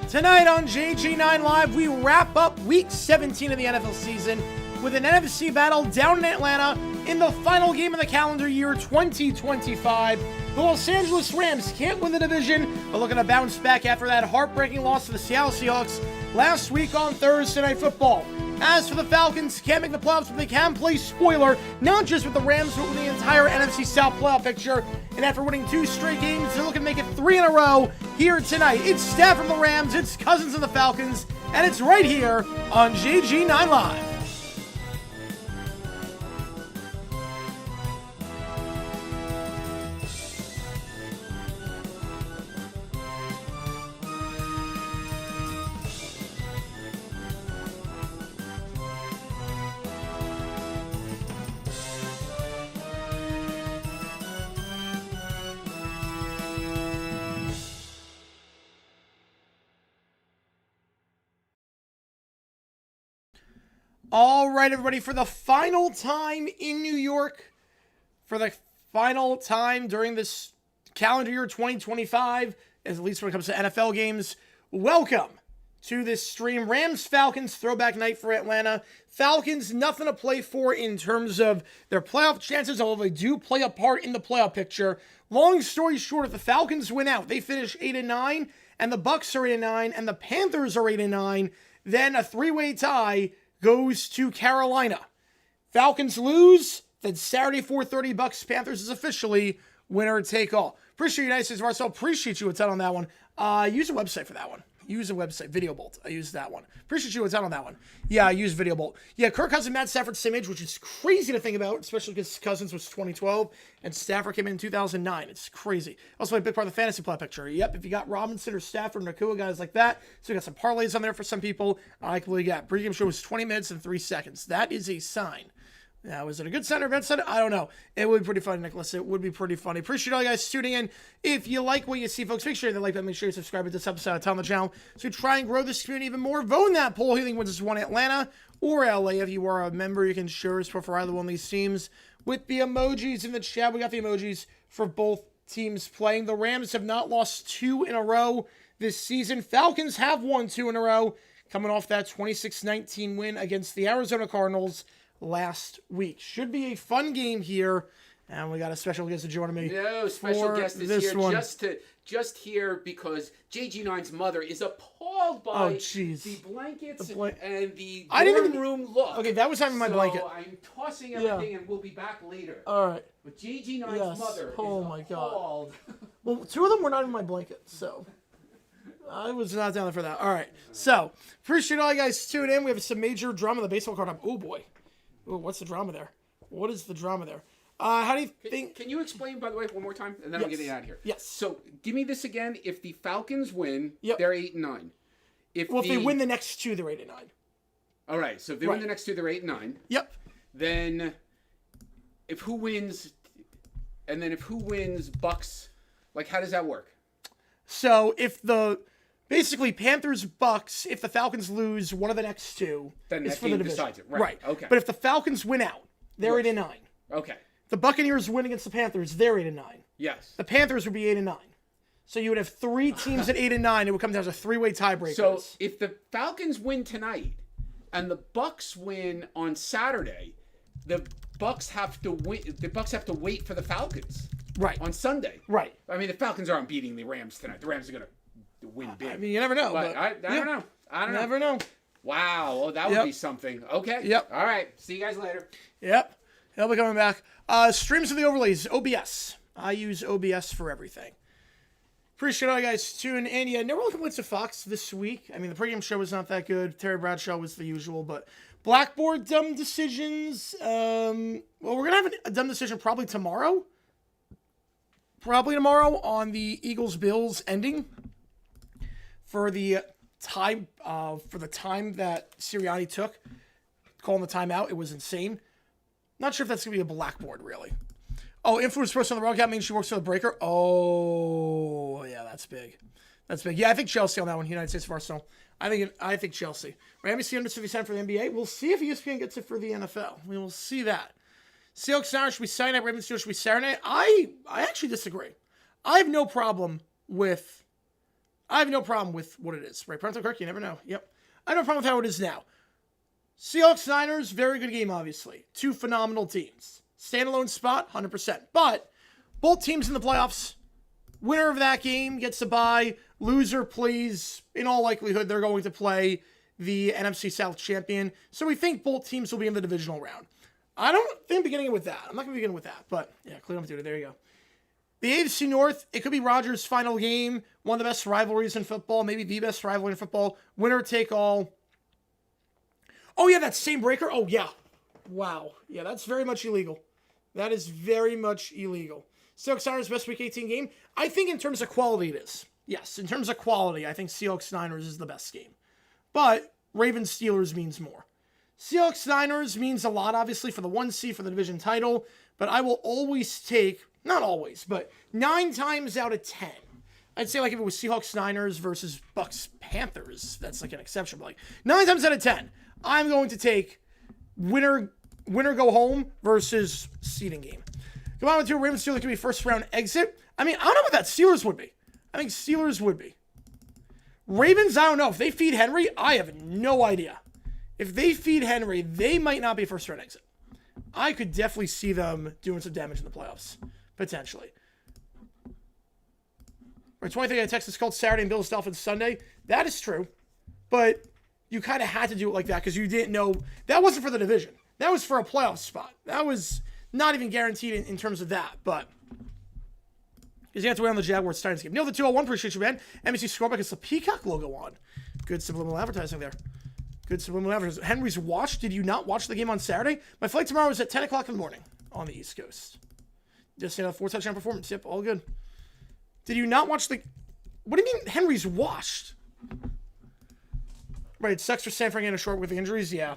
Tonight on JG9 Live, we wrap up Week 17 of the NFL season with an NFC battle down in Atlanta in the final game of the calendar year 2025. The Los Angeles Rams can't win the division, but looking to bounce back after that heartbreaking loss to the Seattle Seahawks last week on Thursday Night Football. As for the Falcons, can't make the playoffs, but they can play spoiler, not just with the Rams, but with the entire NFC South playoff picture. And after winning 2 straight games, they're looking to make it 3 in a row here tonight. It's Steph from the Rams, it's Cousins of the Falcons, and it's right here on JG9 Live. All right, everybody, for the final time in New York, for the final time during this calendar year 2025, at least when it comes to NFL games, welcome to this stream. Rams-Falcons throwback night for Atlanta. Falcons, nothing to play for in terms of their playoff chances, although they do play a part in the playoff picture. Long story short, if the Falcons win out, they finish 8-9, and the Bucs are 8-9, and the Panthers are 8-9, then a 3-way tie goes to Carolina. Falcons lose, then Saturday 4:30 Bucs Panthers is officially winner take all. Appreciate you guys, Marcel. Appreciate you a ton on that one. Use a website for that one. Use a website, Video Bolt. I used that one. Appreciate you a ton on that one. Yeah, I use Video Bolt. Yeah, Kirk Cousins, Matt Stafford, same age, which is crazy to think about, especially because Cousins was 2012 and Stafford came in 2009. It's crazy. Also, a big part of the fantasy play picture. Yep, if you got Robinson or Stafford, Nakua, guys like that. So we got some parlays on there for some people. I completely got. Pregame show was 20 minutes and 3 seconds. That is a sign Yeah, was it a good center, bad center? I don't know. It would be pretty funny, Nicholas. It would be pretty funny. Appreciate all you guys tuning in. If you like what you see, folks, make sure you hit the like button. Make sure you subscribe to this episode on the channel so we try and grow this community even more. Vote in that poll. Who you think wins this one, Atlanta or LA? If you are a member, you can share us for either one of these teams with the emojis in the chat. We got the emojis for both teams playing. The Rams have not lost 2 in a row this season. Falcons have won 2 in a row, coming off that 26-19 win against the Arizona Cardinals last week. Should be a fun game here, and we got a special guest joining me. No, special guest is here one. just here because JG9's mother is appalled by the blankets and the dorm room look. Okay, that was having my blanket. So I'm tossing everything, and we'll be back later. All right. But JG9's mother is appalled. Well, 2 of them were not in my blanket, so I was not down there for that. All right. So, appreciate all you guys tuning in. We have some major drama. The baseball card up. Oh, boy. Ooh, what's the drama there? What is the drama there? How do you think? Can you explain, by the way, one more time, and then I'm getting out of here. Yes. So give me this again. If the Falcons win, they're 8-9. If they win the next 2, they're 8-9. All right. So if they win the next 2, they're 8-9. Yep. Then, if who wins Bucks, like how does that work? So if basically Panthers Bucks, if the Falcons lose one of the next 2, then it's that for game the division. Decides it. Right. Okay. But if the Falcons win out, they're 8-9. Okay. The Buccaneers win against the Panthers, they're 8-9. Yes. The Panthers would be 8-9. So you would have 3 teams at 8-9. It would come down to 3-way tiebreakers. So if the Falcons win tonight and the Bucks win on Saturday, the Bucks have to win. The Bucks have to wait for the Falcons. Right. On Sunday. Right. I mean, the Falcons aren't beating the Rams tonight. The Rams are going to win big. I mean, you never know. But I don't know. I don't know. Never know. Wow. Well, that would be something. Okay. Yep. All right. See you guys later. Yep. He'll be coming back. Streams of the overlays, OBS. I use OBS for everything. Appreciate all you guys tuning in. Yeah, no real complaints to Fox this week. I mean, the pregame show was not that good. Terry Bradshaw was the usual, but Blackboard dumb decisions. Well, we're going to have a dumb decision probably tomorrow. Probably tomorrow on the Eagles-Bills ending for the time that Sirianni took calling the timeout. It was insane. Not sure if that's going to be a blackboard, really. Oh, influence person on the broadcast means she works for the breaker. Oh, yeah, that's big. That's big. Yeah, I think Chelsea on that one. United States of Arsenal. I think Chelsea. Miami C under 57 for the NBA. We'll see if ESPN gets it for the NFL. We will see that. Seahawks Saturday should be Saturday night. Ravens Steelers should be Saturday night. I actually disagree. I have no problem with what it is. Right, Pronto Kirk, you never know. Yep. I have no problem with how it is now. Seahawks Niners, very good game, obviously. 2 phenomenal teams. Standalone spot, 100%. But both teams in the playoffs, winner of that game gets a bye. Loser plays, in all likelihood, they're going to play the NFC South champion. So we think both teams will be in the divisional round. I don't think beginning with that. I'm not going to begin with that. But, yeah, Cleveland, dude, there you go. The AFC North, it could be Rodgers' final game. One of the best rivalries in football. Maybe the best rivalry in football. Winner take all. Oh, yeah, that same breaker? Oh, yeah. Wow. Yeah, that's very much illegal. That is very much illegal. Seahawks Niners best Week 18 game. I think in terms of quality it is. Yes, in terms of quality, I think Seahawks Niners is the best game. But Ravens Steelers means more. Seahawks Niners means a lot, obviously, for the 1 seed for the division title. But I will always take, not always, but 9 times out of 10. I'd say like if it was Seahawks Niners versus Bucks Panthers, that's like an exception. But like 9 times out of 10, I'm going to take winner go home versus seeding game. Come on, to Ravens Steelers could be first round exit. I mean, I don't know what that Steelers would be. I think Steelers would be. Ravens, I don't know. If they feed Henry, I have no idea. If they feed Henry, they might not be first round exit. I could definitely see them doing some damage in the playoffs, potentially. Or 23 I Texas called Saturday and Bills Dolphins Sunday. That is true, but you kind of had to do it like that because you didn't know that wasn't for the division. That was for a playoff spot. That was not even guaranteed in terms of that, but because you have to wait on the Jaguars Titans game. Neil the 201, appreciate you, man. NBC Scorebook, it's the Peacock logo on. Good subliminal advertising there. Good subliminal advertising. Henry's watch. Did you not watch the game on Saturday? My flight tomorrow is at 10 o'clock in the morning on the East Coast. Just a 4 touchdown performance. Yep, all good. Did you not watch the... What do you mean Henry's washed? Right, it sucks for San Francisco short with the injuries. Yeah.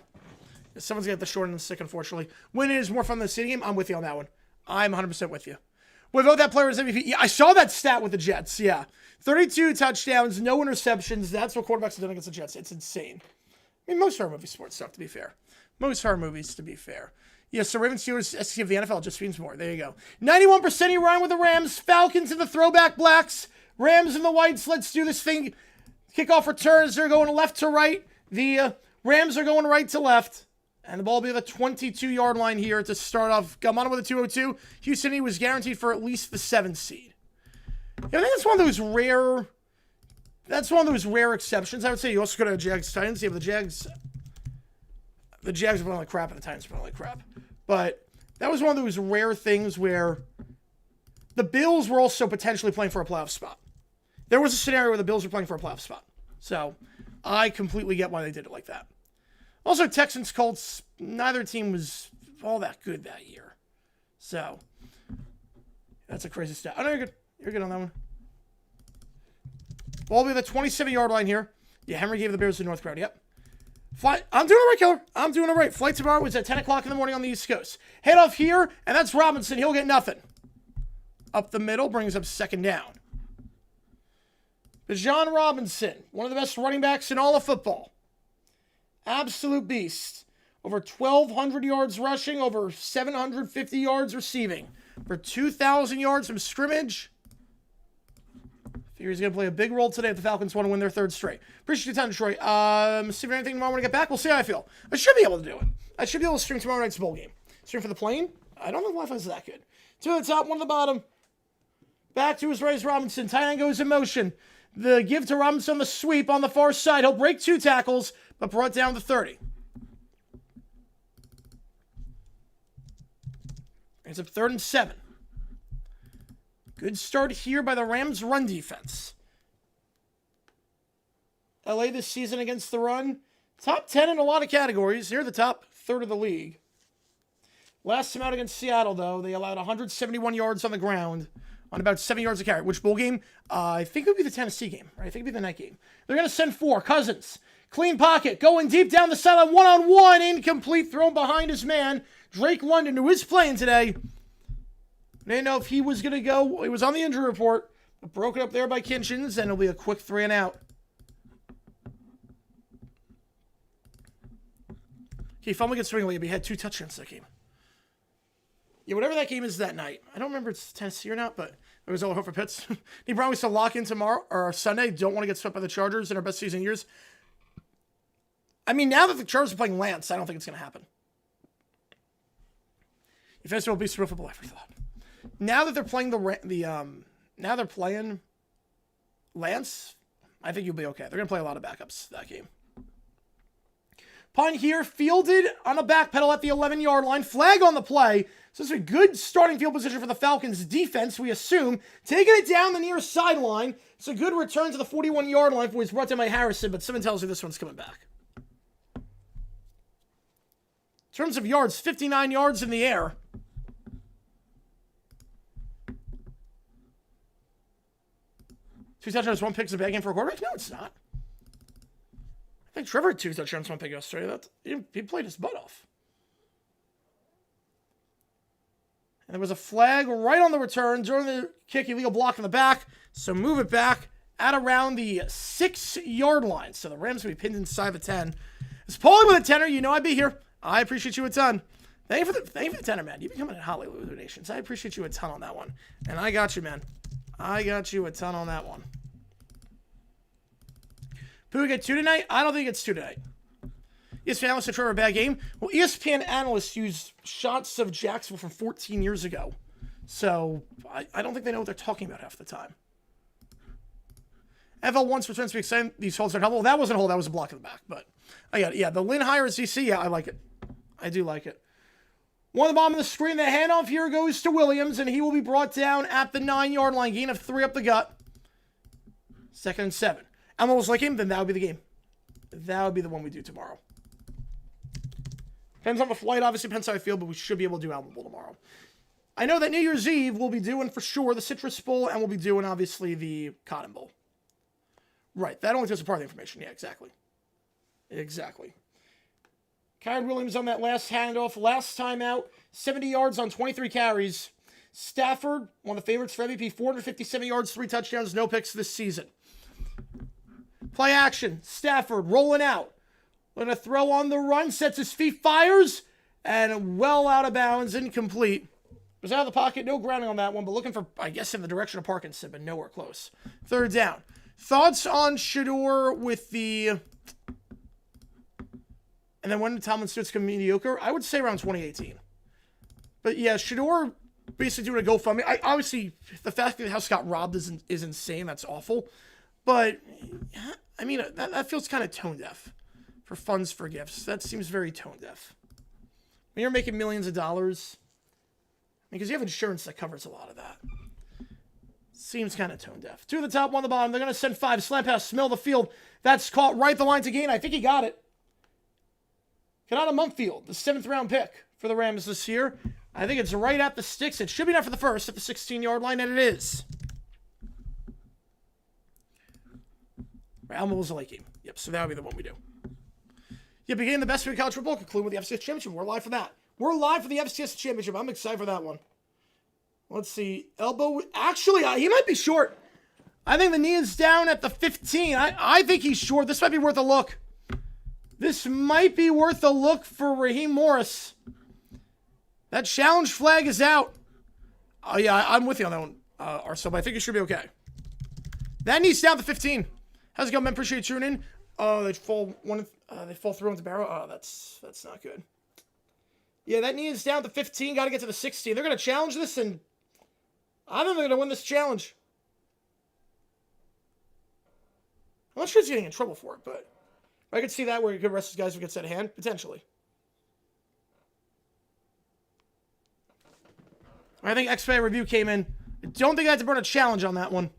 Someone's got the short end of the stick, unfortunately. Winning is more fun than the city game. I'm with you on that one. I'm 100% with you. What about that player as MVP? Yeah, I saw that stat with the Jets. Yeah. 32 touchdowns, no interceptions. That's what quarterbacks have done against the Jets. It's insane. I mean, most horror movie sports stuff, to be fair. Most horror movies, to be fair. Yes, so Ravens Steelers SC of the NFL just means more. There you go. 91% you rhyme with the Rams. Falcons in the throwback blacks. Rams in the whites. Let's do this thing. Kickoff returns. They're going left to right. The Rams are going right to left. And the ball will be at the 22-yard line here to start off. Gamano with a 202. Houston he was guaranteed for at least the 7th seed. Yeah, I think that's one of those rare. That's one of those rare exceptions. I would say you also go to Jags Titans. Yeah, but the Jags are playing like crap and the Titans are playing like crap. But that was one of those rare things where the Bills were also potentially playing for a playoff spot. There was a scenario where the Bills were playing for a playoff spot. So I completely get why they did it like that. Also, Texans, Colts, neither team was all that good that year. So that's a crazy stat. Oh, no, you're good. You're good on that one. Ball will be the 27-yard line here. Yeah, Henry gave the Bears the North crowd. Yep. Flight. I'm doing it right, Killer. I'm doing it right. Flight tomorrow was at 10 o'clock in the morning on the East Coast. Head off here, and that's Robinson. He'll get nothing. Up the middle, brings up second down. Bijan Robinson, one of the best running backs in all of football. Absolute beast. Over 1,200 yards rushing, over 750 yards receiving. For 2,000 yards from scrimmage. Figure he's going to play a big role today if the Falcons want to win their 3rd straight. Appreciate your time, Detroit. See if anything tomorrow when I get back. We'll see how I feel. I should be able to do it. I should be able to stream tomorrow night's bowl game. Stream for the plane? I don't know if Wi-Fi's that good. 2 at the top, 1 at the bottom. Back to his raise Robinson. Tight end goes in motion. The give to Robinson on the sweep on the far side. He'll break 2 tackles, but brought down to 30. It's up 3rd and 7. Good start here by the Rams' run defense. LA this season against the run. Top 10 in a lot of categories. They're the top 3rd of the league. Last time out against Seattle, though, they allowed 171 yards on the ground on about 7 yards a carry. Which bowl game? I think it would be the Tennessee game. Right? I think it would be the night game. They're going to send 4. Cousins. Clean pocket. Going deep down the sideline. One-on-one. Incomplete. Thrown behind his man. Drake London, who is playing today. Didn't know if he was going to go. He was on the injury report. But broken up there by Kinchins. And it'll be a quick 3 and out. He fumbled against Ringley. He had 2 touchdowns that game. Yeah, whatever that game is that night. I don't remember if it's Tennessee or not, but it was all hope for Pitts. He promised to lock in tomorrow or Sunday. Don't want to get swept by the Chargers in our best season years. I mean, now that the Chargers are playing Lance, I don't think it's going to happen. If it's will be Super Football, I thought. Now that they're playing now they're playing Lance, I think you'll be okay. They're going to play a lot of backups that game. Punt here, fielded on a back pedal at the 11-yard line. Flag on the play. So this is a good starting field position for the Falcons defense, we assume. Taking it down the near sideline. It's a good return to the 41-yard line, which was brought down by Harrison, but someone tells me this one's coming back. In terms of yards, 59 yards in the air. Two touchdowns, 1 pick is a bad game for a quarterback? No, it's not. I think Trevor had 2 touchdowns, 1 pick yesterday. He played his butt off. And there was a flag right on the return during the kick, illegal block in the back. So move it back at around the 6-yard line. So the Rams will be pinned inside the 10. It's Paulie with a tenner. You know I'd be here. I appreciate you a ton. Thank you for the tenner, man. You've been coming in Hollywood with donations. I appreciate you a ton on that one. And I got you, man. I got you a ton on that one. Who get 2 tonight? I don't think it's 2 tonight. ESPN analysts said Trevor a bad game. Well, ESPN analysts used shots of Jacksonville from 14 years ago. So I don't think they know what they're talking about half the time. NFL once returns to be exciting. These holds are helpful. That wasn't a hold. That was a block in the back. But I got it. Yeah, the Lynn hire as DC. Yeah, I like it. I do like it. One at the bottom of the screen. The handoff here goes to Williams, and he will be brought down at the 9-yard line. Gain of 3 up the gut. 2nd and 7. I'm almost like him, then that would be the game. That would be the one we do tomorrow. Depends on the flight, obviously, depends how I feel, but we should be able to do Alamo Bowl tomorrow. I know that New Year's Eve we'll be doing for sure the Citrus Bowl, and we'll be doing, obviously, the Cotton Bowl. Right, that only tells a part of the information. Yeah, exactly. Exactly. Kyron Williams on that last handoff. Last time out, 70 yards on 23 carries. Stafford, one of the favorites for MVP, 457 yards, 3 touchdowns, no picks this season. Play action. Stafford rolling out. Going to throw on the run, sets his feet, fires, and well out of bounds, incomplete. Was out of the pocket, no grounding on that one, but looking for, I guess, in the direction of Parkinson, but nowhere close. 3rd down. Thoughts on Shedeur with the... And then when Tomlin starts to mediocre, I would say around 2018. But yeah, Shedeur basically doing a GoFundMe. Obviously, the fact that the house got robbed is insane. That's awful. But, I mean, that feels kind of tone deaf for funds for gifts. That seems very tone deaf. When you're making millions of dollars, because you have insurance that covers a lot of that. Seems kind of tone deaf. 2 at the top, 1 at the bottom. They're going to send 5. Slant pass, smell the field. That's caught right at the line to gain. I think he got it. Kanata Munkfield, the 7th round pick for the Rams this year. I think it's right at the sticks. It should be not for the first at the 16-yard line, and it is. Alma was a late game. Yep, so that would be the one we do. Yeah, beginning the best week of college football, concluding with the FCS Championship. We're live for that. We're live for the FCS Championship. I'm excited for that one. Let's see. Elbow. Actually, he might be short. I think the knee is down at the 15. I think he's short. This might be worth a look. This might be worth a look for Raheem Morris. That challenge flag is out. Oh, yeah, I'm with you on that one, Arcel, but I think it should be okay. That knee's down to 15. How's it going, man? Appreciate you tuning in. Oh, they fall through into the barrel. Oh, that's not good. Yeah, that knee is down to 15. Got to get to the 16. They're going to challenge this, and I don't think they're going to win this challenge. I'm not sure he's getting in trouble for it, but I could see that where he could arrest his guys who gets out of hand, potentially. I think X-Ray Review came in. I don't think I had to burn a challenge on that one.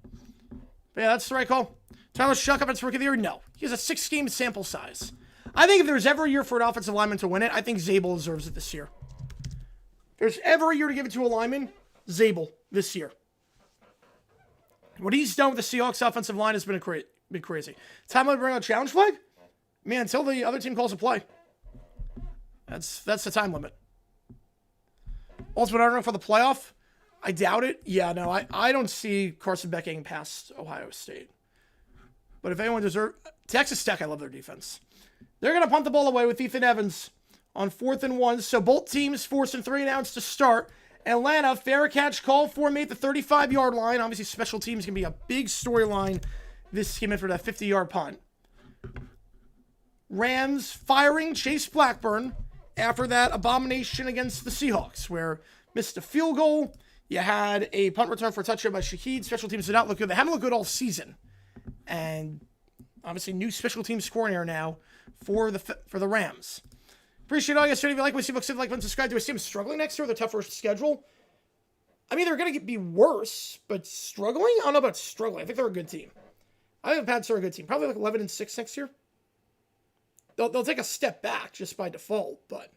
But yeah, that's the right call. Tyler Shuck up its rookie of the year? No. He has a 6-game sample size. I think if there's ever a year for an offensive lineman to win it, I think Zabel deserves it this year. If there's ever a year to give it to a lineman, Zabel this year. What he's done with the Seahawks offensive line has been crazy. Time to bring out a challenge flag? Man, until the other team calls a play. That's the time limit. Ultimate Arnold for the playoff? I doubt it. Yeah, no, I don't see Carson Beck getting past Ohio State. But if anyone deserves... Texas Tech, I love their defense. They're going to punt the ball away with Ethan Evans on 4th and 1. So both teams 4th and 3 announced to start. Atlanta, fair catch call for me at the 35-yard line. Obviously, special teams can be a big storyline. This came in for that 50-yard punt. Rams firing Chase Blackburn after that abomination against the Seahawks, where missed a field goal. You had a punt return for a touchdown by Shaheed. Special teams did not look good. They haven't looked good all season. And obviously, new special teams coordinator now for the Rams. Appreciate all you guys. If you like what you see, like, and subscribe. Do I see them struggling next year with a tougher schedule? I mean, they're going to be worse, but struggling? I don't know about struggling. I think they're a good team. I think the Pats are a good team. Probably like 11-6 next year. They'll take a step back just by default, but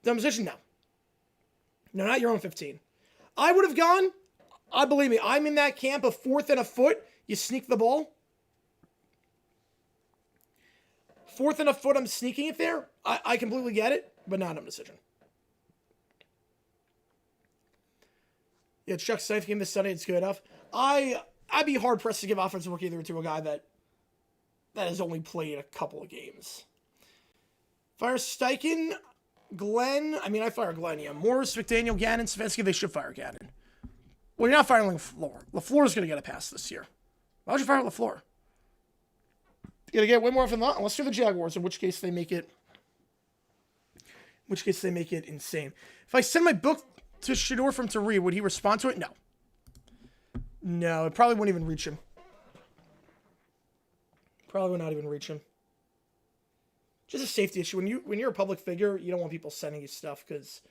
dumb position? No. No, not your own 15. I would have gone. Believe me, I'm in that camp of 4th and a foot. You sneak the ball. 4th and a foot, I'm sneaking it there. I completely get it, but not a dumb decision. Yeah, Chuck's 9th game this Sunday. It's good enough. I'd be hard-pressed to give offensive rookie either to a guy that has only played a couple of games. Fire Steichen, Glenn. I mean, I fire Glenn, yeah. Morris, McDaniel, Gannon, Savensky. They should fire Gannon. Well, you're not firing LaFleur. LaFleur's going to get a pass this year. Why would you fire LaFleur? You're going to get way more often than not, unless you're the Jaguars, in which case they make it insane. If I send my book to Shedeur from to read, would he respond to it? No. No, it probably wouldn't even reach him. Probably would not even reach him. Just a safety issue. When you're a public figure, you don't want people sending you stuff, because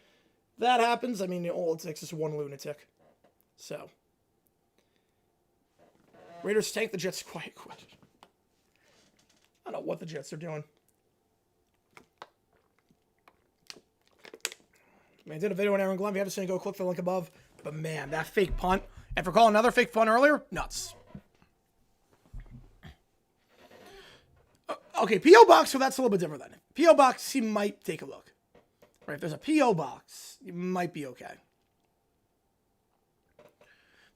that happens. I mean, all it takes is one lunatic. So, Raiders tank, the Jets quiet quit. I don't know what the Jets are doing. Man, I did a video on Aaron Glenn. If you haven't seen it, go click the link above. But man, that fake punt. And for calling another fake punt earlier, nuts. Okay, P.O. Box, so that's a little bit different then. P.O. Box, he might take a look. Right, if there's a P.O. Box, you might be okay.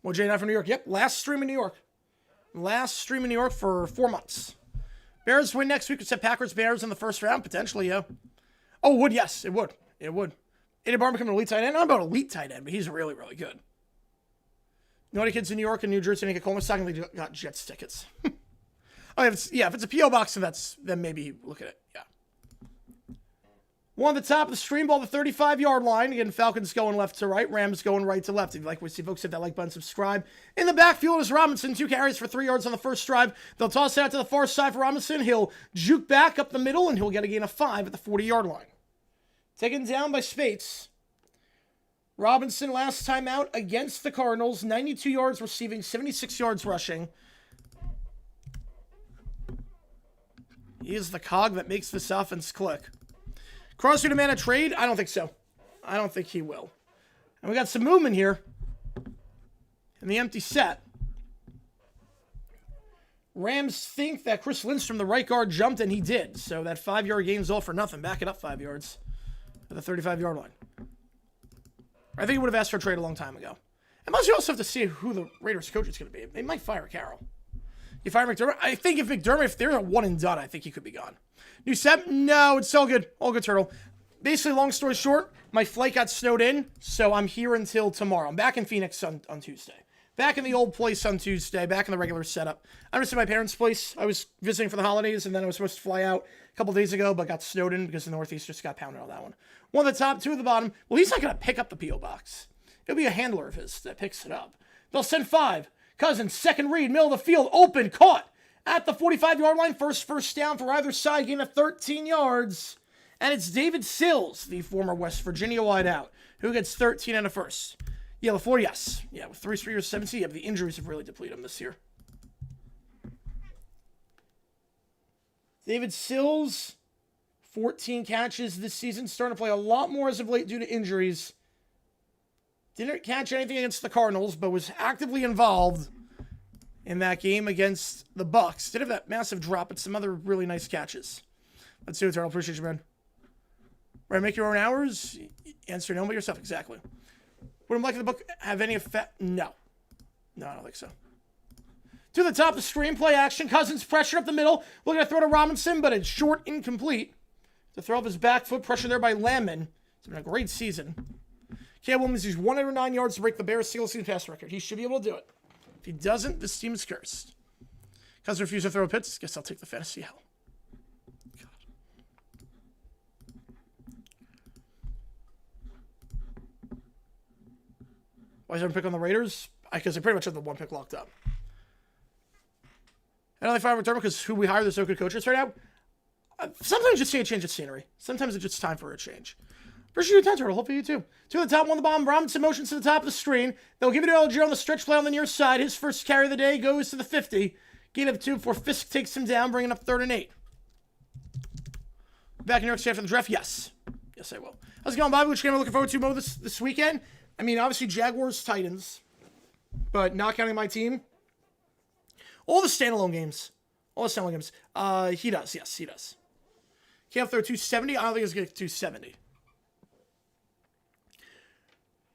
Well, J9 from New York. Yep, last stream in New York. Last stream in New York for 4 months. Bears win next week. We said Packers Bears in the first round, potentially, yeah. Oh, it would, yes, it would. It would. Aiden Barr becoming an elite tight end. I'm about elite tight end, but he's really, really good. Naughty kids in New York and New Jersey and Oklahoma secondly got Jets tickets. Oh, if it's a P.O. box, then maybe look at it. Yeah. One at the top of the stream ball, the 35-yard line. Again, Falcons going left to right, Rams going right to left. If you like what you see, folks, hit that like button, subscribe. In the backfield is Robinson, 2 carries for 3 yards on the first drive. They'll toss it out to the far side for Robinson. He'll juke back up the middle, and he'll get a gain of 5 at the 40-yard line. Taken down by Spates. Robinson last time out against the Cardinals, 92 yards receiving, 76 yards rushing. He is the cog that makes this offense click. Crosby demand a trade? I don't think so. I don't think he will. And we got some movement here in the empty set. Rams think that Chris Lindstrom, the right guard, jumped, and he did. So that 5-yard gain's all for nothing. Back it up 5 yards at the 35-yard line. I think he would have asked for a trade a long time ago. And plus, you also have to see who the Raiders coach is going to be. They might fire Carroll. You fire McDermott? I think if they're a one and done, I think he could be gone. New set? No, it's all good. All good, Turtle. Basically, long story short, my flight got snowed in, so I'm here until tomorrow. I'm back in Phoenix on Tuesday. Back in the old place on Tuesday, back in the regular setup. I'm just at my parents' place. I was visiting for the holidays, and then I was supposed to fly out a couple days ago, but got snowed in because the Northeast just got pounded on that one. One at the top, 2 at the bottom. Well, he's not going to pick up the P.O. box. It'll be a handler of his that picks it up. They'll send 5. Cousins, second read, middle of the field, open, caught. At the 45-yard line, first down for either side, gain of 13 yards. And it's David Sills, the former West Virginia wideout, who gets 13 and a first. Yeah, LaFleur, yes. Yeah, with 3 years, 17. Yeah, the injuries have really depleted him this year. David Sills, 14 catches this season, starting to play a lot more as of late due to injuries. Didn't catch anything against the Cardinals, but was actively involved in that game against the Bucs. Did have that massive drop, but some other really nice catches. Let's do it, Turtle. Appreciate you, man. Right, make your own hours? Answer no, but yourself. Exactly. Would like the book have any effect? No. No, I don't think so. To the top of the screen, play action. Cousins pressure up the middle. Looking to throw to Robinson, but it's short, incomplete. The throw of his back foot, pressure there by Lemon. It's been a great season. Caleb Williams used 109 yards to break the Bears' single season pass record. He should be able to do it. If he doesn't, this team is cursed. Cousins refused to throw a pitch. Guess I'll take the fantasy hell. God. Why is there a pick on the Raiders? Because they pretty much have the 1 pick locked up. And only fire McDermott because who we hire, there's no good coaches right now. Sometimes you just see a change of scenery. Sometimes it's just time for a change. Appreciate your time, Turtle. Hopefully you too. 2 at the top, 1 at the bottom. Robinson motions to the top of the screen. They'll give it to Algier on the stretch play on the near side. His first carry of the day goes to the 50. Gain of 2 before Fisk takes him down, bringing up 3rd and 8. Back in New York State after the draft? Yes. Yes, I will. How's it going, Bobby? Which game are you looking forward to more this weekend? I mean, obviously Jaguars, Titans, but not counting my team. All the standalone games. He does. Yes, he does. Can't throw 270. I don't think he's going to get 270.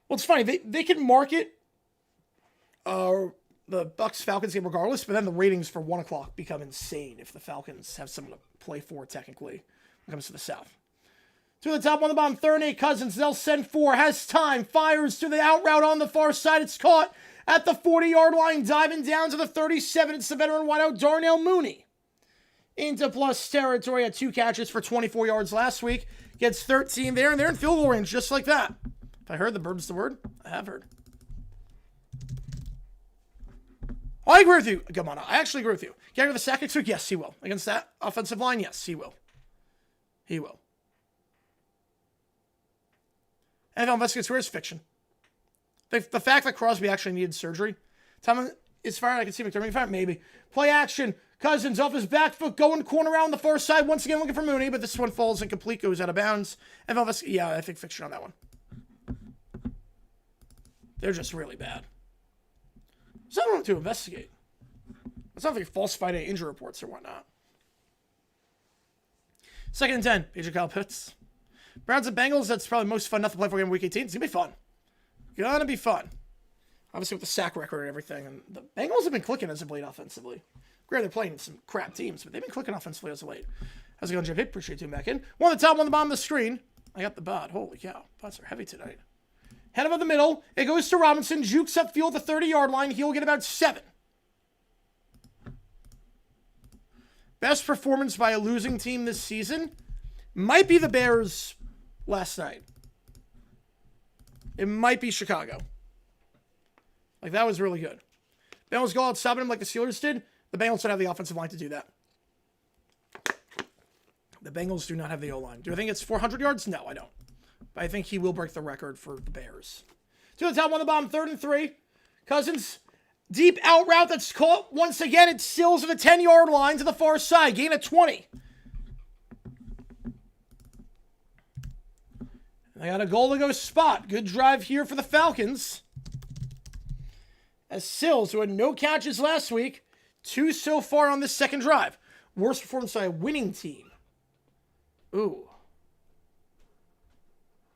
Well, it's funny. They can market the Bucs-Falcons game regardless, but then the ratings for 1 o'clock become insane if the Falcons have someone to play for technically when it comes to the South. 2 at the top, 1 at the bottom, 3rd and 8. Cousins, they'll send 4. Has time. Fires to the out route on the far side. It's caught at the 40-yard line. Diving down to the 37. It's the veteran wideout, Darnell Mooney. Into plus territory at 2 catches for 24 yards last week. Gets 13 there, and they're in field goal range just like that. If I heard the bird's the word, I have heard. Oh, I agree with you. Come on, I actually agree with you. Can I go to the sack next week? Yes, he will. Against that offensive line? Yes, he will. He will. NFL investigates where is fiction. The fact that Crosby actually needed surgery. Tom is fired. I can see McDermott fired. Maybe. Play action. Cousins off his back foot, going corner around the far side. Once again, looking for Mooney, but this one falls incomplete, goes out of bounds. NFL yeah, I think fiction on that one. They're just really bad. There's nothing to investigate. It's not like falsified any injury reports or whatnot. Second and 10, Major Kyle Pitts. Browns and Bengals, that's probably most fun enough to play for game week 18. It's going to be fun. Gonna be fun. Obviously with the sack record and everything. And the Bengals have been clicking as of late offensively. Granted, they're playing some crap teams, but they've been clicking offensively as of late. How's it going, Jim? Appreciate you back in. One on the top, one on the bottom of the screen. I got the bot. Holy cow. Bots are heavy tonight. Head over the middle. It goes to Robinson. Jukes upfield the 30-yard line. He'll get about 7. Best performance by a losing team this season might be the Bears last night. It might be Chicago. Like, that was really good. Bengals go out stopping him like the Steelers did. The Bengals don't have the offensive line to do that. The Bengals do not have the O-line. Do I think it's 400 yards? No, I don't. But I think he will break the record for the Bears. To the top, one on the bottom, 3rd and 3. Cousins, deep out route that's caught. Once again, it Sills at the 10-yard line to the far side. Gain of 20. They got a goal to go spot. Good drive here for the Falcons. As Sills, who had no catches last week, 2 so far on this second drive. Worst performance by a winning team. Ooh.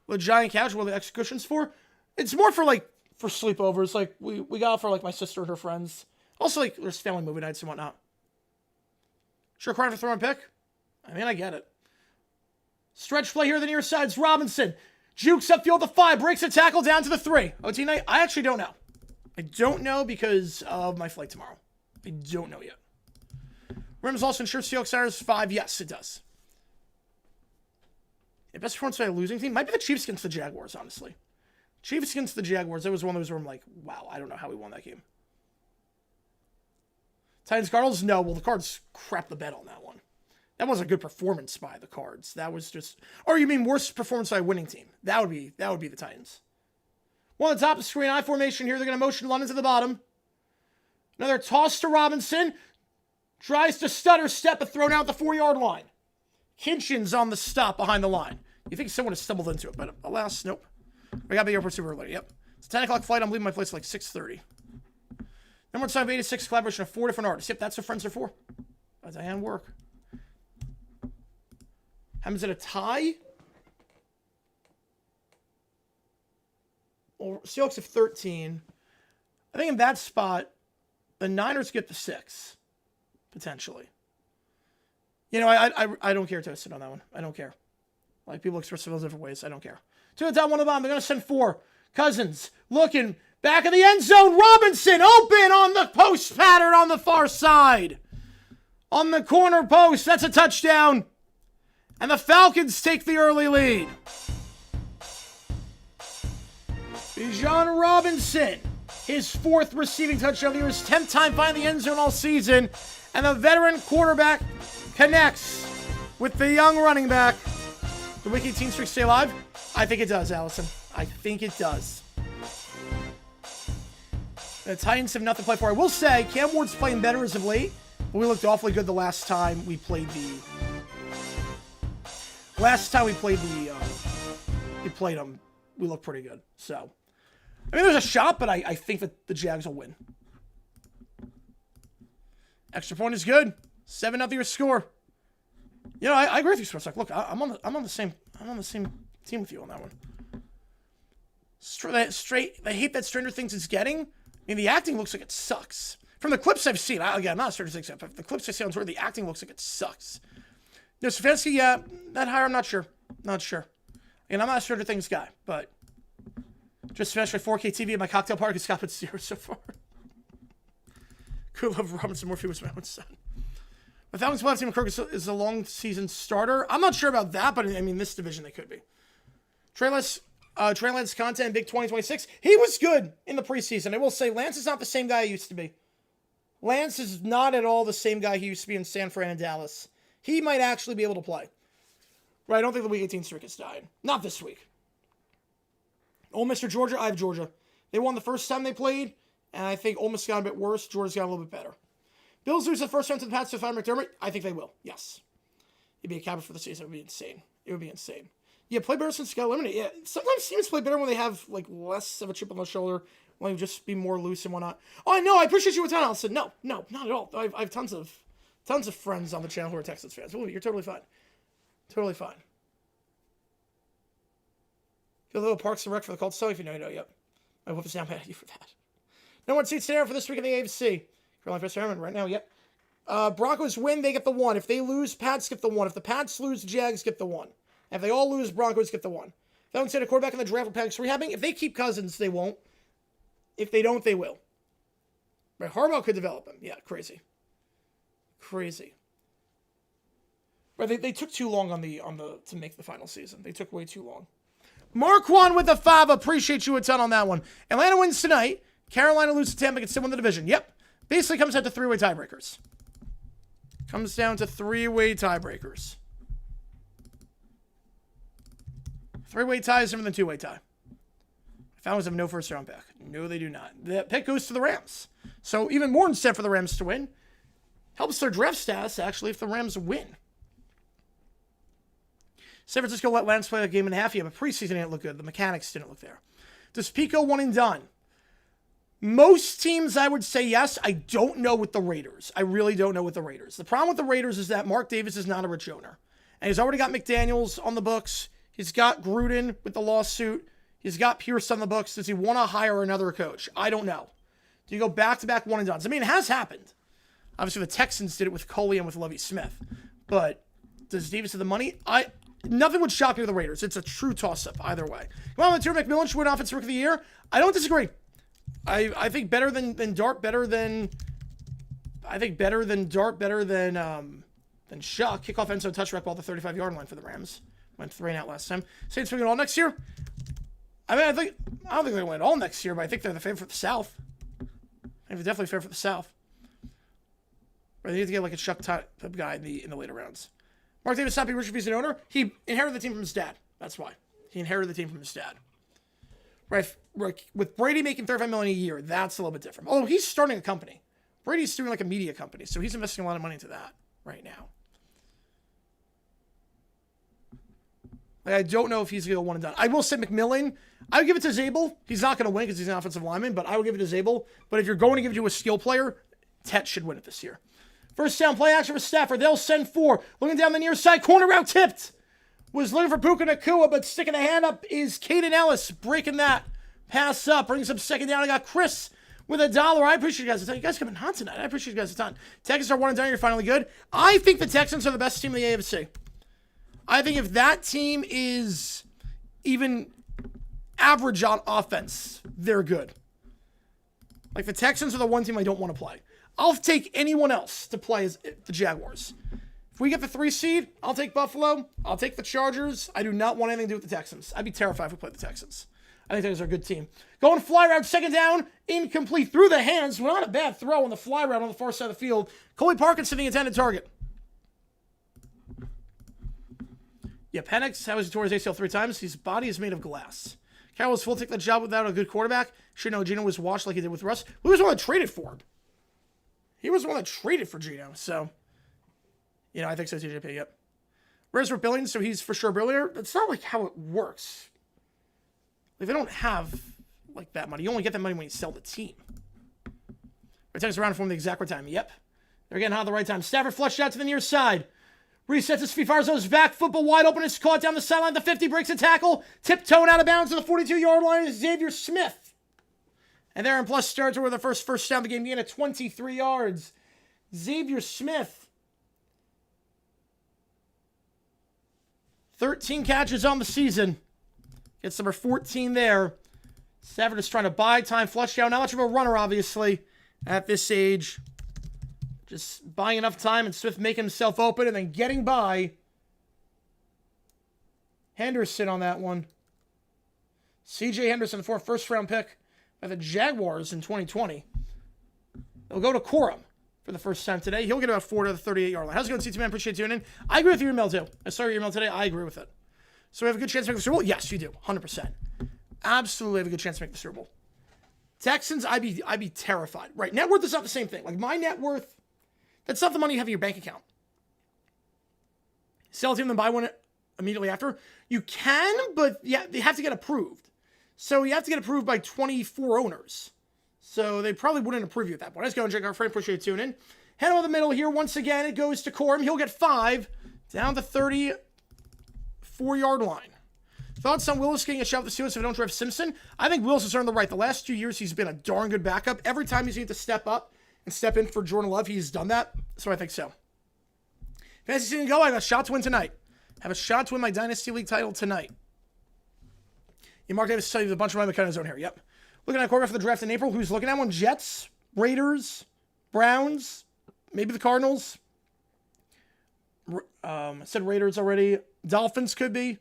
The giant couch, what are the extra cushions for? It's more for, like, for sleepovers. Like, we got it for, like, my sister and her friends. Also, like, there's family movie nights and whatnot. Sure, crying for throwing pick? I mean, I get it. Stretch play here, the near side's Robinson. Jukes upfield the 5, breaks a tackle down to the 3. OT night? I actually don't know. I don't know because of my flight tomorrow. I don't know yet. Rims also ensures Seahawks Stars 5. Yes, it does. The best performance by a losing team might be the Chiefs against the Jaguars, honestly. Chiefs against the Jaguars. That was one of those where I'm like, wow, I don't know how we won that game. Titans Cardinals? No. Well, the Cards crapped the bed on that one. That wasn't a good performance by the Cards. That was just... Or you mean worst performance by a winning team. That would be the Titans. One on the top of the screen, I formation here. They're going to motion London to the bottom. Another toss to Robinson. Tries to stutter step, but thrown out the 4-yard line. Kinchin's on the stop behind the line. You think someone has stumbled into it, but alas, nope. We got to be airport super early. Yep. It's a 10 o'clock flight. I'm leaving my place at like 6:30. Number 7 of 86, collaboration of 4 different artists. Yep, that's what friends are for. That's Diane work. Happens at a tie. Well, Seahawks have 13. I think in that spot, the Niners get the 6, potentially. You know, I don't care, Toasted, on that one. I don't care. Like, people express themselves different ways. I don't care. 2 on the top, 1 on the bottom. They're going to send 4. Cousins looking back of the end zone. Robinson open on the post pattern on the far side. On the corner post. That's a touchdown. And the Falcons take the early lead. Bijan Robinson, his 4th receiving touchdown of the year, his 10th time finding the end zone all season. And the veteran quarterback connects with the young running back. The Week 18 streak stay alive? I think it does, Allison. I think it does. The Titans have nothing to play for. I will say, Cam Ward's playing better as of late, but we looked awfully good the last time we played them. We looked pretty good. So, I mean, there's a shot, but I think that the Jags will win. Extra point is good. 7-0 your score. You know, I agree with you, Sports. Like, look, I'm on the same team with you on that one. They hate that Stranger Things is getting. I mean, the acting looks like it sucks. From the clips I've seen, again, I'm not a Stranger Things fan, but the clips I see on Twitter, the acting looks like it sucks. You know, Stefanski, yeah, that higher, I'm not sure. Not sure. And I'm not a Stranger Things guy, but just especially 4K TV at my cocktail party, Scott put 0 so far. Could love Robinson Murphy was my own son. The Falcons will have Tim Kirk is a long season starter. I'm not sure about that, but I mean, this division they could be. Trey Lance content, Big 2026. He was good in the preseason. I will say, Lance is not the same guy he used to be. Lance is not at all the same guy he used to be in San Fran and Dallas. He might actually be able to play. Right, I don't think the Week 18 streak is dying. Not this week. Ole Miss or Georgia? I have Georgia. They won the first time they played, and I think Ole Miss got a bit worse. Georgia's got a little bit better. Bills lose the first round to the Pats to find McDermott? I think they will, yes. It'd be a capper for the season. It would be insane. It would be insane. Yeah, play better since got eliminated. Yeah, sometimes teams play better when they have like less of a chip on their shoulder, when they just be more loose and whatnot. Oh, no, I appreciate you with time, Allison. No, not at all. I have tons of friends on the channel who are Texans fans. Ooh, you're totally fine. Totally fine. Feel a little Parks and Rec for the Colts. So if you know, you know. Yep. I will have to sound mad at you for that. No one seats there for this week in the AFC. Carolina First Herman right now. Yep. Broncos win, they get the 1. If they lose, Pats get the 1. If the Pats lose, Jags get the 1. If they all lose, Broncos get the 1. If they don't say a quarterback in the draft, Packers rehabbing. If they keep Cousins, they won't. If they don't, they will. Right, Harbaugh could develop him. Yeah, crazy. Crazy. Right, they took too long on the to make the final season. They took way too long. Marquand with the 5. Appreciate you a ton on that one. Atlanta wins tonight. Carolina loses to Tampa, can still win the division. Yep. Basically comes down to 3-way tiebreakers. Comes down to 3-way tiebreakers. 3-way tie is different than 2-way tie. Falcons have no first-round pick. No, they do not. The pick goes to the Rams. So even more incentive for the Rams to win. Helps their draft status, actually, if the Rams win. San Francisco let Lance play a game and a half. Yeah, but preseason didn't look good. The mechanics didn't look there. Does Pico one and done? Most teams, I would say yes. I don't know with the Raiders. I really don't know with the Raiders. The problem with the Raiders is that Mark Davis is not a rich owner. And he's already got McDaniels on the books. He's got Gruden with the lawsuit. He's got Pierce on the books. Does he want to hire another coach? I don't know. Do you go back-to-back one and done? I mean, it has happened. Obviously, the Texans did it with Coley and with Lovie Smith. But does Davis have the money? Nothing would shock me with the Raiders. It's a true toss-up either way. Well, Terry McMillan should win Offensive Rookie of the Year. I don't disagree. I think better than Dart, better than Dart, better than Shuck. Kickoff end zone touchback ball at the 35-yard line for the Rams. Went 3 and out last time. Saints win it all next year. I mean, I don't think they're going to win it all next year, but I think they're the favorite for the South. I think they're definitely fair for the South. But they need to get like a Shuck type guy in the later rounds. Mark Davis not be rich if he's an owner. He inherited the team from his dad. That's why. He inherited the team from his dad. Right, with Brady making $35 million a year, that's a little bit different. Although he's starting a company. Brady's doing like a media company, so he's investing a lot of money into that right now. Like, I don't know if he's going to one and done. I will say McMillan, I would give it to Zabel. He's not going to win because he's an offensive lineman, but I would give it to Zabel. But if you're going to give it to a skill player, Tet should win it this year. First down, play action for Stafford. They'll send 4. Looking down the near side, corner route tipped. Was looking for Puka Nacua, but sticking a hand up is Caden Ellis. Breaking that pass up. Brings up second down. I got Chris with $1. I appreciate you guys a ton. You guys coming hot tonight. I appreciate you guys a ton. Texans are one and done. You're finally good. I think the Texans are the best team in the AFC. I think if that team is even average on offense, they're good. Like the Texans are the one team I don't want to play. I'll take anyone else to play as the Jaguars. If we get the 3 seed, I'll take Buffalo. I'll take the Chargers. I do not want anything to do with the Texans. I'd be terrified if we played the Texans. I think those are a good team. Going fly route, second down, incomplete through the hands. Well, not a bad throw on the fly route on the far side of the field. Coley Parkinson, the intended target. Yeah, Penix, how was he tore his ACL 3 times? His body is made of glass. Carroll's full take the job without a good quarterback. Should know Gino was washed like he did with Russ. He was the one that traded for him. He was the one that traded for Gino, so... You know, I think so, TJP, yep. Where's for Billings, so he's for sure brilliant. That's not like how it works. Like, they don't have, like, that money. You only get that money when you sell the team. Returns around from the exact right time. Yep. They're getting hot at the right time. Stafford flushed out to the near side. Resets his feet, fires those back. Football wide open. It's caught down the sideline. The 50 breaks a tackle. Tiptoeing out of bounds to the 42-yard line is Xavier Smith. And they're in plus territory with the first down of the game. Gain at 23 yards. Xavier Smith. 13 catches on the season. Gets number 14 there. Stafford is trying to buy time. Flush down. Not much of a runner, obviously, at this age. Just buying enough time and Smith making himself open and then getting by Henderson on that one. C.J. Henderson, the first-round pick by the Jaguars in 2020. They'll go to Corum for the first time today. He'll get about 4 to the 38-yard line. How's it going, CT Man? Appreciate you tuning in. I agree with your email, too. I saw your email today. I agree with it. So we have a good chance to make the Super Bowl? Yes, you do. 100%. Absolutely have a good chance to make the Super Bowl. Texans, I'd be terrified. Right, net worth is not the same thing. Like, my net worth, that's not the money you have in your bank account. Sell a team and buy one immediately after. You can, but yeah, they have to get approved. So you have to get approved by 24 owners. So they probably wouldn't approve you at that point. Let's go and check our frame. Appreciate you tuning in. Head over the middle here. Once again, it goes to Corum. He'll get 5. Down to 30. 4-yard line. Thoughts on Willis getting a shot with the Steelers if they don't draft Simpson? I think Willis has earned the right. The last 2 years, he's been a darn good backup. Every time he's needed to step up and step in for Jordan Love, he's done that. So I think so. Fantasy season go. I have a shot to win tonight. Have a shot to win my Dynasty League title tonight. Mark Davis saved a bunch of my McKenna zone here. Yep. Looking at quarterback for the draft in April. Who's looking at one? Jets, Raiders, Browns, maybe the Cardinals. I said Raiders already. Dolphins could be.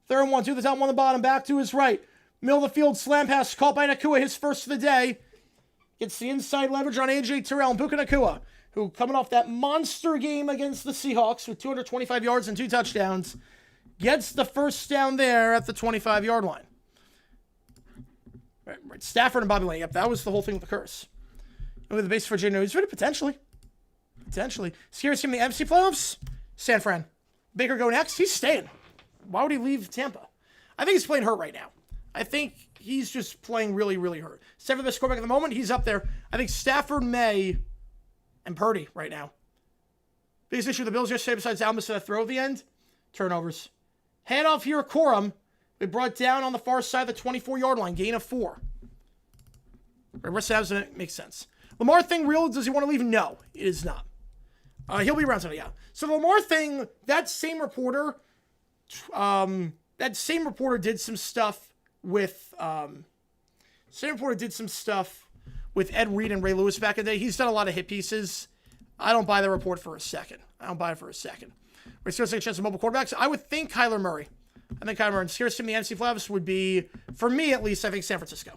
3rd and 1, 2 the top, 1 the bottom, back to his right. Middle of the field, slam pass caught by Nakua, his first of the day. Gets the inside leverage on A.J. Terrell and Puka Nakua, who coming off that monster game against the Seahawks with 225 yards and 2 touchdowns, gets the first down there at the 25-yard line. Right. Stafford and Bobby Lane. Yep, that was the whole thing with the curse. And with the base for Jay He's ready potentially. Scariest team in the NFC playoffs? San Fran. Baker go next? He's staying. Why would he leave Tampa? I think he's playing hurt right now. I think he's just playing really, really hurt. Stafford, the best quarterback at the moment, he's up there. I think Stafford, May, and Purdy right now. Biggest issue with the Bills yesterday, besides Almas to that throw at the end, turnovers. Handoff here, Corum. We brought down on the far side of the 24-yard line, gain of 4. The rest of that makes sense. Lamar thing real? Does he want to leave? No, it is not. He'll be around tonight, yeah. So the Lamar thing, that same reporter did some stuff with Ed Reed and Ray Lewis back in the day. He's done a lot of hit pieces. I don't buy the report for a second. We're still taking a chance on mobile quarterbacks. I would think Kyler Murray. Scariest team in the NFC playoffs would be, for me at least, I think San Francisco.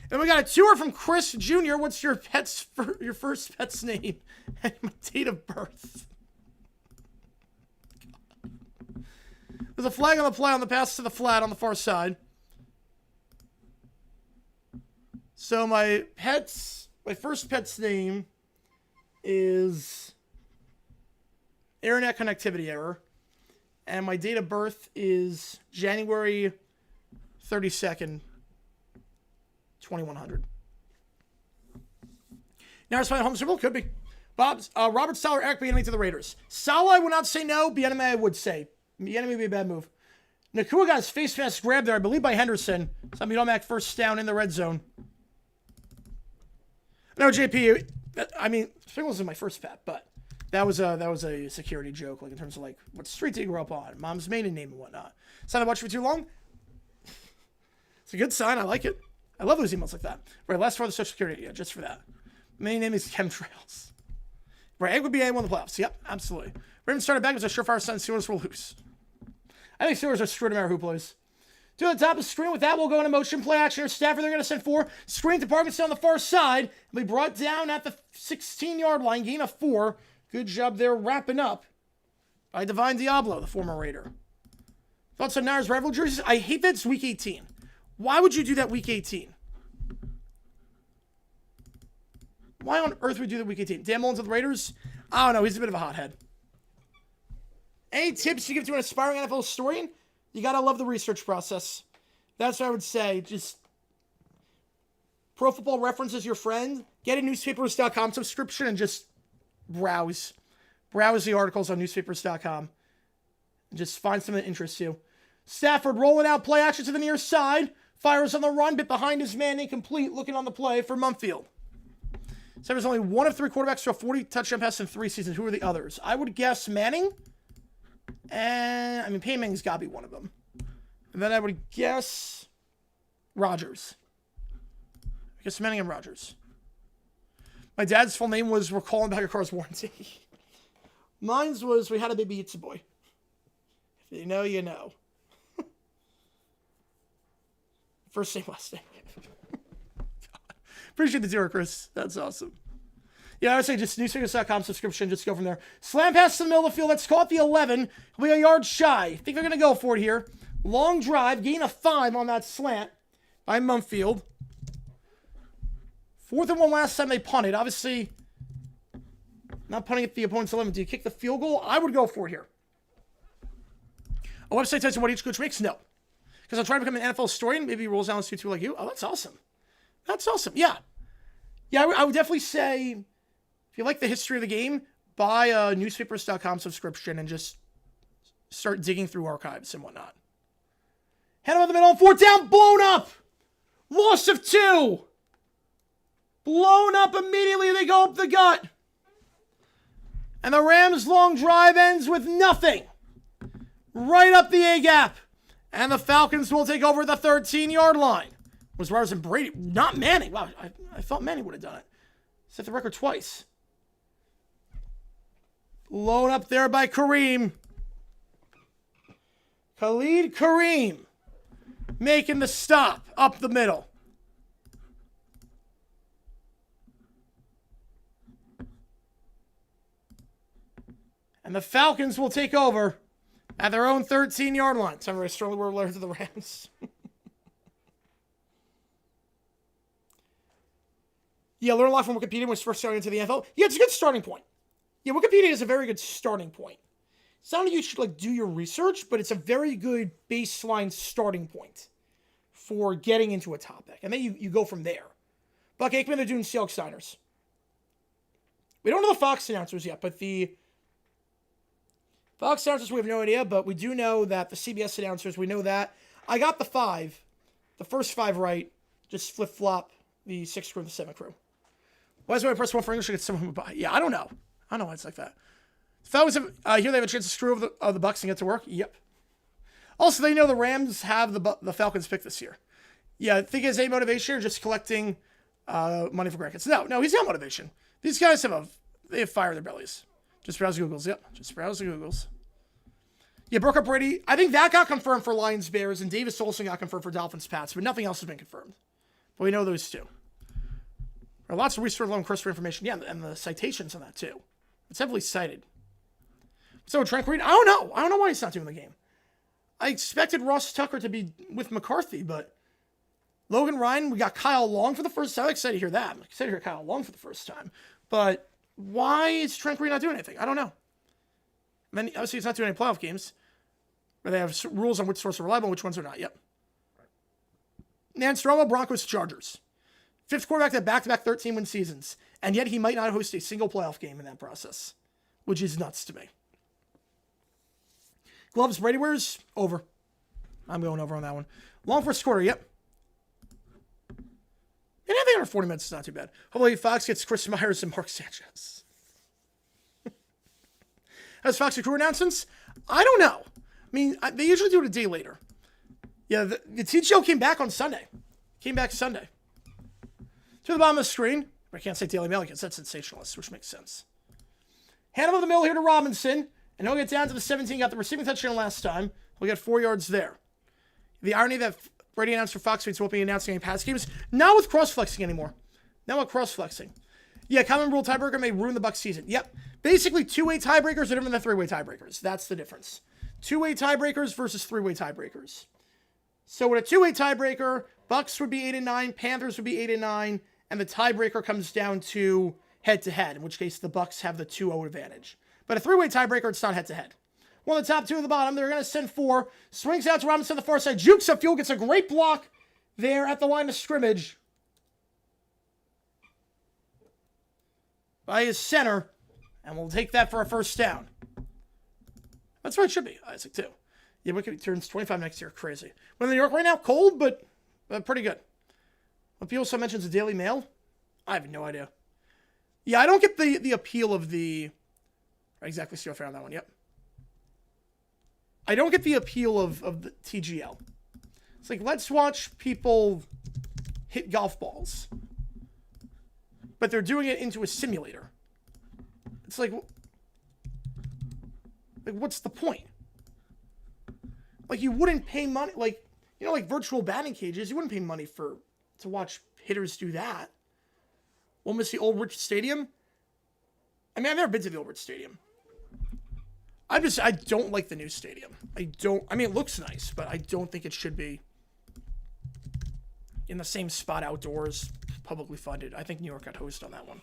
And we got a tour from Chris Jr. What's your first pet's name and date of birth? There's a flag on the play on the pass to the flat on the far side. So my first pet's name is internet connectivity error. And my date of birth is January 32nd, 2100. Now, it's my home Super Bowl? Could be. Robert Sala, Eric Bieniemy to the Raiders. Sala, I would not say no. Bieniemy, I would say. Bieniemy would be a bad move. Nakua got his face mask grabbed there, I believe, by Henderson. So I'm automatic first down in the red zone. No, JP, I mean, Sprinkles is my first pet, but that was a security joke, like in terms of like what street did you grow up on, mom's maiden name and whatnot. Sign up watch for too long. It's a good sign. I like it. I love those emails like that. Right, last for the social security, yeah, just for that. Main name is Chemtrails. Right, it would be A1 in the playoffs. Yep, absolutely. Ravens started back as a surefire sign. Steelers will lose. I think Steelers are screwed no matter who plays. To the top of the screen. With that, we'll go into motion play action here. Stafford, they're going to send 4. Screen to Parkinson on the far side. Will be brought down at the 16-yard line. Gain of 4. Good job there wrapping up by Divine Diablo, the former Raider. Thoughts on Niners rival jerseys? I hate that it's week 18. Why would you do that week 18? Why on earth would you do that week 18? Dan Mullins of the Raiders? I don't know. He's a bit of a hothead. Any tips you give to an aspiring NFL historian? You got to love the research process. That's what I would say. Just Pro Football Reference is your friend. Get a newspapers.com subscription and just browse. Browse the articles on newspapers.com. And just find something that interests you. Stafford rolling out play action to the near side. Fires on the run, bit behind his man, incomplete. Looking on the play for Mumfield. Stafford's only one of 3 quarterbacks to a 40 touchdown pass in 3 seasons. Who are the others? I would guess Manning. And, I mean, Peyton Manning's got to be one of them. And then I would guess Rodgers. I guess Manning and Rodgers. My dad's full name was We're Calling Back Your Car's Warranty. Mine's was We Had a Baby Eats a Boy. If you know, you know. First name, last name. Appreciate the tour, Chris. That's awesome. Yeah, I would say just newsfigures.com subscription. Just go from there. Slam pass to the middle of the field. Let's call it the 11. We'll be a yard shy. I think they're going to go for it here. Long drive. Gain of 5 on that slant by Mumfield. 4th and 1 last time they punted. Obviously, not punting at the opponent's 11. Do you kick the field goal? I would go for it here. A website tells you what each coach makes? No. Because I'm trying to become an NFL historian. Maybe he rolls down to like you. Oh, that's awesome. That's awesome. Yeah. Yeah, I would definitely say, if you like the history of the game, buy a newspapers.com subscription and just start digging through archives and whatnot. Head over the middle, 4th down, blown up. Loss of 2. Blown up immediately. They go up the gut. And the Rams' long drive ends with nothing. Right up the A-gap. And the Falcons will take over the 13-yard line. Was Ryerson Brady, not Manning. Wow, I thought Manning would have done it. Set the record twice. Blown up there by Kareem. Khalid Kareem making the stop up the middle. And the Falcons will take over at their own 13-yard line. Sorry, I strongly were alerted to the Rams. Yeah, learn a lot from Wikipedia when it's first starting into the NFL. Yeah, it's a good starting point. Yeah, Wikipedia is a very good starting point. It's not that you should do your research, but it's a very good baseline starting point for getting into a topic. And then you go from there. Buck Aikman, they're doing Seahawks Niners. We don't know the Fox announcers yet, but the Fox announcers, we have no idea, but we do know that the CBS announcers, we know that. I got the first 5 right, just flip-flop the 6th crew and the 7th crew. Why is when I press 1 for English, I get someone who buy? Yeah, I don't know. I don't know why it's like that. Falcons have, here they have a chance to screw over the Bucs and get to work. Yep. Also, they know the Rams have the Falcons pick this year. Yeah, I think his a motivation or just collecting money for grandkids. No, he's got motivation. These guys they have fire in their bellies. Just browse Googles. Yep, just browse the Googles. Yeah, broke up Brady. I think that got confirmed for Lions Bears, and Davis Olsen got confirmed for Dolphins Pats, but nothing else has been confirmed. But we know those two. There are lots of research on CRISPR information. Yeah, and the citations on that too. It's heavily cited. So Trent Green, I don't know. I don't know why he's not doing the game. I expected Ross Tucker to be with McCarthy, but Logan Ryan, we got Kyle Long for the first time. I'm excited to hear that. I'm excited to hear Kyle Long for the first time. But why is Trent Green not doing anything? I don't know. I mean, obviously, he's not doing any playoff games where they have rules on which sources are reliable and which ones are not. Yep. Nance Stromo, Broncos, Chargers. 5th quarterback to back-to-back 13-win seasons. And yet he might not host a single playoff game in that process, which is nuts to me. Gloves Brady wears, over. I'm going over on that one. Long first quarter, yep. And I think under 40 minutes is not too bad. Hopefully Fox gets Chris Myers and Mark Sanchez. Has Fox a crew announcements? I don't know. I mean, they usually do it a day later. Yeah, the TGO came back on Sunday. Came back Sunday. To the bottom of the screen. I can't say Daily Mail because that's sensationalist, which makes sense. Hand over the middle here to Robinson. And he'll get down to the 17. Got the receiving touchdown last time. He'll get 4 yards there. The irony that Brady announced for Fox Sports won't be announcing any pass games. Not with cross-flexing anymore. Not with cross-flexing. Yeah, common rule tiebreaker may ruin the Bucs season. Yep. Basically, 2-way tiebreakers are different than 3-way tiebreakers. That's the difference. 2-way tiebreakers versus 3-way tiebreakers. So with a 2-way tiebreaker, Bucs would be 8-9, Panthers would be 8-9, and the tiebreaker comes down to head-to-head, in which case the Bucs have the 2-0 advantage. But a 3-way tiebreaker, it's not head-to-head. One of the top 2 at the bottom, they're going to send 4. Swings out to Robinson on the far side. Jukes up field, gets a great block there at the line of scrimmage by his center, and we'll take that for a first down. That's where it should be, Isaac, too. Yeah, Wicked turns 25 next year. Crazy. We're in New York right now. Cold, but pretty good. When people also mentions the Daily Mail, I have no idea. Yeah, I don't get the appeal of the... Exactly, Steel fair on that one, yep. I don't get the appeal of the TGL. It's like, let's watch people hit golf balls. But they're doing it into a simulator. It's like what's the point? Like, you wouldn't pay money, like virtual batting cages, you wouldn't pay money to watch hitters do that. We'll miss the Old Rich Stadium. I mean, I've never been to the Old Rich Stadium. I don't like the new stadium. I mean, it looks nice, but I don't think it should be in the same spot outdoors, publicly funded. I think New York got hosted on that one.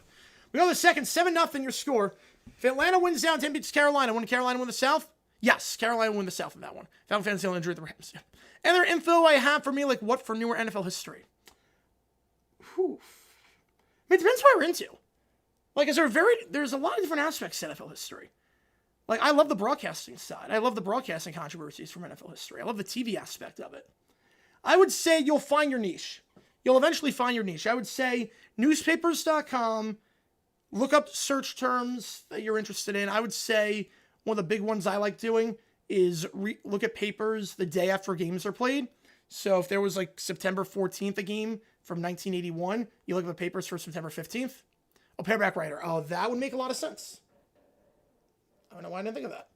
We go to the second, 7-0 your score. If Atlanta wins down, 10 beats Carolina. Wouldn't Carolina win the South? Yes, Carolina win the South of that one. Falcons fans still injured the Rams. Yeah. And their info I have for me, like what for newer NFL history? Whew. I mean, it depends what we're into. Like, there's a lot of different aspects to NFL history. Like, I love the broadcasting side. I love the broadcasting controversies from NFL history. I love the TV aspect of it. I would say you'll find your niche. You'll eventually find your niche. I would say newspapers.com, look up search terms that you're interested in. I would say one of the big ones I like doing is look at papers the day after games are played. So if there was like September 14th, a game from 1981, you look at the papers for September 15th. Oh, paperback writer. Oh, that would make a lot of sense. I don't know why I didn't think of that.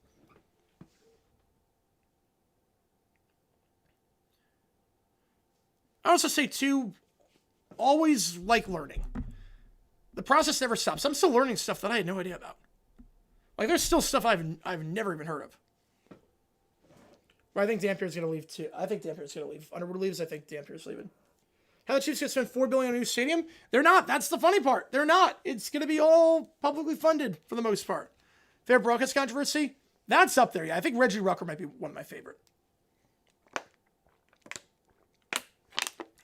I also say, too, always like learning. The process never stops. I'm still learning stuff that I had no idea about. Like, there's still stuff I've never even heard of. But I think Dampier's going to leave, too. I think Dampier's going to leave. Underwood leaves, I think Dampier's leaving. How the Chiefs going to spend $4 billion on a new stadium? They're not. That's the funny part. They're not. It's going to be all publicly funded for the most part. Fair broadcast controversy? That's up there, yeah. I think Reggie Rucker might be one of my favorite.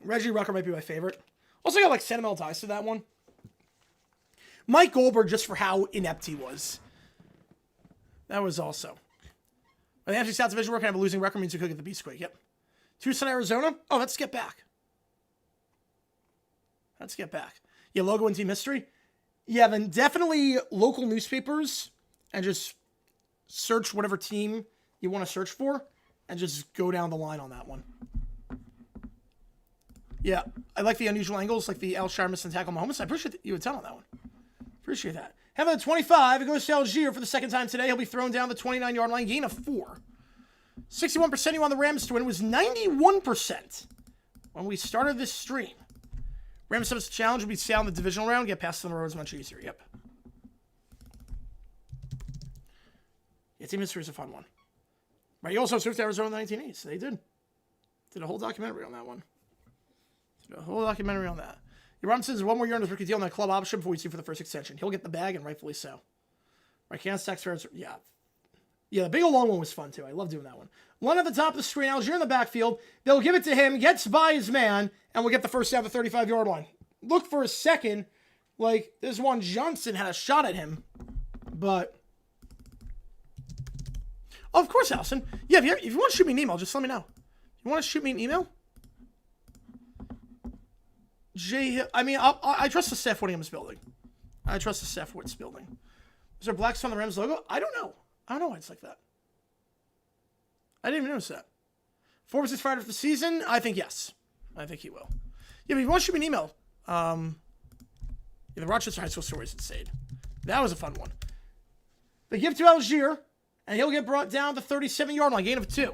Reggie Rucker might be my favorite. Also got like sentimental ties to that one. Mike Goldberg, just for how inept he was. That was also. The NFC South Division working have a losing record means we could get the Beastquake. Yep. Tucson, Arizona. Oh, let's get back. Let's get back. Yeah, logo and team history. Yeah, then definitely local newspapers and just search whatever team you want to search for and just go down the line on that one. Yeah, I like the unusual angles, like the Alshire missing tackle Mahomes. I appreciate you would tell on that one. Appreciate that. Having the 25, it goes to Algier for the second time today. He'll be thrown down the 29-yard line, gain of 4. 61% you on the Rams to win. It was 91% when we started this stream. Rams subs challenge will be stay on the divisional round, get past the road is much easier. Yep. Yeah, team history is a fun one. Right, you also switched to Arizona in the 1980s. They did. Did a whole documentary on that one. Did a whole documentary on that. Robinson's one more year on his rookie deal on the club option before we see for the first extension. He'll get the bag, and rightfully so. Right, Kansas taxpayers, yeah. Yeah, the big old long one was fun, too. I love doing that one. One at the top of the screen, Algier in the backfield. They'll give it to him, gets by his man, and we'll get the first down the 35-yard line. Look for a second, like, this one Johnson had a shot at him, but... Oh, of course, Allison. Yeah, if you want to shoot me an email, just let me know. You want to shoot me an email? I trust the Steph Williams building. I trust the Steph Woods building. Is there black on the Rams logo? I don't know. I don't know why it's like that. I didn't even notice that. Forbes is fired for the season? I think yes. I think he will. Yeah, but if you want to shoot me an email, the Rochester High School stories at Sade. That was a fun one. They give to Algier, and he'll get brought down the 37-yard line, gain of 2.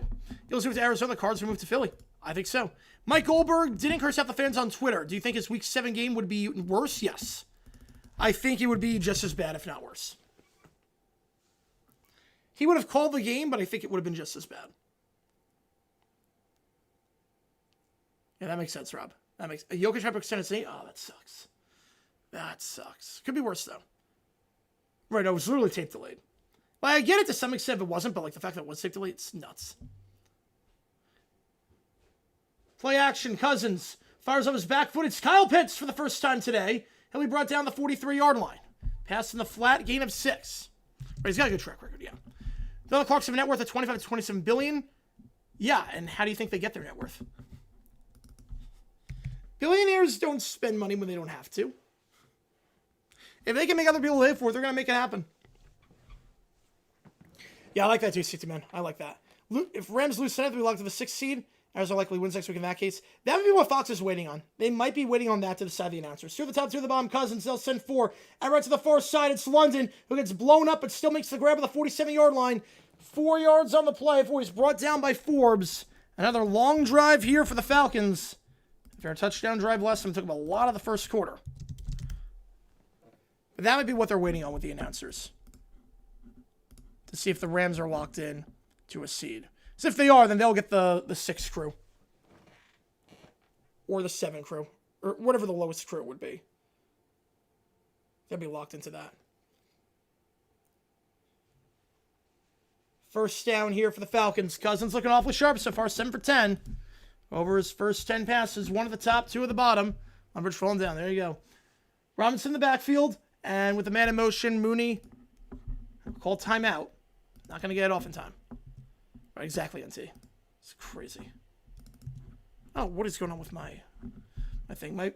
He'll move to Arizona. The Cards will move to Philly. I think so. Mike Goldberg didn't curse out the fans on Twitter. Do you think his Week 7 game would be worse? Yes. I think it would be just as bad, if not worse. He would have called the game, but I think it would have been just as bad. Yeah, that makes sense, Rob. That makes Jokic hyper extended say, oh, that sucks. That sucks. Could be worse, though. Right, no, it was literally tape delayed. Like, I get it to some extent if it wasn't, but like the fact that it was tape delayed, it's nuts. Play action, Cousins. Fires up his back foot. It's Kyle Pitts for the first time today. He'll be brought down the 43-yard line. Pass in the flat, gain of 6. But he's got a good track record, yeah. The Clarks have a net worth of $25 to $27 billion. Yeah, and how do you think they get their net worth? Billionaires don't spend money when they don't have to. If they can make other people live for it, they're going to make it happen. Yeah, I like that too, 60 man. I like that. If Rams lose tonight, they'll be locked to the 6th seed. Arizona likely wins next week in that case. That would be what Fox is waiting on. They might be waiting on that to decide the announcers. 2 at the top, 2 at the bottom. Cousins, they'll send 4. And right to the far side, it's London, who gets blown up but still makes the grab at the 47-yard line. 4 yards on the play before he's brought down by Forbes. Another long drive here for the Falcons. Their touchdown drive last time took them a lot of the first quarter. But that might be what they're waiting on with the announcers. To see if the Rams are locked in to a seed. So if they are, then they'll get the 6 crew. Or the 7 crew. Or whatever the lowest crew would be. They'll be locked into that. First down here for the Falcons. Cousins looking awfully sharp so far. 7 for 10. Over his first 10 passes. 1 at the top, 2 at the bottom. Umbrage falling down. There you go. Robinson in the backfield. And with the man in motion, Mooney called timeout. Not going to get it off in time. Right, exactly, NT. It's crazy. Oh, what is going on with my thing? My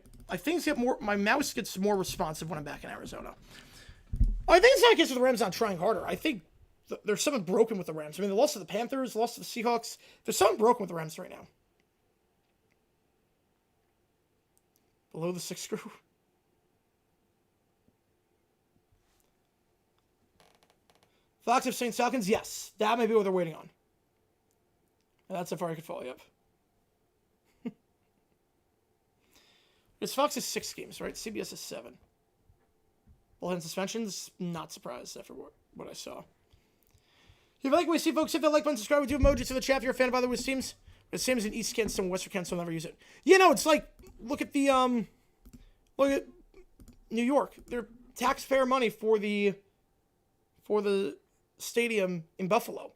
mouse gets more responsive when I'm back in Arizona. I think it's not because the Rams not trying harder. I think there's something broken with the Rams. I mean, they lost to the Panthers, lost to the Seahawks. There's something broken with the Rams right now. Below the 6 screw. Fox of St. Falcons, yes. That may be what they're waiting on. And that's how far I could follow you up. Because Fox is 6 games, right? CBS is 7. Bullhead suspensions, not surprised after what I saw. If you like what we see, folks, hit that like button, subscribe, do emojis to the chat if you're a fan of either of those teams. The same as in East Kensington, Western Kensington, I'll never use it. You know, it's like, look at New York. They're taxpayer money for the stadium in Buffalo.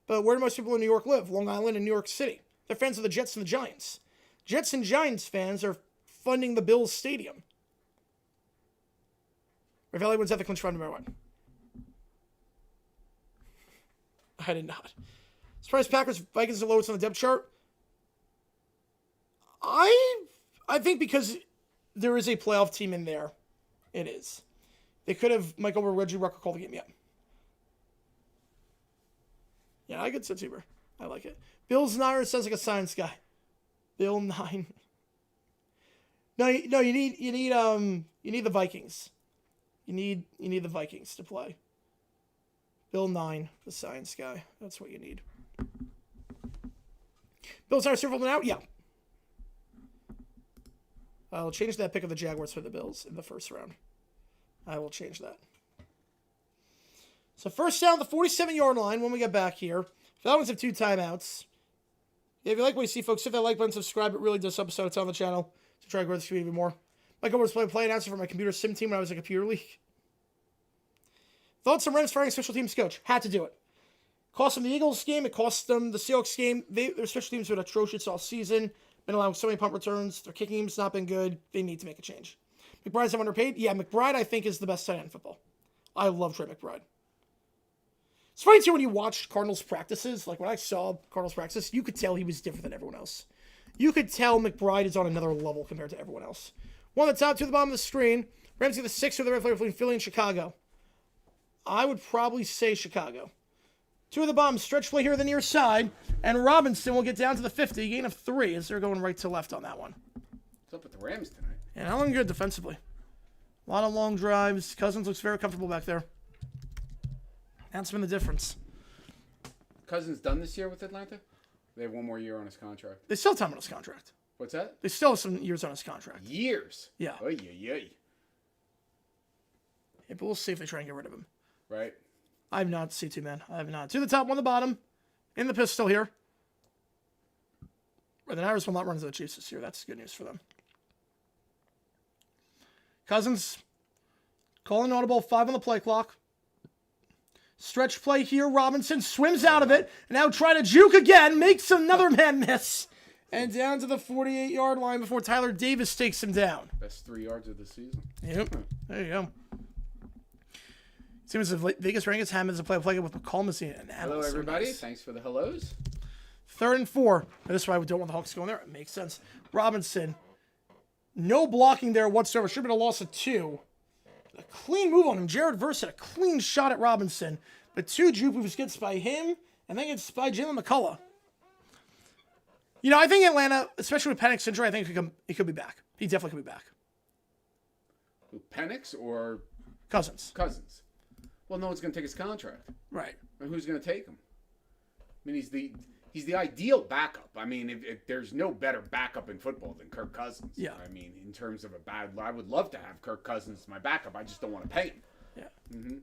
But where do most people in New York live? Long Island and New York City. They're fans of the Jets and the Giants. Jets and Giants fans are funding the Bills stadium. Ravelli wins at the clinch round number 1. I did not. Surprise Packers, Vikings are lowest on the depth chart. I think because there is a playoff team in there, it is. They could have Michael or Reggie Rucker call the game yet. Yeah, I could sit Tuber. I like it. Bills 9 sounds like a science guy. Bill 9. No, you need the Vikings. You need the Vikings to play. Bill 9, the science guy. That's what you need. Bills are Super Bowl now? Yeah. I'll change that pick of the Jaguars for the Bills in the first round. I will change that. So first down, the 47-yard line when we get back here. Falcons have 2 timeouts. If you like what you see, folks, hit that like button, subscribe. It really does help us out. It's on the channel to try to grow the community even more. Michael was playing play announcer for my computer sim team when I was in a computer league. Thoughts on Rams firing special teams coach? Had to do it. Cost them the Eagles game. It cost them the Seahawks game. Their special teams have been atrocious all season. Been allowing so many punt returns. Their kicking game's not been good. They need to make a change. McBride's underpaid. Yeah, McBride, I think, is the best tight end in football. I love Trey McBride. It's funny, too, when you watched Cardinals practices. Like, when I saw Cardinals practice, you could tell he was different than everyone else. You could tell McBride is on another level compared to everyone else. One at the top, 2 at the bottom of the screen. Rams get the 6 with the red flag between Philly and Chicago. I would probably say Chicago. 2 at the bottom, stretch play here on the near side. And Robinson will get down to the 50, gain of 3 as they're going right to left on that one. What's up with the Rams tonight? And not looking good defensively. A lot of long drives. Cousins looks very comfortable back there. That's been the difference. Cousins done this year with Atlanta? They have 1 more year on his contract. They still have time on his contract. What's that? They still have some years on his contract. Years? Yeah. Oy, oy, oy. Yeah, but we'll see if they try and get rid of him. Right. I have not, C2, man. I have not. 2 to the top, 1 to the bottom. In the pistol here. But the Niners will not run into the Chiefs this year. That's good news for them. Cousins calling audible, 5 on the play clock. Stretch play here. Robinson swims out of it. And now try to juke again. Makes another man miss. And down to the 48-yard line before Tyler Davis takes him down. Best 3 yards of the season. Yep. There you go. Seems as if Vegas Rangers Hammond is a play with McCall and Hello, everybody. Nice. Thanks for the hellos. 3rd and 4. That's why we don't want the Hawks going there. It makes sense. Robinson. No blocking there whatsoever. Should have been a loss of 2. A clean move on him. Jared Verse had a clean shot at Robinson. But 2 juke moves gets by him. And then gets by Jalen McCullough. You know, I think Atlanta, especially with Penix injury, I think he could be back. He definitely could be back. Who, Penix or Cousins? Cousins. Well, no one's going to take his contract. Right. And who's going to take him? I mean, he's the ideal backup. I mean, if there's no better backup in football than Kirk Cousins. Yeah. I mean, in terms of I would love to have Kirk Cousins as my backup. I just don't want to pay him. Yeah. Mm-hmm.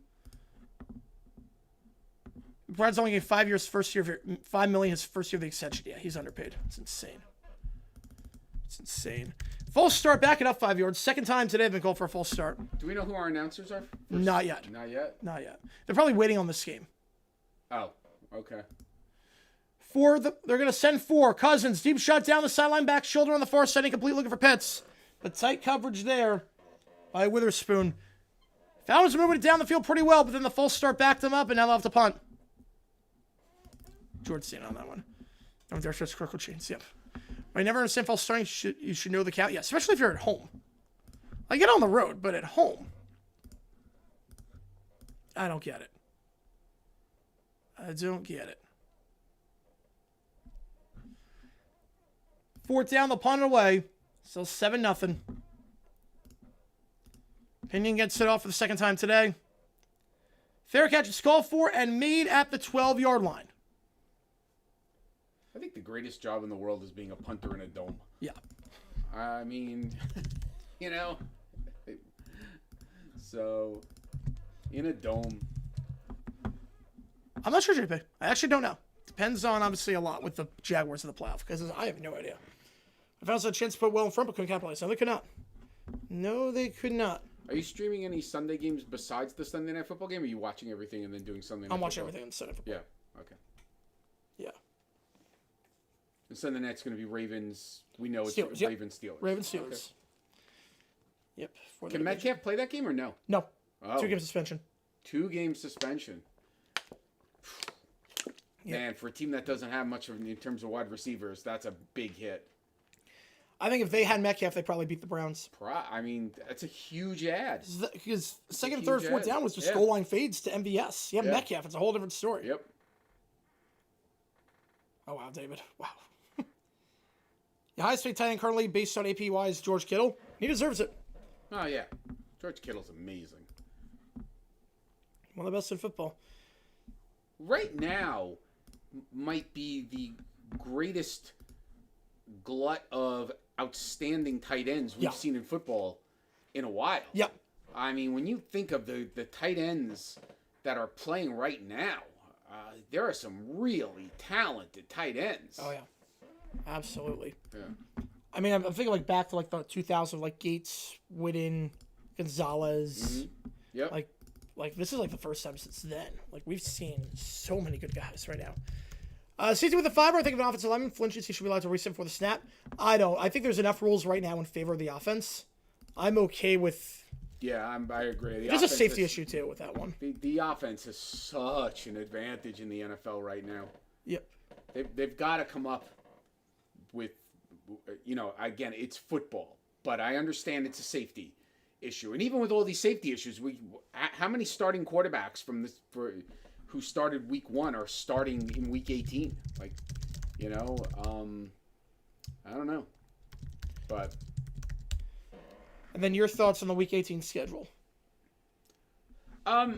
Brad's only getting 5 years, $5 million his first year of the extension. Yeah, he's underpaid. It's insane. It's insane. False start, back it up 5 yards. Second time today they've been called for a false start. Do we know who our announcers are? Not yet. Not yet? Not yet. They're probably waiting on this game. Oh, okay. They're going to send 4. Cousins, deep shot down the sideline, back shoulder on the far side, incomplete, looking for Pitts. But tight coverage there by Witherspoon. Falcons moving it down the field pretty well, but then the false start backed them up, and now they'll have to punt. George Stan on that one. Oh, there's just critical chains. Yep. I never understand false starting. You should know the count. Yeah, especially if you're at home. I get on the road, but at home, I don't get it. I don't get it. Fourth down, the punt away. Still 7-0. Pinion gets it off for the second time today. Fair catch is called for and made at the 12-yard line. I think the greatest job in the world is being a punter in a dome. Yeah. I mean, you know. So, in a dome. I'm not sure, JP. I actually don't know. Depends on, obviously, a lot with the Jaguars in the playoff, because I have no idea. I found a chance to put well in front, but couldn't capitalize. No, they could not. No, they could not. Are you streaming any Sunday games besides the Sunday Night Football game, or are you watching everything and then doing Sunday Night I'm watching Football? everything on Sunday Football. Yeah, okay. Yeah. And Sunday night's going to be Ravens. We know it's Steelers, yep. Ravens-Steelers. Ravens-Steelers. Okay. Yep. Can Metcalf play that game or no? No. Oh. 2-game suspension. 2-game suspension. Yep. Man, for a team that doesn't have much in terms of wide receivers, that's a big hit. I think if they had Metcalf, they probably beat the Browns. I mean, that's a huge ad. Because second, third, fourth down was just goal line fades to MVS. Yeah, Metcalf. It's a whole different story. Yep. Oh, wow, David. Wow. The highest paid tight end currently, based on APY, is George Kittle. He deserves it. Oh, yeah. George Kittle's amazing. One of the best in football. Right now might be the greatest glut of outstanding tight ends we've seen in football in a while. Yep. I mean, when you think of the tight ends that are playing right now, there are some really talented tight ends. Oh, yeah. Absolutely. Yeah. I mean, I'm thinking like back to like the 2000, like Gates, Witten, Gonzalez. Mm-hmm. Yep. Like this is like the first time since then. Like we've seen so many good guys right now. Season with the fiber, I think of an offensive lineman flinches, he should be allowed to reset before the snap. I don't. I think there's enough rules right now in favor of the offense. I'm okay with. Yeah, I agree. There's a safety issue too with that one. The offense has such an advantage in the NFL right now. Yep. They've got to come up with, again, it's football, but I understand it's a safety issue. And even with all these safety issues, how many starting quarterbacks who started week 1 are starting in week 18? Like, I don't know. But and then your thoughts on the week 18 schedule? I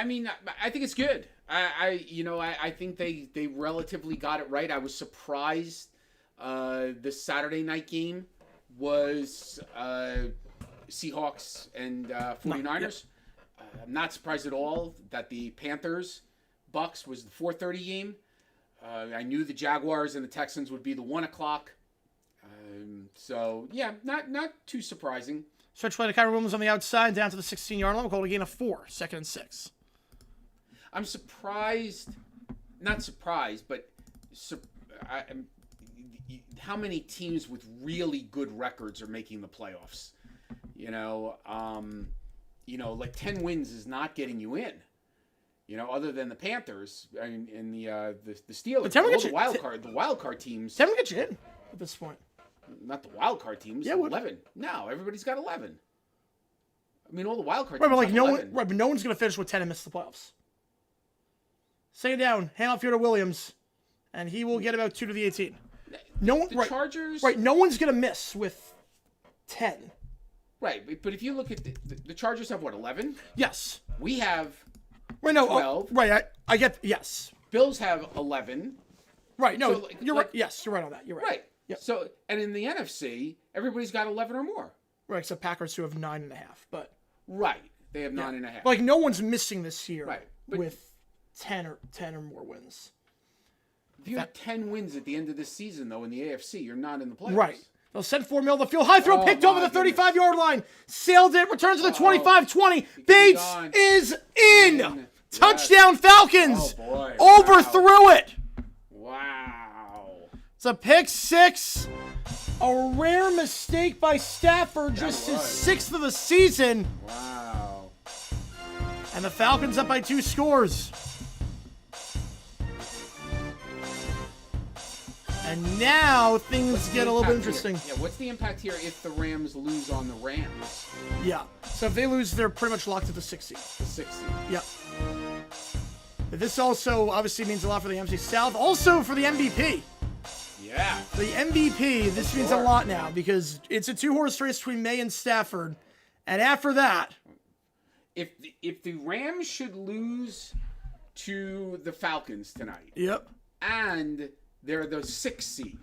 mean, I think it's good. I think they relatively got it right. I was surprised the Saturday night game was Seahawks and 49ers. I'm not surprised at all that the Panthers-Bucks was the 4:30 game. I knew the Jaguars and the Texans would be the 1 o'clock. So, yeah, not too surprising. Stretch play to Kyron Williams on the outside, down to the 16-yard line. We'll call it a gain of 4, 2nd and 6. I'm surprised, not surprised, but how many teams with really good records are making the playoffs? Like 10 wins is not getting you in. Other than the Panthers and the Steelers, the wild card teams. 10 will get you in at this point. Not the wild card teams. Yeah, 11. No, everybody's got 11. I mean, all the wild card teams. But no one's going to finish with 10 and miss the playoffs. Second down, hand off here to Williams, and he will get about 2 to the 18. Chargers. Right, no one's going to miss with 10. Right, but if you look at the Chargers have what, 11? Yes. We have 12. Right, I get, yes. Bills have 11. Right, no, you're right. Yes, you're right on that. You're right. Right. Yep. So, and in the NFC, everybody's got 11 or more. Right, except Packers who have 9.5, but. Right, they have 9.5. Like, no one's missing this year but with 10 or more wins. If you have 10 wins at the end of this season, though, in the AFC, you're not in the playoffs. Right. They'll send 4 mil to the field. High throw picked over the 35-yard line. Sailed it. Returns to the 25-20. Bates is in. Touchdown Falcons. Oh, boy. Overthrew it. Wow. It's a pick 6. A rare mistake by Stafford. Just his 6th of the season. Wow. And the Falcons up by 2 scores. And now things What's the get a little bit impact interesting. here? Yeah, what's the impact here if the Rams lose on the Rams? Yeah. So if they lose, they're pretty much locked at the 6th seed. The 6th seed. Yeah. But this also obviously means a lot for the NFC South. Also for the MVP. Yeah. The MVP, this means a Sure. lot now because it's a 2-horse race between May and Stafford. And after that, If the Rams should lose to the Falcons tonight, yep. and they're the 6th seed,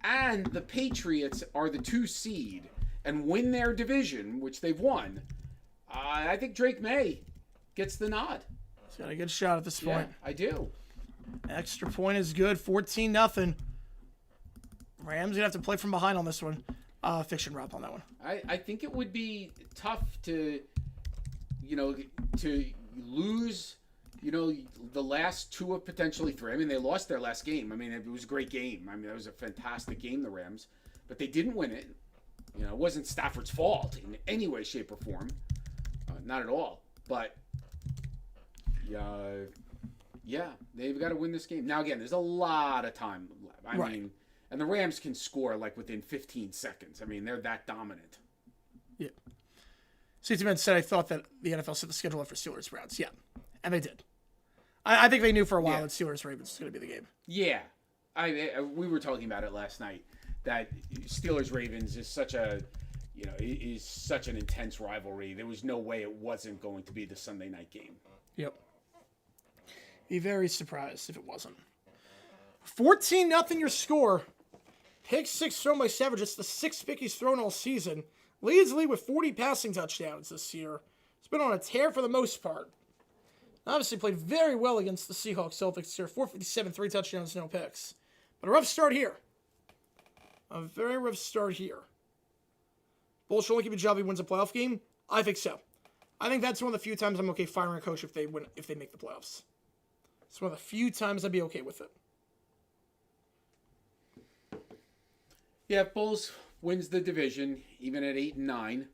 and the Patriots are the 2 seed, and win their division, which they've won, I think Drake May gets the nod. He's got a good shot at this point. Yeah, I do. Extra point is good. 14-0. Rams gonna have to play from behind on this one. Fiction Rob on that one. I think it would be tough to lose, the last 2 of potentially 3. I mean, they lost their last game. I mean, it was a great game. I mean, it was a fantastic game, the Rams. But they didn't win it. It wasn't Stafford's fault in any way, shape, or form. Not at all. But, yeah, they've got to win this game. Now, again, there's a lot of time left. I mean, and the Rams can score, within 15 seconds. I mean, they're that dominant. Yeah. CT Man said I thought that the NFL set the schedule up for Steelers Browns. Yeah. And they did. I think they knew for a while that Steelers Ravens was going to be the game. Yeah. We were talking about it last night, that Steelers Ravens is such an intense rivalry. There was no way it wasn't going to be the Sunday night game. Yep. Be very surprised if it wasn't. 14-0 your score. Pick 6 thrown by Savage. It's the 6th pick he's thrown all season. Leads the league with 40 passing touchdowns this year. He's been on a tear for the most part. Obviously played very well against the Seahawks Celtics here. 457, 3 touchdowns, no picks. But a rough start here. A very rough start here. Bulls should only keep a job if he wins a playoff game? I think so. I think that's one of the few times I'm okay firing a coach if they make the playoffs. It's one of the few times I'd be okay with it. Yeah, if Bulls wins the division, even at 8-9,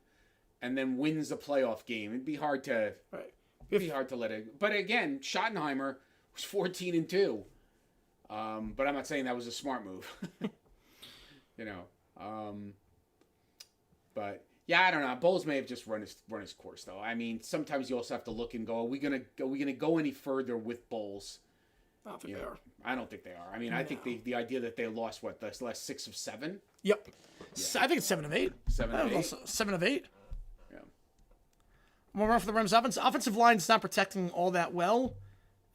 and then wins the playoff game, it'd be hard to let it. But again, Schottenheimer was 14-2. But I'm not saying that was a smart move. But yeah, I don't know. Bulls may have just run his course though. I mean, sometimes you also have to look and go, are we gonna go any further with Bulls? I don't think they are. I don't think they are. I mean, I think the idea that they lost the last 6 of 7. Yep. Yeah. I think it's 7 of 8. 7 of 8. 7 of 8. Yeah. More run for the Rams offense. Offensive line's not protecting all that well,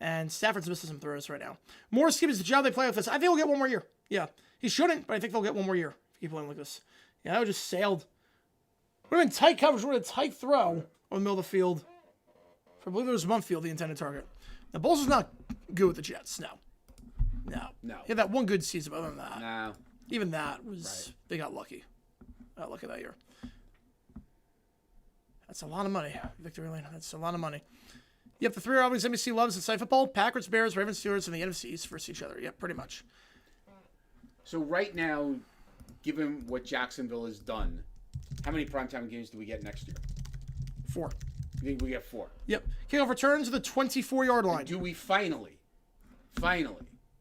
and Stafford's missing some throws right now. Morris gives the job they play with this. I think he'll get one more year. Yeah, he shouldn't, but I think they'll get one more year if he keep playing like this. Yeah, I just sailed. Would have been tight coverage. Would have tight throw on the middle of the field. I believe it was Munfield, the intended target. The Bulls is not good with the Jets. No. He had that one good season, but other than that, No. even that was they got lucky. Got lucky that year. That's a lot of money, Victory Lane. That's a lot of money. Yep, the 3 obvious NBC loves inside football: Packers, Bears, Ravens, Steelers, and the NFC East versus each other. Yep, pretty much. So right now, given what Jacksonville has done, how many primetime games do we get next year? 4. You think we get 4? Yep. Kickoff return to the 24-yard line. And do we finally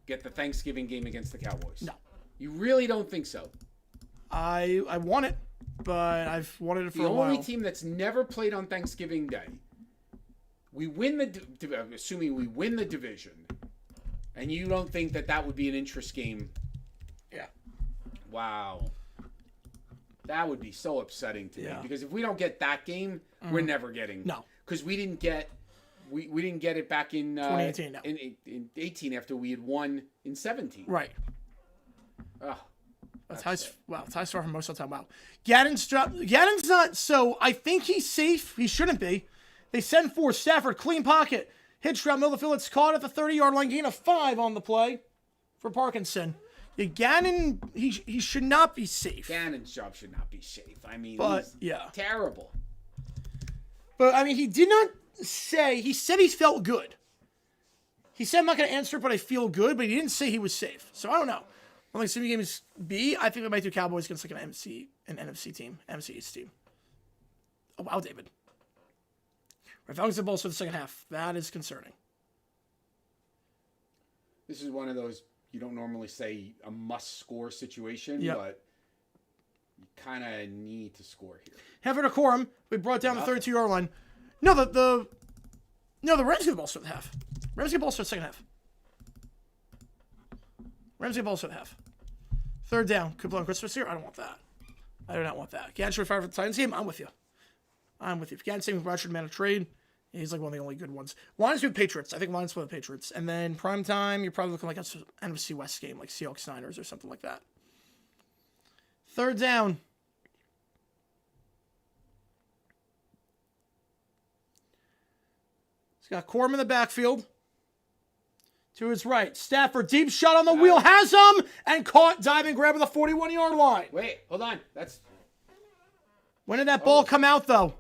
get the Thanksgiving game against the Cowboys? No. You really don't think so? I want it, but I've wanted it for a while. The only team that's never played on Thanksgiving Day, assuming we win the division, and you don't think that would be an interest game? Yeah. Wow. That would be so upsetting to me, because if we don't get that game, we're never getting. No. Because we didn't get it back in 2018. In 18 after we had won in 17. Right. Oh, Ty's far from most of the time. Wow. Gaddon's not, so I think he's safe. He shouldn't be. They send for Stafford, clean pocket. Hitch route, middle of the field. It's caught at the 30-yard line. Gain of 5 on the play for Parkinson. Yeah, Gannon, he should not be safe. Gannon's job should not be safe. I mean, he's terrible. But, I mean, he did not say, he said he felt good. He said, I'm not going to answer it, but I feel good, but he didn't say he was safe. So, I don't know. I think some games B, I think we might do Cowboys against like an NFC team, NFC East team. Oh, wow, David. Right, Falcons and Bulls for the second half. That is concerning. This is one of those you don't normally say a must-score situation, Yep. but you kind of need to score here. Heifer to Corum. We brought down the 32-yard line. No, the Rams get the ball start the half. Rams get the ball start second half. Rams get the ball start the half. Third down. Could blow on Christmas here. I don't want that. I do not want that. Gannon should fire for the Titans game. I'm with you. If Gannon saying Brad should man a trade, he's like one of the only good ones. Lions with Patriots. I think Lions play the Patriots. And then prime time, you're probably looking like an NFC West game, like Seahawks Niners or something like that. Third down. He's got Corum in the backfield. To his right. Stafford, deep shot on the wheel, has him, and caught, diving, grab at the 41-yard line. Wait, hold on. When did that ball come out, though?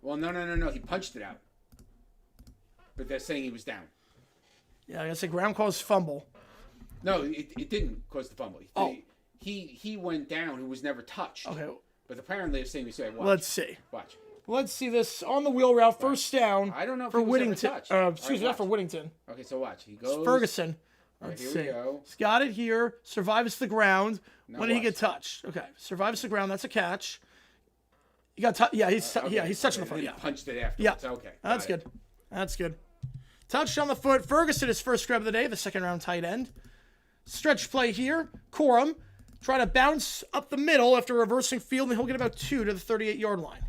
Well, no. He punched it out. But they're saying he was down. Yeah, I guess the ground caused fumble. No, it didn't cause the fumble. He went down. He was never touched. Okay. But apparently they're saying we said, watch. Let's see. Watch. Let's see this on the wheel route. First down. I don't know if for he was Whittington. ever touched. Excuse me, not for Whittington. Okay, so watch. He goes. It's Ferguson. All right, Let's here see. we go. He's got it here. Survives the ground. Now When did he watch. get touched? Okay. Survives the ground. That's a catch. He got he's touching the foot. Then Yeah. he punched it after. Yeah. Okay. That's got it. good. That's good. Touched on the foot. Ferguson, his first grab of the day, the second round tight end. Stretch play here. Corum try to bounce up the middle after reversing field, and he'll get about 2 to the 38-yard line.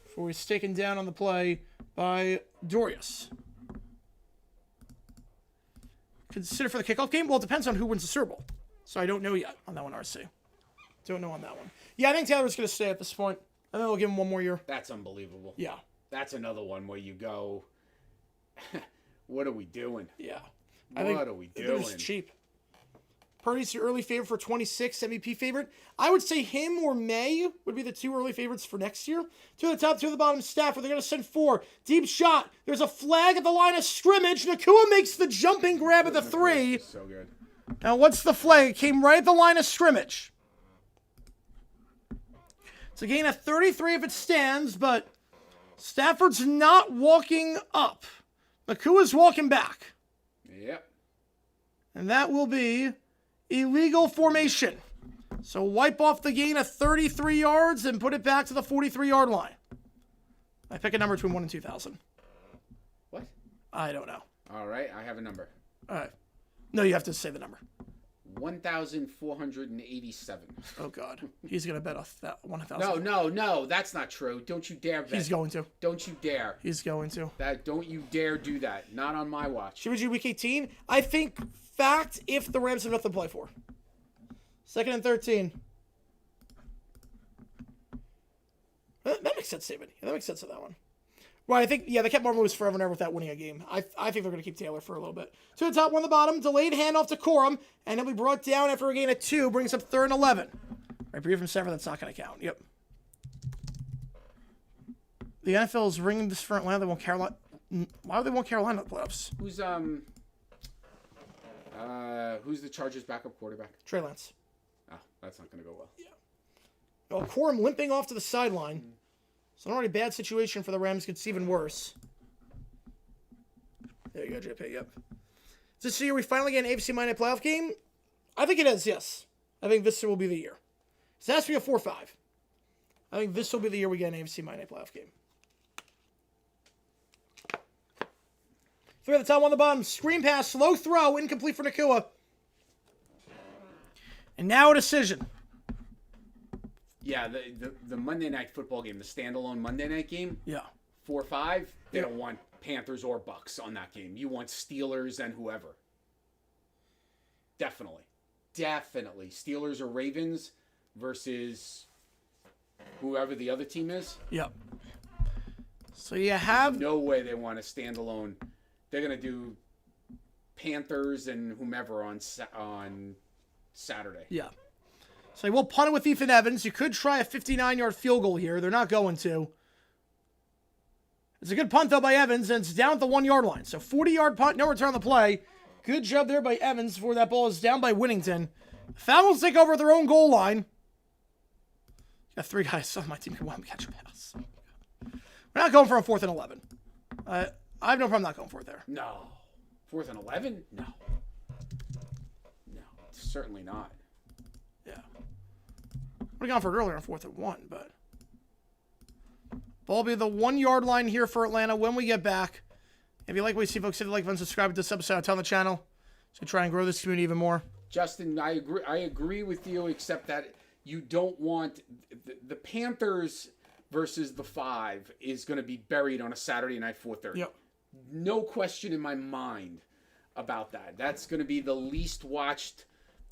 Before he's taken down on the play by Dorius. Consider for the kickoff game? Well, it depends on who wins the Super Bowl. So I don't know yet on that one, RC. Don't know on that one. Yeah, I think Taylor's going to stay at this point. I think they'll give him one more year. That's unbelievable. Yeah. That's another one where you go, what are we doing? Yeah. What are we doing? It's cheap. Purdy's your early favorite for 26, MVP favorite. I would say him or May would be the 2 early favorites for next year. 2 at the top, 2 at the bottom. Stafford, they're going to send 4. Deep shot. There's a flag at the line of scrimmage. Nakua makes the jumping grab at the 3. So good. Now, what's the flag? It came right at the line of scrimmage. It's a gain of 33 if it stands, but Stafford's not walking up. Nakua's walking back. Yep. And that will be illegal formation. So wipe off the gain of 33 yards and put it back to the 43-yard line. I pick a number between 1 and 2,000. What? I don't know. All right, I have a number. All right. No, you have to say the number. 1,487. Oh, God. He's going to bet off that 1,000. No, that's not true. Don't you dare bet. He's going to. Don't you dare. He's going to. Don't you dare do that. Not on my watch. Should we do week 18? I think fact if the Rams have nothing to play for. 2nd and 13. That makes sense, David. Yeah, that makes sense of that one. Well, I think, they kept Marvin Lewis forever and ever without winning a game. I think they're going to keep Taylor for a little bit. 2 to the top, 1 to the bottom. Delayed handoff to Corum, and he'll be brought down after a gain of 2. Brings up 3rd and 11. Right, brief from 7, that's not going to count. Yep. The NFL is ringing this front line. They want Carolina. Why would they want Carolina in the playoffs? Who's the Chargers' backup quarterback? Trey Lance. Oh, that's not going to go well. Yeah. Well, Corum limping off to the sideline. It's an already bad situation for the Rams. Gets even worse. There you go, JP. Yep. Is this the year we finally get an AFC Monday playoff game? I think it is, yes. I think this will be the year. It has to be a 4-5. I think this will be the year we get an AFC Monday playoff game. 3 at the top, 1 on the bottom. Screen pass, slow throw, incomplete for Nakua. And now a decision. Yeah, the Monday Night Football game, the standalone Monday night game. Yeah. 4-5. They don't want Panthers or Bucks on that game. You want Steelers and whoever. Definitely. Steelers or Ravens versus whoever the other team is. Yep. So you have no way they want a standalone. They're gonna do Panthers and whomever on Saturday. Yeah. So we'll punt it with Ethan Evans. You could try a 59-yard field goal here. They're not going to. It's a good punt, though, by Evans, and it's down at the 1-yard line. So 40-yard punt, no return on the play. Good job there by Evans before that ball is down by Whittington. Falcons take over at their own goal line. Got 3 guys on my team who want to catch a pass. We're not going for a 4th and 11. I have no problem not going for it there. No. 4th and 11? No. certainly not. Yeah. Would have gone for it earlier on 4th and 1, but ball will be the 1 yard line here for Atlanta when we get back. If you like what you see, folks, hit the like button, subscribe to this episode, tell the channel to try and grow this community even more. Justin, I agree with you, except that you don't want the Panthers versus the 5 is going to be buried on a Saturday night 4:30. Yep. No question in my mind about that. That's going to be the least watched,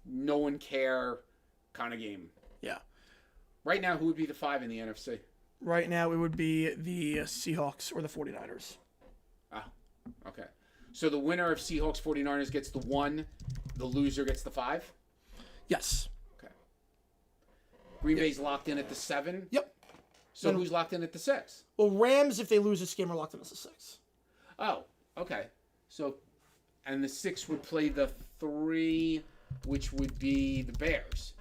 no one care kind of game. Yeah. Right now, who would be the 5 in the NFC? Right now, it would be the Seahawks or the 49ers. Ah, okay. So the winner of Seahawks 49ers gets the 1, the loser gets the 5? Yes. Okay. Green Bay's locked in at the 7? Yep. So who's locked in at the 6? Well, Rams, if they lose this game, are locked in as a 6. Oh, okay. So, and the 6 would play the 3, which would be the Bears.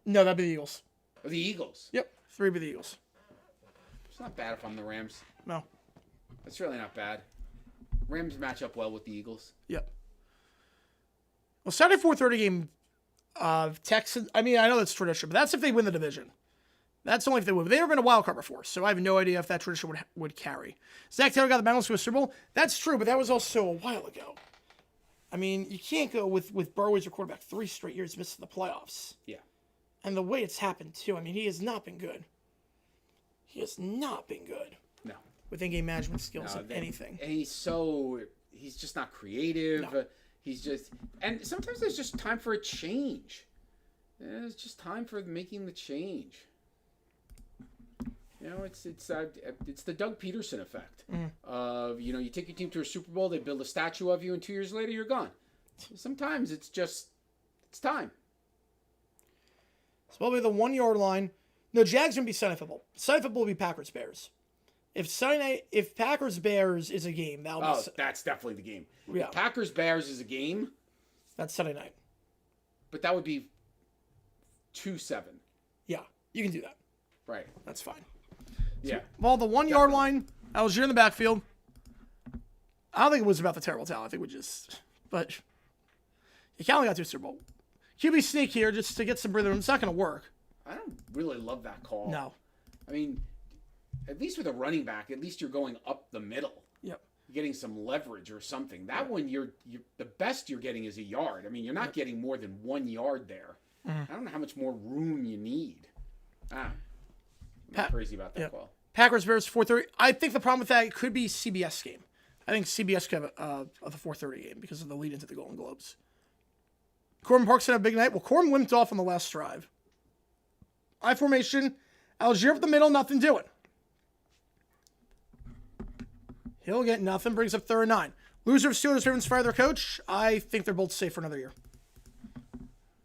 No, that'd be the Eagles. Or the Eagles. Yep. 3 would be the Eagles. It's not bad if I'm the Rams. No. That's really not bad. Rams match up well with the Eagles. Yep. Well, Saturday 4:30 game of Texans. I mean, I know that's tradition, but that's if they win the division. That's only if they win. But they've never been a wild card before, so I have no idea if that tradition would carry. Zach Taylor got the Bengals to a Super Bowl. That's true, but that was also a while ago. I mean, you can't go with Burrow as your quarterback 3 straight years missing the playoffs. Yeah. And the way it's happened, too. I mean, he has not been good. He has not been good. No. With in-game management skills of anything. And he's just not creative. No. And sometimes there's just time for a change. It's just time for making the change. You know, it's the Doug Peterson effect of, you know, you take your team to a Super Bowl, they build a statue of you, and 2 years later you're gone. Sometimes it's time. So probably the 1 yard line. No, Jags gonna be Sunday football. Sunday football will be Packers Bears. If Packers Bears is a game, that'll be. That's definitely the game. Yeah. If Packers Bears is a game, That's Sunday night. but that would be 2-7. Yeah, you can do that. Right. That's fine. Yeah. Well, the 1 yard line, Algier in the backfield. I don't think it was about the terrible talent. I think but you kind of got to a Super Bowl. QB sneak here just to get some breathing room. It's not going to work. I don't really love that call. No. I mean, at least with a running back, at least you're going up the middle. Yep. You're getting some leverage or something. That one, you're the best you're getting is a yard. I mean, you're not getting more than 1 yard there. I don't know how much more room you need. I'm not crazy about that call. Packers Bears 4:30. I think the problem with that could be CBS game. I think CBS could have the 4:30 game because of the lead into the Golden Globes. Corbin Park's gonna have a big night. Well, Corbin limped off on the last drive. I formation. Algier up the middle, nothing doing. He'll get nothing. Brings up 3rd and 9. Loser of Steelers Ravens fire their coach. I think they're both safe for another year.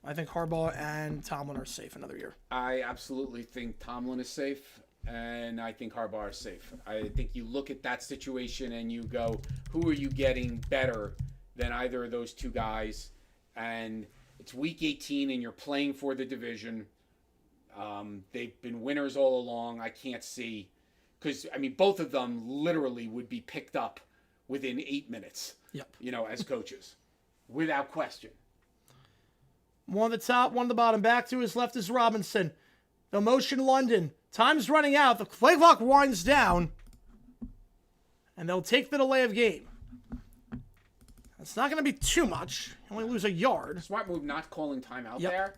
I think Harbaugh and Tomlin are safe another year. I absolutely think Tomlin is safe, and I think Harbaugh is safe. I think you look at that situation and you go, who are you getting better than either of those two guys? And it's week 18 and you're playing for the division. They've been winners all along. I can't see, because, I mean, both of them literally would be picked up within 8 minutes, Yep. you know, as coaches, without question. One at the top, one at the bottom. Back to his left is Robinson. No motion, London. Time's running out. The play clock winds down. And they'll take the delay of game. It's not going to be too much. You only lose a yard. Smart move not calling timeout there,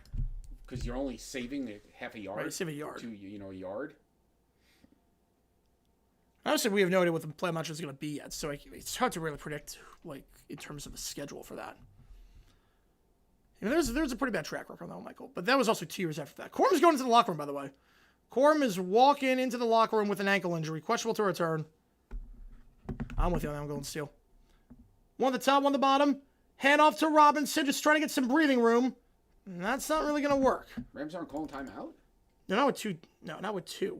because you're only saving half a yard. Right, save a yard. To, a yard. Honestly, we have no idea what the play match is going to be yet, so it's hard to really predict, like, in terms of a schedule for that. You know, there's a pretty bad track record on that one, Michael. But that was also 2 years after that. Corm's going into the locker room, by the way. Corm is walking into the locker room with an ankle injury. Questionable to return. I'm with you on that. I'm going Steel. One at the top, one at the bottom. Hand off to Robinson, just trying to get some breathing room. And that's not really going to work. Rams aren't calling timeout? No, not with 2. No, not with 2.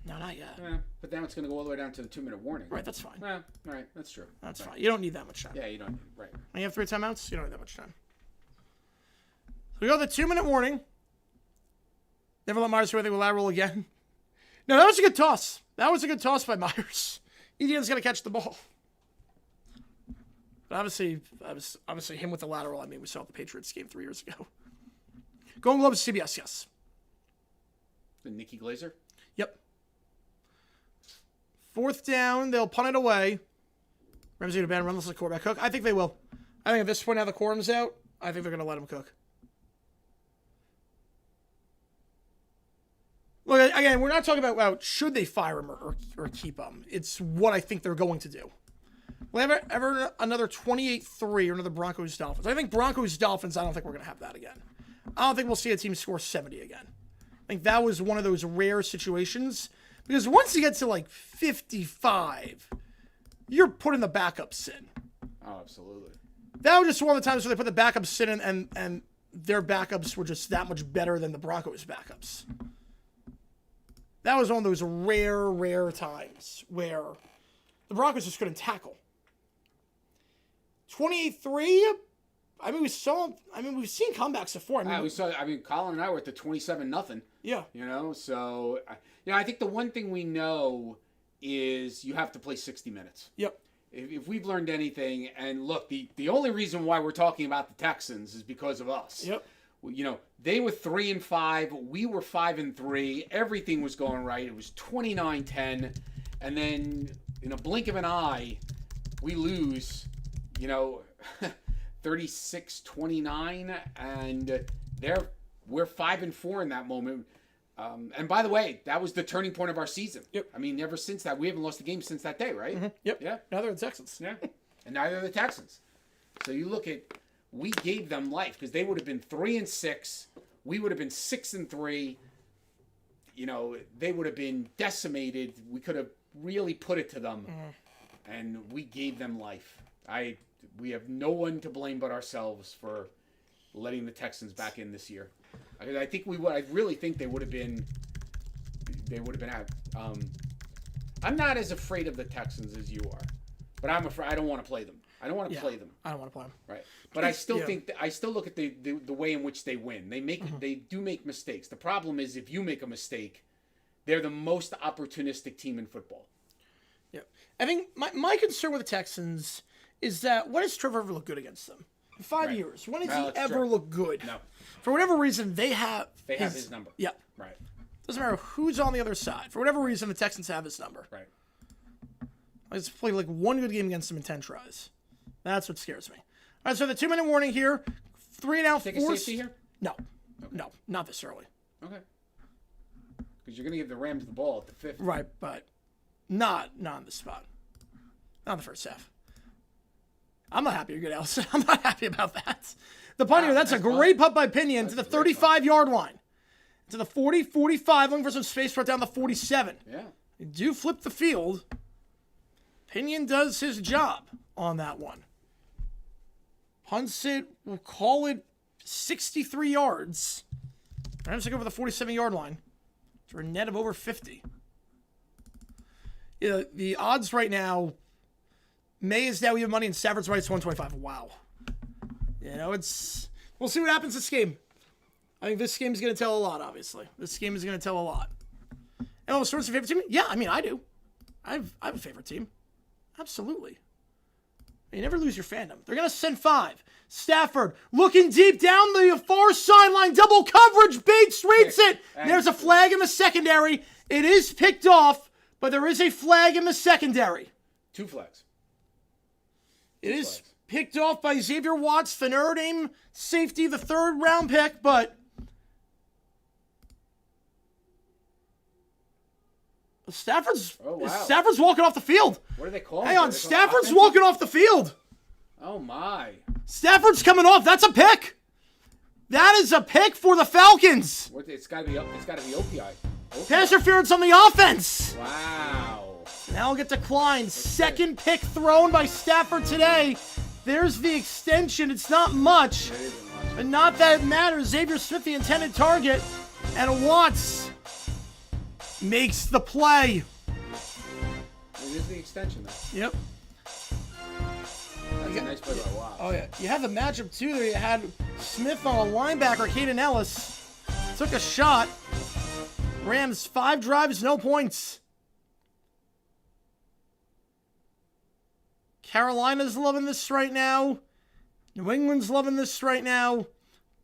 No, not yet. Yeah, but then it's going to go all the way down to the 2-minute warning. Right, that's fine. Yeah, all right, that's true. That's fine. You don't need that much time. Yeah, you don't. Right. When you have 3 timeouts, you don't need that much time. So we go to the 2-minute warning. Never let Myers do anything with lateral again. No, that was a good toss. That was a good toss by Myers. Etienne's going to catch the ball. But obviously him with the lateral. I mean, we saw the Patriots game 3 years ago. Golden Globes, CBS, yes. The Nikki Glazer? Yep. 4th down, they'll punt it away. Ramsey to ban run unless the quarterback cook. I think they will. I think at this point now the quorum's out, I think they're going to let him cook. Look, again, we're not talking about, well, should they fire him or keep him. It's what I think they're going to do. We'll have ever another 28-3 or another Broncos-Dolphins. I think Broncos-Dolphins, I don't think we're going to have that again. I don't think we'll see a team score 70 again. I think that was one of those rare situations. Because once you get to like 55, you're putting the backups in. Oh, absolutely. That was just one of the times where they put the backups in and their backups were just that much better than the Broncos' backups. That was one of those rare times where the Broncos just couldn't tackle. 28-3. We've seen comebacks before. Colin and I were at the 27-0. Yeah. So I think the one thing we know is you have to play 60 minutes. Yep. If we've learned anything, and look, the only reason why we're talking about the Texans is because of us. Yep. They were 3-5. We were 5-3. Everything was going right. It was 29-10. And then in a blink of an eye, we lose, 36-29. And we're 5-4 in that moment. And by the way, that was the turning point of our season. Yep. Ever since that, we haven't lost a game since that day, right? Mm-hmm. Yep. Yeah. Neither are the Texans. Yeah. And neither are the Texans. So you look at, we gave them life because they would have been 3-6. We would have been 6-3. They would have been decimated. We could have really put it to them, and we gave them life. We have no one to blame but ourselves for letting the Texans back in this year. I really think they would have been out. I'm not as afraid of the Texans as you are, but I'm afraid. I don't want to play them. I don't want to play them. I don't want to play them. Right. But I still think I still look at the way in which they win. They do make mistakes. The problem is if you make a mistake, they're the most opportunistic team in football. Yeah. I think my concern with the Texans is that when has Trevor ever looked good against them? In 5 years. When has he ever looked good? No. For whatever reason, they have his number. Yeah. Right. Doesn't matter who's on the other side. For whatever reason, the Texans have his number. Right. Let's play like one good game against them in 10 tries. That's what scares me. All right, so the 2-minute warning here. 3 and out. Take a safety here? No. Okay. No, not this early. Okay. Because you're going to give the Rams the ball at the 5th. Right, but not on the spot. Not in the first half. I'm not happy you're good, Allison. I'm not happy about that. The punt here, that's a great punt by Pinion to the 35-yard line. To the 40, 45, looking for some space brought down the 47. Yeah. They do flip the field. Pinion does his job on that one. Punts it, we'll call it 63 yards. Rams take over the 47-yard line for a net of over 50. Yeah, the odds right now, May is down even money and Stafford's right, it's 125. Wow. We'll see what happens this game. I think this game is going to tell a lot, obviously. This game is going to tell a lot. And what's your favorite team? Yeah, I do. I have a favorite team. Absolutely. You never lose your fandom. They're going to send 5. Stafford looking deep down the far sideline. Double coverage. Bates reads it. There's a flag in the secondary. It is picked off, but there is a flag in the secondary. 2 flags. It is picked off by Xavier Watts, the Notre Dame safety, the 3rd round pick, but Stafford's walking off the field. What are they calling? Hang on, Stafford's walking off the field. Oh my! Stafford's coming off. That's a pick. That is a pick for the Falcons. It's got to be OPI. Pass interference on the offense. Wow. Now we'll get declined. Second pick thrown by Stafford today. There's the extension. It's not much, but not that it matters. Xavier Smith, the intended target, and Watts makes the play. It is the extension, though. Yep. That's a nice play by Watts. Oh, yeah. You have the matchup, too. There you had Smith on a linebacker. Caden Ellis took a shot. Rams, 5 drives, no points. Carolina's loving this right now. New England's loving this right now.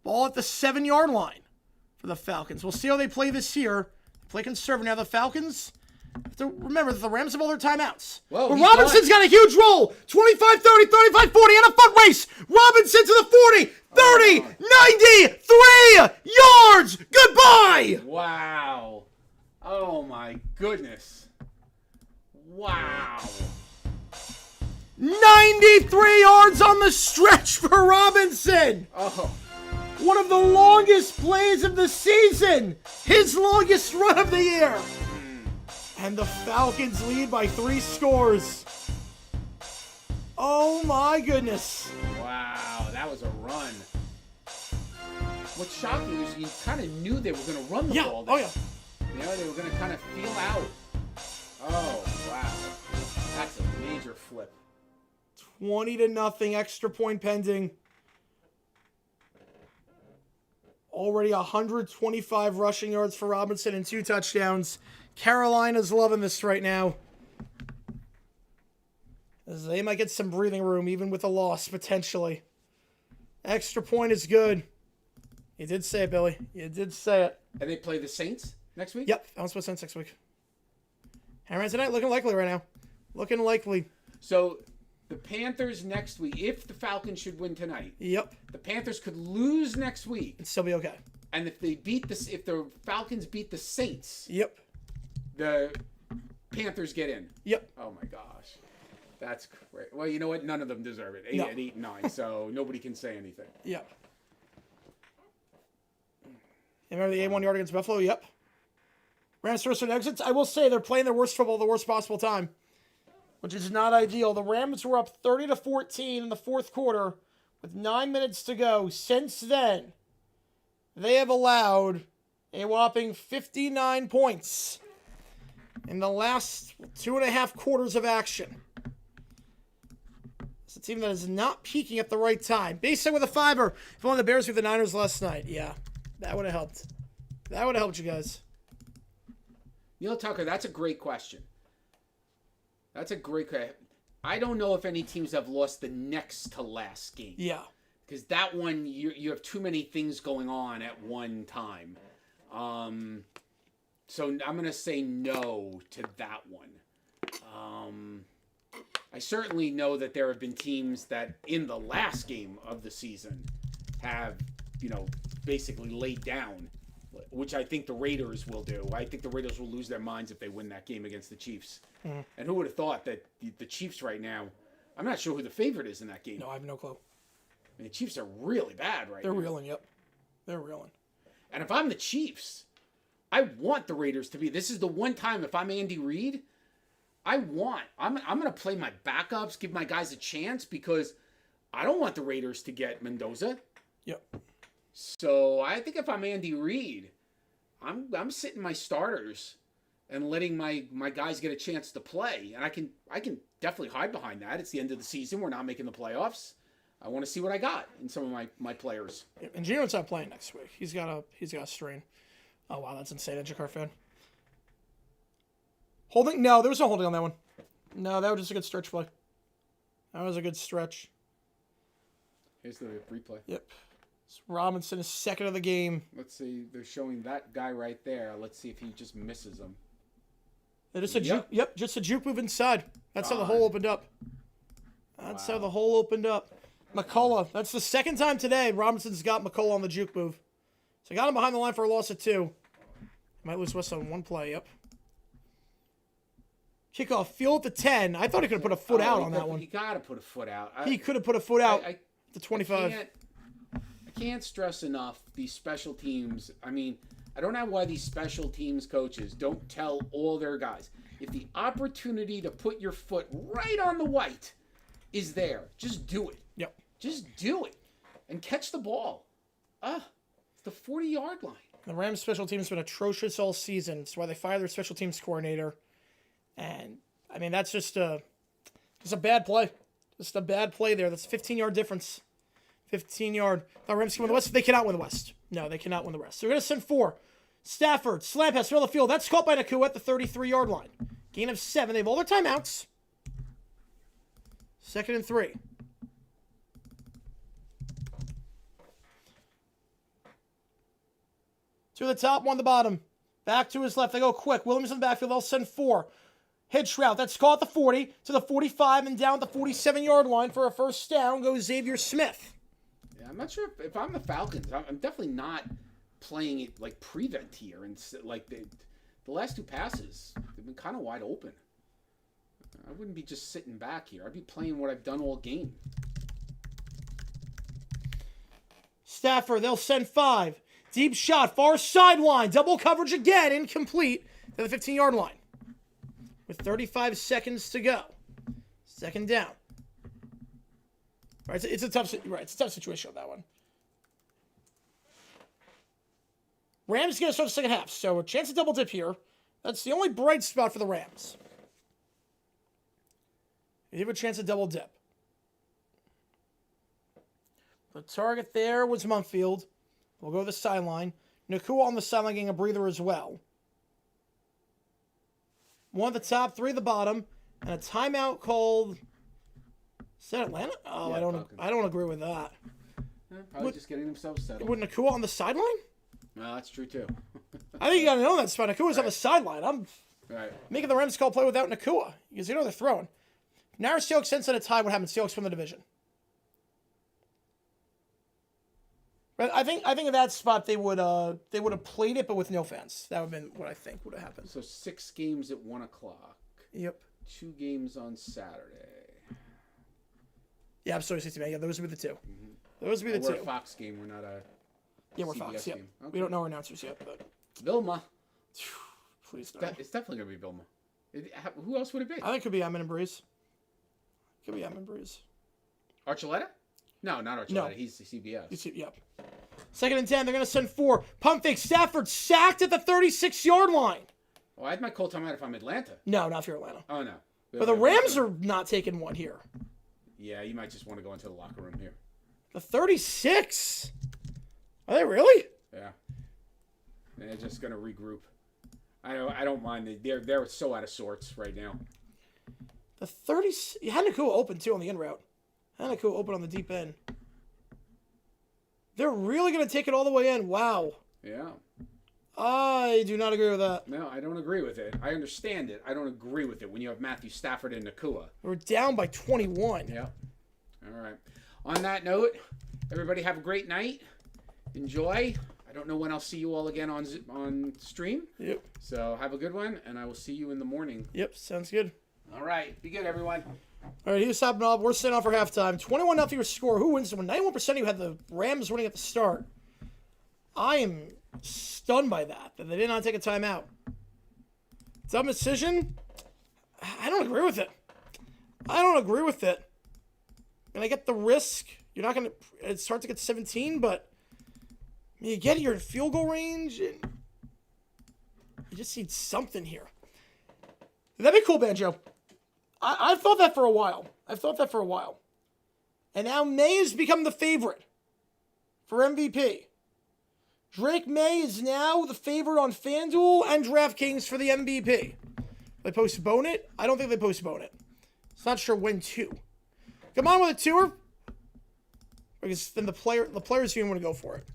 Ball at the 7-yard line for the Falcons. We'll see how they play this year. Play conservative. Now the Falcons, have to remember that the Rams have all their timeouts. Whoa, but Robinson's got a huge roll. 25, 30, 35, 40, and a foot race. Robinson to the 40, 30, 93 yards. Goodbye. Wow. Oh, my goodness. Wow. 93 yards on the stretch for Robinson. Oh. One of the longest plays of the season. His longest run of the year. And the Falcons lead by 3 scores. Oh my goodness. Wow, that was a run. What's shocking is you kind of knew they were going to run the ball there. Oh, yeah. You know, they were going to kind of feel out. Oh, wow. That's a major flip. 20-0, extra point pending. Already 125 rushing yards for Robinson and 2 touchdowns. Carolina's loving this right now. As they might get some breathing room, even with a loss, potentially. Extra point is good. You did say it, Billy. You did say it. And they play the Saints next week? Yep, Falcons play Saints next week. Hammer tonight, looking likely right now. Looking likely. So, the Panthers next week, if the Falcons should win tonight. Yep. The Panthers could lose next week. It'd still be okay. And if the Falcons beat the Saints. Yep. The Panthers get in. Yep. Oh my gosh. That's great. Well, you know what? None of them deserve it. 8 and 9, so nobody can say anything. Yep. You remember the 81 yard against Buffalo? Yep. Rams first and exits. I will say they're playing their worst football the worst possible time, which is not ideal. The Rams were up 30-14 in the fourth quarter with 9 minutes to go. Since then, they have allowed a whopping 59 points in the last 2.5 quarters of action. It's a team that is not peaking at the right time. Basically with a fiver. If only the Bears beat the Niners last night. Yeah, that would have helped. That would have helped you guys. Neil Tucker, that's a great question. That's a great question. I don't know if any teams have lost the next to last game. Yeah. Because that one, you have too many things going on at one time. So I'm going to say no to that one. I certainly know that there have been teams that in the last game of the season have, basically laid down, which I think the Raiders will do. I think the Raiders will lose their minds if they win that game against the Chiefs. Mm. And who would have thought that the Chiefs right now, I'm not sure who the favorite is in that game. No, I have no clue. I mean, the Chiefs are really bad right now. They're reeling, yep. They're reeling. And if I'm the Chiefs, I want the Raiders to be. This is the one time if I'm Andy Reid, I'm going to play my backups, give my guys a chance because I don't want the Raiders to get Mendoza. Yep. So I think if I'm Andy Reid, I'm sitting my starters and letting my guys get a chance to play. And I can definitely hide behind that. It's the end of the season. We're not making the playoffs. I want to see what I got in some of my players. And Gino's not playing next week. He's got a strain. Oh wow, that's insane. A Jakar fan. Holding? No, there was no holding on that one. No, that was just a good stretch play. That was a good stretch. Here's the replay. Yep. Robinson is second of the game. Let's see. They're showing that guy right there. Let's see if he just misses him. Just a juke move inside. That's how the hole opened up. That's how the hole opened up. McCullough. That's the second time today Robinson's got McCullough on the juke move. So got him behind the line for a loss of 2. Might lose West on one play, yep. Kickoff, field at the 10. I thought he could have put a foot out on that one. He got to put a foot out. He could have put a foot out to 25. I can't stress enough these special teams. I mean, I don't know why these special teams coaches don't tell all their guys. If the opportunity to put your foot right on the white is there, just do it. Yep. Just do it. And catch the ball. It's the 40-yard line. The Rams special teams have been atrocious all season. That's why they fired their special teams coordinator. And, I mean, that's just a bad play. Just a bad play there. That's a 15-yard difference. 15-yard. The Rams can win the West. They cannot win the West. No, they cannot win the West. So they're going to send 4. Stafford, slam pass, middle of the field. That's caught by NIPU at the 33-yard line. Gain of 7. They have all their timeouts. 2nd and 3. To the top, 1 to the bottom. Back to his left. They go quick. Williams in the backfield. They'll send 4. Hitch route. That's caught at the 40 to the 45 and down at the 47-yard line for a first down goes Xavier Smith. Yeah, I'm not sure if I'm the Falcons. I'm definitely not playing it like prevent here. And like the last 2 passes, they've been kind of wide open. I wouldn't be just sitting back here. I'd be playing what I've done all game. Stafford, they'll send 5. Deep shot, far sideline. Double coverage again, incomplete to the 15-yard line. With 35 seconds to go. 2nd down. Right, it's a tough situation on that one. Rams going to start the second half, so a chance to double dip here. That's the only bright spot for the Rams. They have a chance to double dip. The target there was Munfield. We'll go to the sideline. Nakua on the sideline getting a breather as well. 1 at the top, 3 at the bottom, and a timeout called. Is that Atlanta? Oh, yeah, I don't agree with that. Yeah, probably just getting themselves settled. With Nakua on the sideline? Well, that's true too. I think you got to know that spot. Nakua's on the sideline. I'm making the Rams call play without Nakua because you know they're throwing. Now Seahawks sense at a tie. What happens? Seahawks win the division. But I think in that spot they would have played it, but with no fans. That would have been what I think would have happened. So 6 games at 1 o'clock. Yep. 2 games on Saturday. Yeah, I'm sorry, 60 man. Yeah, those would be the 2. Mm-hmm. Those would be the 2. We're a Fox game. We're not a. Yeah, we're CBS Fox. Yeah, game. Okay. We don't know our announcers yet, but Vilma. Please no. It's definitely gonna be Vilma. Who else would it be? I think it could be Amon and Breeze. Could be Amon and Breeze. Archuleta? No, not Archuleta. No. He's the CBS. Yep. 2nd and 10. They're going to send 4. Pump fake. Stafford sacked at the 36-yard line. Oh, I had my call timeout if I'm Atlanta. No, not if you're Atlanta. Oh, no. But the Rams are not taking one here. Yeah, you might just want to go into the locker room here. The 36? Are they really? Yeah. They're just going to regroup. I don't mind. They're so out of sorts right now. The 30. You had Nakua open, too, on the in route. Had Nakua open on the deep end. They're really going to take it all the way in. Wow. Yeah. I do not agree with that. No, I don't agree with it. I understand it. I don't agree with it when you have Matthew Stafford and Nakua. We're down by 21. Yeah. All right. On that note, everybody have a great night. Enjoy. I don't know when I'll see you all again on stream. Yep. So have a good one, and I will see you in the morning. Yep, sounds good. All right. Be good, everyone. All right, here's hopping off. We're sitting off for halftime. 21-0 your score. Who wins? When 91% of you had the Rams winning at the start. I am stunned by that they did not take a timeout. Dumb decision? I don't agree with it. And I get the risk. You're not going to... It's hard to get 17, but... You get your field goal range, and... You just need something here. That'd be cool, Banjo. I've thought that for a while. And now May has become the favorite for MVP. Drake May is now the favorite on FanDuel and DraftKings for the MVP. They postpone it? I don't think they postpone it. It's not sure when to. Come on with a tour. Because then the players even want to go for it.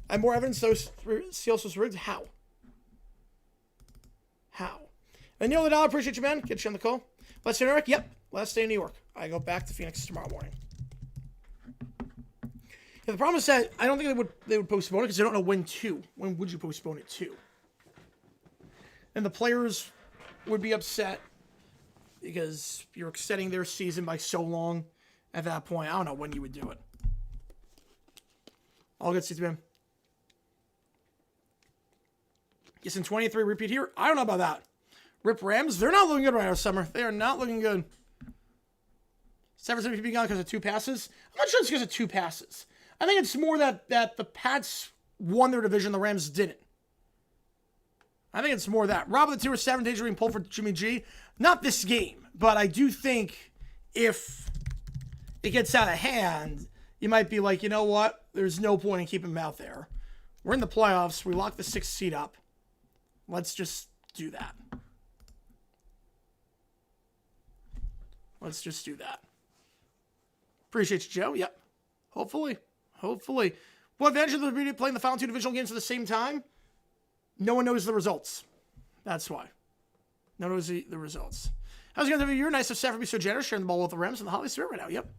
And more evidence those CLS was rigged. How? And Neil the Dollar, appreciate you, man. Get you on the call. Last day in New York? Yep. Last day in New York. I go back to Phoenix tomorrow morning. Yeah, the problem is that I don't think they would postpone it because they don't know when to. When would you postpone it to? And the players would be upset because you're extending their season by so long at that point. I don't know when you would do it. All good, CTM. Yes, in 23 repeat here. I don't know about that. Rip Rams, they're not looking good right now, Summer. They are not looking good. 7 MVP gone because of 2 passes. I'm not sure it's because of 2 passes. I think it's more that the Pats won their division, the Rams didn't. I think it's more that. Rob of the 2 or 7 days being pulled for Jimmy G. Not this game, but I do think if it gets out of hand, you might be like, you know what? There's no point in keeping him out there. We're in the playoffs. We locked the 6th seed up. Let's just do that. Appreciate you, Joe. Yep. Hopefully. Well, advantage of the playing the final two divisional games at the same time. No one knows the results. That's why. No one knows the results. How's it going to be? You're nice of Stafford to be so generous, sharing the ball with the Rams in the holiday spirit right now. Yep.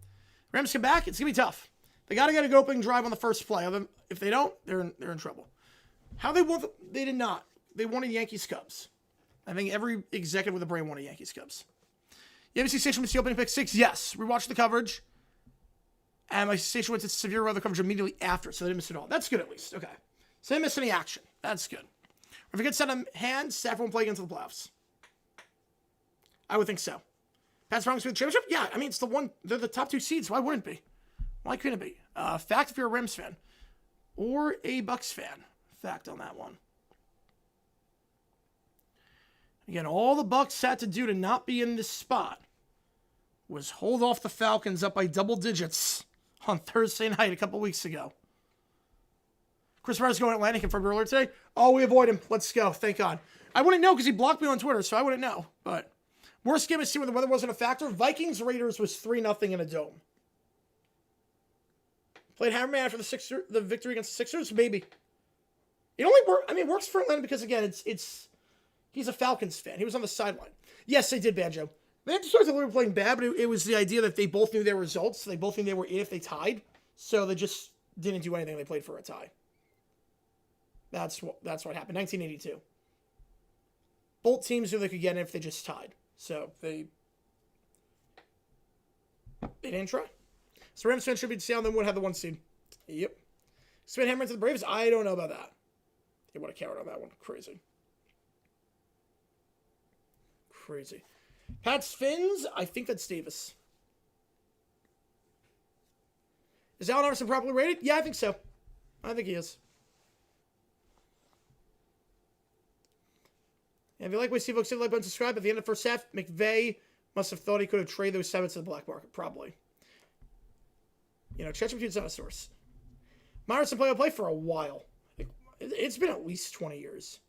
Rams come back. It's going to be tough. They got to get a good opening drive on the first play. If they don't, they're in trouble. How they won? They did not. They won in Yankees Cubs. I think every executive with a brain won a Yankees Cubs. You ever see station with the opening pick 6? Yes. We watched the coverage. And my station went to severe weather coverage immediately after, so they didn't miss it all. That's good at least. Okay. So they didn't miss any action. That's good. If we get set on hand, Stafford won't play against the playoffs. I would think so. Pat's promise for the championship? Yeah, I mean, it's the one, they're the top 2 seeds. Why wouldn't it be? Why couldn't it be? Fact if you're a Rams fan. Or a Bucks fan. Fact on that one. Again, all the Bucks had to do to not be in this spot was hold off the Falcons up by double digits on Thursday night a couple weeks ago. Chris Myers going to Atlanta confirmed earlier today. Oh, we avoid him. Let's go. Thank God. I wouldn't know because he blocked me on Twitter, so I wouldn't know. But worst game I've seen where the weather wasn't a factor. Vikings Raiders was 3-0 in a dome. Played Hammerman for the victory against the Sixers? Maybe. It only works for Atlanta because, again, he's a Falcons fan. He was on the sideline. Yes, they did, Banjo. They didn't start the were playing bad, but it was the idea that they both knew their results. They both knew they were in if they tied. So they just didn't do anything. They played for a tie. That's what happened. 1982. Both teams knew they could get in if they just tied. So they didn't try. So Rams fans should be Seattle, then would have the 1 seed. Yep. Spin Hammer to the Braves? I don't know about that. They would have counted on that one. Crazy. Pat's Fins? I think that's Davis. Is Allen Iverson properly rated? Yeah, I think so. I think he is. And if you like what Steve Oaks did, like button, subscribe. At the end of the first half, McVay must have thought he could have traded those 7 to the black market. Probably. You know, ChatGPT's not a source. Myers will play for a while. It's been at least 20 years.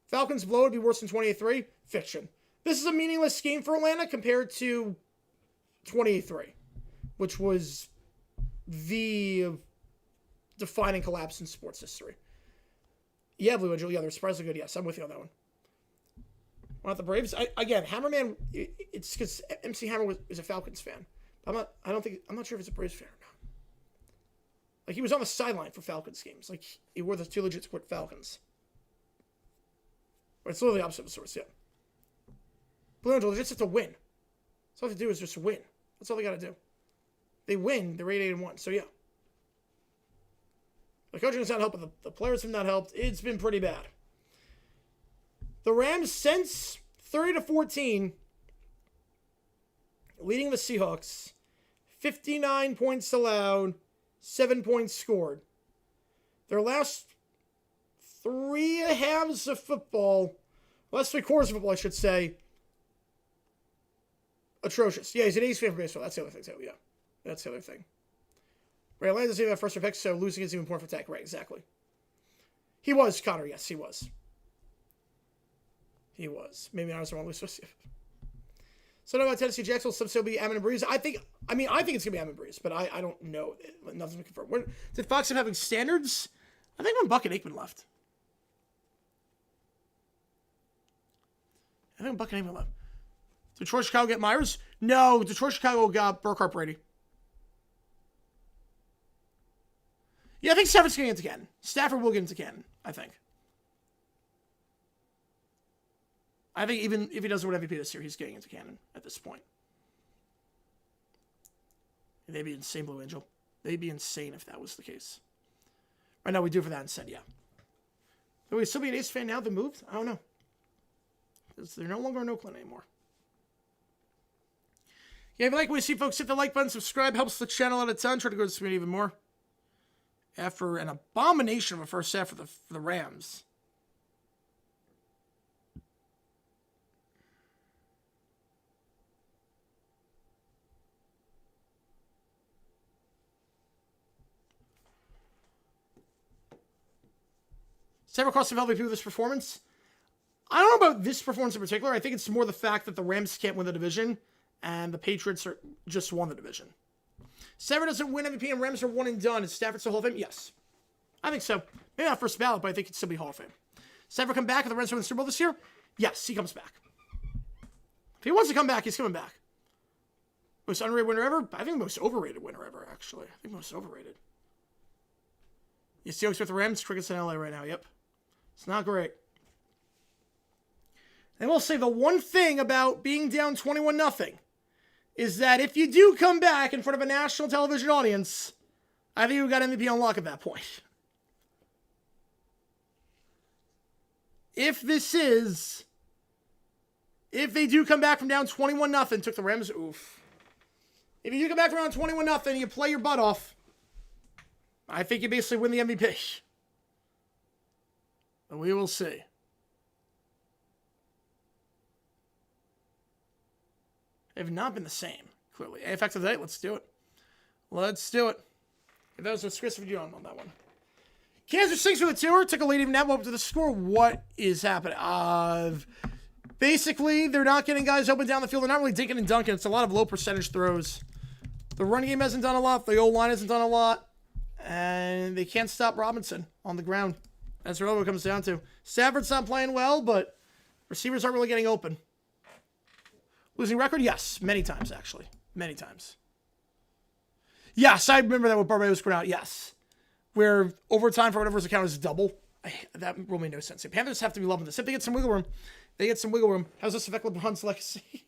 Falcons blow would be worse than 28-3. Fiction. This is a meaningless game for Atlanta compared to 28-3, which was the defining collapse in sports history. Yeah, Blue Angel. Yeah, they're surprisingly good. Yes, I'm with you on that one. Not the Braves. Again, Hammerman. It's because MC Hammer is a Falcons fan. I'm not sure if he's a Braves fan or not. Like, he was on the sideline for Falcons games. Like, he wore the 2 legit squid Falcons. But it's literally the opposite of the source, yeah. Blue Angel, they just have to win. That's all they have to do is just win. That's all they got to do. They win, they're 8-1, so yeah. The coaching has not helped, but the players have not helped. It's been pretty bad. The Rams, since 30-14, leading the Seahawks, 59 points allowed, 7 points scored. Their last 3 halves of football, last 3 quarters of football, I should say, atrocious. Yeah, he's an A's fan for baseball. That's the other thing, too. Yeah, that's the other thing. Right, Atlanta doesn't even have first pick, so losing is even more for attack. Right, exactly. He was, Connor. Yes, he was. He was. Maybe I was wrong. So no about Tennessee Jacksonville, some still be Ammon and Breeze. I think it's gonna be Ammon and Breeze, but I don't know. Nothing's been confirmed. Did Fox have having standards? I think when Buck and Aikman left. Did Detroit Chicago get Myers? No, Detroit Chicago got Burkhart Brady. Yeah, I think Stafford's getting into Canton. Stafford will get into Canton, I think. I think even if he doesn't win MVP this year, he's getting into Canton at this point. They'd be insane, Blue Angel. They'd be insane if that was the case. Right now, we do for that instead, yeah. Will we still be an Ace fan now that moved? I don't know. Because they're no longer in Oakland anymore. Yeah, if you like what you see, folks, hit the like button, subscribe, helps the channel out a ton. Try to grow this community even more. After an abomination of a first half for the Rams. Several cross MVP with this performance. I don't know about this performance in particular. I think it's more the fact that the Rams can't win the division and the Patriots just won the division. Stafford doesn't win MVP and Rams are one and done. Is Stafford still Hall of Fame? Yes. I think so. Maybe not first ballot, but I think he'd still be Hall of Fame. Stafford come back if the Rams win the Super Bowl this year? Yes, he comes back. If he wants to come back, he's coming back. Most underrated winner ever? I think most overrated winner ever, actually. I think most overrated. You see with the Rams? Crickets in LA right now. Yep. It's not great. And we'll say the one thing about being down 21-0 is that if you do come back in front of a national television audience, I think we've got MVP on lock at that point. If they do come back from down 21-0, took the Rams, oof. If you do come back from down 21-0 and you play your butt off, I think you basically win the MVP. But we will see. They've not been the same, clearly. AFX of the day, let's do it. Let's do it. If that was Christopher John on that one. Kansas City for the tour. Took a lead even now up to the score. What is happening? Basically, they're not getting guys open down the field. They're not really dinking and dunking. It's a lot of low percentage throws. The running game hasn't done a lot. The O-line hasn't done a lot. And they can't stop Robinson on the ground. That's really what it comes down to. Stafford's not playing well, but receivers aren't really getting open. Losing record? Yes. Many times, actually. Many times. Yes, I remember that with Barbados Cornell. Yes. Where overtime for whatever's account is double. That rule made no sense. The Panthers have to be loving this. If they get some wiggle room, How does this affect LeBron's legacy?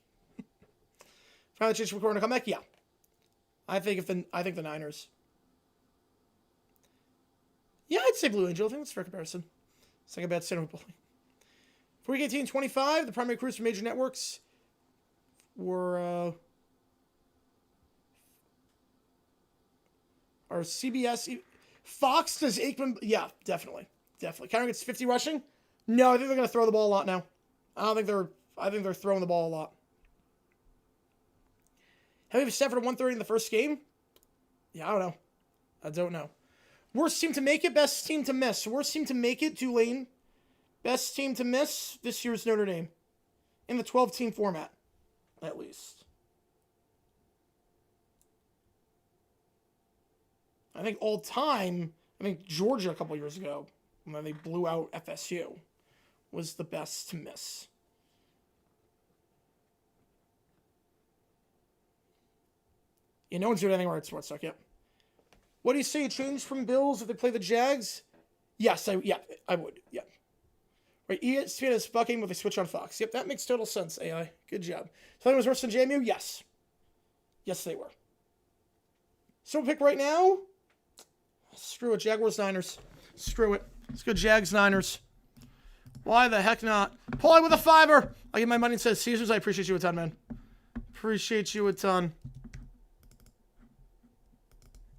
Finally change from corner to come back? Yeah. I think the Niners. Yeah, I'd say Blue Angel. I think that's a fair comparison. It's like a bad center bowling. For week 18-25, the primary crews for major networks were are CBS. Fox does Aikman. Yeah, definitely. Kyron gets 50 rushing. No, I think they're going to throw the ball a lot now. I think they're throwing the ball a lot. Have we Stafford at 130 in the first game? Yeah, I don't know. Worst team to make it, best team to miss. Worst team to make it, Tulane. Best team to miss, this year's Notre Dame. In the 12-team format, at least. I think all time, Georgia a couple years ago, when they blew out FSU, was the best to miss. Yeah, no one's doing anything right at Sports Talk, yep. What do you say? Change from Bills if they play the Jags? Yes, I would. Yeah. Right. ESPN is fucking with a switch on Fox. Yep, that makes total sense. AI, good job. So it was worse than JMU? Yes. Yes, they were. So pick right now. Screw it, Jaguars Niners. Screw it. Let's go Jags Niners. Why the heck not? Paulie with a $5. I'll give my money and says Caesars. I appreciate you a ton, man. Appreciate you a ton.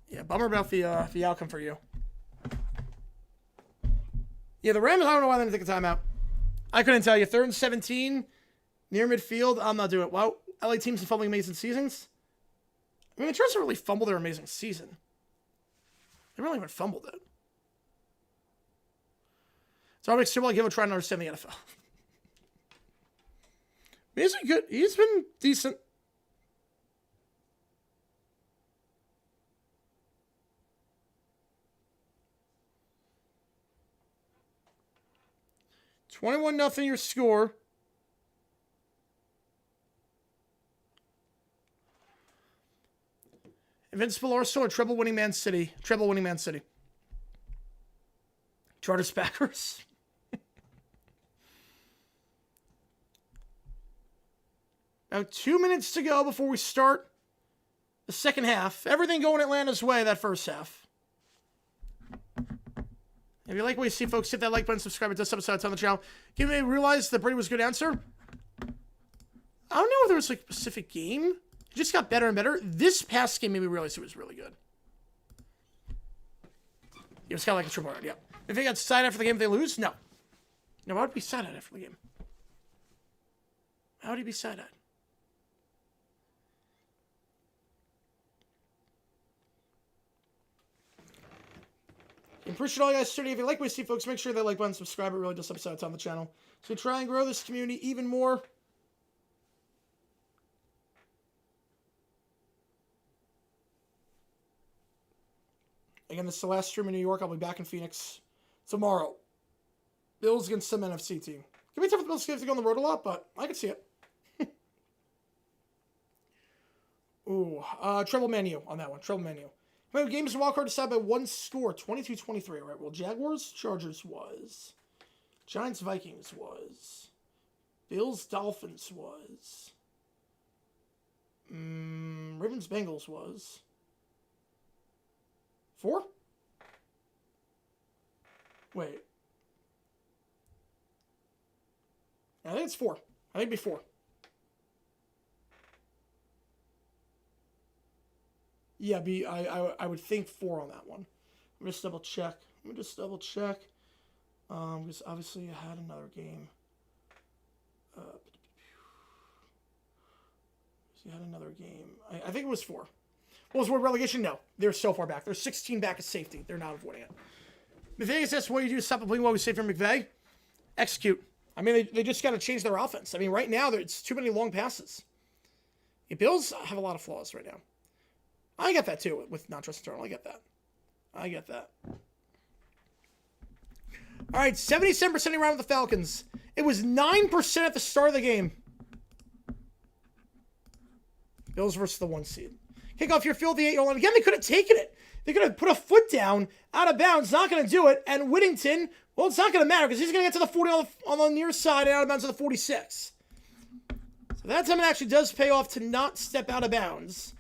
Yeah, bummer about the outcome for you. Yeah, the Rams, I don't know why they didn't take a timeout. I couldn't tell you. 3rd and 17, near midfield. I'm not doing it. Wow, LA teams and fumbling amazing seasons. The Chargers really fumbled their amazing season. They really haven't fumbled it. So I'll make Super Bowl give a try to understand the NFL. He's been good. He's been decent. $21-0 your score. Invincible Arsenal or treble winning Man City? Treble winning Man City. Chargers Packers. Now 2 minutes to go before we start the second half. Everything going Atlanta's way that first half. If you like what you see, folks, hit that like button, subscribe to this episode on the channel. Give me realize that Brady was a good answer. I don't know if there was like a specific game. It just got better and better. This past game made me realize it was really good. It was kind of like a triple run, yeah. If they got side after the game if they lose, no. No, why would be side after the game? How would he be side eyed? Appreciate all you guys tuning in. If you like what you see, folks, make sure that like button, subscribe. It really does help us out on the channel. So we try and grow this community even more. Again, this is the last stream in New York. I'll be back in Phoenix tomorrow. Bills against some NFC team. Can be tough for the Bills to go on the road a lot, but I can see it. Ooh, treble menu on that one. Treble menu. Games and wildcard decided by one score, 22-23. All right, well, Jaguars, Chargers was. Giants, Vikings was. Bills, Dolphins was. Ravens, Bengals was. 4? Wait. I think it's 4. I think it'd be 4. Yeah, I would think 4 on that one. Let me just double check. Because obviously I had another game. I think it was 4. Well, was World Relegation? No. They're so far back. They're 16 back at safety. They're not avoiding it. McVay says, what do you do to stop the playing while we say for McVay? Execute. I mean, they just got to change their offense. I mean, right now, it's too many long passes. The Bills have a lot of flaws right now. I get that, too, with not trusting Darnold. I get that. All right, 77% around with the Falcons. It was 9% at the start of the game. Bills versus the 1 seed. Kick off your field, the 8-yard line. Again, they could have taken it. They could have put a foot down, out of bounds. Not going to do it. And Whittington, well, it's not going to matter because he's going to get to the 40 on the near side and out of bounds to the 46. So that time it actually does pay off to not step out of bounds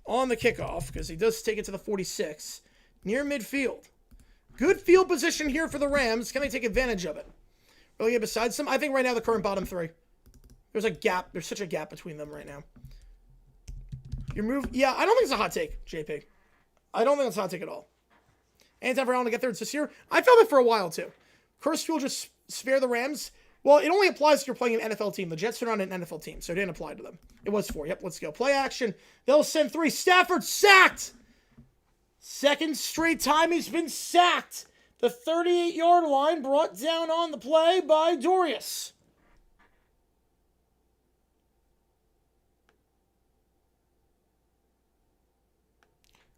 on the kickoff because he does take it to the 46 near midfield. Good field position here for the Rams. Can they take advantage of it? Really get beside some? I think right now the current bottom 3. There's a gap. There's such a gap between them right now. Your move, yeah, I don't think it's a hot take, JP. I don't think it's a hot take at all. Anytime for Allen to get there, it's this year. I felt it for a while, too. Curse will just spare the Rams. Well, it only applies if you're playing an NFL team. The Jets are not an NFL team, so it didn't apply to them. It was 4. Yep, let's go. Play action. They'll send 3. Stafford sacked! Second straight time he's been sacked. The 38-yard line brought down on the play by Dorius.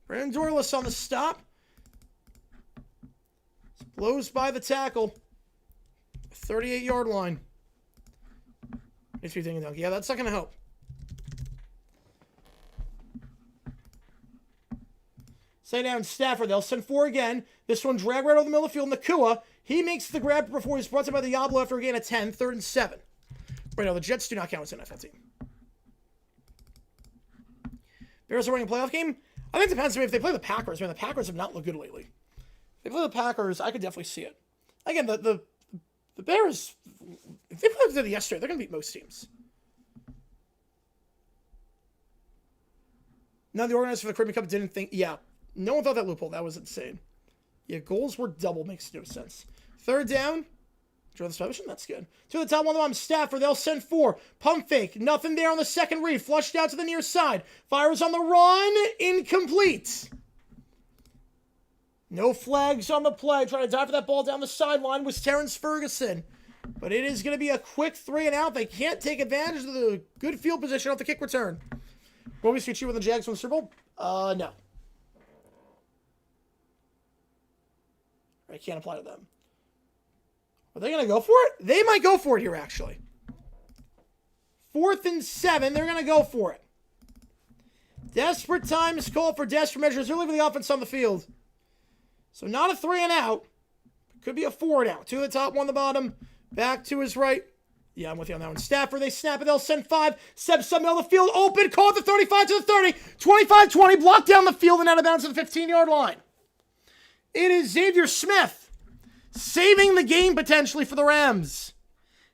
Brandon Dorless on the stop. Blows by the tackle. 38-yard line. Makes me think, yeah, that's not going to help. Stay down Stafford. They'll send 4 again. This one drag right over the middle of the field. Nakua, he makes the grab before he's brought down by the Diablo after a gain of 10. 3rd and 7. Right now, the Jets do not count as an NFL team. Bears are winning a playoff game. I think it depends on me if they play the Packers. I mean, the Packers have not looked good lately. If they play the Packers, I could definitely see it. Again, the Bears, if they played them yesterday, they're going to beat most teams. Now, the organizer for the Caribbean Cup didn't think, yeah, no one thought that loophole. That was insane. Yeah, goals were double. Makes no sense. 3rd down. Enjoy the submission. That's good. To the top, one of them, Stafford. They'll send 4. Pump fake. Nothing there on the second read. Flushed out to the near side. Fires on the run. Incomplete. No flags on the play. Trying to dive for that ball down the sideline was Terrence Ferguson. But it is going to be a quick 3 and out. They can't take advantage of the good field position off the kick return. Will we see you with the Jags win the Super Bowl? No. I can't apply to them. Are they going to go for it? They might go for it here, actually. 4th and 7. They're going to go for it. Desperate times call for desperate measures. They're leaving the offense on the field. So not a 3 and out. Could be a 4 and out. 2 at the top, 1 on the bottom. Back to his right. Yeah, I'm with you on that one. Stafford, they snap it. They'll send 5. Steps some middle of the field. Open. Call at the 35 to the 30. 25-20. Blocked down the field and out of bounds to the 15-yard line. It is Xavier Smith. Saving the game potentially for the Rams.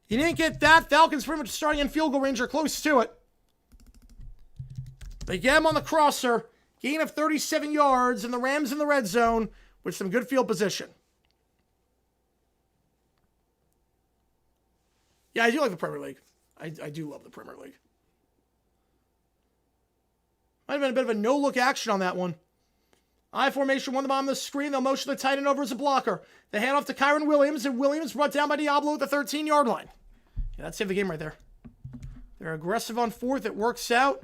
You didn't get that. Falcons pretty much starting in field goal range or close to it. They get him on the crosser. Gain of 37 yards, and the Rams in the red zone with some good field position. Yeah, I do like the Premier League. I do love the Premier League. Might have been a bit of a no-look action on that one. I formation, 1 the bottom of the screen. They'll motion the tight end over as a blocker. They hand off to Kyron Williams, and Williams brought down by Diablo at the 13-yard line. Yeah, that saved the game right there. They're aggressive on 4th. It works out.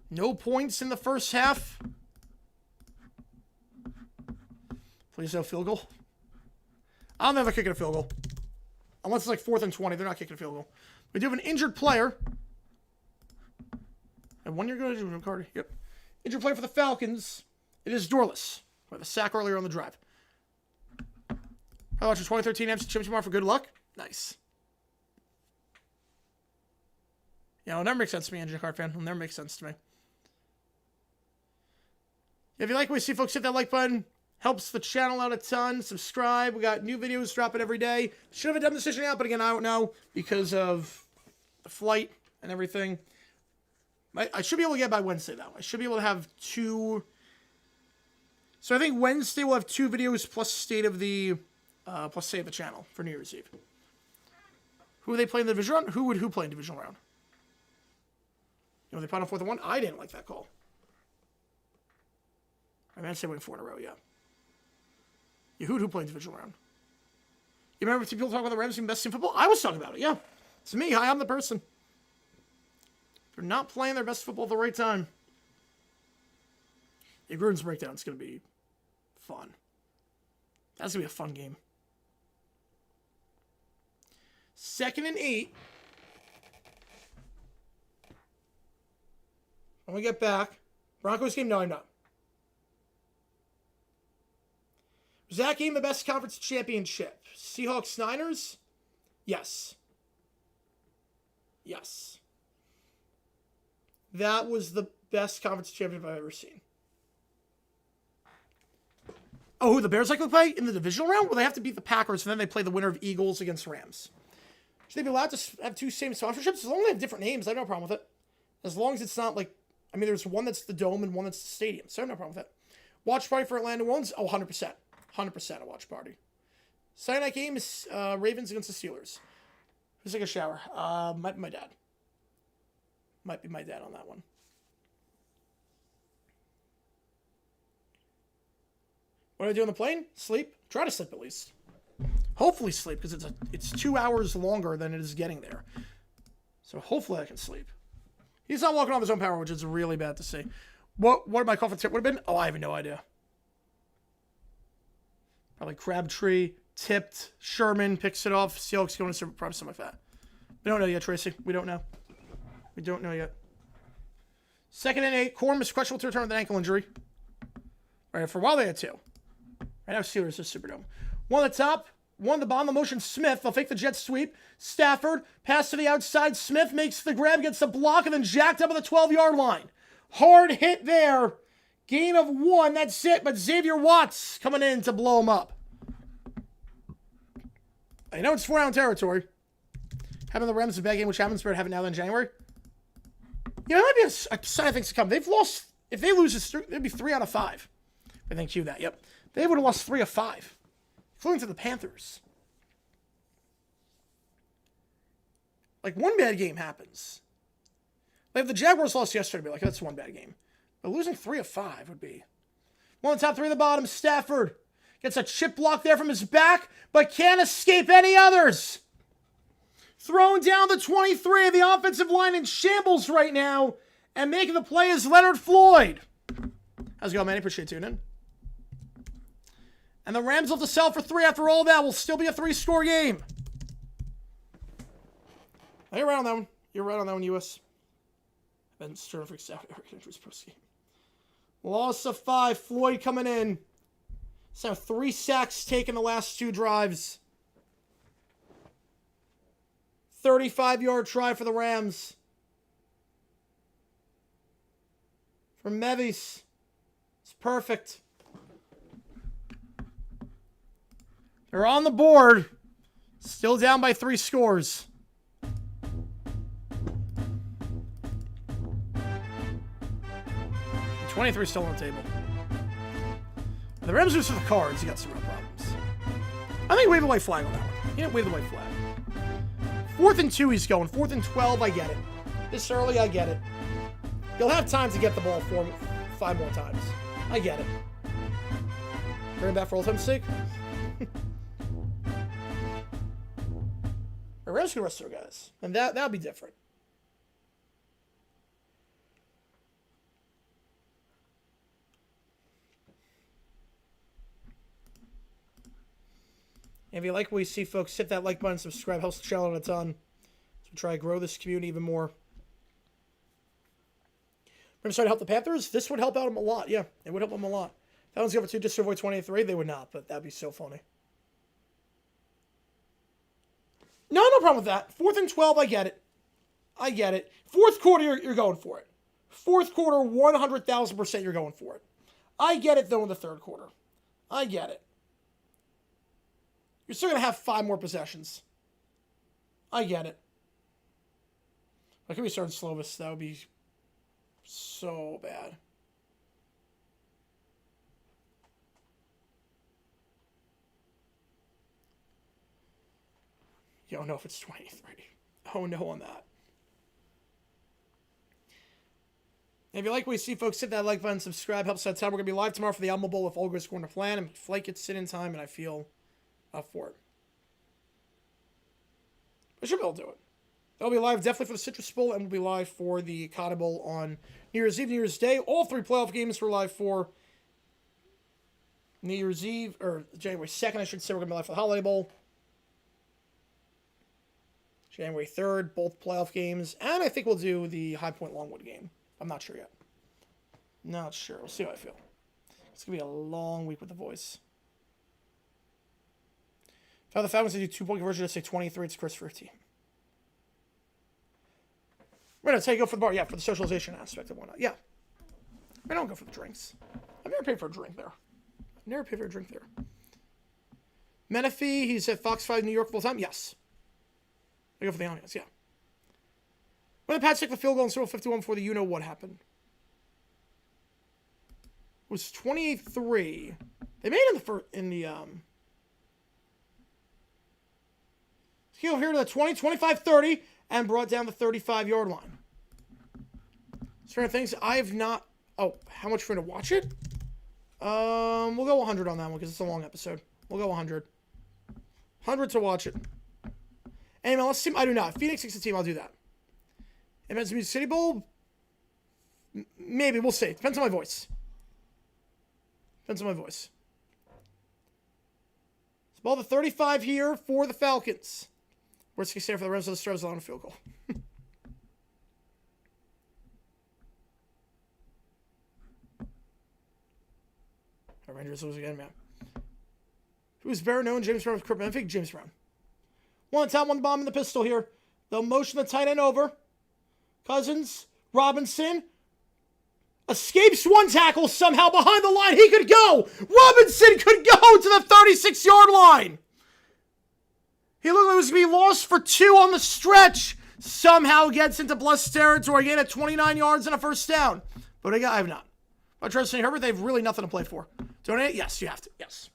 No points in the first half. Please no field goal. I'll never kick a field goal. Unless it's like 4th and 20. They're not kicking a field goal. We do have an injured player. And 1 year ago, Carter. Yep. Injured player for the Falcons. It is Dorless. We have a sack earlier on the drive. I watched your 2013 NFC Championship tomorrow for good luck. Nice. Yeah, it'll never make sense to me, Engine Card fan. It'll never make sense to me. If you like what we see, folks, hit that like button. Helps the channel out a ton. Subscribe. We got new videos dropping every day. Should have a dumb decision out, but again, I don't know because of the flight and everything. I should be able to get by Wednesday, though. I should be able to have 2. So I think Wednesday we'll have 2 videos plus state of the channel for New Year's Eve. Who are they playing in the division round? Who play in divisional round? You know, they put on 4th and 1. I didn't like that call. I mean, I'd say win 4 in a row, yeah. Who played divisional round? You remember people talking about the Rams being best team football? I was talking about it, yeah. It's me. Hi, I'm the person. They're not playing their best football at the right time. Yeah, Gruden's breakdown is going to be fun. That's going to be a fun game. 2nd and 8. When we get back, Broncos game? No, I'm not. Was that game the best conference championship? Seahawks Niners? Yes. Yes. That was the best conference championship I've ever seen. Oh, who the Bears like to play in the divisional round? Well, they have to beat the Packers, and then they play the winner of Eagles against Rams. Should they be allowed to have 2 same sponsorships? As long as they have different names, I have no problem with it. As long as it's not like, I mean, there's one that's the Dome and one that's the stadium, so I have no problem with it. Watch party for Atlanta Ones? Oh, 100%. 100% a watch party. Saturday night game is Ravens against the Steelers. Who's taking a shower? My dad. Might be my dad on that one. What do I do on the plane? Sleep. Try to sleep at least. Hopefully sleep, because it's 2 hours longer than it is getting there. So hopefully I can sleep. He's not walking off his own power, which is really bad to see. What my conference tip would have been? Oh, I have no idea. Probably Crabtree, tipped, Sherman picks it off, Seahawks going to probably something like that. We don't know yet, Tracy. We don't know. We don't know yet. 2nd and 8. Corum is questionable to return with an ankle injury. All right, for a while they had 2. Right now, Steelers is Superdome. 1 at the top, 1 at the bottom. The motion, Smith. They'll fake the jet sweep. Stafford, pass to the outside. Smith makes the grab, gets the block, and then jacked up at the 12-yard line. Hard hit there. Gain of 1. That's it. But Xavier Watts coming in to blow him up. I know it's 4-round territory. Having the Rams a bad game, which happens, but having now in January. Yeah, that might be a sign of things to come. They've lost. If they lose this, it'd be 3 out of 5. I think you that. Yep. They would have lost 3 of 5. Flew to the Panthers. Like, one bad game happens. Like, if the Jaguars lost yesterday, I'd be like, that's one bad game. But losing 3 of 5 would be. 1 on the top, 3 on the bottom. Stafford gets a chip block there from his back, but can't escape any others. Thrown down the 23 of the offensive line in shambles right now, and making the play is Leonard Floyd. How's it going, man? Appreciate tuning in. And the Rams will have to sell for 3 after all that. Will still be a 3-score game. Oh, you're right on that one. You're right on that one, US. Ben Stern freaks out. Eric Andrews post-game. Loss of 5. Floyd coming in. So 3 sacks taken the last 2 drives. 35-yard try for the Rams. From Mevis. It's perfect. They're on the board. Still down by 3 scores. The 23 still on the table. The Rams lose to the Cards. He got some real problems. I think he waved a white flag on that one. He didn't wave the white flag. 4th and 2 he's going. 4th and 12, I get it. This early, I get it. He'll have time to get the ball 5 more times. I get it. Bring it back for old time's sake. The Rams can rest their guys. And that'll be different. And if you like what you see, folks, hit that like button, subscribe, helps the channel a ton. So we try to grow this community even more. We're trying to help the Panthers. This would help out them a lot. Yeah, it would help them a lot. That one's over 2 just to avoid 28-3. They would not, but that'd be so funny. No problem with that. 4th and 12, I get it. I get it. 4th quarter, you're going for it. 4th quarter, 100,000% you're going for it. I get it, though, in the 3rd quarter. I get it. You're still going to have 5 more possessions. I get it. Why can't we start Slovis? That would be so bad. You don't know if it's 23. Oh no on that. And if you like what you see, folks, hit that like button, subscribe, helps out time. We're going to be live tomorrow for the Alamo Bowl if all goes according to plan. And flight gets sit in time, and I feel up for it. I should be able to do it. They'll be live definitely for the Citrus Bowl, and we'll be live for the Cotton Bowl on New Year's Eve, New Year's Day. All 3 playoff games we're live for New Year's Eve, or January 2nd, I should say. We're going to be live for the Holiday Bowl. January 3rd, both playoff games. And I think we'll do the High Point Longwood game. I'm not sure yet. Not sure. We'll see how I feel. It's going to be a long week with the voice. If I have the Falcons to do 2-point conversion, I'd say 23. It's Chris for a team. We're going to take go for the bar. Yeah, for the socialization aspect and whatnot. Yeah. I don't go for the drinks. I've never paid for a drink there. Never paid for a drink there. Menifee, he's at Fox 5 New York full time. Yes. I go for the audience, yeah. When the Pats took the field goal in Super Bowl 51 before the you-know-what happened. It was 28-3. They made it in the first, he over here to the 25-30 and brought down the 35-yard line. Certain things I have not... Oh, how much for me to watch it? We'll go 100 on that one because it's a long episode. We'll go 100. 100 to watch it. MLS team, I do not. Phoenix 6 team, I'll do that. Events Music City Bowl, maybe. We'll see. Depends on my voice. Depends on my voice. It's ball the 35 here for the Falcons. Worst case scenario for the Rams of the Stars on a field goal. Our Rangers lose again, man. Who's better known? James Brown with Crip. I think James Brown. One on top, one bomb in the pistol here. They'll motion the tight end over. Cousins, Robinson. Escapes one tackle somehow behind the line. He could go. Robinson could go to the 36-yard line. He looked like he was going to be lost for 2 on the stretch. Somehow gets into blessed territory. Again at 29 yards and a first down. But I have not. I trust in Herbert. They have really nothing to play for. Donate? Yes, you have to. Yes.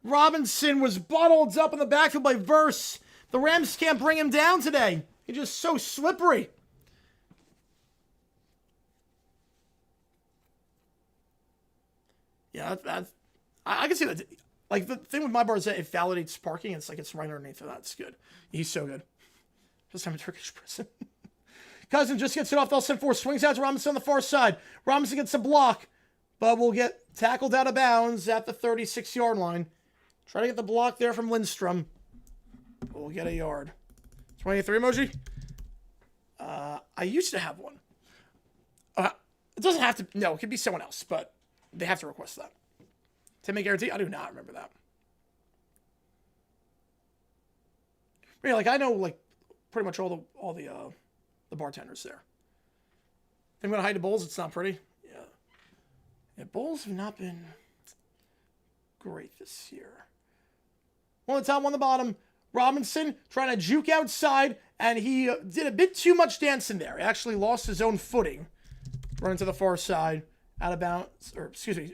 Robinson was bottled up in the backfield by Verse. The Rams can't bring him down today. He's just so slippery. Yeah, I can see that. Like, the thing with my bar is that it validates parking. It's like it's right underneath of that. It's good. He's so good. Just have a Turkish prison. Cousins just gets it off. They'll send 4. Swings out to Robinson on the far side. Robinson gets a block, but will get tackled out of bounds at the 36-yard line. Try to get the block there from Lindstrom. We'll get a yard. 23 emoji. I used to have one. It doesn't have to. No, it could be someone else, but they have to request that. 10-minute guarantee. I do not remember that. But yeah, like I know like pretty much all the bartenders there. I'm gonna hide the Bulls. It's not pretty. Yeah, Bulls have not been great this year. One on the top, one on the bottom. Robinson trying to juke outside, and he did a bit too much dancing there. He actually lost his own footing. Running to the far side, out of bounds, or excuse me,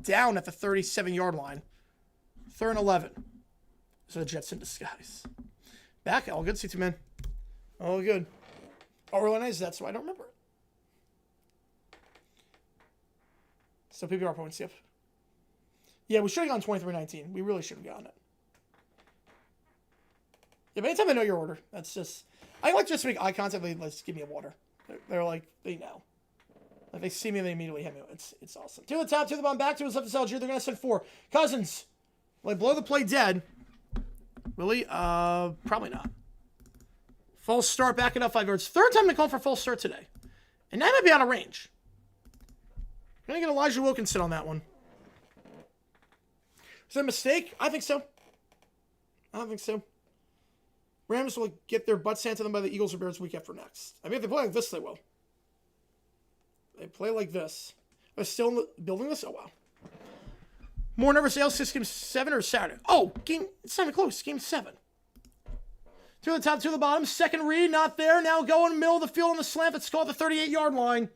down at the 37-yard line. 3rd and 11. So the Jets in disguise. Back, all good, C2 man. All good. Oh, really nice. That's why I don't remember it. So PPR points, yep. Yeah, we should have gone 23-19. We really should have gotten it. Yeah, but anytime I know your order, that's just... I like just to make eye contact. Let's give me a water. They're like, they know. Like they see me, they immediately hit me. It's awesome. To the top, to the bottom, back to his left to They're gonna send 4. Cousins. Will they blow the play dead? Will he? Probably not. False start, back it up 5 yards. Third time they call for false start today. And that might be out of range. I'm gonna get Elijah Wilkinson on that one. Is that a mistake? I think so. I don't think so. Rams will get their butts handed to them by the Eagles or Bears week after next. I mean, if they play like this, they will. They play like this. Are they still building this? Oh, wow. More nervous sales. This game 7 or Saturday? Oh, it's not even close. Game 7. 2 to the top, 2 to the bottom. Second read, not there. Now going middle of the field on the slant. That's called the 38-yard line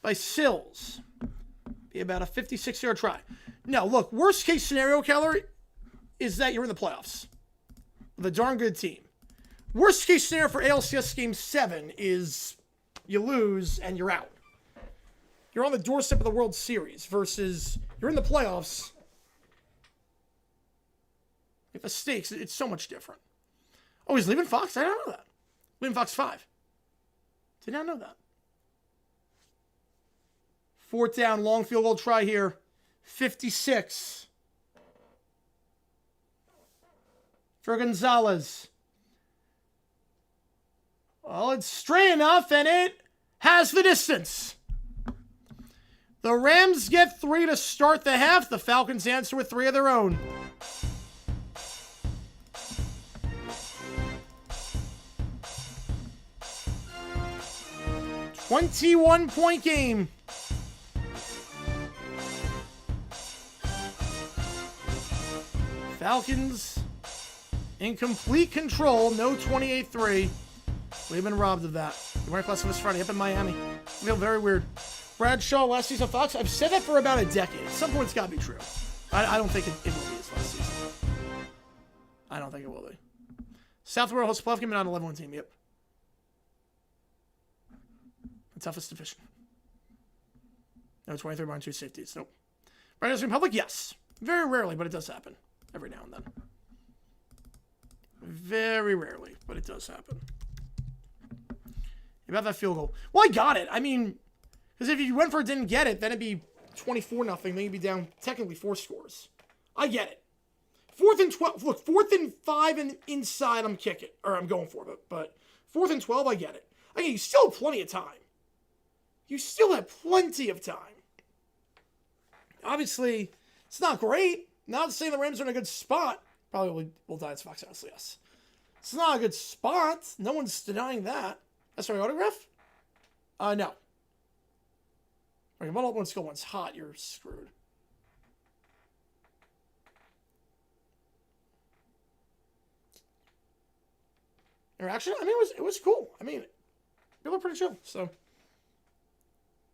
by Sills. Be about a 56-yard try. Now, look, worst case scenario, Keller, is that you're in the playoffs with a darn good team. Worst case scenario for ALCS Game 7 is you lose and you're out. You're on the doorstep of the World Series versus you're in the playoffs. If the stakes, it's so much different. Oh, he's leaving Fox? I don't know that. Leaving Fox 5. Did not know that. 4th down, long field goal try here. 56. For Gonzalez. Well, it's straight enough, and it has the distance. The Rams get 3 to start the half. The Falcons answer with 3 of their own. .21 game. Falcons in complete control. No 28-3. We've been robbed of that. We weren't class this Friday up in Miami. I feel very weird. Bradshaw last season Fox. I've said that for about a decade. At some point it's got to be true. I don't think it will be his last season. I don't think it will be. South Florida hosts playoff game and not an 11-1 team. Yep. The toughest division. No 23-2 safeties. Nope. Right as Republic, yes. Very rarely, but it does happen. Every now and then. Very rarely, but it does happen. About that field goal. Well, I got it. I mean, because if you went for it, didn't get it, then it'd be 24-0. Then you'd be down technically 4 scores. I get it. 4th and 12. Look, 4th and 5 and inside, I'm kicking. Or I'm going for it. But 4th and 12, I get it. I mean, you still have plenty of time. You still have plenty of time. Obviously, it's not great. Not saying the Rams are in a good spot. Probably will die as Fox, honestly, yes. It's not a good spot. No one's denying that. That's my autograph? No. Right, one one's go one's hot, you're screwed. Or actually, I mean, it was cool. I mean, people are pretty chill, so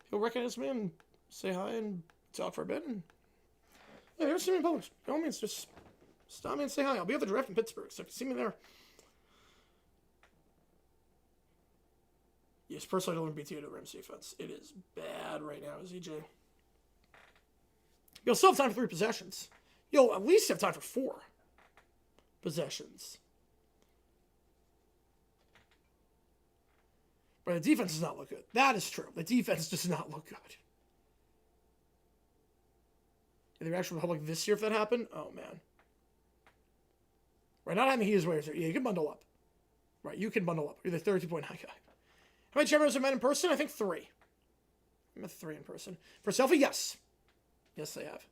he'll recognize me and say hi and talk for a bit. And yeah, ever see me in public? By all means, just stop me and say hi. I'll be at the draft in Pittsburgh, so if you see me there. Yes, personally, I don't want to BT to the Rams defense. It is bad right now, ZJ. You'll still have time for 3 possessions. You'll at least have time for 4 possessions. But the defense does not look good. That is true. The defense does not look good. In the actual Republic this year, if that happened, oh man. Right, not having he is ways. Yeah, you can bundle up. Right, you can bundle up. You're the 32-point high guy. How many chairmans have met in person? I think 3. I met 3 in person. For selfie, yes. Yes, they have.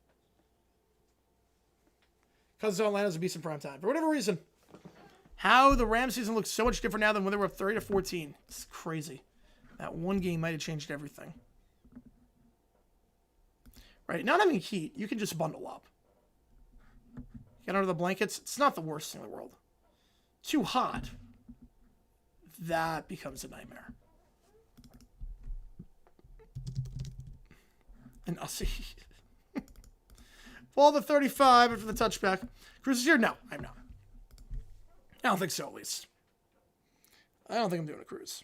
Cousins of Atlanta's a beast in prime time. For whatever reason. How the Rams season looks so much different now than when they were up 30-14. It's crazy. That one game might have changed everything. Right, not having heat, you can just bundle up. Get under the blankets. It's not the worst thing in the world. Too hot. That becomes a nightmare. And I'll see. Ball to 35 after the touchback. Cruz is here? No, I'm not. I don't think so, at least. I don't think I'm doing a cruise.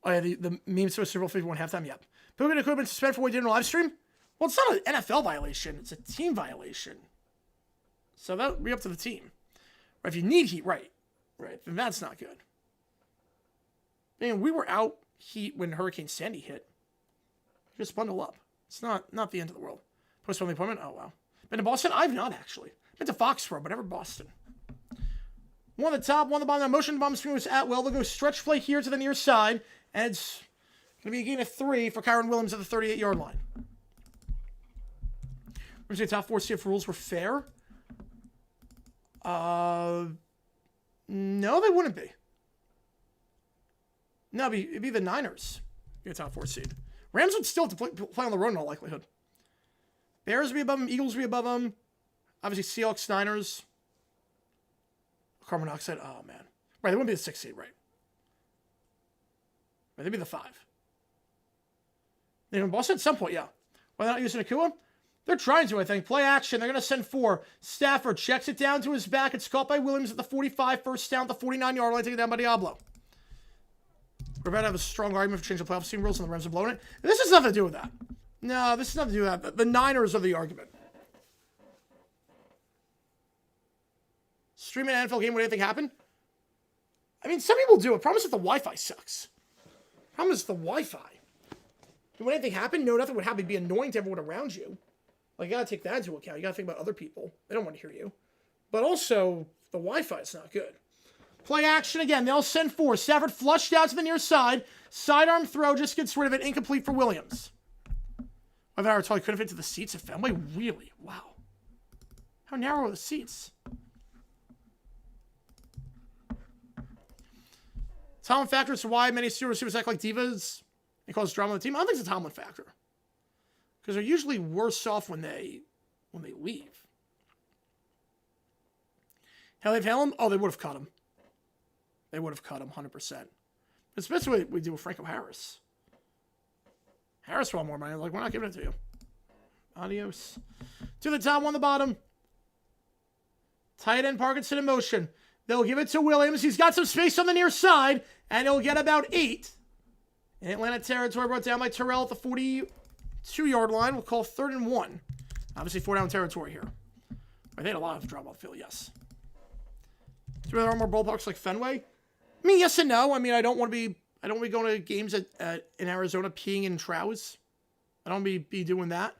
Oh, yeah, the memes for Super Bowl 51 halftime, yep. Pregame equipment suspended for what we did in a live stream? Well, it's not an NFL violation. It's a team violation. So that would be up to the team. Or if you need heat, right, then that's not good. Man, we were out heat when Hurricane Sandy hit. Just bundle up. It's not the end of the world. Postpone the appointment? Oh, wow. Been to Boston? I've not, actually. Been to Foxborough, but never Boston. One on the top, one on the bottom. Now, motion bomb screen was at will. They'll go stretch play here to the near side. And it's going to be a gain of 3 for Kyron Williams at the 38-yard line. We're going to say top 4 see if rules were fair. No, they wouldn't be. No, it'd be the Niners. Be a top 4 seed. Rams would still have to play on the road in all likelihood. Bears would be above them. Eagles would be above them. Obviously, Seahawks, Niners. Carbon monoxide. Oh, man. Right, they wouldn't be the 6 seed, right? They'd be the 5. They're in Boston at some point, yeah. Why they're not using Akua? They're trying to, I think. Play action. They're going to send 4. Stafford checks it down to his back. It's caught by Williams at the 45. First down at the 49-yard line. Taken down by Diablo. We're about to have a strong argument for changing the playoff team rules, and the Rams are blowing it. This has nothing to do with that. No, this has nothing to do with that. The Niners are the argument. Streaming an NFL game, would anything happen? I mean, some people do it. Problem is that the Wi-Fi sucks. Problem is the Wi-Fi. Would anything happen? No, nothing would happen. It'd be annoying to everyone around you. Like, you gotta take that into account. You gotta think about other people. They don't want to hear you. But also, the Wi-Fi is not good. Play action again. They'll send 4. Stafford flushed out to the near side. Sidearm throw just gets rid of it. Incomplete for Williams. I've never told you couldn't fit to the seats at Fenway. Really? Wow. How narrow are the seats? Tomlin factor is why many receivers act like divas and cause drama on the team. I don't think it's a Tomlin factor. Because they're usually worse off when they leave. Hell, they've held him? Oh, they would have cut him. They would have cut him 100%. Especially what we do with Franco Harris. Harris want more money. Like, we're not giving it to you. Adios. To the top, 1 on the bottom. Tight end Parkinson in motion. They'll give it to Williams. He's got some space on the near side, and he'll get about 8. In Atlanta territory, brought down by Terrell at the 42-yard line. We'll call 3rd and 1. Obviously, 4-down territory here. They had a lot of drop off the field, yes. Do there are more ballparks like Fenway? I mean, yes and no. I mean, I don't want to be going to games in Arizona peeing in trouts. I don't want to be doing that.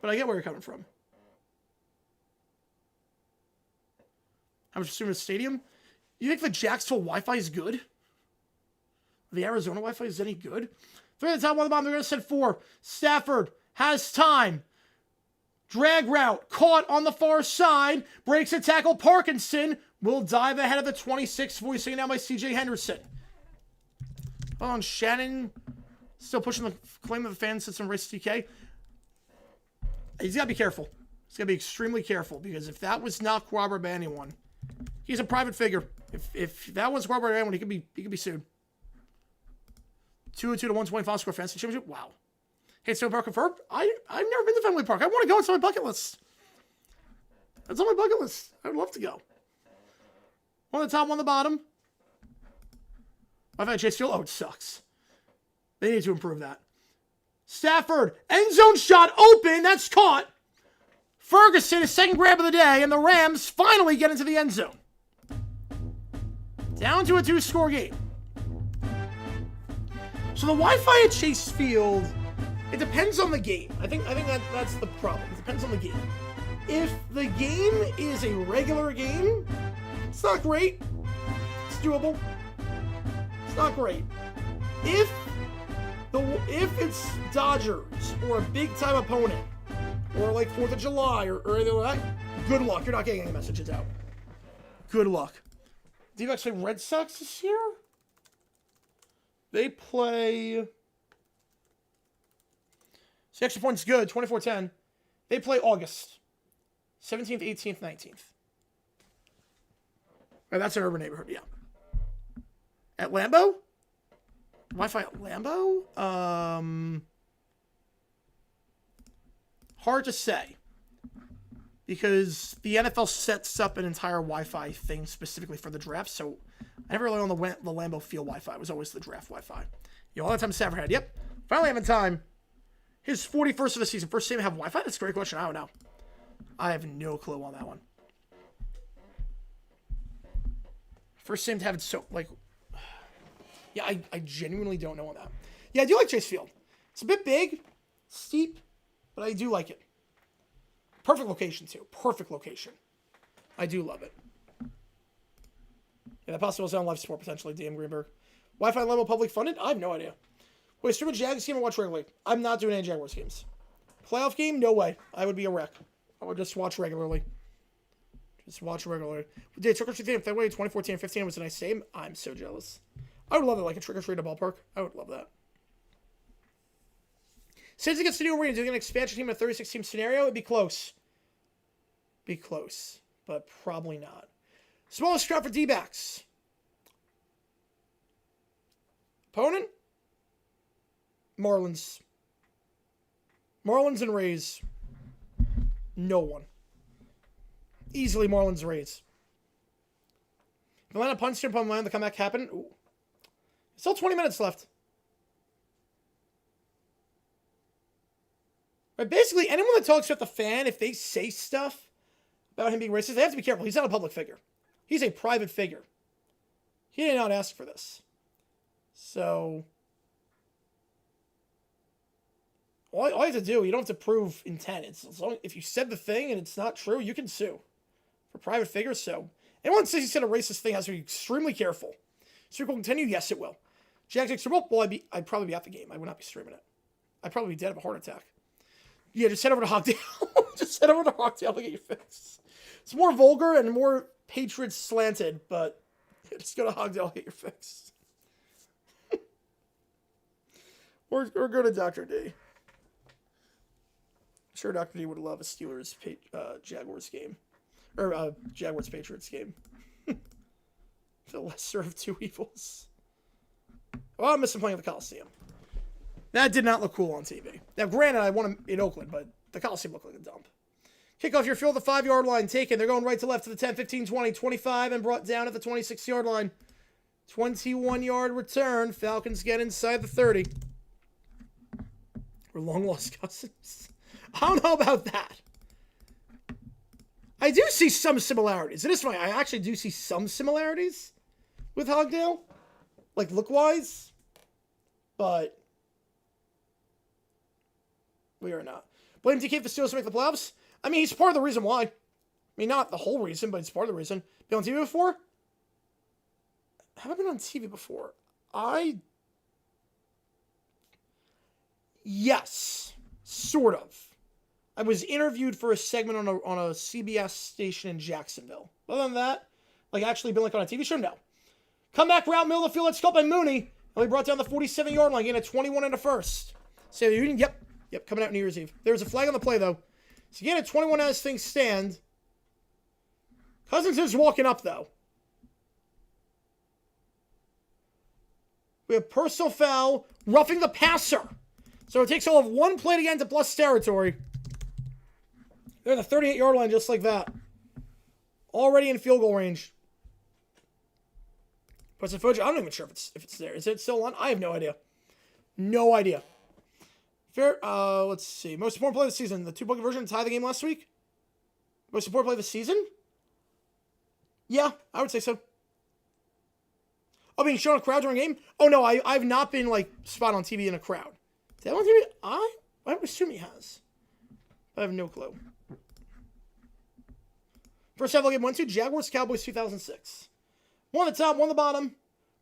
But I get where you're coming from. I was assuming a stadium. You think the Jacksonville Wi-Fi is good? The Arizona Wi-Fi is any good? 3 at the top, 1 on the bottom. They're going to send 4. Stafford has time. Drag route. Caught on the far side. Breaks a tackle. Parkinson will dive ahead of the 26. Voice taken down by CJ Henderson. Oh, and Shannon still pushing the claim that the fans said some race TK. He's got to be careful. He's got to be extremely careful, because if that was not corroborated by anyone, he's a private figure. If that was corroborated by anyone, he could be sued. 202 to 125 score fantasy championship. Wow. Hey, so Park confirmed. I've never been to Fenway Park. I want to go. It's on my bucket list. It's on my bucket list. I would love to go. 1 on the top, 1 on the bottom. I've had Chase Field. Oh, it sucks. They need to improve that. Stafford, end zone shot open. That's caught. Ferguson, his second grab of the day, and the Rams finally get into the end zone. Down to a 2-score game. So the Wi-Fi at Chase Field, it depends on the game. I think that's the problem. It depends on the game. If the game is a regular game, it's not great. It's doable. It's not great. If it's Dodgers or a big-time opponent, or like 4th of July or anything like that, good luck. You're not getting any messages out. Good luck. Do you actually Red Sox this year? They play... So extra point's good, 24-10. They play August. 17th, 18th, 19th. Oh, that's an urban neighborhood, yeah. At Lambeau? Wi-Fi at Lambeau? Hard to say. Because the NFL sets up an entire Wi-Fi thing specifically for the draft, so I never really on the Lambeau Field Wi-Fi. It was always the draft Wi-Fi. All that time Saver had. Yep. Finally having time. His 41st of the season. First team to have Wi-Fi? That's a great question. I don't know. I have no clue on that one. First team to have it so, like... Yeah, I genuinely don't know on that. Yeah, I do like Chase Field. It's a bit big, steep, but I do like it. Perfect location, too. Perfect location. I do love it. Yeah, that possible is on live support, potentially, DM Greenberg. Wi-Fi level public funded? I have no idea. Wait, stream a Jags game and watch regularly. I'm not doing any Jaguars games. Playoff game? No way. I would be a wreck. I would just watch regularly. Just watch regularly. Did trick-or-treat in February 2014 and 15 was a nice game. I'm so jealous. I would love it, like a trick-or-treat at a ballpark. I would love that. Since it gets to new arena, doing an expansion team in a 36-team scenario, it'd be close. Be close, but probably not. Smallest crowd for D-backs. Opponent? Marlins. Marlins and Rays. No one. Easily Marlins Rays. Atlanta punched upon line. The comeback happened. Ooh. Still 20 minutes left. Right, basically, anyone that talks about the fan, if they say stuff about him being racist, they have to be careful. He's not a public figure. He's a private figure. He did not ask for this. So, all you have to do, you don't have to prove intent. It's as long, if you said the thing and it's not true, you can sue for private figures. So, anyone that says he said a racist thing has to be extremely careful. Streak will continue? Yes, it will. Jags Super Bowl? Well, I'd probably be at the game. I would not be streaming it. I'd probably be dead of a heart attack. Yeah, just head over to Hogdale. Just head over to Hogdale to get your fix. It's more vulgar and more Patriots slanted, but yeah, just go to Hogdale and get your fix. or go to Dr. D. I'm sure Dr. D would love a Steelers Jaguars game. Or Jaguars Patriots game. The lesser of two evils. Well, I'm missing playing at the Coliseum. That did not look cool on TV. Now, granted, I won in Oakland, but the Coliseum looked like a dump. Kick off your field, the 5-yard line taken. They're going right to left to the 10, 15, 20, 25, and brought down at the 26-yard line. 21-yard return. Falcons get inside the 30. We're long-lost cousins. I don't know about that. I do see some similarities. It is funny. I actually do see some similarities with Hogdale. Like, look-wise. But we are not. Blame DK for Steelers to make the playoffs? I mean, he's part of the reason why. I mean, not the whole reason, but it's part of the reason. Been on TV before? Have I been on TV before? Yes. Sort of. I was interviewed for a segment on a CBS station in Jacksonville. Other than that, like actually been like on a TV show? No. Comeback route, middle of the field, let's go by Mooney. And we brought down the 47-yard line, getting a 21 and a first. So Union, yep, coming out New Year's Eve. There's a flag on the play, though. So again, at 21 as things stand. Cousins is walking up, though. We have personal foul, roughing the passer. So it takes all of one play to get into plus territory. They're at the 38-yard line just like that. Already in field goal range. Puts a footage. I'm not even sure if it's there. Is it still on? I have no idea. No idea. Fair. Let's see. Most important play of the season. The 2-point conversion tie the game last week. Most important play of the season? Yeah, I would say so. Oh, being shown a crowd during a game? Oh, no, I've not been, like, spot on TV in a crowd. Did that on TV? I would assume he has. I have no clue. First half of the game 1-2. Jaguars, Cowboys 2006. One at the top, one at the bottom.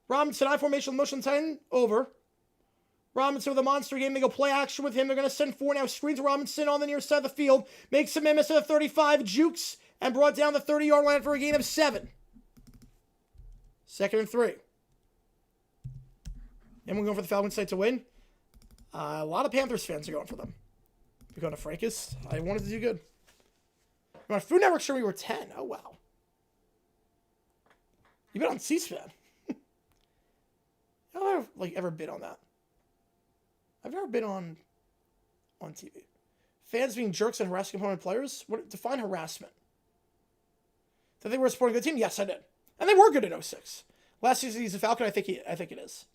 Robinson, I formation, motion tighten, over. Robinson with a monster game. They go play action with him. They're going to send 4 now. Screens Robinson on the near side of the field. Makes some miss at the 35. Jukes and brought down the 30-yard line for a gain of 7. 2nd and 3. Anyone going for the Falcons side to win? A lot of Panthers fans are going for them. We're going to Frankus. I wanted to do good. My Food Network showed we were 10. Oh, wow. You've been on C-SPAN. I've never, ever been on that. I've never been on TV. Fans being jerks and harassing opponent players? Define harassment. Did they were supporting a good team? Yes, I did. And they were good in 06. Last season he's a Falcon. I think it is.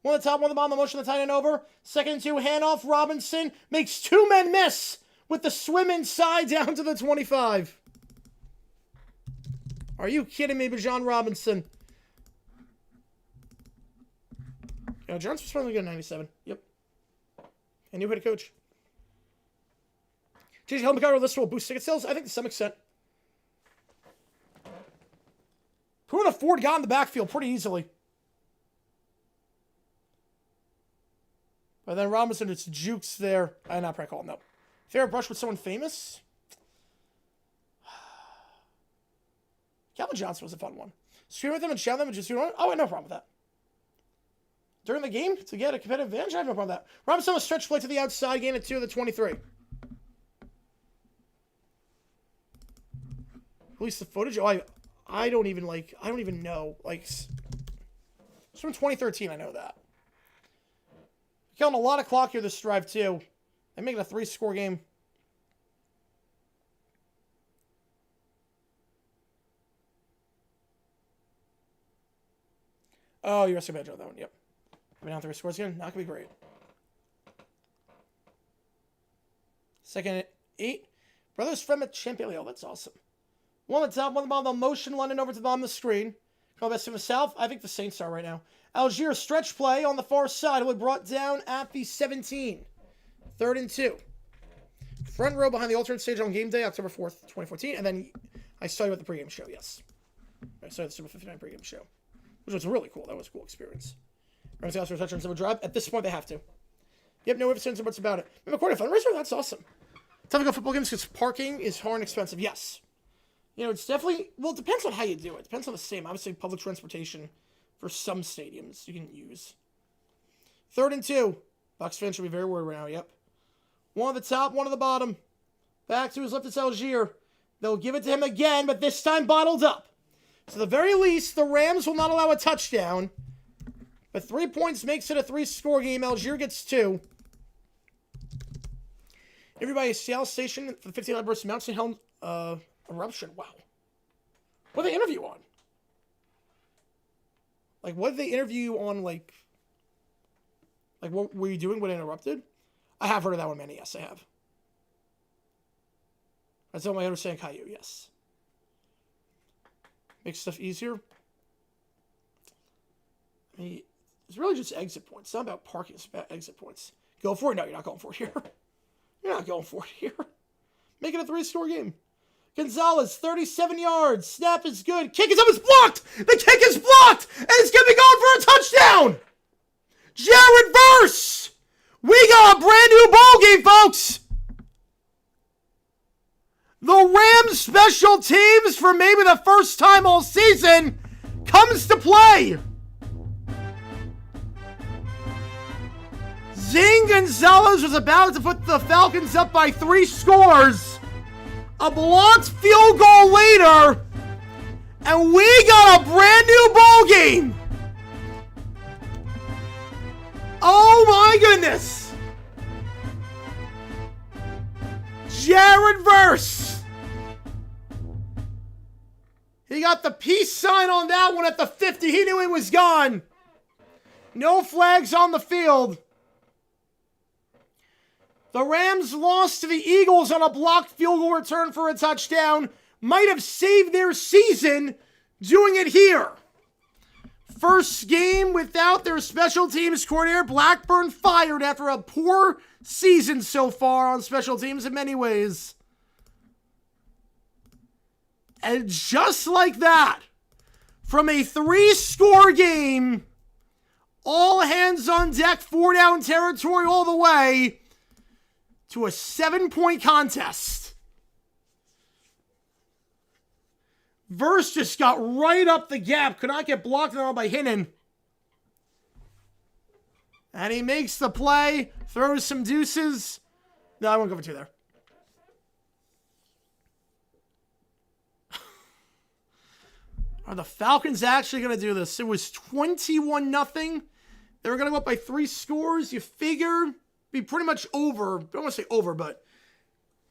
One at the top, one at the bottom, the motion, the tight end over. Second and 2, handoff. Robinson makes 2 men miss with the swim inside down to the 25. Are you kidding me, Bijan Robinson? John's was finally good 97. Yep. And new head coach. JJ Helmicott list will boost ticket sales? I think to some extent. Who would afford got in the backfield pretty easily? But then Robinson, it's jukes there. I'm not probably calling, no. Favorite brush with someone famous? Calvin Johnson was a fun one. Scream with them and shout them and just do it. Oh, I have no problem with that. During the game, to get a competitive advantage, I have no problem with that. Robinson was stretch play to the outside, gain at 2 of the 23. Release the footage. Oh, I don't even know. Like, it's from 2013, I know that. Killing a lot of clock here this drive, too. They make it a 3-score game. Oh, you're asking about that one. Yep. Coming down 3 scores again. Not going to be great. Second at 8. Brothers from a champion. Oh, that's awesome. One at the top, one at the bottom. Motion London over to the bottom of the screen. Call best from the south. I think the Saints are right now. Algier stretch play on the far side. Will be brought down at the 17. Third and 2. Front row behind the alternate stage on game day, October 4th, 2014. And then I started with the pregame show, yes. I started the Super 59 pregame show, which was really cool. That was a cool experience. Rams also touch on some drive. At this point, they have to. Yep, no ifs, ands, or buts about it. We have a quarter fundraiser? That's awesome. Time to go football games because parking is hard and expensive. Yes. You know, it's definitely, well, it depends on how you do it. It depends on the same. Obviously, public transportation for some stadiums you can use. Third and 2. Bucs fans should be very worried right now. Yep. One at the top, one at the bottom. Back to his left, it's Algier. They'll give it to him again, but this time bottled up. So, at the very least, the Rams will not allow a touchdown. But 3 points makes it a 3-score game. Algier gets 2. Everybody at Seattle Station for the 1500 versus Mountain Helm eruption. Wow. What did they interview on? Like, what did they interview you on, like what were you doing when it erupted? I have heard of that one, Manny. Yes, I have. That's all my understanding, Caillou, yes. Makes stuff easier. I mean, it's really just exit points. It's not about parking, it's about exit points. Go for it? No, you're not going for it here. You're not going for it here. Make it a 3-score game. Gonzalez, 37 yards. Snap is good. Kick is up. It's blocked. The kick is blocked. And it's going to be going for a touchdown. Jared Verse. We got a brand new ball game, folks. The Rams special teams for maybe the first time all season comes to play. Zane Gonzalez was about to put the Falcons up by 3 scores. A blocked field goal later, and we got a brand new ball game. Oh my goodness. Jared Verse. He got the peace sign on that one at the 50. He knew he was gone. No flags on the field. The Rams lost to the Eagles on a blocked field goal return for a touchdown. Might have saved their season doing it here. First game without their special teams coordinator. Blackburn fired after a poor season so far on special teams in many ways. And just like that, from a 3-score game, all hands on deck, 4-down territory all the way, to a 7-point contest. Verse just got right up the gap. Could not get blocked at all by Hinnon. And he makes the play. Throws some deuces. No, I won't go for 2 there. Are the Falcons actually going to do this? It was 21-0. They were going to go up by 3 scores. You figure be pretty much over. I don't want to say over, but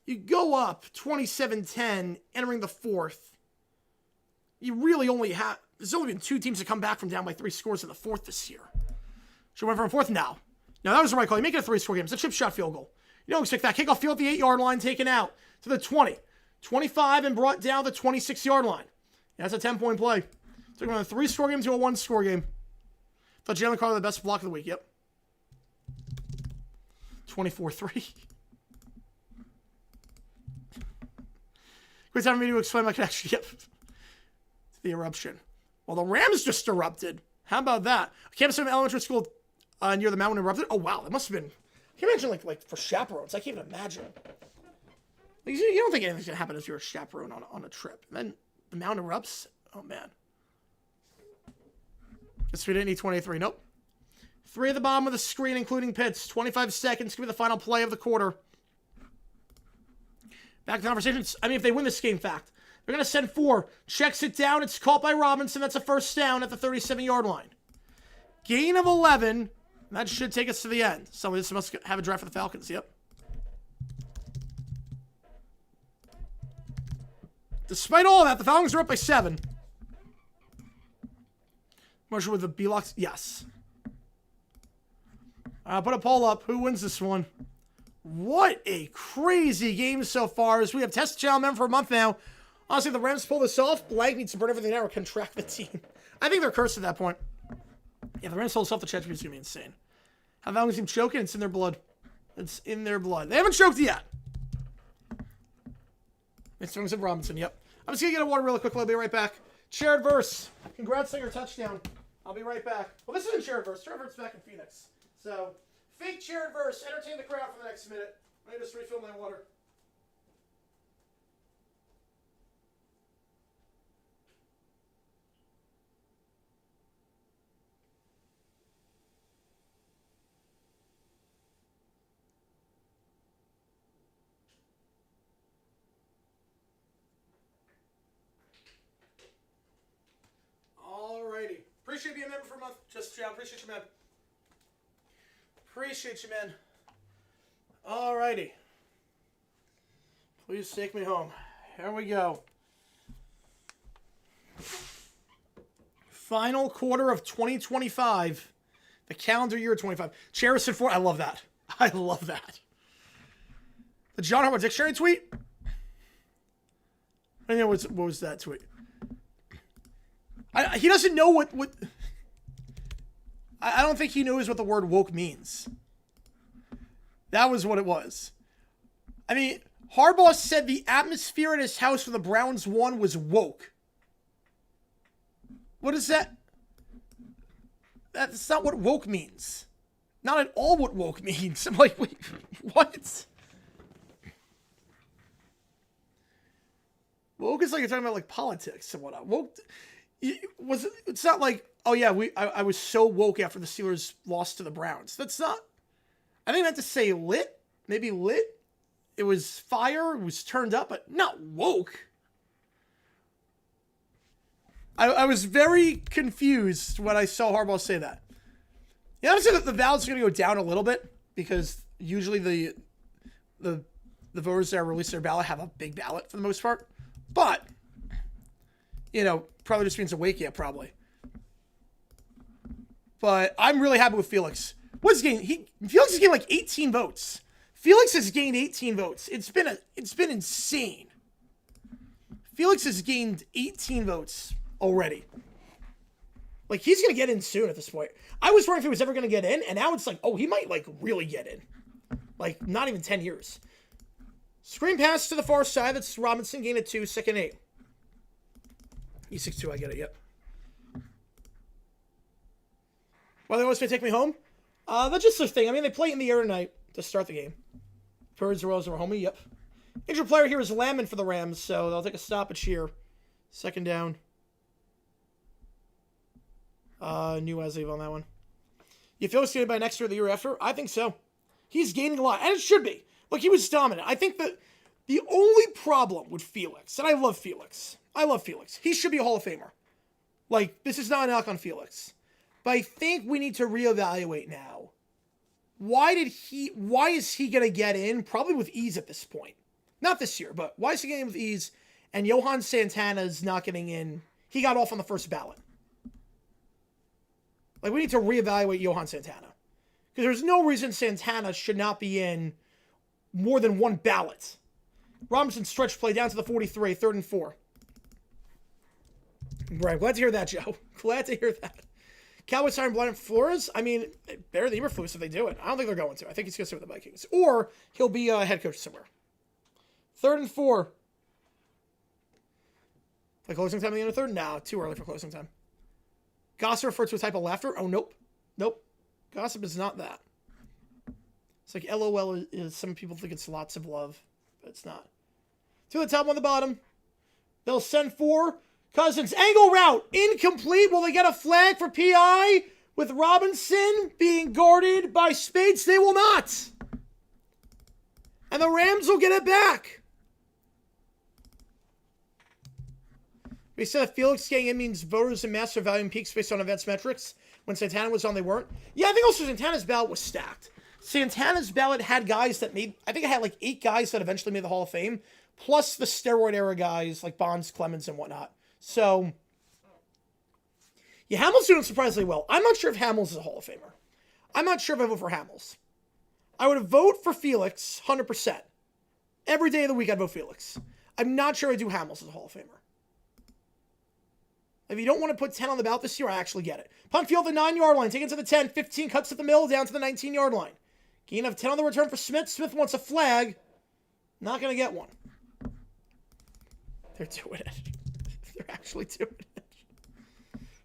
you go up 27-10 entering the 4th. You really only have, there's only been 2 teams that come back from down by 3 scores in the 4th this year. Should we went for a 4th? No. No, that was the right call. You make it a 3-score game. It's a chip shot field goal. You don't expect that. Kickoff field at the 8-yard line, taken out to the 20. 25 and brought down the 26-yard line. Yeah, that's a 10-point play. Took from a 3-score game to a 1-score game. Thought Jalen Carter the best block of the week. Yep. 24-3. Quick time for me to explain my connection. Yep. The eruption. Well, the Rams just erupted. How about that? Campus of elementary school near the mountain erupted. Oh, wow. That must have been... I can imagine, like for chaperones. I can't even imagine. Like, you don't think anything's going to happen if you're a chaperone on a trip. And then the mountain erupts. Oh, man. Guess we didn't need 23. Nope. 3 at the bottom of the screen, including Pitts. 25 seconds. Could be the final play of the quarter. Back to conversations. I mean, if they win this game, fact. They're going to send 4. Checks it down. It's caught by Robinson. That's a first down at the 37-yard line. Gain of 11. That should take us to the end. Somebody just must have a drive for the Falcons. Yep. Despite all that, the Falcons are up by 7. Motion with the B-locks. Yes. Put a poll up. Who wins this one? What a crazy game so far, as we have tested channel member for a month now. Honestly, the Rams pull this off. Blank needs to burn everything down or contract the team. I think they're cursed at that point. Yeah, the Rams pull this off, the championship's going to be insane. How the Falcons team choking? It's in their blood. It's in their blood. They haven't choked yet. It's Vincent Robinson, yep. I'm just going to get a water really quickly. I'll be right back. Shared verse. Congrats on your touchdown. I'll be right back. Well, this isn't shared verse. Shared verse back in Phoenix. So, fake shared verse. Entertain the crowd for the next minute. Let me just refill my water. Alrighty. Appreciate being a member for a month. Just, yeah, appreciate you, man. Appreciate you, man. Alrighty. Please take me home. Here we go. Final quarter of 2025. The calendar year 25. Cherison 4. I love that. I love that. The John Harbaugh dictionary tweet? I don't know what was that tweet. He doesn't know what I don't think he knows what the word woke means. That was what it was. I mean, Harbaugh said the atmosphere in his house when the Browns won was woke. What is that? That's not what woke means. Not at all what woke means. I'm like, wait, what? Woke is like you're talking about like politics and whatnot. Woke it's not like, oh yeah, I was so woke after the Steelers lost to the Browns. That's not. I think I meant to say lit. Maybe lit. It was fire. It was turned up, but not woke. I was very confused when I saw Harbaugh say that. Yeah, I'm saying that the ballots are going to go down a little bit because usually the voters that release their ballot have a big ballot for the most part. But, probably just means a wake yet, probably. But I'm really happy with Felix. What's he gained? Felix has gained like 18 votes. Felix has gained 18 votes. It's been insane. Felix has gained 18 votes already. Like, he's going to get in soon at this point. I was wondering if he was ever going to get in, and now it's like, oh, he might, like, really get in. Like, not even 10 years. Screen pass to the far side. That's Robinson, gain of 2, second 8. He's 6'2", I get it, yep. Well, they always say take me home? That's just their thing. I mean, they play in the air tonight to start the game. Birds, Royals, or homie, yep. Injured player here is Lamon for the Rams, so they'll take a stoppage here. Second down. New Wesley on that one. You feel he's going to by next year or the year after? I think so. He's gaining a lot, and it should be. Look, he was dominant. I think that the only problem with Felix, and I love Felix. He should be a Hall of Famer. Like, this is not a knock on Felix. But I think we need to reevaluate now. Why is he going to get in? Probably with ease at this point. Not this year, but why is he getting in with ease? And Johan Santana's not getting in. he got off on the first ballot. Like, we need to reevaluate Johan Santana. Because there's no reason Santana should not be in more than one ballot. Robinson stretch play down to the 43, 3rd and 4. Right, glad to hear that, Joe. Glad to hear that. Cowboys hiring Brian Flores. I mean, better than Eberflus if they do it. I don't think they're going to. I think he's going to stay with the Vikings. Or he'll be a head coach somewhere. 3rd and 4. Like closing time at the end of 3rd? No, too early for closing time. Gossip referred to a type of laughter. Oh, nope. Nope. Gossip is not that. It's like LOL is, some people think it's lots of love, but it's not. 2 on the top, 1 on the bottom. They'll send 4. Cousins, angle route, incomplete. Will they get a flag for PI with Robinson being guarded by Spades? They will not. And the Rams will get it back. We said that Felix getting in means voters and master value peaks based on events metrics. When Santana was on, they weren't. Yeah, I think also Santana's ballot was stacked. Santana's ballot had guys that made, I think it had like 8 guys that eventually made the Hall of Fame, plus the steroid era guys like Bonds, Clemens, and whatnot. So, yeah, Hamill's doing surprisingly well. I'm not sure if Hamill's is a Hall of Famer. I'm not sure if I vote for Hamill's. I would vote for Felix 100%. Every day of the week, I'd vote Felix. I'm not sure I do Hamill's as a Hall of Famer. If you don't want to put 10 on the ballot this year, I actually get it. Punt field, the 9-yard line. Take it to the 10. 15 cuts at the middle, down to the 19-yard line. Gain of 10 on the return for Smith. Smith wants a flag. Not going to get one. They're doing it. They're actually doing it.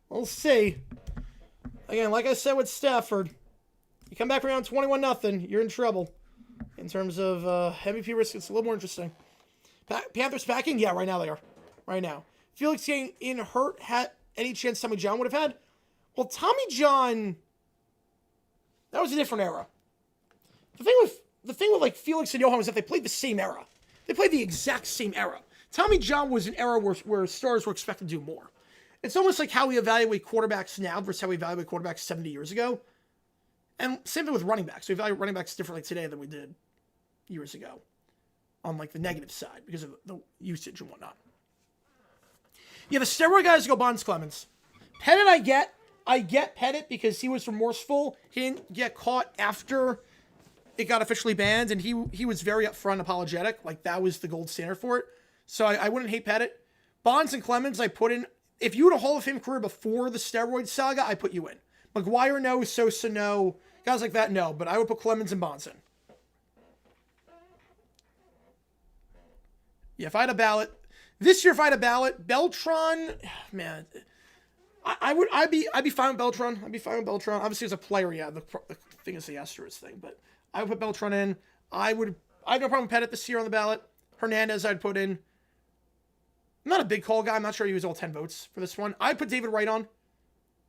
We'll see. Again, like I said with Stafford, you come back around 21-0, you're in trouble. In terms of MVP risk, it's a little more interesting. Panthers packing? Yeah, right now they are. Right now. Felix getting in hurt, had any chance Tommy John would have had? Well, Tommy John, that was a different era. The thing with like Felix and Johan was that they played the same era. They played the exact same era. Tommy John was an era where stars were expected to do more. It's almost like how we evaluate quarterbacks now versus how we evaluate quarterbacks 70 years ago. And same thing with running backs. We evaluate running backs differently today than we did years ago on like the negative side because of the usage and whatnot. Yeah, the steroid guys go Bonds, Clemens. Pettit I get Pettit because he was remorseful. He didn't get caught after it got officially banned, and he was very upfront apologetic. Like, that was the gold standard for it. So I wouldn't hate Pettit. Bonds and Clemens I put in. If you had a Hall of Fame career before the steroid saga, I put you in. McGuire, no. Sosa, no. Guys like that, no. But I would put Clemens and Bonds in. Yeah, if I had a ballot. This year, if I had a ballot, Beltran, man, I'd be fine with Beltran. I'd be fine with Beltran. Obviously, as a player, yeah, the thing is the asterisk thing, but I would put Beltran in. I have no problem with Pettit this year on the ballot. Hernandez, I'd put in. I'm not a big call guy. I'm not sure he was all 10 votes for this one. I'd put David Wright on. I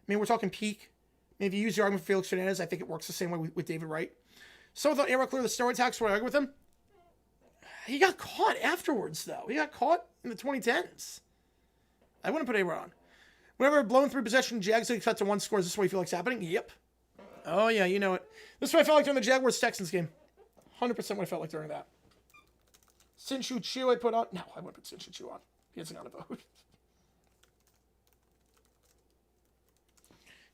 mean, we're talking peak. I mean, if you use the argument for Felix Hernandez, I think it works the same way with David Wright. Someone thought Aaron cleared the steroid tax. Would I argue with him? He got caught afterwards, though. He got caught in the 2010s. I wouldn't put A-Rod on. Whenever blown 3 possession, Jags cut to 1 scores. Is this what you feel like's happening? Yep. Oh, yeah, you know it. This is what I felt like during the Jaguars-Texans game. 100% what I felt like during that. Sinshu Chu I put on. No, I wouldn't put Sinshu Chu on. He hasn't got a vote.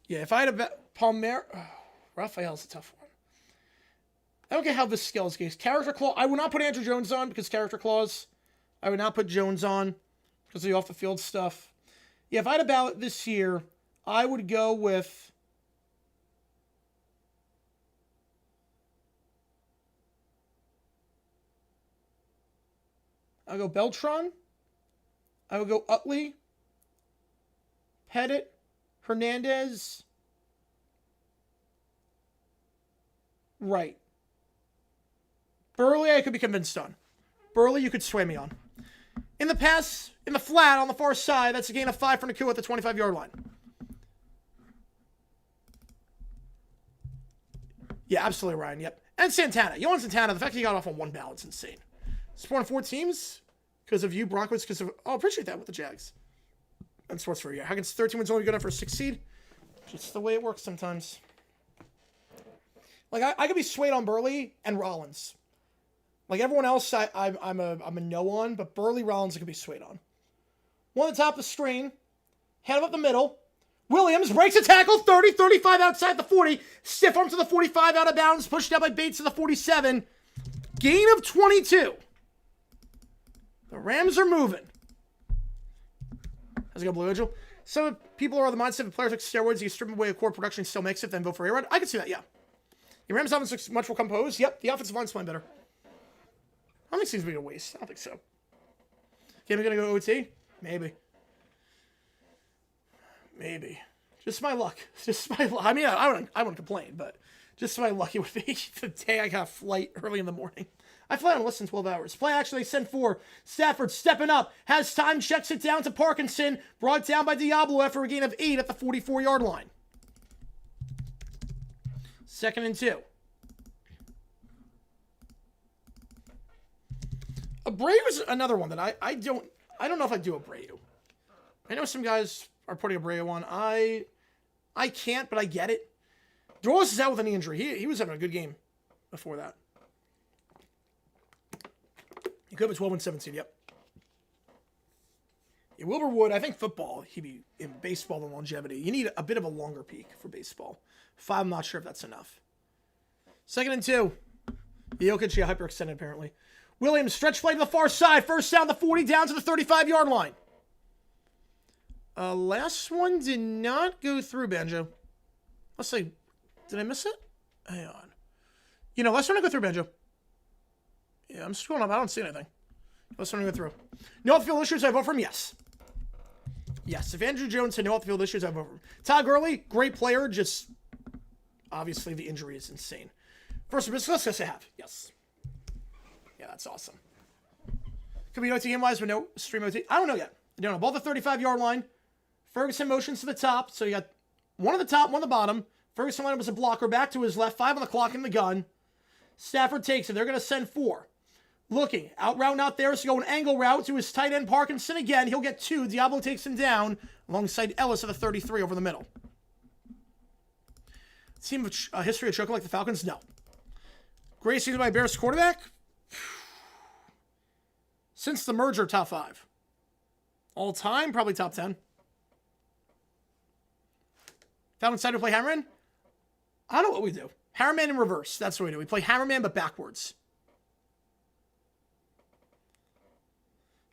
Yeah, if I had a Palmer... Oh, Raphael's a tough one. I don't get how this scales case. Character clause. I would not put Andrew Jones on because character clause. I would not put Jones on because of the off the field stuff. Yeah, if I had a ballot this year, I would go with. I'll go Beltran. I would go Utley. Pettit. Hernandez. Right. Burley, I could be convinced on. Burley, you could sway me on. In the pass, in the flat, on the far side, that's a gain of 5 for Nakua at the 25-yard line. Yeah, absolutely, Ryan. Yep. And Santana. Johan Santana, the fact that he got off on 1 ballot is insane. Sport on 4 teams because of you, Broncos, because of... Oh, I appreciate that with the Jags. And sports for a year. How can 13 wins only good enough for a 6 seed? Just the way it works sometimes. Like, I could be swayed on Burley and Rollins. Like everyone else, I'm a no on, but Burley, Rollins I could be swayed on. One at the top of the screen. Head up the middle. Williams breaks a tackle, 30, 35 outside the 40. Stiff arm to the 45 out of bounds. Pushed out by Bates to the 47. Gain of 22. The Rams are moving. How's it go, Blue Angel? Some people are of the mindset if players like steroids, you strip away a core production, still makes it, then vote for A-Rod. I can see that, yeah. The Rams offense looks much more composed. Yep, the offensive line's playing better. I don't think it seems to be a waste. I don't think so. Game going to go OT? Maybe. Maybe. Just my luck. Just my luck. I mean, I wouldn't complain, but just my luck it would be the day I got a flight early in the morning. I fly on less than 12 hours. Play actually sent 4. Stafford stepping up. Has time, checks it down to Parkinson. Brought down by Diablo after a gain of 8 at the 44-yard line. 2nd and 2. Abreu is another one that I don't know if I do Abreu. I know some guys are putting Abreu on. I can't, but I get it. Doros is out with an knee injury. He was having a good game before that. He could have a 12-17, yep. Yeah, Wilbur Wood, I think football, he'd be in baseball the longevity. You need a bit of a longer peak for baseball. 5, I'm not sure if that's enough. 2nd and 2. Jokic, yeah, hyperextended apparently. Williams, stretch play to the far side. First down, the 40, down to the 35-yard line. Last one did not go through, Banjo. Let's see. Did I miss it? Hang on. Last one didn't go through, Banjo. Yeah, I'm scrolling up. I don't see anything. Last one didn't go through. No off-field issues, I vote for him? Yes. Yes, if Andrew Jones had no off-field issues, I vote for him. Todd Gurley, great player, just obviously the injury is insane. First business, yes, I have. Yes. Yeah, that's awesome. Could be OT game-wise, but no stream OT. I don't know yet. I don't know. Ball the 35-yard line. Ferguson motions to the top. So you got one on the top, one on the bottom. Ferguson lined up as a blocker. Back to his left. 5 on the clock in the gun. Stafford takes it. They're going to send 4. Looking. Out route not there. So go an angle route to his tight end Parkinson again. He'll get 2. Diablo takes him down alongside Ellis at the 33 over the middle. Team of a history of choking like the Falcons? No. Greatest season by Bears quarterback? Since the merger, top 5. All time, probably top 10. Falcons decided to play Hammerman? I don't know what we do. Hammerman in reverse. That's what we do. We play Hammerman, but backwards.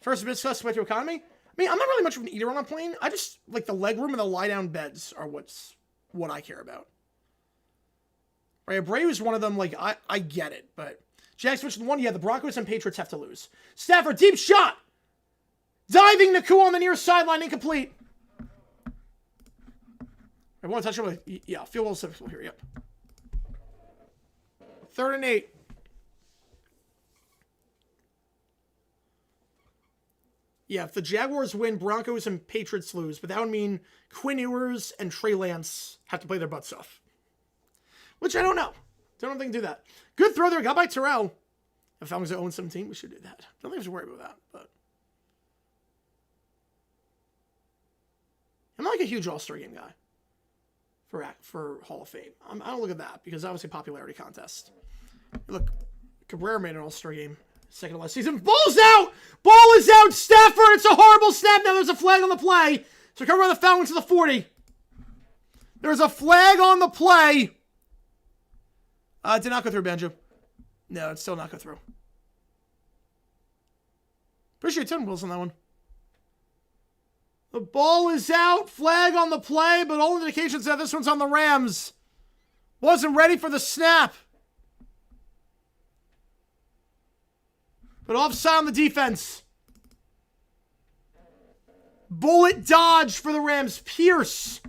First, discuss with your economy. I mean, I'm not really much of an eater on a plane. I just, like, the leg room and the lie-down beds are what I care about. Right, Abreu is one of them, like, I get it, but Jackson switched to 1, yeah, the Broncos and Patriots have to lose. Stafford, deep shot! Diving Naku on the near sideline, incomplete. I want to touch it with, yeah, field goal simple here, yep. 3rd and 8. Yeah, if the Jaguars win, Broncos and Patriots lose, but that would mean Quinn Ewers and Trey Lance have to play their butts off. Which I don't know. Don't think do that. Good throw there, got by Terrell. If Falcons are 0-17, we should do that. Don't think we should worry about that, but I'm not like a huge All-Star game guy for Hall of Fame. I don't look at that because obviously popularity contest. Look, Cabrera made an All-Star game second to last season. Ball's out! Ball is out! Stafford! It's a horrible snap. Now there's a flag on the play. So cover the Falcons to the 40. There's a flag on the play. Did not go through, Banjo. No, it still not go through. Appreciate 10 wheels on that one. The ball is out. Flag on the play, but all indications that this one's on the Rams. Wasn't ready for the snap. But offside on the defense. Bullet dodge for the Rams. Pierce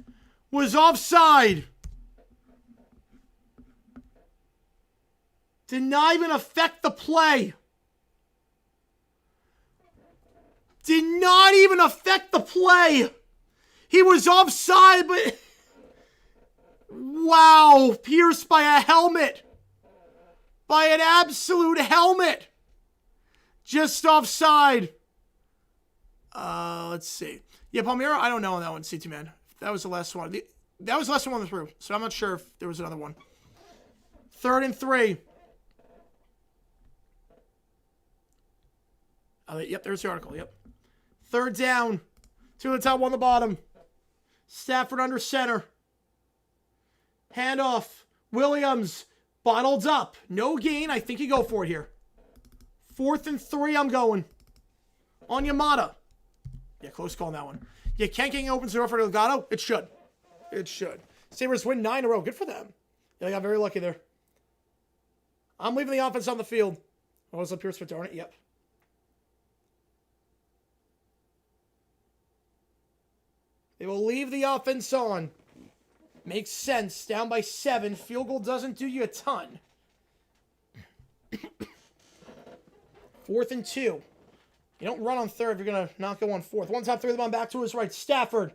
was offside. Did not even affect the play. Did not even affect the play. He was offside, but wow, pierced by a helmet. By an absolute helmet. Just offside. Let's see. Yeah, Palmyra, I don't know on that one, C2 man. That was the last one. That was the last one on the through, so I'm not sure if there was another one. 3rd and 3. Yep, there's the article. Yep. 3rd down. 2 on the top, 1 on the bottom. Stafford under center. Handoff. Williams bottled up. No gain. I think you go for it here. 4th and 3, I'm going. On Yamada. Yeah, close call on that one. Yeah, Kenking opens the door for Delgado. It should. It should. Sabres win 9 in a row. Good for them. Yeah, I got very lucky there. I'm leaving the offense on the field. Oh, it's up here for darn it. Yep. They will leave the offense on. Makes sense. Down by 7. Field goal doesn't do you a ton. 4th and 2. You don't run on 3rd if you're going to not go on 4th. One top 3 of the ball back to his right. Stafford.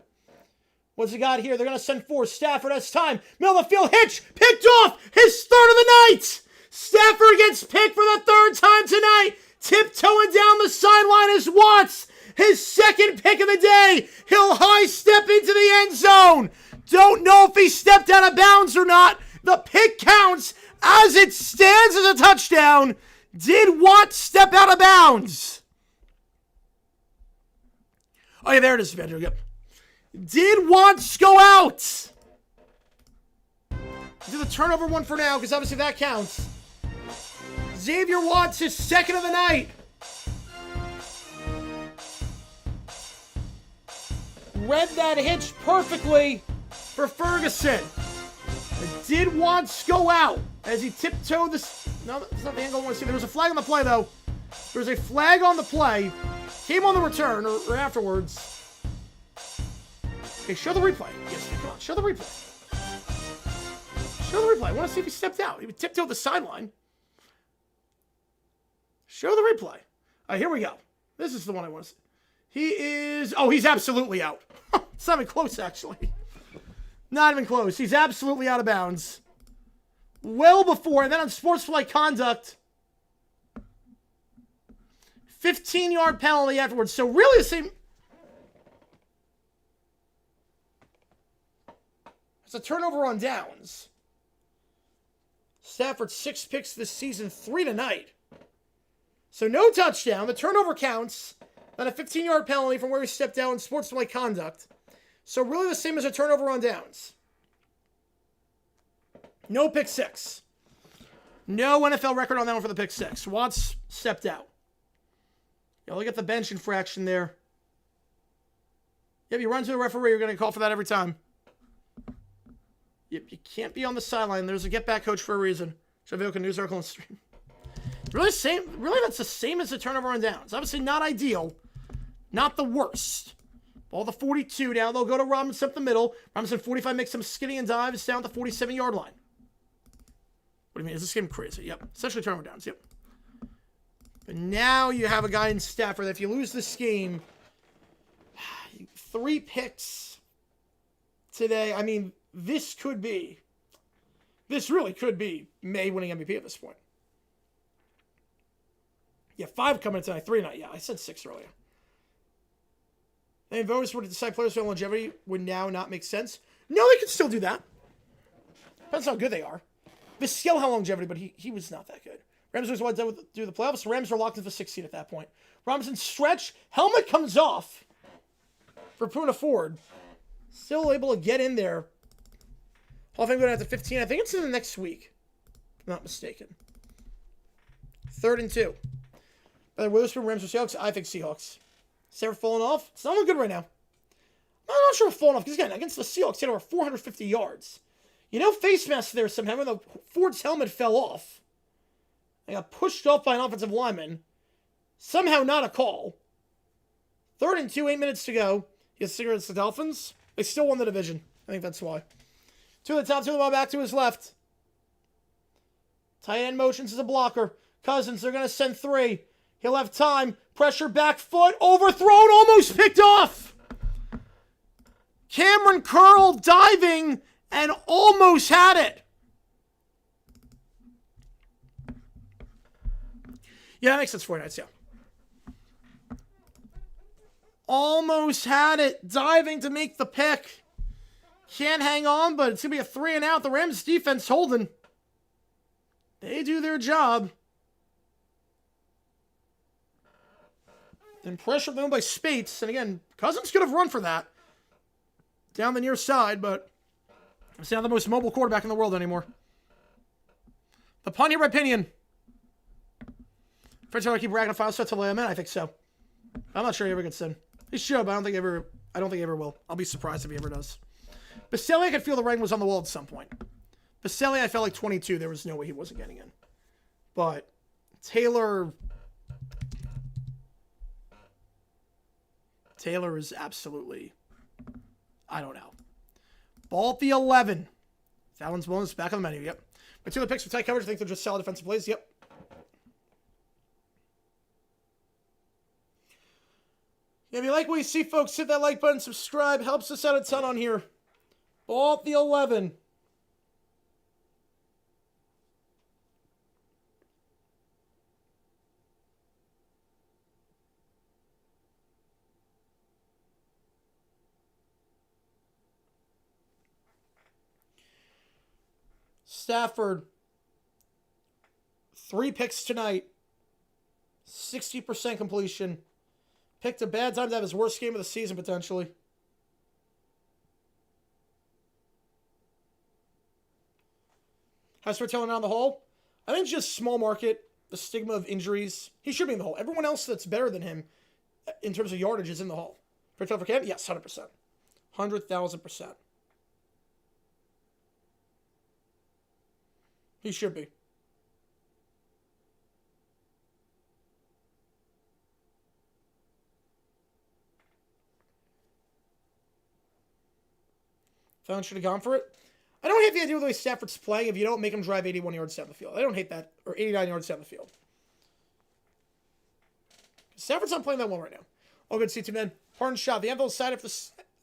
What's he got here? They're going to send 4. Stafford has time. Middle of the field. Hitch. Picked off. His 3rd of the night. Stafford gets picked for the 3rd time tonight. Tiptoeing down the sideline is Watts. His 2nd pick of the day. He'll high step into the end zone. Don't know if he stepped out of bounds or not. The pick counts as it stands as a touchdown. Did Watts step out of bounds? Oh, yeah, there it is, Andrew. Yep. Did Watts go out? Do the turnover one for now, because obviously that counts. Xavier Watts, his 2nd of the night. Read that hitch perfectly for Ferguson. Did Watts go out as he tiptoed this? No, that's not the angle I want to see. There was a flag on the play, though. There was a flag on the play. Came on the return or afterwards. Okay, show the replay. Yes, come on, show the replay. Show the replay. I want to see if he stepped out. He tiptoed the sideline. Show the replay. All right, here we go. This is the one I want to see. He is... Oh, he's absolutely out. It's not even close, actually. Not even close. He's absolutely out of bounds. Well before, and then on sportsmanlike conduct, 15-yard penalty afterwards. So really the same... It's a turnover on downs. Stafford 6 picks this season, 3 tonight. So no touchdown. The turnover counts. Then a 15-yard penalty from where he stepped down in sportsmanlike conduct. So really the same as a turnover on downs. No pick 6. No NFL record on that one for the pick 6. Watts stepped out. Yeah, look at the bench infraction there. Yep, you run to the referee, you're going to call for that every time. Yep, you can't be on the sideline. There's a get-back coach for a reason. Shavioka News Article and Stream. Really, that's the same as the turnover on downs. Obviously not ideal. Not the worst. Ball the 42 now. They'll go to Robinson up the middle. Robinson 45 makes some skinny and dives down the 47-yard line. What do you mean? Is this game crazy? Yep. Essentially turnover downs. Yep. But now you have a guy in Stafford that if you lose this game, 3 picks today. I mean, this really could be May winning MVP at this point. Yeah, 5 coming tonight, 3 tonight. Yeah, I said 6 earlier. And voters were to decide players for longevity would now not make sense. No, they can still do that. Depends how good they are. The skill had longevity, but he was not that good. Rams was done with do the playoffs. The Rams were locked into the 6th seed at that point. Robinson stretch. Helmet comes off for Puna Ford. Still able to get in there. Hall of Fame going out to 15. I think it's in the next week. If I'm not mistaken. 3rd and 2. By the way, Witherspoon, Rams or Seahawks? I think Seahawks. Stafford falling off? It's not looking good right now. I'm not sure if falling off, because again, against the Seahawks, he had over 450 yards. You know, face mask there somehow when the Ford's helmet fell off. They got pushed off by an offensive lineman. Somehow not a call. 3rd and 2, 8 minutes to go. He has cigarettes the Dolphins. They still won the division. I think that's why. 2 at the top, 2 of the ball back to his left. Tight end motions as a blocker. Cousins, they're going to send 3. He'll have time. Pressure, back foot, overthrown, almost picked off. Cameron Curl diving and almost had it. Yeah, that makes sense. 49, yeah. Almost had it. Diving to make the pick. Can't hang on, but it's going to be a 3 and out. The Rams defense holding. They do their job. And pressure thrown by Spates. And again, Cousins could have run for that. down the near side, but he's not the most mobile quarterback in the world anymore. The punt here by Pinion. French I keep bragging on final set to lay him in. I think so. I'm not sure he ever gets in. He should, but I don't think he ever will. I'll be surprised if he ever does. Baselli, I could feel the writing was on the wall at some point. Baselli, I felt like 22. There was no way he wasn't getting in. But Taylor is absolutely, I don't know. Ball at the 11. That one's bonus back on the menu. Yep. My two other picks for tight coverage. I think they're just solid defensive plays. Yep. If you like what you see, folks, hit that like button, subscribe. Helps us out a ton on here. Ball at the 11. Stafford, 3 picks tonight, 60% completion. Picked a bad time to have his worst game of the season, potentially. How's for telling on the whole? I think it's just small market, the stigma of injuries. He should be in the hole. Everyone else that's better than him in terms of yardage is in the hole. For Cam? Yes, 100%. 100,000%. He should be. Fallon should have gone for it. I don't hate the idea of the way Stafford's playing if you don't make him drive 81 yards down the field. I don't hate that. Or 89 yards down the field. Stafford's not playing that well right now. Oh, good to see you, man. Pardon shot. The NFL side of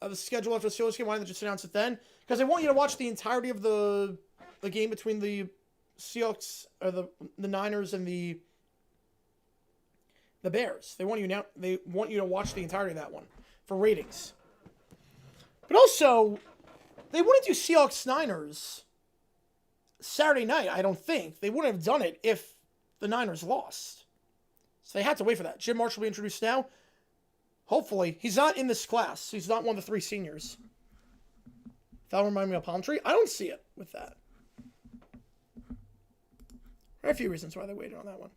the schedule after the Steelers game. Why didn't they just announce it then? Because they want you to watch the entirety of the game between the Seahawks or the Niners and the Bears. They want you to watch the entirety of that one for ratings. But also, they wouldn't do Seahawks-Niners Saturday night, I don't think. They wouldn't have done it if the Niners lost. So they had to wait for that. Jim Marshall will be introduced now. Hopefully. He's not in this class. He's not one of the 3 seniors. That would remind me of Palm Tree. I don't see it with that. There are a few reasons why they waited on that one.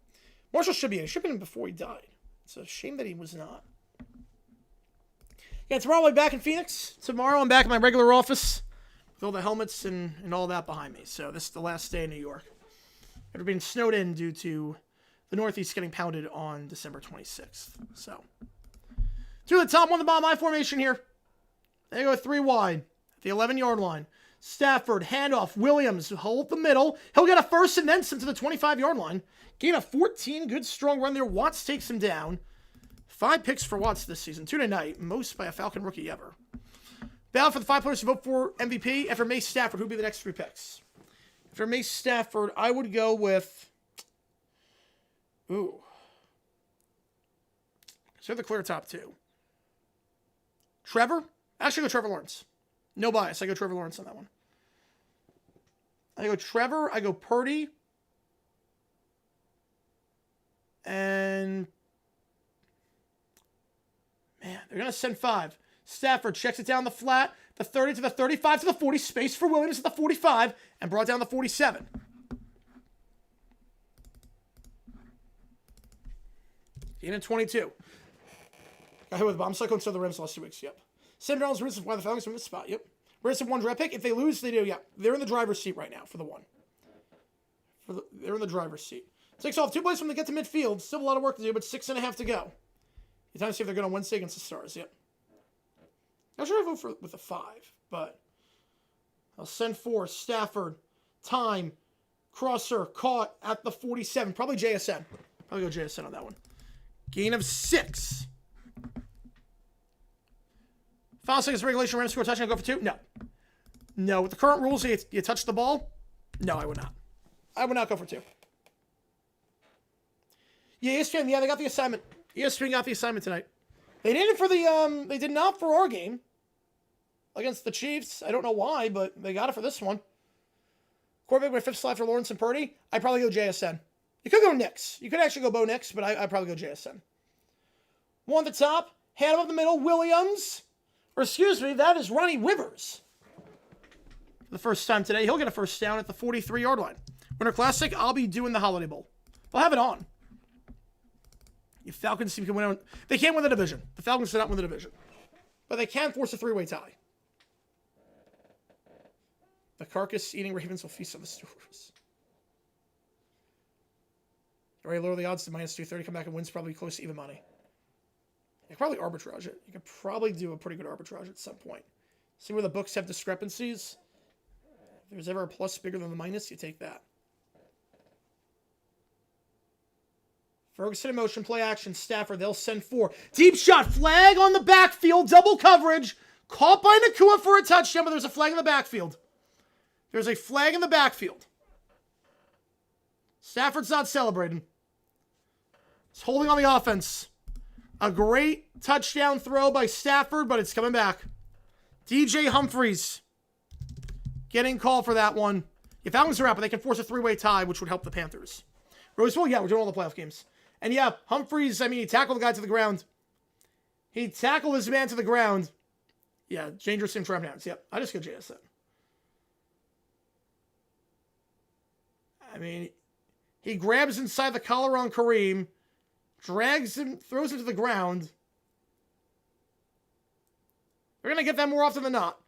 Marshall should be in. He should have been in before he died. It's a shame that he was not. Yeah, tomorrow I'll be back in Phoenix. Tomorrow I'm back in my regular office with all the helmets and all that behind me. So this is the last day in New York. After being snowed in due to the Northeast getting pounded on December 26th. So, to the top, 1 the bottom, I formation here. They go 3 wide at the 11-yard line. Stafford, handoff, Williams, hold the middle. He'll get a first and then some to the 25-yard line. Gain of 14, good strong run there. Watts takes him down. 5 picks for Watts this season, 2 tonight, most by a Falcon rookie ever. Ballot for the 5 players to vote for MVP. After Mace Stafford, who would be the next 3 picks? After Mace Stafford, I would go with... Ooh. So they're the clear top 2. Trevor? Actually, I go Trevor Lawrence. No bias. I go Trevor Lawrence on that one. I go Trevor. I go Purdy. And... Man, they're going to send 5. Stafford checks it down the flat. The 30 to the 35 to the 40. Space for Williams at the 45. And brought down the 47. Gain in 22. Got hit with a bomb cycle instead of the Rams the last 2 weeks. Yep. Sam Darnold's reason why the Falcons are in this spot. Yep. Rams have 1 draft pick. If they lose, they do. Yeah. They're in the driver's seat right now for the 1. They're in the driver's seat. Takes off 2 plays from they get to midfield. Still a lot of work to do, but 6.5 to go. You time to see if they're going to Wednesday against the Stars. Yep. Not sure I vote with a 5, but I'll send 4. Stafford, time, crosser, caught at the 47. Probably JSN. Probably go JSN on that one. Gain of 6. Final seconds regulation. Rams score touchdown. Go for 2. No. No. With the current rules, you touch the ball. No, I would not. I would not go for 2. Yeah, ESPN. Yeah, they got the assignment. ESPN got the assignment tonight. They did it for the They did not for our game against the Chiefs. I don't know why, but they got it for this one. Quarterback with 5th slot for Lawrence and Purdy. I'd probably go JSN. You could go Knicks. You could actually go Bo Nix, but I'd probably go JSN. 1 at the top. Hand up the middle. Williams Or excuse me, that is Ronnie Wivers. For the first time today, he'll get a first down at the 43-yard line. Winter Classic, I'll be doing the Holiday Bowl. I'll have it on. If Falcons team can win, they can't win the division. The Falcons cannot win the division. But they can force a three-way tie. The carcass-eating Ravens will feast on the Steelers. Very lower the odds to minus 230. Come back and wins probably close to even money. You could probably arbitrage it. You could probably do a pretty good arbitrage at some point. See where the books have discrepancies. If there's ever a plus bigger than the minus, you take that. Ferguson in motion, play action, Stafford, they'll send 4. Deep shot, flag on the backfield, double coverage. Caught by Nakua for a touchdown, but there's a flag in the backfield. There's a flag in the backfield. Stafford's not celebrating. He's holding on the offense. A great touchdown throw by Stafford, but it's coming back. DJ Humphries getting called for that one. If Falcons are out, but they can force a three-way tie, which would help the Panthers. Roseville, yeah, we're doing all the playoff games. And yeah, Humphries, he tackled the guy to the ground. He tackled his man to the ground. Yeah, dangerous in trap hands. Yep, I just got JSN. He grabs inside the collar on Kareem, drags him, throws him to the ground. We're going to get that more often than not.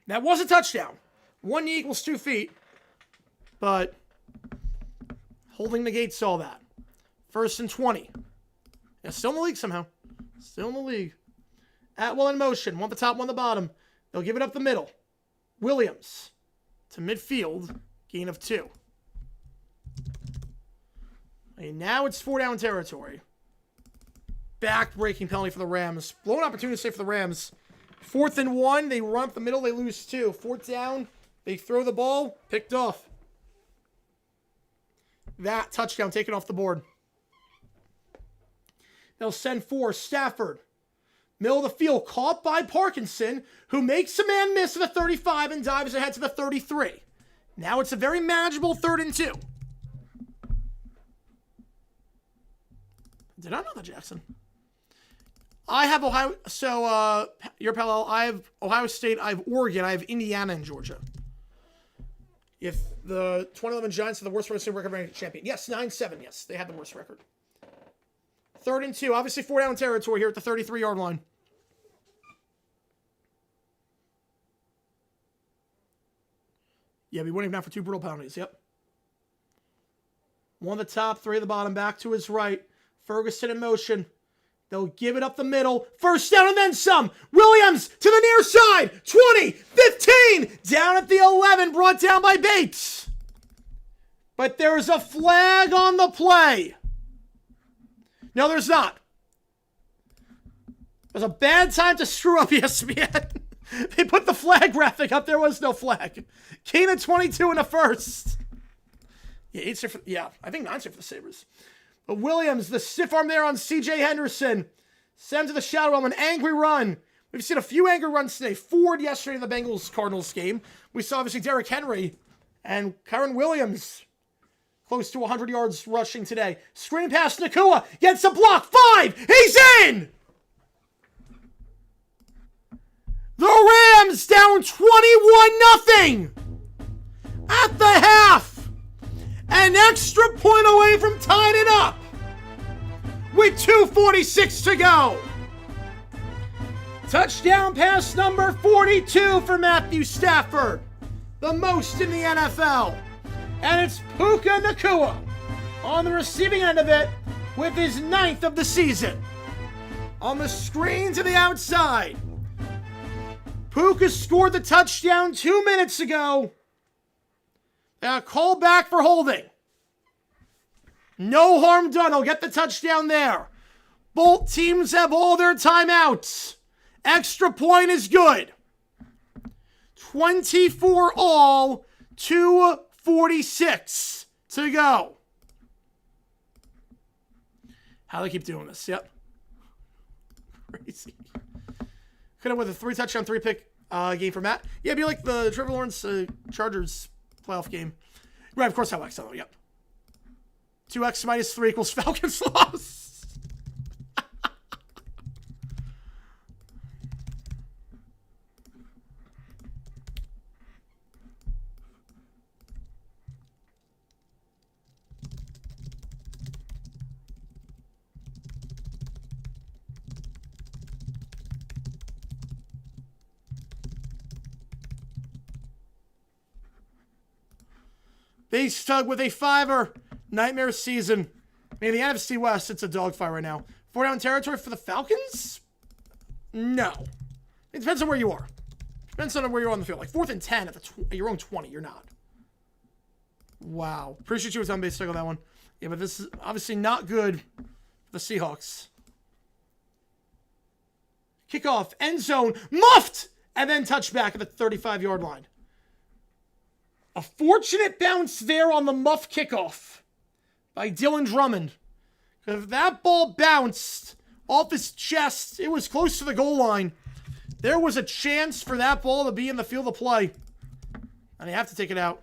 That was a touchdown. 1 knee equals 2 feet. But holding negates all that. 1st and 20. Yeah, still in the league somehow. Still in the league. Atwell in motion. One the top, one the bottom. They'll give it up the middle. Williams to midfield. Gain of 2. And now it's 4-down territory. Back-breaking penalty for the Rams. Blown opportunity to save for the Rams. 4th and 1. They run up the middle. They lose 2. 4th down. They throw the ball. Picked off. That touchdown taken off the board. They'll send 4. Stafford. Middle of the field. Caught by Parkinson, who makes a man miss at the 35 and dives ahead to the 33. Now it's a very manageable 3rd and 2. Did I know that, Jackson? I have Ohio. So, your parallel. I have Ohio State. I have Oregon. I have Indiana and Georgia. If the 2011 Giants are the worst record champion. Yes, 9-7. Yes, they had the worst record. 3rd and 2. Obviously, 4-down territory here at the 33-yard line. Yeah, be winning now for 2 brutal penalties. Yep. 1 at the top, 3 at the bottom. Back to his right. Ferguson in motion. They'll give it up the middle. 1st down and then some. Williams to the near side. 20, 15. Down at the 11. Brought down by Bates. But there's a flag on the play. No, there's not. It was a bad time to screw up ESPN. They put the flag graphic up. There was no flag. Gain of 22 in the 1st. Yeah, I think 9 for the Sabres. But Williams, the stiff arm there on C.J. Henderson. Sent to the shadow realm, an angry run. We've seen a few angry runs today. Ford yesterday in the Bengals-Cardinals game. We saw obviously Derrick Henry and Kyron Williams close to 100 yards rushing today. Screen pass, Nakua gets a block. 5, he's in! The Rams down 21-0 at the half. An extra point away from tying it up with 2:46 to go. Touchdown pass number 42 for Matthew Stafford, the most in the NFL. And it's Puka Nakua on the receiving end of it with his 9th of the season. On the screen to the outside. Puka scored the touchdown 2 minutes ago. Call back for holding. No harm done. He'll get the touchdown there. Both teams have all their timeouts. Extra point is good. 24 all, 2:46 to go. How do they keep doing this? Yep. Crazy. Could have with a 3-touchdown, 3-pick game for Matt. Yeah, it'd be like the Trevor Lawrence Chargers playoff game. Right, of course I like some. Yep. 2x minus 3 equals Falcons loss. They stuck with a 5-er. Nightmare season. In the NFC West, it's a dogfight right now. 4-down territory for the Falcons? No. It depends on where you are. Depends on where you're on the field. Like 4th and 10 at your own 20. You're not. Wow. Appreciate you with on base stick on that one. Yeah, but this is obviously not good for the Seahawks. Kickoff. End zone. Muffed! And then touchback at the 35-yard line. A fortunate bounce there on the muff kickoff by Dylan Drummond. If that ball bounced off his chest, it was close to the goal line. There was a chance for that ball to be in the field of play. And they have to take it out.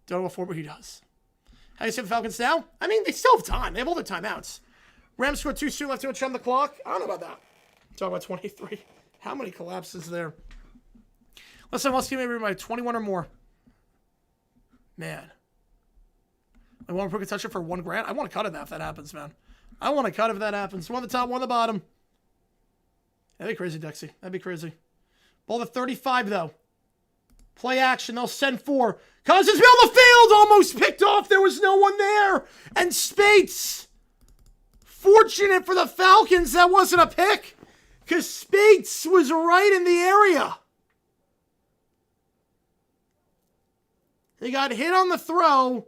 Don't know what for, but he does. How do you see the Falcons now? I mean, they still have time. They have all their timeouts. Rams scored 2 soon left to on the clock. I don't know about that. Talk about 23. How many collapses there? Listen, let's give everybody 21 or more. Man. I want to put a touch for $1,000. I want to cut it if that happens, man. I want to cut if that happens. One at the top, one at the bottom. That'd be crazy, Dexy. That'd be crazy. Ball to 35, though. Play action. They'll send 4. Cousins middle of the field. Almost picked off. There was no one there. And Spates. Fortunate for the Falcons that wasn't a pick. Because Spates was right in the area. They got hit on the throw.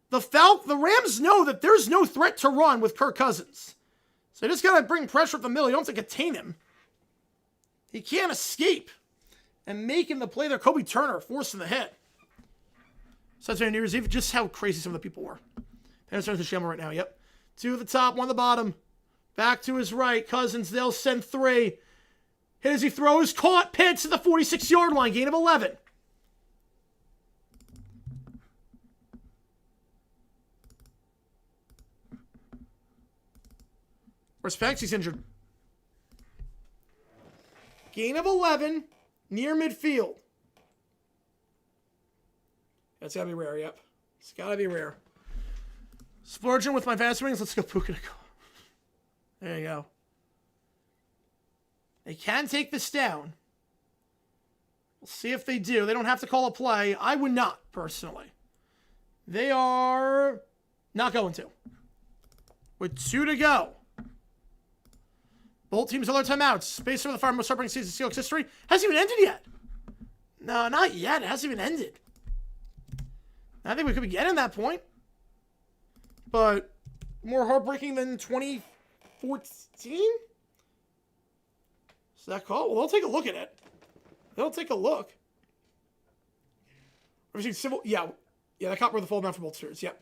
The Rams know that there's no threat to run with Kirk Cousins. So they just got to bring pressure up the middle. You don't have to contain him. He can't escape. And making the play there, Kobe Turner forcing the hit. So that's New Year's Eve. Just how crazy some of the people were. There's the Shamble right now. Yep. 2 at the top, 1 at the bottom. Back to his right. Cousins, they'll send 3. Hit as he throws. Caught. Pitts at the 46-yard line. Gain of 11. Respects, he's injured. Gain of 11, near midfield. That's gotta be rare, yep. It's gotta be rare. Splurging with my fast wings, let's go Puka. There you go. They can take this down. We'll see if they do. They don't have to call a play. I would not, personally. They are not going to. With 2 to go. Both teams are their timeouts. Based on the far most heartbreaking season in Seahawks history. Hasn't even ended yet. No, not yet. It hasn't even ended. I think we could be getting that point. But more heartbreaking than 2014? Is that call? Well, they'll take a look at it. They'll take a look. Civil, yeah, that cop were the full amount for both series. Yep.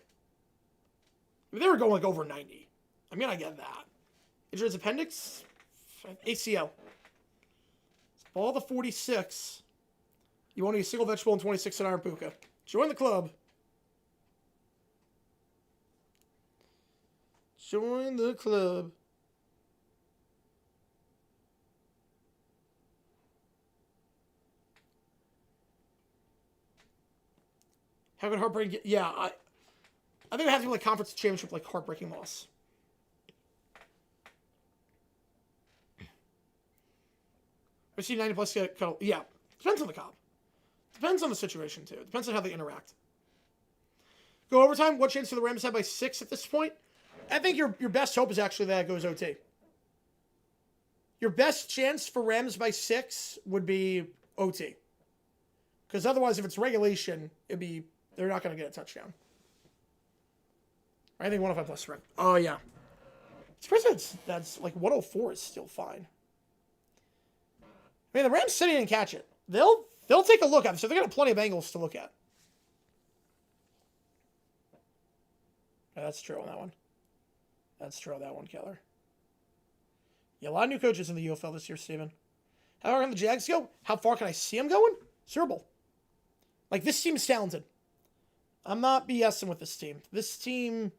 I mean, they were going like over 90. I mean, I get that. Injured appendix, ACL. Ball the 46. You want to eat a single vegetable and 26 an hour Puka. Join the club. Join the club. Having heartbreaking, yeah, I think it has to be like conference championship, like heartbreaking loss. I see 90 plus get cut. Yeah, depends on the cop. Depends on the situation too. Depends on how they interact. Go overtime. What chance do the Rams have by 6 at this point? I think your best hope is actually that it goes OT. Your best chance for Rams by 6 would be OT. Because otherwise, if it's regulation, they're not going to get a touchdown. I think 105 plus strength. Oh, yeah. That's like 104 is still fine. I mean, the Rams City didn't catch it. They'll take a look at it, so they're going to have plenty of angles to look at. Yeah, that's true on that one. That's true on that one, Keller. Yeah, a lot of new coaches in the UFL this year, Steven. How far can the Jags go? How far can I see them going? Super Bowl. Like, this team is talented. I'm not BSing with this team. This team,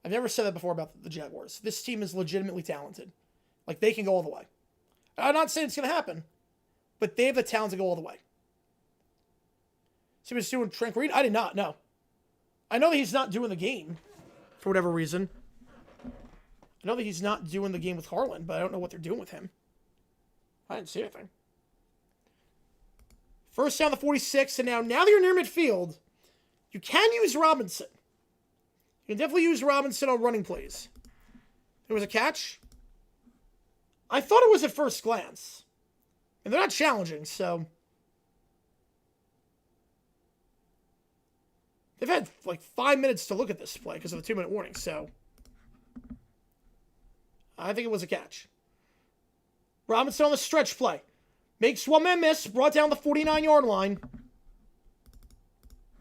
I've never said that before about the Jaguars. This team is legitimately talented. Like, they can go all the way. I'm not saying it's going to happen, but they have the talent to go all the way. See what he's doing Trank Reed? I did not, no. I know that he's not doing the game for whatever reason. I know that he's not doing the game with Harlan, but I don't know what they're doing with him. I didn't see anything. First down the 46, and now that you're near midfield, You can use Robinson. You can definitely use Robinson on running plays. It was a catch. I thought it was at first glance. And they're not challenging, so... They've had like 5 minutes to look at this play because of the 2-minute warning, so... I think it was a catch. Robinson on the stretch play. Makes one-man miss, brought down the 49-yard line.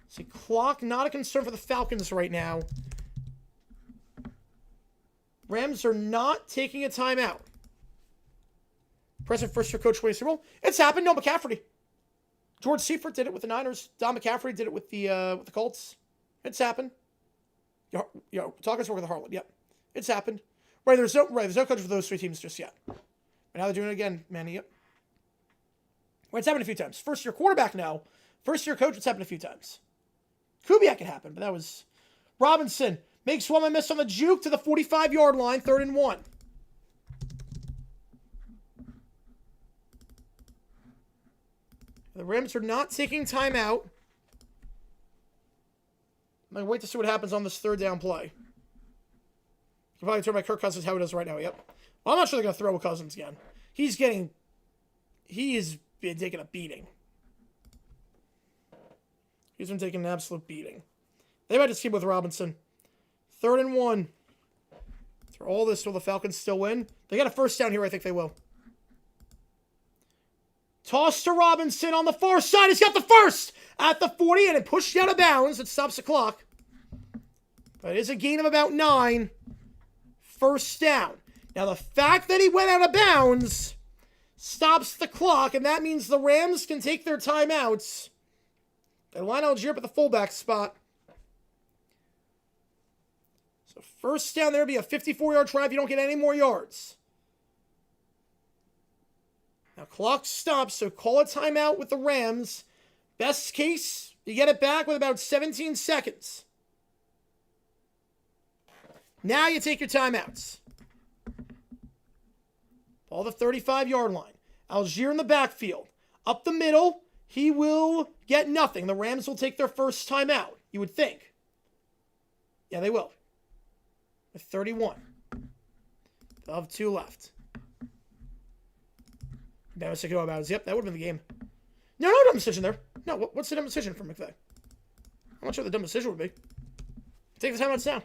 See, clock not a concern for the Falcons right now. Rams are not taking a timeout. Present first-year coach winning Super Bowl. It's happened. No McCaffrey. George Seifert did it with the Niners. Don McCaffrey did it with the Colts. It's happened. Talkers work with the Harlan. Yep, it's happened. There's no coach for those three teams just yet. But now they're doing it again, Manny. Yep. It's happened a few times. First-year quarterback now. First-year coach. It's happened a few times. Kubiak it happened, but that was Robinson makes one miss on the juke to the 45-yard line. 3rd and 1. The Rams are not taking timeout. I'm going to wait to see what happens on this 3rd down play. You can probably turn by Kirk Cousins how he does right now. Yep. Well, I'm not sure they're going to throw with Cousins again. He has been taking a beating. He's been taking an absolute beating. They might just keep with Robinson. 3rd and 1. Through all this, will the Falcons still win? They got a first down here. I think they will. Toss to Robinson on the far side. He's got the first at the 40, and it pushed out of bounds. It stops the clock. But it is a gain of about 9. First down. Now, the fact that he went out of bounds stops the clock, and that means the Rams can take their timeouts. They line Algier up at the fullback spot. So first down there would be a 54-yard try if you don't get any more yards. Now clock stops, so call a timeout with the Rams. Best case, you get it back with about 17 seconds. Now you take your timeouts. Ball the 35-yard line. Algier in the backfield. Up the middle, he will get nothing. The Rams will take their first timeout, you would think. Yeah, they will. With 31. They'll have 2 left. Bama sick of about. Yep, that would have been the game. No dumb decision there. No, what's the dumb decision for McVay? I'm not sure what the dumb decision would be. Take the timeouts now.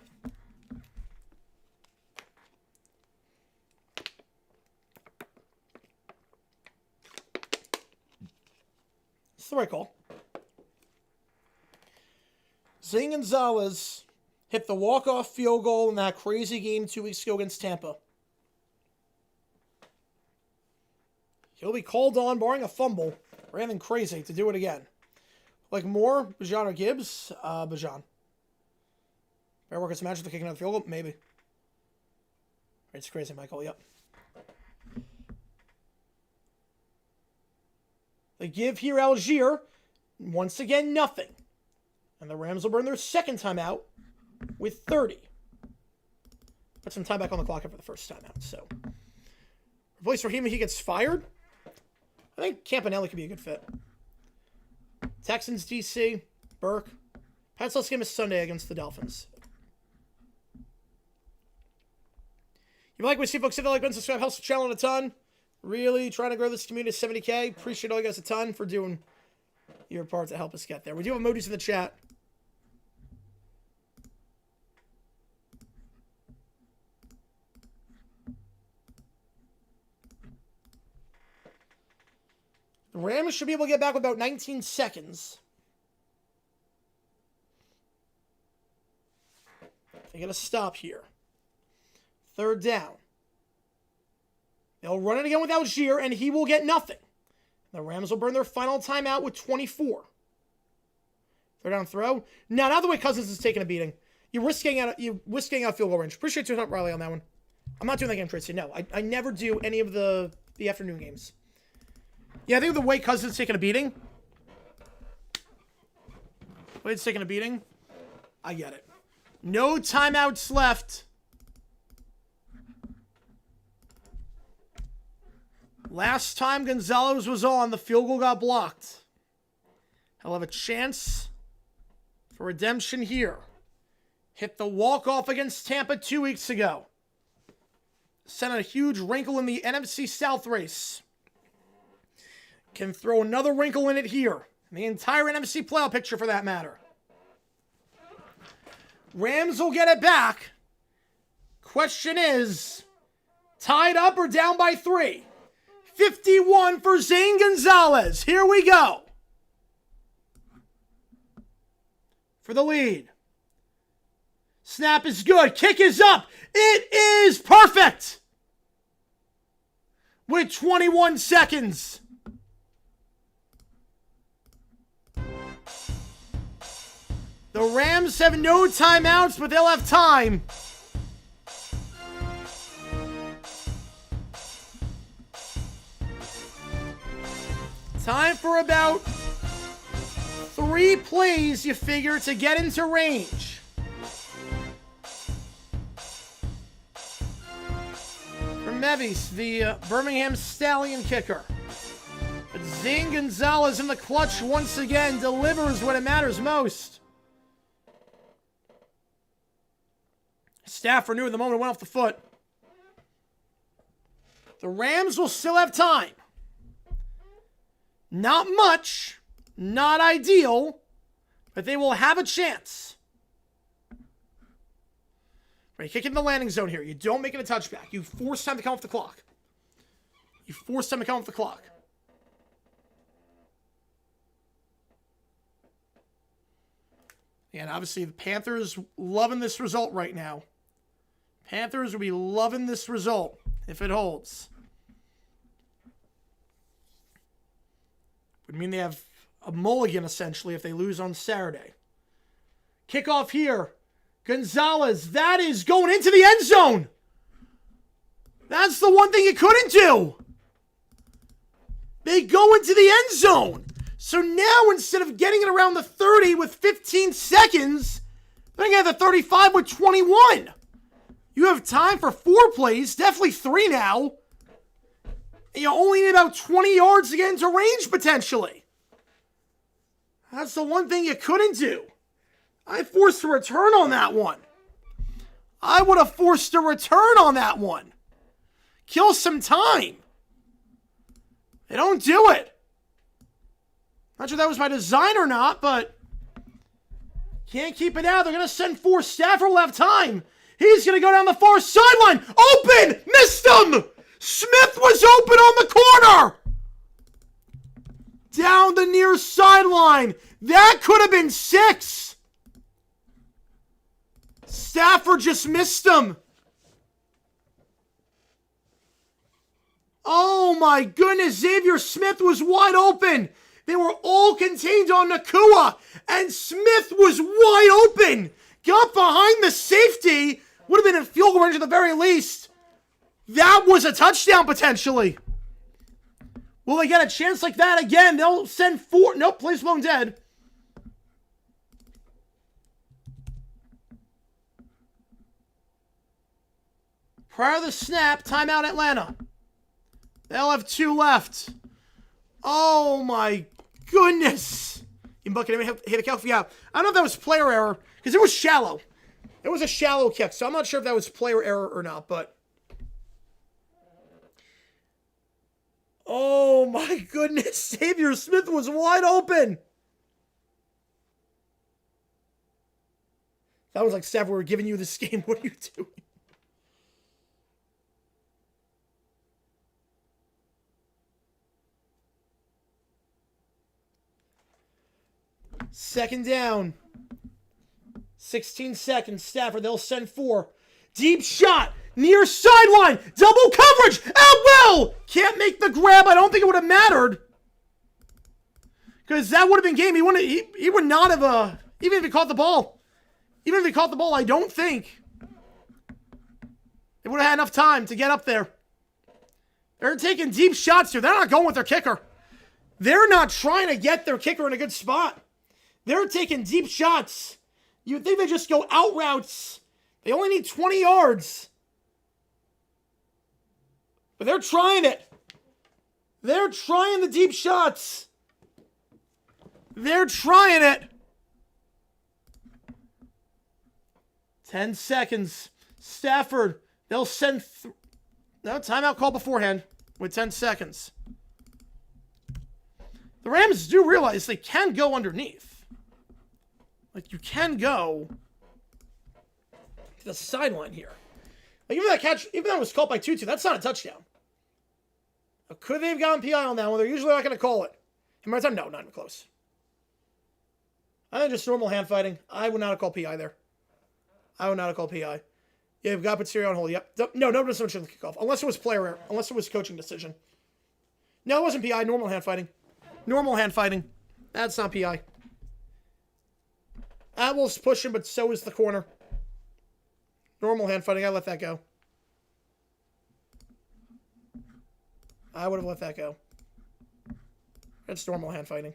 It's the right call. Zane Gonzalez hit the walk-off field goal in that crazy game 2 weeks ago against Tampa. He'll be called on, barring a fumble or anything crazy, to do it again. Like Moore, Bajan, or Gibbs? Bajan. Better work its match with the kicking out the field goal? Maybe. It's crazy, Michael. Yep. They give here Algier. Once again, nothing. And the Rams will burn their second timeout with 30. Put some time back on the clock after the first timeout. So, replace Raheem, he gets fired. I think Campanelli could be a good fit. Texans, DC, Burke. Pats last game is Sunday against the Dolphins. You like what we see, folks? If you like, subscribe, helps the channel a ton. Really trying to grow this community to 70K. Appreciate all you guys a ton for doing your part to help us get there. We do have emojis in the chat. The Rams should be able to get back with about 19 seconds. They get a stop here. 3rd down. They'll run it again with Algier, and he will get nothing. The Rams will burn their final timeout with 24. 3rd down throw. Now the way Cousins is taking a beating. You're risking out field goal range. Appreciate your help, Riley, on that one. I'm not doing that game, Tracy. No, I never do any of the afternoon games. Yeah, I think the way Cousins is taking a beating. Wade's taking a beating. I get it. No timeouts left. Last time Gonzalez was on, the field goal got blocked. He'll have a chance for redemption here. Hit the walk-off against Tampa 2 weeks ago. Sent a huge wrinkle in the NFC South race. Can throw another wrinkle in it here. The entire NFC playoff picture for that matter. Rams will get it back. Question is, tied up or down by 3? 51 for Zane Gonzalez. Here we go. For the lead. Snap is good. Kick is up. It is perfect. With 21 seconds. The Rams have no timeouts, but they'll have time. Time for about 3 plays, you figure, to get into range. For Mevis, the Birmingham Stallion kicker. But Zane Gonzalez in the clutch once again delivers when it matters most. Stafford knew at the moment it went off the foot. The Rams will still have time. Not much, not ideal, but they will have a chance. Right, kick in the landing zone here. You don't make it a touchback. You force time to come off the clock. You force time to come off the clock. And obviously the Panthers loving this result right now. Panthers will be loving this result if it holds. Would mean they have a mulligan, essentially, if they lose on Saturday. Kickoff here. Gonzalez, that is going into the end zone. That's the one thing you couldn't do. They go into the end zone. So now, instead of getting it around the 30 with 15 seconds, they're going to have the 35 with 21. You have time for 4 plays, definitely 3 now. You only need about 20 yards to get into range, potentially. That's the one thing you couldn't do. I forced a return on that one. I would have forced a return on that one. Kill some time. They don't do it. Not sure that was by design or not, but can't keep it out. They're going to send 4. Stafford will have time. He's going to go down the far sideline. Open! Missed him! Smith was open on the corner! Down the near sideline. That could have been 6. Stafford just missed him. Oh my goodness, Xavier Smith was wide open. They were all contained on Nakua, and Smith was wide open. Got behind the safety. Would have been in field goal range at the very least. That was a touchdown potentially. Will they get a chance like that again? They'll send 4. Nope, plays blown dead. Prior to the snap, timeout Atlanta. They'll have 2 left. Oh my goodness. You bucket him, hit a kick. Yeah, I don't know if that was player error, because it was shallow. It was a shallow kick, so I'm not sure if that was player error or not, but. Oh my goodness, Xavier Smith was wide open. That was like, Staff, we're giving you this game. What are you doing? Second down. 16 seconds. Stafford, they'll send 4. Deep shot. Near sideline. Double coverage. Out well. Can't make the grab. I don't think it would have mattered. Because that would have been game. He would not have, even if he caught the ball. Even if he caught the ball, I don't think they would have had enough time to get up there. They're taking deep shots here. They're not going with their kicker. They're not trying to get their kicker in a good spot. They're taking deep shots. You'd think they just go out routes. They only need 20 yards. But they're trying it. They're trying the deep shots. They're trying it. 10 seconds. Stafford, they'll send... No, timeout call beforehand with 10 seconds. The Rams do realize they can go underneath. Like, you can go to the sideline here. Like, even that catch, even though it was caught by Tutu, that's not a touchdown. Now, could they have gotten PI on that one? They're usually not going to call it. And by the time, no, not even close. I think just normal hand fighting. I would not have called PI there. I would not have called PI. Yeah, we've got Patricio on hold. Yep. No, no decision to kick off. Unless it was player error. Unless it was coaching decision. No, it wasn't PI. Normal hand fighting. Normal hand fighting. That's not PI. Atwell's pushing, but so is the corner. Normal hand fighting. I let that go. I would have let that go. It's normal hand fighting.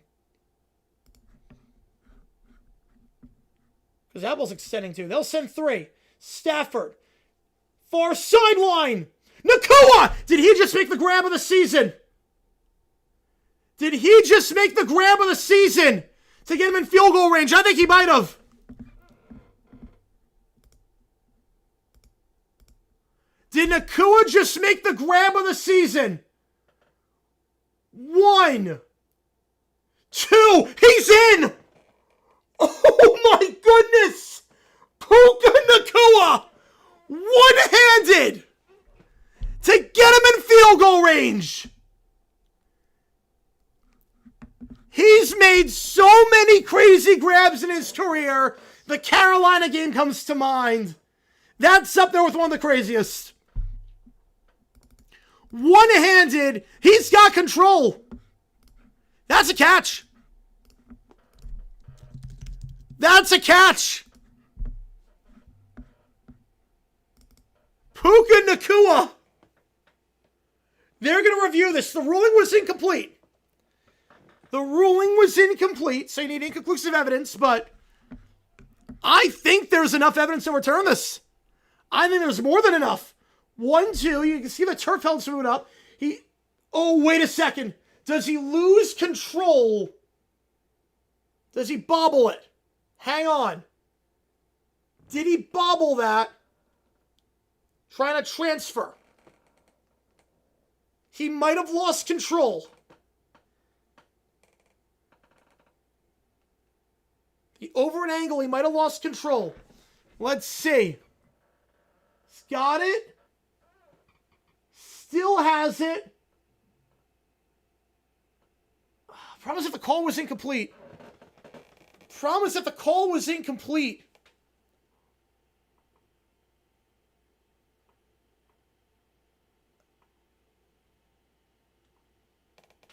Because Apple's extending too. They'll send 3. Stafford. Far sideline. Nakua! Did he just make the grab of the season? Did he just make the grab of the season to get him in field goal range? I think he might have. Did Nakua just make the grab of the season? 1, 2, he's in! Oh my goodness! Puka Nakua! One-handed! To get him in field goal range! He's made so many crazy grabs in his career. The Carolina game comes to mind. That's up there with one of the craziest. One-handed, he's got control. That's a catch. That's a catch. Puka Nakua. They're going to review this. The ruling was incomplete. The ruling was incomplete, so you need inconclusive evidence, but I think there's enough evidence to overturn this. I think there's more than enough. 1, 2, you can see the turf held smooth up. Oh, wait a second. Does he lose control? Does he bobble it? Hang on. Did he bobble that? Trying to transfer. He might have lost control. Over an angle, he might have lost control. Let's see. He's got it. Still has it. Promise if the call was incomplete. Promise if the call was incomplete.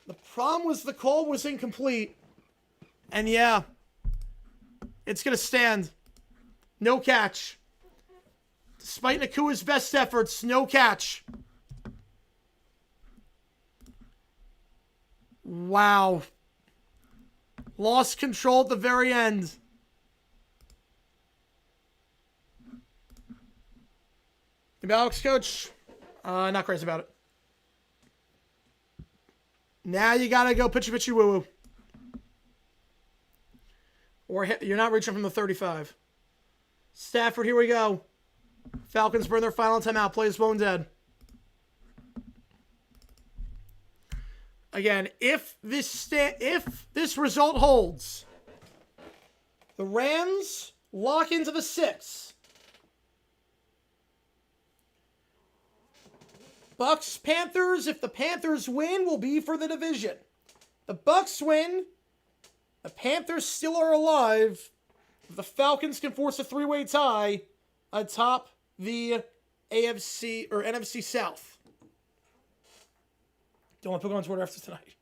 The problem was the call was incomplete. And yeah, it's going to stand. No catch. Despite Nakua's best efforts, no catch. Wow. Lost control at the very end. Alex, coach? Not crazy about it. Now you gotta go pitchy woo woo. Or you're not reaching from the 35. Stafford, here we go. Falcons burn their final timeout. Plays bone dead. Again, if this result holds, the Rams lock into the 6. Bucks, Panthers, if the Panthers win, will be for the division. The Bucks win, the Panthers still are alive. The Falcons can force a 3-way tie atop the AFC or NFC South. Don't want to put on Twitter after tonight.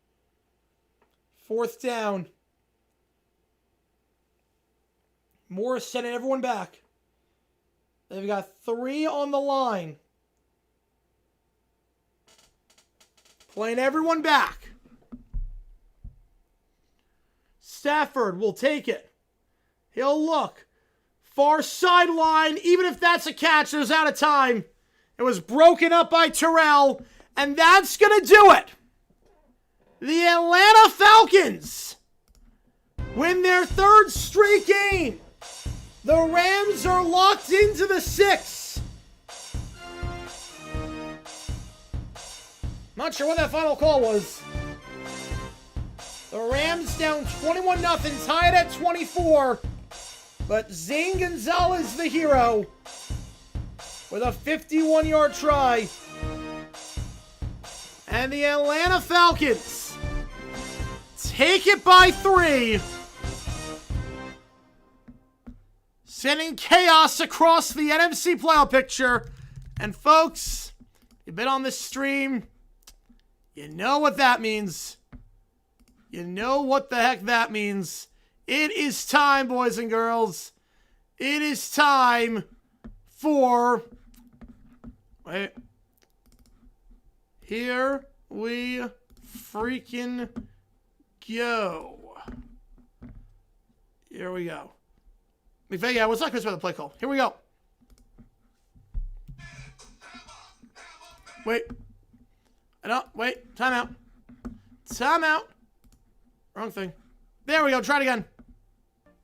4th down. Morris sending everyone back. They've got 3 on the line. Playing everyone back. Stafford will take it. He'll look. Far sideline. Even if that's a catch, there's out of time. It was broken up by Terrell. And that's going to do it. The Atlanta Falcons win their 3rd straight game The Rams are locked into the 6. Not sure what that final call was. The Rams down 21-0, tied at 24. But Zane Gonzalez, the hero, with a 51-yard try. And the Atlanta Falcons take it by 3. Sending chaos across the NFC playoff picture. And folks, you've been on this stream. You know what that means. You know what the heck that means. It is time, boys and girls. It is time for... Wait. Here we freaking go. Here we go. Yeah, I was not curious about the play call. Here we go. Wait. Wait. Time out. Time out. Wrong thing. There we go. Try it again.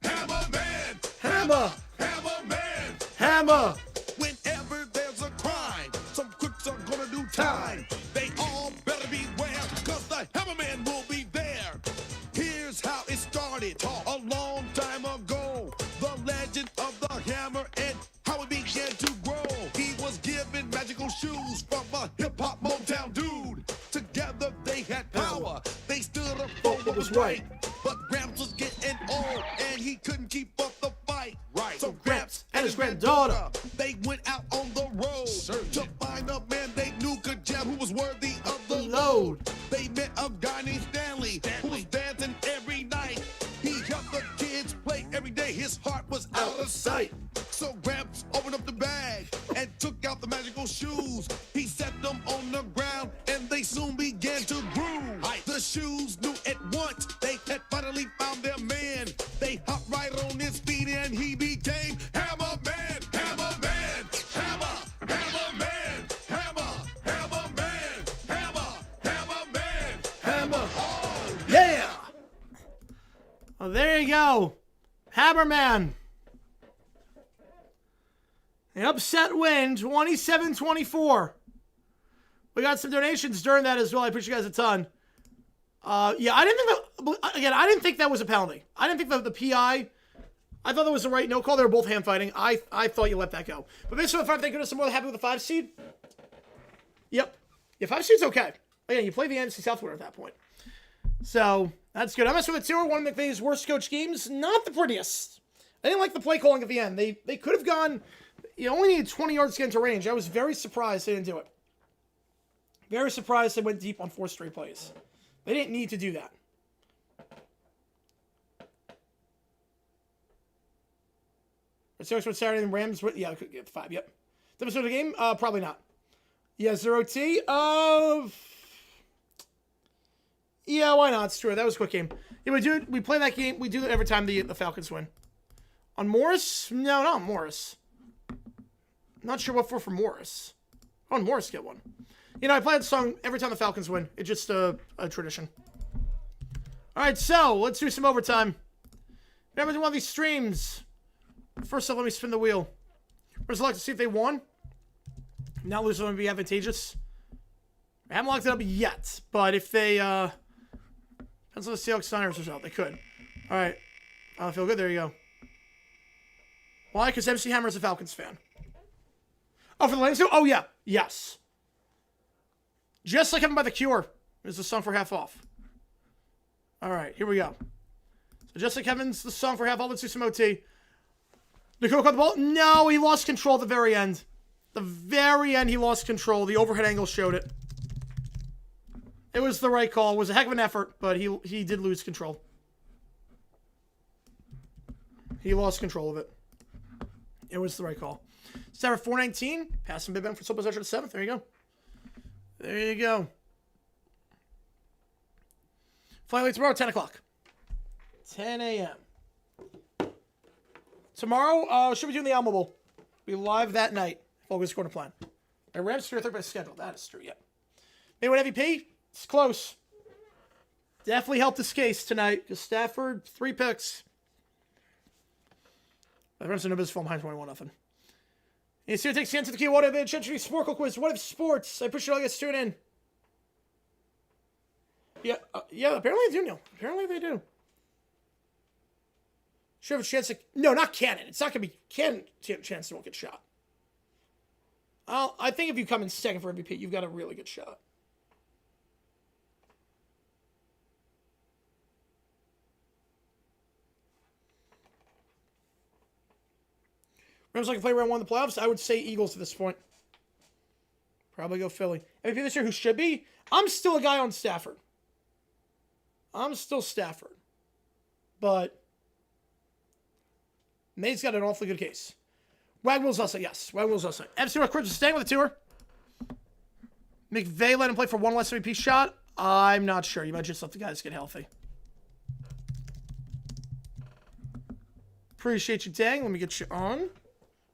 Hammer man! Hammer! Hammer man! Hammer! Whenever there's a crime, some crooks are gonna do time. They all better beware, cause the Hammer man will be there. Here's how it started a long time ago. The legend of the hammer and how it began to grow. He was given magical shoes from a hip-hop Motown dude. Together they had power. They stood up for what was right. But Gramps was getting old and he couldn't keep up the fight. Right. So Gramps and his granddaughter, they went out on the road to find a man they knew could jam, who was worthy of the load. They met a guy named Stanley who was dancing every night. He helped the kids play every day. His heart was out of sight. So Gramps opened up the bag and took out the magical shoes. He set them on the ground and they soon began to groove. The shoes knew at once they had finally found their man. They hopped right on his feet and he became Hammer Man, Hammer Man, Hammer, Hammer Man, Hammer, Hammer Man, Hammer, Hammer Man, Hammer. Yeah! Well, there you go. Hammerman. An upset win, 27-24. We got some donations during that as well. I appreciate you guys a ton. Yeah, I didn't think that was a penalty. I didn't think that the PI, I thought that was the right no call. They were both hand fighting. I thought you let that go. But based on the 5, thank goodness I'm more than happy with the 5 seed. Yep. Yeah, 5 seed's okay. Again, you play the NFC South winner at that point. So, that's good. I'm messing with the 2, one of McVay's worst coach games. Not the prettiest. I didn't like the play calling at the end. They could have gone, you only needed 20 yards to get into range. I was very surprised they didn't do it. Very surprised they went deep on 4 straight plays. They didn't need to do that. It's so Saturday and Rams. Yeah, 5. Yep. Episode of the game? Probably not. Yeah, 0T. Yeah, why not? It's true. That was a quick game. Yeah, we play that game. We do it every time the Falcons win. On Morris? No, not on Morris. Not sure what for Morris. On Morris get one. You know, I play that song every time the Falcons win. It's just a tradition. All right, so let's do some overtime. I'm going to do one of these streams. First off, let me spin the wheel. First, I'd like to see if they won. Not losing would be advantageous. I haven't locked it up yet, but if they, depends on the Seahawks Niners result, they could. All right. I feel good. There you go. Why? Because MC Hammer's a Falcons fan. Oh, for the Lions too? Oh, yeah. Yes. Just Like Heaven by The Cure is the song for half off. All right, here we go. So Just Like Heaven's the song for half off. Let's do some OT. Nicole caught the ball? No, he lost control at the very end. The very end, he lost control. The overhead angle showed it. It was the right call. It was a heck of an effort, but he did lose control. He lost control of it. It was the right call. Star 419. Passing Big Ben for sole possession of 7th. There you go. There you go. Fly late tomorrow, 10 o'clock. 10 a.m. Tomorrow, should be doing the Alamo Bowl. Be live that night. If all goes according to plan. And Rams for your third base schedule. That is true, yeah. Anyone MVP? It's close. Definitely helped this case tonight. Because Stafford, 3 picks. The rest of Nubis film behind 21-0. It's here takes the answer to the key. What if the Century Sporkle quiz? What if sports? I appreciate all you guys tuning in. Yeah, apparently they do, Neil. Apparently they do. Should have a chance to... No, not Cannon. It's not going to be Cannon chance to won't get shot. I think if you come in second for MVP, you've got a really good shot. Rams like to play round one of the playoffs. I would say Eagles at this point. Probably go Philly. MVP this year, who should be? I'm still a guy on Stafford. I'm still Stafford. But May's got an awfully good case. Wagwell's also, yes. Wagwell's also. FC North Chris is staying with the tour. McVay let him play for one less MVP shot. I'm not sure. You might just let the guys get healthy. Appreciate you, Dang. Let me get you on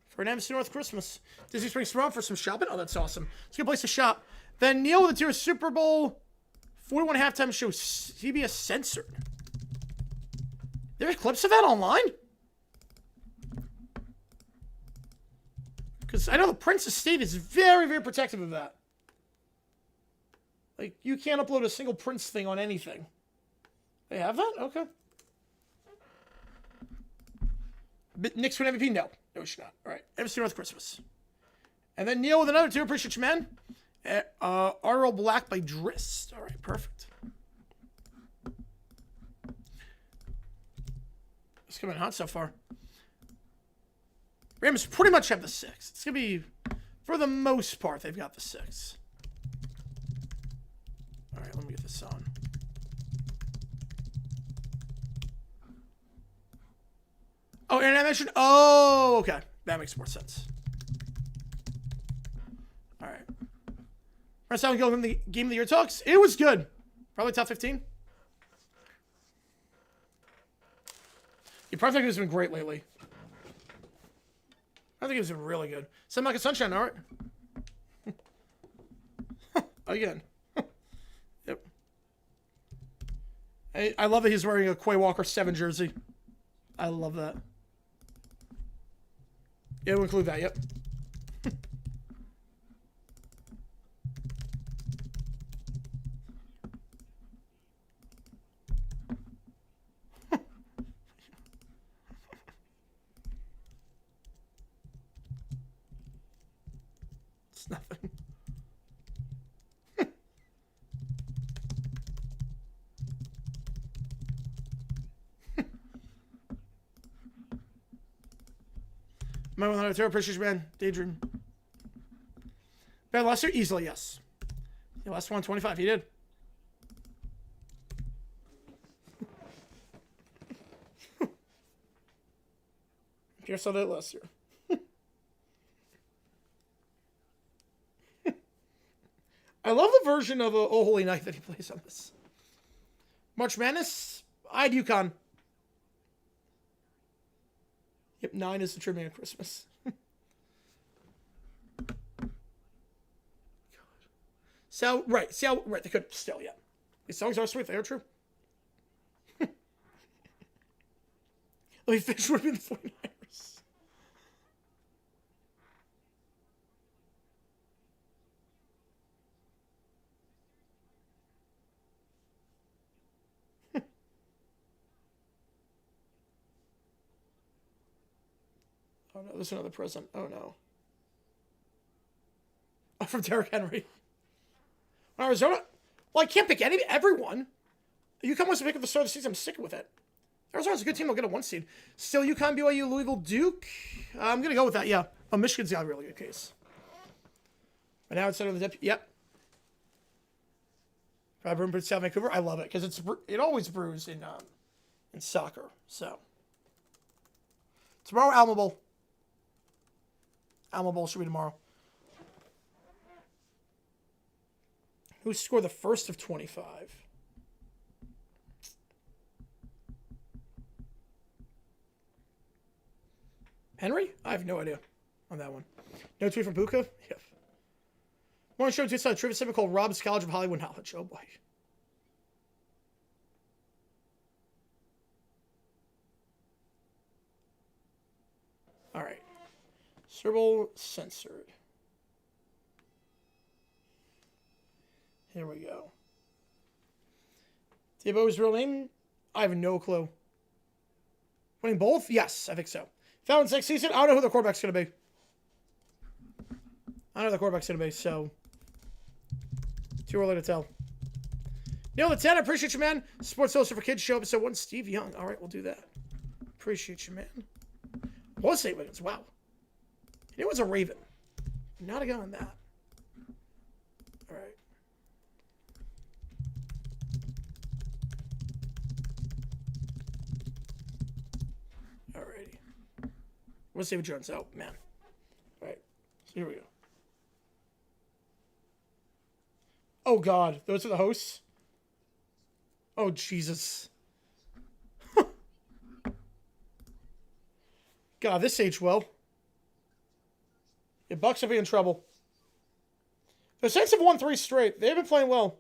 for an MC North Christmas. Disney Springs tomorrow for some shopping. Oh, that's awesome. It's a good place to shop. Then Neil with the tour Super Bowl 41 halftime show CBS censored. There's clips of that online? Because I know the Prince Estate is very, very protective of that. Like, you can't upload a single Prince thing on anything. They have that? Okay. But Knicks win MVP? No. No, we should not. All right. MC North Christmas. And then Neil with another two. Appreciate you, man. RL Black by Drist. All right. Perfect. It's coming hot so far. Rams pretty much have the 6. It's going to be, for the most part, they've got the 6. All right, let me get this on. Oh, internet mention? Oh, okay. That makes more sense. All right. First time we go from the Game of the Year talks. It was good. Probably top 15. Your Project has been great lately. I think it's been really good. Send like a sunshine, all right? Again. Yep. I love that he's wearing a Quay Walker 7 jersey. I love that. Yeah, we'll include that, yep. It's nothing. My 100 Terror Precious Man. Daydream. Ben Lester? Easily, yes. He last 125. He did. Pierce saw that last year. I love the version of Oh Holy Night that he plays on this. March Madness? I had UConn. Yep, 9 is the trivia on Christmas. Right, they could still, yeah. These songs are sweet, they are true. Let me finish with the 49ers. Oh no, there's another present. Oh no. Oh, from Derrick Henry. Arizona? Well, I can't pick everyone. UConn wants to pick up the start of the season. I'm sticking with it. Arizona's a good team. They'll get a 1 seed. Still UConn, BYU, Louisville, Duke. I'm going to go with that, yeah. Oh, Michigan's got a really good case. But now instead of the deputy, yep. South Vancouver. I love it because it always brews in soccer. So tomorrow, Alma Bowl. Alma Bowl should be tomorrow. Who scored the first of 25? Henry? I have no idea on that one. No tweet from Buka? Yep. Morning show tweets on a trivia segment called Rob's College of Hollywood Knowledge. Oh boy. Super Bowl censored. Here we go. Tebow's real name? I have no clue. Winning both? Yes, I think so. Falcons next season? I don't know who the quarterback's going to be. I don't know who the quarterback's going to be, so... Too early to tell. Neil the 10, I appreciate you, man. Sports Social for Kids show episode 1, Steve Young. All right, we'll do that. Appreciate you, man. Was St. Wiggins? Wow. It was a Raven. Not a gun on that. All right. Alrighty. What's David Jones? Oh, man. All right. So here we go. Oh, God. Those are the hosts? Oh, Jesus. God, this aged well. The Bucks will be in trouble. The Saints have won 3 straight. They've been playing well.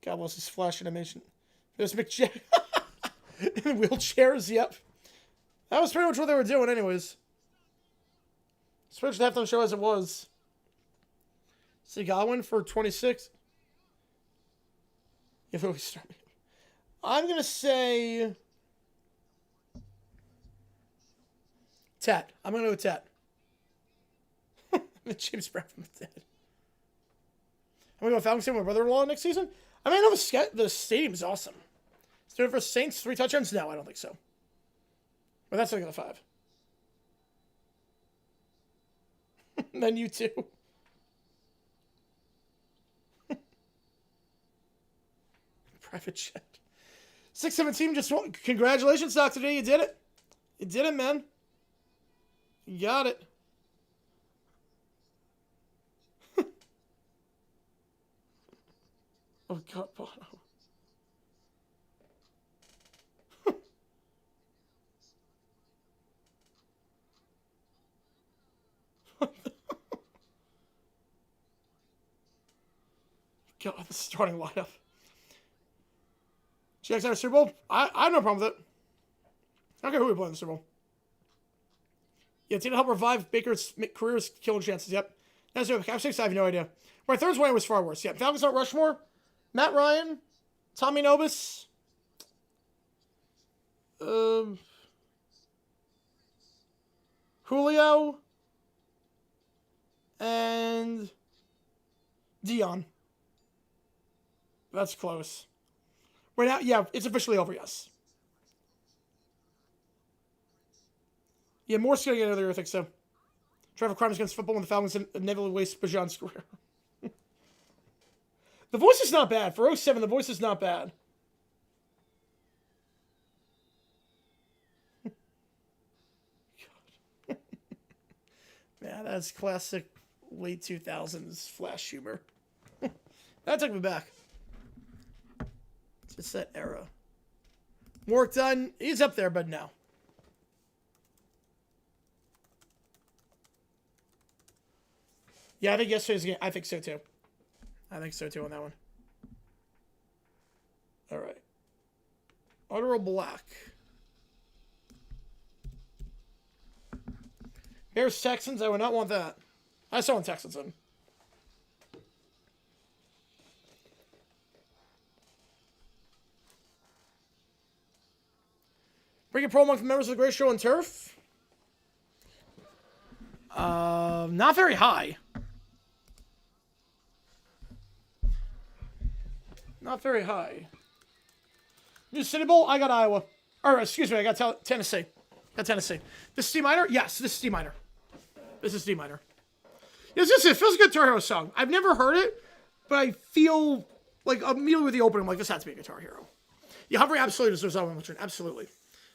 God bless this flash animation. There's McJack. In wheelchairs, yep. That was pretty much what they were doing anyways. Switched the halftime show as it was. See Godwin for 26. If we start, I'm going to say... Tet. I'm going to go with Tet. James Brown from the dead. I'm going to go Falcons with my brother-in-law next season. I mean, I know the stadium is awesome. Starting for Saints, 3 touchdowns? No, I don't think so. But that's like the 5. Then you too. Private jet. 617 just won. Congratulations, Dr. D. You did it. You did it, man. You got it. Oh, God, Bono. God, the starting lineup. GX out of Super Bowl? I have no problem with it. I don't care who we play in the Super Bowl. Yeah, it's going to help revive Baker's career's killing chances. Yep. That's it. Cap 6, I have no idea. My third's way was far worse. Yeah, Falcons aren't Rushmore. Matt Ryan. Tommy Nobis. Julio. And Dion. That's close. Right now, yeah, it's officially over, yes. Yeah, Moore's going to get another year, I think so. Trevor crimes against football and the Falcons inevitably waste Bajan's career. The voice is not bad. For 07, the voice is not bad. God. Man, that's classic late 2000s Flash humor. That took me back. It's that era. Work done. He's up there, but no. Yeah, I think yesterday's game. I think so too. I think so too on that one. All right. Utteral Black. Bears Texans. I would not want that. I saw on Texans in. Bring a pro among the members of the Great Show on Turf. Not very high. Not very high. New City Bowl, I got Iowa. Or, excuse me, I got Tennessee. Got Tennessee. This is D minor? Yes, this is D minor. This is D minor. Yes, it feels like a Guitar Hero song. I've never heard it, but I feel like immediately with the opening, I'm like, this has to be a Guitar Hero. Yeah, Humphrey absolutely deserves that one. Absolutely.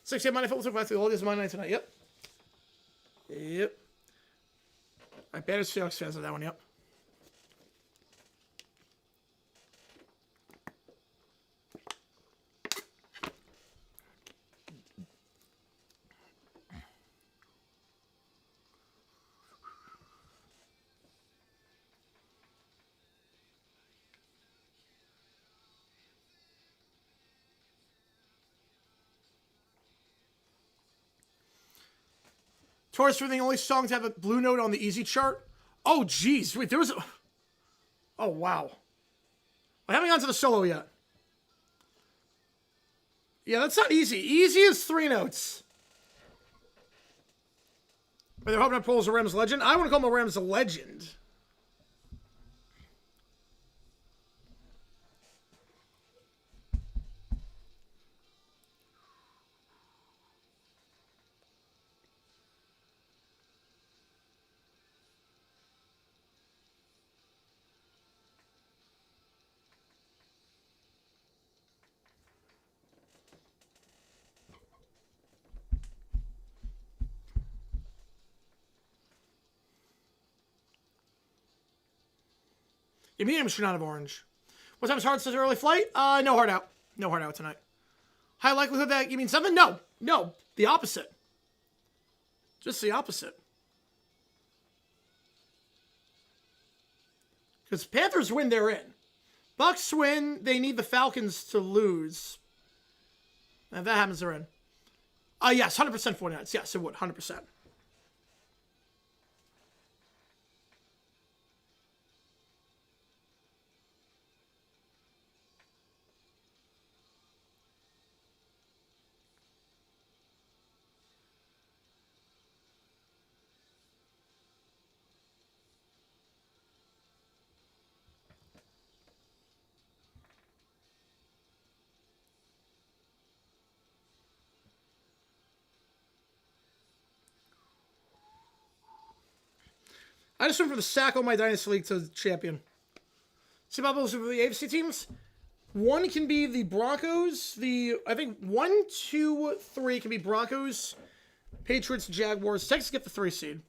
6 8 Monday football took back to the holidays of Monday night tonight. Yep. Yep. I bet it's Seahawks fans on that one. Yep. Taurus for the only song to have a blue note on the easy chart. Oh, geez. Wait, there was a... Oh, wow. I haven't gotten to the solo yet. Yeah, that's not easy. Easy is 3 notes. But they're hoping to pull as a Rams legend. I want to call him a Rams legend. Yeah, medium should not have orange. What time's hard says early flight? No hard out. No hard out tonight. High likelihood that you mean something? No. No. The opposite. Just the opposite. Because Panthers win, they're in. Bucks win, they need the Falcons to lose. And if that happens, they're in. Yes, 100% 49ers. Yes, it would. 100%. I just went for the sack on my Dynasty League to champion. See about those for the AFC teams? One can be the Broncos. I think 1, 2, 3 can be Broncos, Patriots, Jaguars. Texans get the 3 seed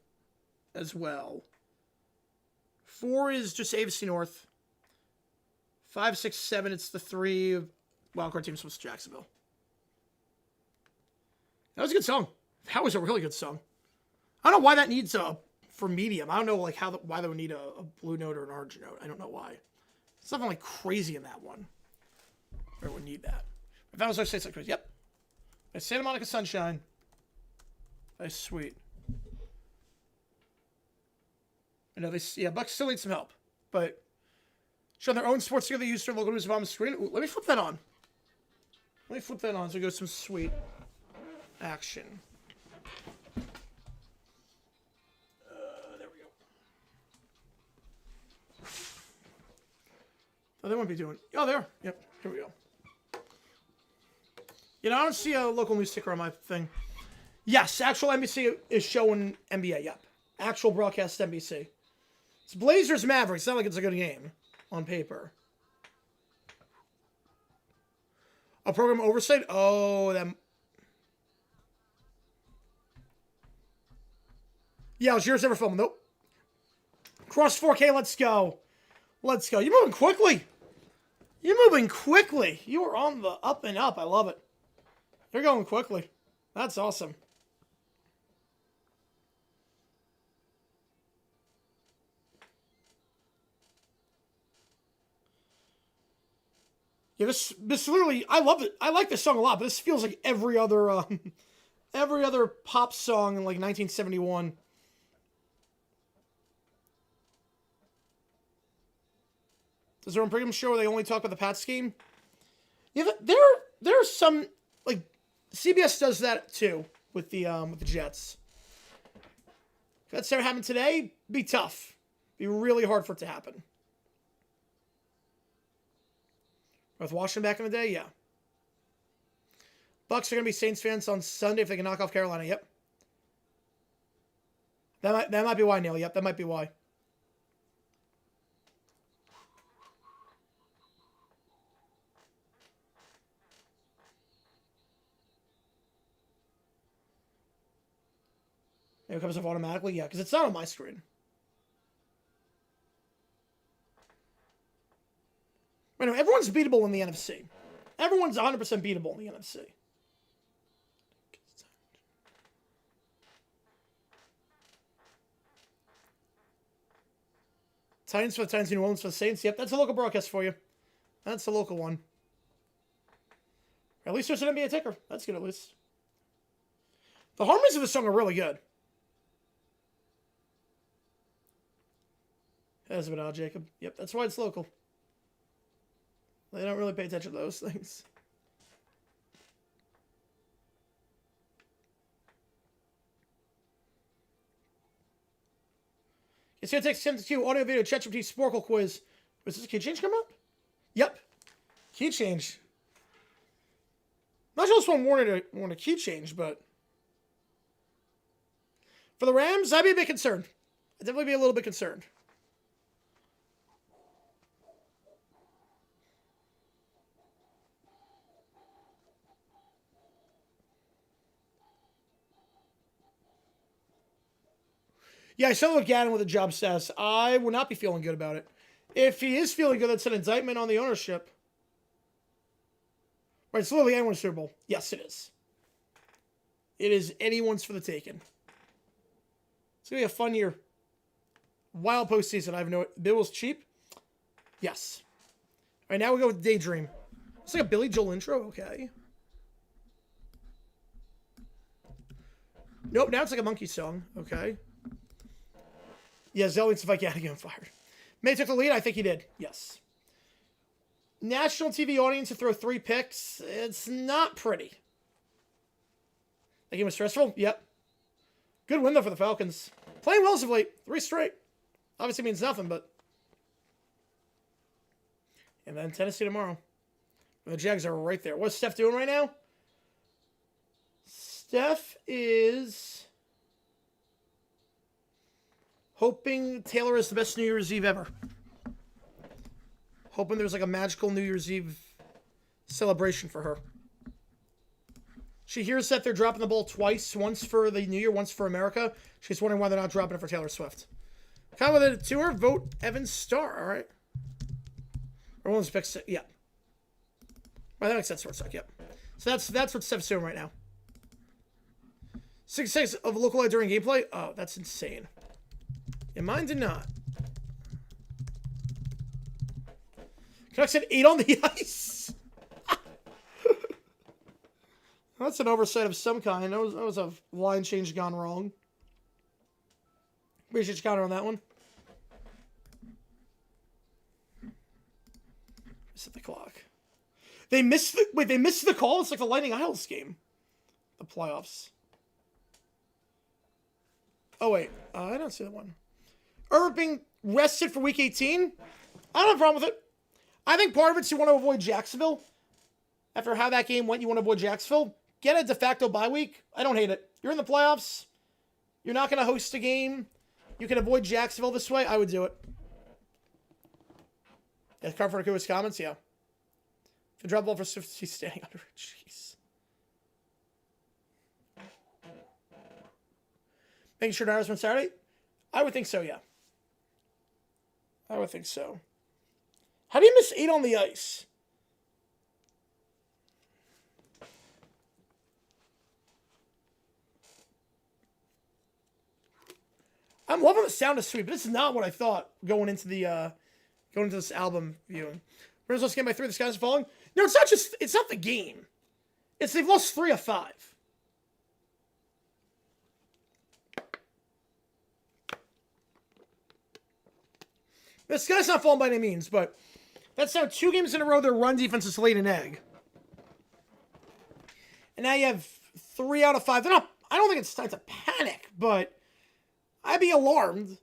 as well. 4 is just AFC North. 5, 6, 7, it's the 3 wildcard teams plus Jacksonville. That was a good song. That was a really good song. I don't know why that needs for medium. I don't know like why they would need a blue note or an orange note. I don't know why. It's nothing like crazy in that one. Or would need that. If that was our states like crazy. Yep. By Santa Monica Sunshine. That's sweet. I know Bucks still need some help. But show their own sports together, use their local news on the screen. Ooh, let me flip that on. Let me flip that on so we go some sweet action. There we go. Oh, they won't be doing. Oh, there. Yep. Here we go. You know, I don't see a local news ticker on my thing. Yes, actual NBC is showing NBA. Yep. Actual broadcast NBC. It's Blazers Mavericks. It's not like it's a good game on paper. A program oversight? Oh, that. Yeah, was yours ever filming? Nope. Cross 4K, let's go. Let's go. You're moving quickly. You're moving quickly. You are on the up and up. I love it. You're going quickly. That's awesome. Yeah, this literally, I love it. I like this song a lot, but this feels like every other pop song in like 1971. Does their own pregame show where they only talk about the Pats game? Yeah, there's some like CBS does that too with the Jets. If that's ever happened today, be tough. Be really hard for it to happen. With Washington back in the day, yeah. Bucks are going to be Saints fans on Sunday if they can knock off Carolina. Yep. That might be why, Neil. Yep, that might be why. It comes up automatically? Yeah, because it's not on my screen. Right now, everyone's beatable in the NFC. Everyone's 100% beatable in the NFC. Titans for the Titans, New Orleans for the Saints. Yep, that's a local broadcast for you. That's a local one. At least there's an NBA ticker. That's good, at least. The harmonies of the song are really good. That's a bit odd, Jacob. Yep, that's why it's local. They don't really pay attention to those things. It's going to take 72 audio video ChatGPT Sporkle quiz. Was this a key change come up? Yep. Key change. Not sure this one wanted a key change, but for the Rams, I'd be a bit concerned. I'd definitely be a little bit concerned. Yeah, I saw with Gannon with a job status. I would not be feeling good about it. If he is feeling good, that's an indictment on the ownership. Right, it's literally anyone's Super Bowl. Yes, it is. It is anyone's for the taking. It's going to be a fun year. Wild postseason. I have no... Bills cheap? Yes. All right, now we go with Daydream. It's like a Billy Joel intro. Okay. Nope, now it's like a monkey song. Okay. Yeah, Zelli's if I can't get him fired. May took the lead. I think he did. Yes. National TV audience to throw 3 picks. It's not pretty. That game was stressful? Yep. Good win, though, for the Falcons. Playing well as of late. 3 straight. Obviously means nothing, but... And then Tennessee tomorrow. And the Jags are right there. What's Steph doing right now? Steph is... hoping Taylor is the best New Year's Eve ever. Hoping there's like a magical New Year's Eve celebration for her. She hears that they're dropping the ball twice, once for the New Year, once for America. She's wondering why they're not dropping it for Taylor Swift. Kind of with it to her, vote Evan Starr, all right? Everyone's picked, yeah. Right, that makes sense, Sports Talk, yep. So that's what Steph's doing right now. 6-6 of local during gameplay? Oh, that's insane. And mine did not. Canucks had 8 on the ice. That's an oversight of some kind. That was a line change gone wrong. We should counter on that one. Set the clock. They missed the call? It's like the Lightning Isles game. The playoffs. Oh, wait. I don't see that one. Irving rested for Week 18. I don't have a problem with it. I think part of it's you want to avoid Jacksonville. After how that game went, you want to avoid Jacksonville. Get a de facto bye week. I don't hate it. You're in the playoffs. You're not going to host a game. You can avoid Jacksonville this way. I would do it. Yeah, Carter Kuis comments, yeah. If you drop the ball for Swift, he's standing under it. Jeez. Making sure Niners win Saturday? I would think so, yeah. I would think so. How do you miss 8 on the ice? I'm loving the sound of Sweet, but this is not what I thought going into this album viewing. Rams lost game by 3. The skies are falling. No, it's not the game. It's they've lost 3 of 5. The sky's not falling by any means, but that's now 2 games in a row their run defense is laid an egg. And now you have 3 out of 5. They're not. I don't think it's time to panic, but I'd be alarmed.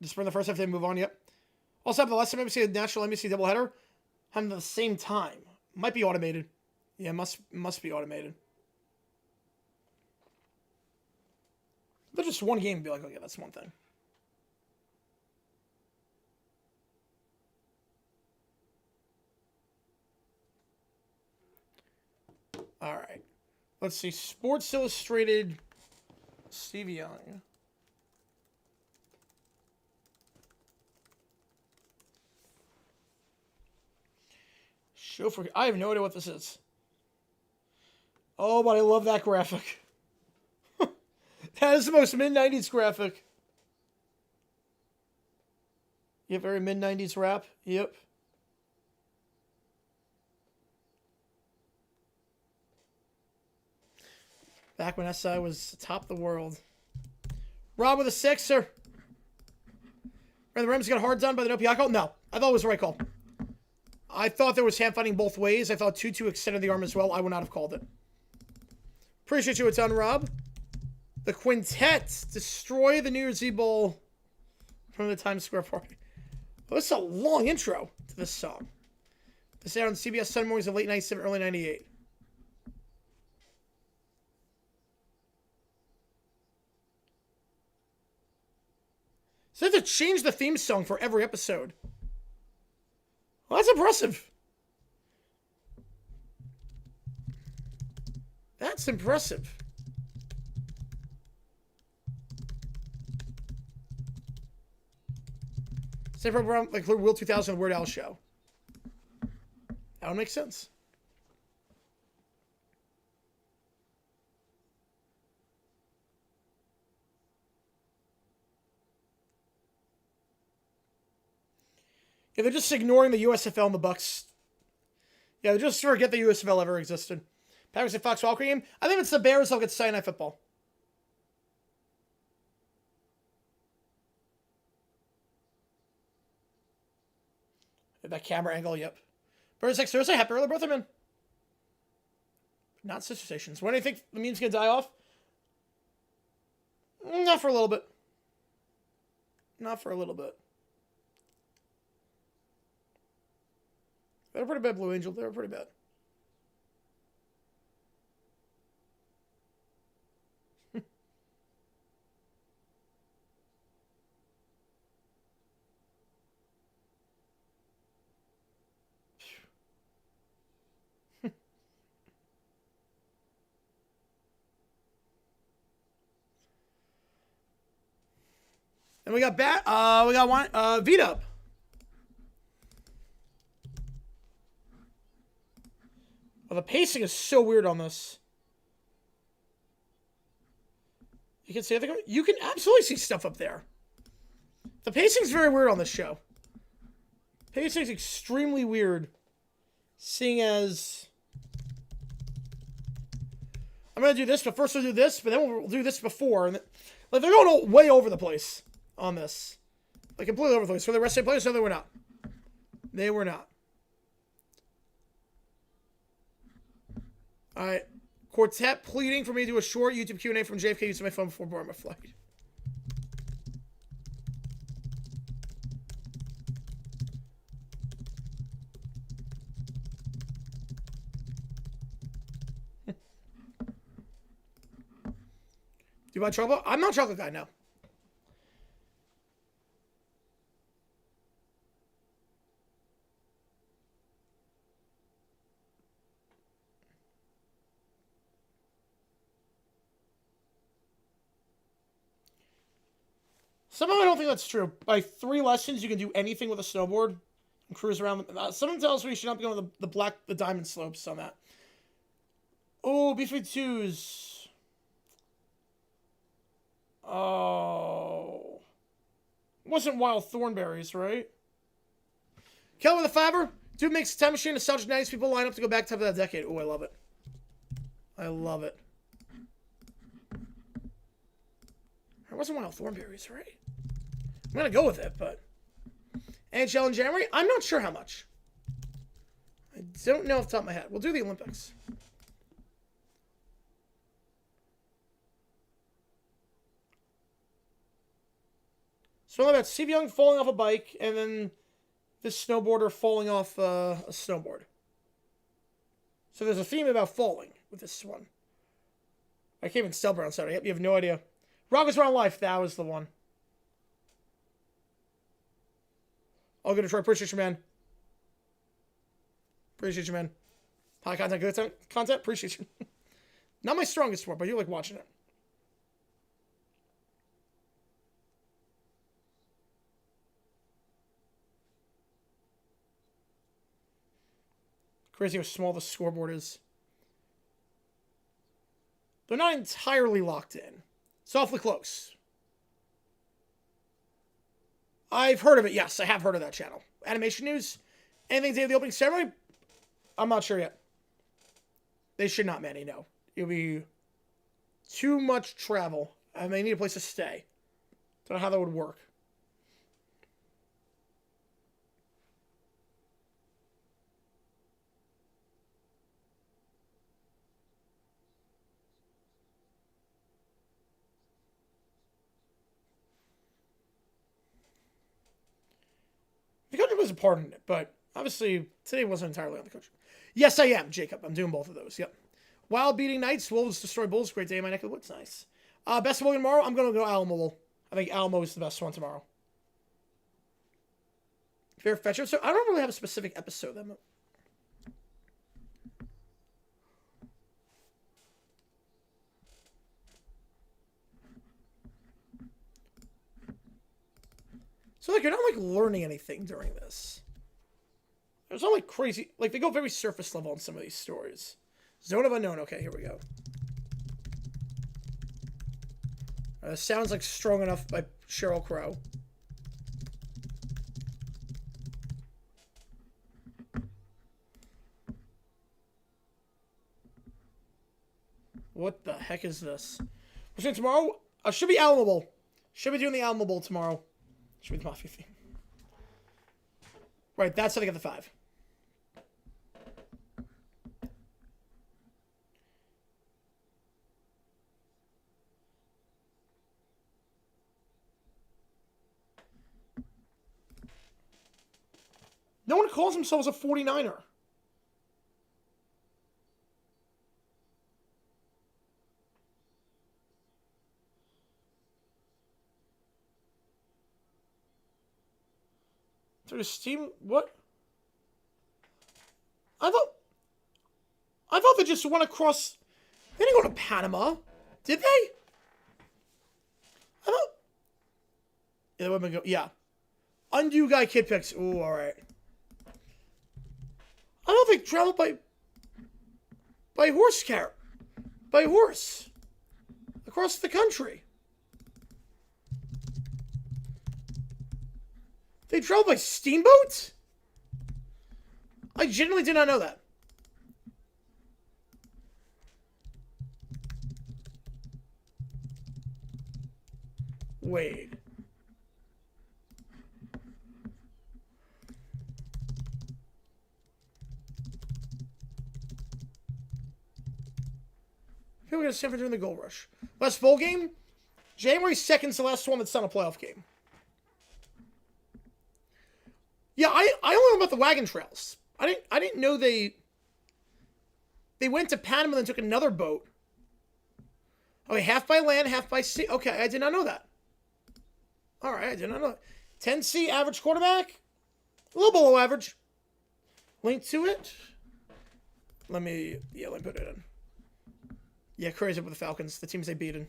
Just for the first half, they move on. Yep. Also, have the last time NBC had National NBC doubleheader having at the same time. Might be automated. Yeah, must be automated. But just one game, be like, okay, that's one thing. All right. Let's see. Sports Illustrated. Stevie Young. Show for. I have no idea what this is. Oh, but I love that graphic. That is the most mid-90s graphic. Yeah, very mid-90s rap. Yep. Back when SI was top of the world. Rob with a 6er. The Rams got hard done by the no PI call? No. I thought it was the right call. I thought there was hand fighting both ways. I thought Tutu extended the arm as well. I would not have called it. Appreciate you a ton, Rob. The Quintet destroy the New Year's Eve Bowl from the Times Square party. Oh, this is a long intro to this song. This aired on CBS Sunday mornings of late 97, early 98. So they have to change the theme song for every episode. Well, that's impressive. That's impressive. Same program like Will 2000 Weird Al show. That would make sense. Yeah, they're just ignoring the USFL and the Bucks. Yeah, they just forget the USFL ever existed. Packers and Fox Walker game. I think it's the Bears. They'll get Sunday Night Football. That camera angle, yep. Birds next Thursday. Happy early birthday, man. Not sister stations. When do you think the meme's gonna die off? Not for a little bit. Not for a little bit. They were pretty bad, Blue Angel. They were pretty bad. And we got one V-Dub. Well, the pacing is so weird on this. You can see, you can absolutely see stuff up there. The pacing's very weird on this show. Pacing's extremely weird. Seeing as I'm gonna do this, but first we'll do this, but then we'll do this before. And like they're going way over the place on this. Like completely over the place. For the rest of the players, no, they were not. They were not. All right. Quartet pleading for me to do a short YouTube Q&A from JFK using my phone before boarding my flight. Do you buy chocolate? I'm not a chocolate guy, no. Somehow I don't think that's true. By 3 lessons, you can do anything with a snowboard and cruise around. Someone tells me you should not be going to the diamond slopes on that. Oh, B-52s. Oh. Wasn't Wild Thornberries, right? Kelly with a fiber. Dude makes a time machine. Nostalgic 90s people line up to go back to that decade. Oh, I love it. I love it. It wasn't Wild Thornberries, right? I'm going to go with it, but... NHL in January? I'm not sure how much. I don't know off the top of my head. We'll do the Olympics. So about Steve Young falling off a bike, and then this snowboarder falling off a snowboard. So there's a theme about falling with this one. I can't even spell Brown Saturday. Yep, you have no idea. Rockets Around Life, that was the one. All good, Detroit. Appreciate you, man. Appreciate you, man. High content, good content. Appreciate you. Not my strongest sport, but you like watching it. Crazy how small the scoreboard is. They're not entirely locked in. It's awfully close. I've heard of it. Yes, I have heard of that channel. Animation News. Anything day of the opening ceremony? I'm not sure yet. They should not, Manny, no. It'll be too much travel. And they need a place to stay. Don't know how that would work. was a part in it, but obviously today wasn't entirely on the coach. Yes, I am, Jacob. I'm doing both of those. Yep. Wild beating Knights, Wolves destroy Bulls. Great day in my neck of the woods. Nice. Best of Logan tomorrow. I'm going to go Alamo Bowl. I think Alamo is the best one tomorrow. Fair fetcher. So I don't really have a specific episode. So like you're not like learning anything during this. There's not like crazy, like they go very surface level on some of these stories. Zone of Unknown. Okay, here we go. Sounds like Strong Enough by Sheryl Crow. What the heck is this? We're saying tomorrow? Should be Alamo Bowl. Should be doing the Alamo Bowl tomorrow. Should be the Mafia theme. Right, that's how they get the 5. No one calls themselves a 49er. There's team. What? I thought they just went across. They didn't go to Panama, did they? I thought. Yeah, they would go. Yeah. Undue guy kid picks. Ooh, all right. I don't think traveled by horse across the country. They traveled by steamboat? I genuinely did not know that. Wait. Here we go, Stanford during the gold rush. Last bowl game? January 2nd is the last one that's not a playoff game. Yeah, I only know about the wagon trails. I didn't know they went to Panama and then took another boat. Okay, half by land, half by sea. Okay, I did not know that. All right, I did not know that. 10C average quarterback. A little below average. Link to it. Let me put it in. Yeah, Curry's up with the Falcons, the teams they beat in.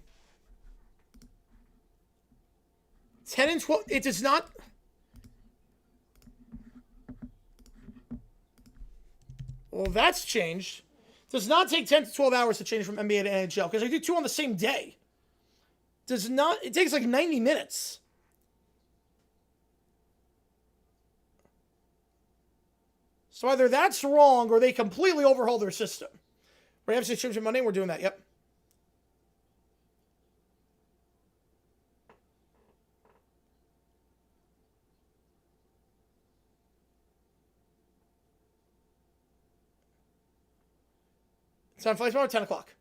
10 and 12. It does not. Well, that's changed. Does not take 10 to 12 hours to change from NBA to NHL because I do 2 on the same day. Does not. It takes like 90 minutes. So either that's wrong or they completely overhaul their system. Rams and Chips on Monday. We're doing that. Yep. Time flies tomorrow, 10 o'clock.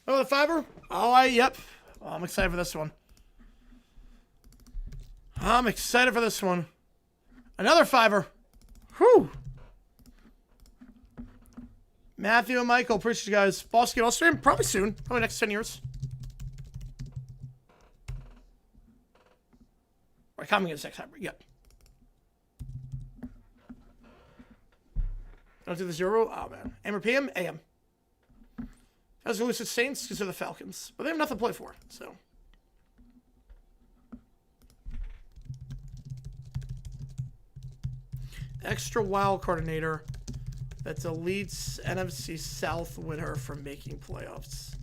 Oh, the fiver? Oh, yep. Oh, I'm excited for this one. I'm excited for this one. Another fiver. Whew. Matthew and Michael, appreciate you guys. Postgame, I'll stream probably soon. Probably next 10 years. Right, coming in 6 hybrid. Yep. Don't do the 0. Oh, man. AM or PM? AM. As the Lucid Saints, because they're the Falcons. But they have nothing to play for, so. Extra wild coordinator that deletes NFC South winner from making playoffs.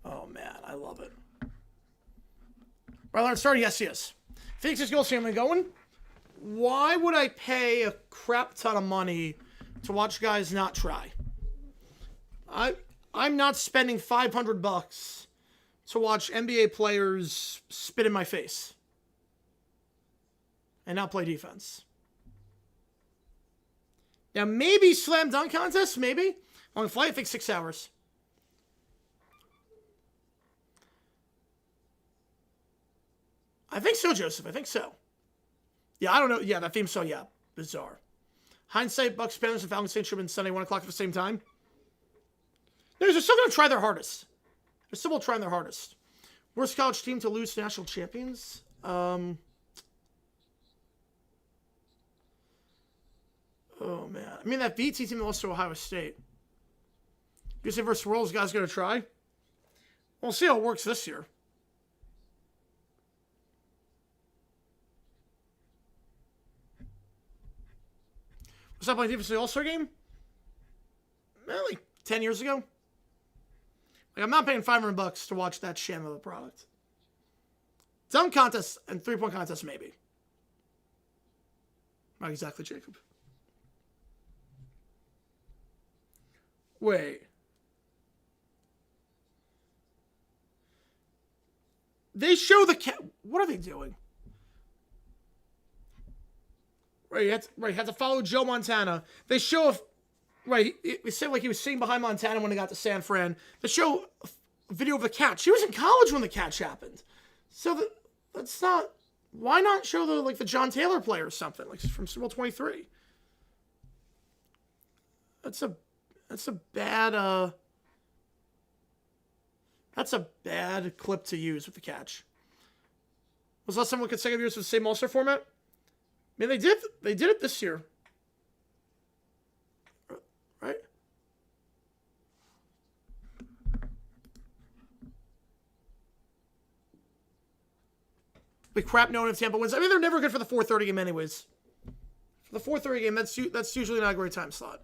Oh, man. I love it. Right, let's start. Yes, yes. Phoenix's Gold family going. Why would I pay a crap ton of money to watch guys not try? I'm not spending $500 to watch NBA players spit in my face and not play defense. Now maybe slam dunk contest, maybe. Long flight, I think 6 hours. I think so, Joseph. I think so. Yeah, I don't know. Yeah, that theme song, yeah. Bizarre. Hindsight, Bucks, Panthers, and Falcons, St. Tribune, Sunday, 1 o'clock at the same time. No, they're still going to try their hardest. They're still trying their hardest. Worst college team to lose to national champions? Oh, man. I mean, that BT team lost to Ohio State. You say versus Royals, guys going to try? We'll see how it works this year. Was that playing defense in the All-Star game? Like 10 years ago. Like, I'm not paying $500 to watch that sham of a product. Dunk contest and 3-point contest, maybe. Not exactly, Jacob. Wait. They show the cat. What are they doing? Right, you had to follow Joe Montana. They show if. Right, it said like he was sitting behind Montana when he got to San Fran. They show a video of the catch. She was in college when the catch happened. So that's not. Why not show the John Taylor play or something like from Super Bowl 23? That's a bad That's a bad clip to use with the catch. Was last time we consecutive years with the same All-Star format? I mean, they did it this year. Right? But crap knowing if Tampa wins. I mean, they're never good for the 4:30 game anyways. For the 4:30 game, that's usually not a great time slot.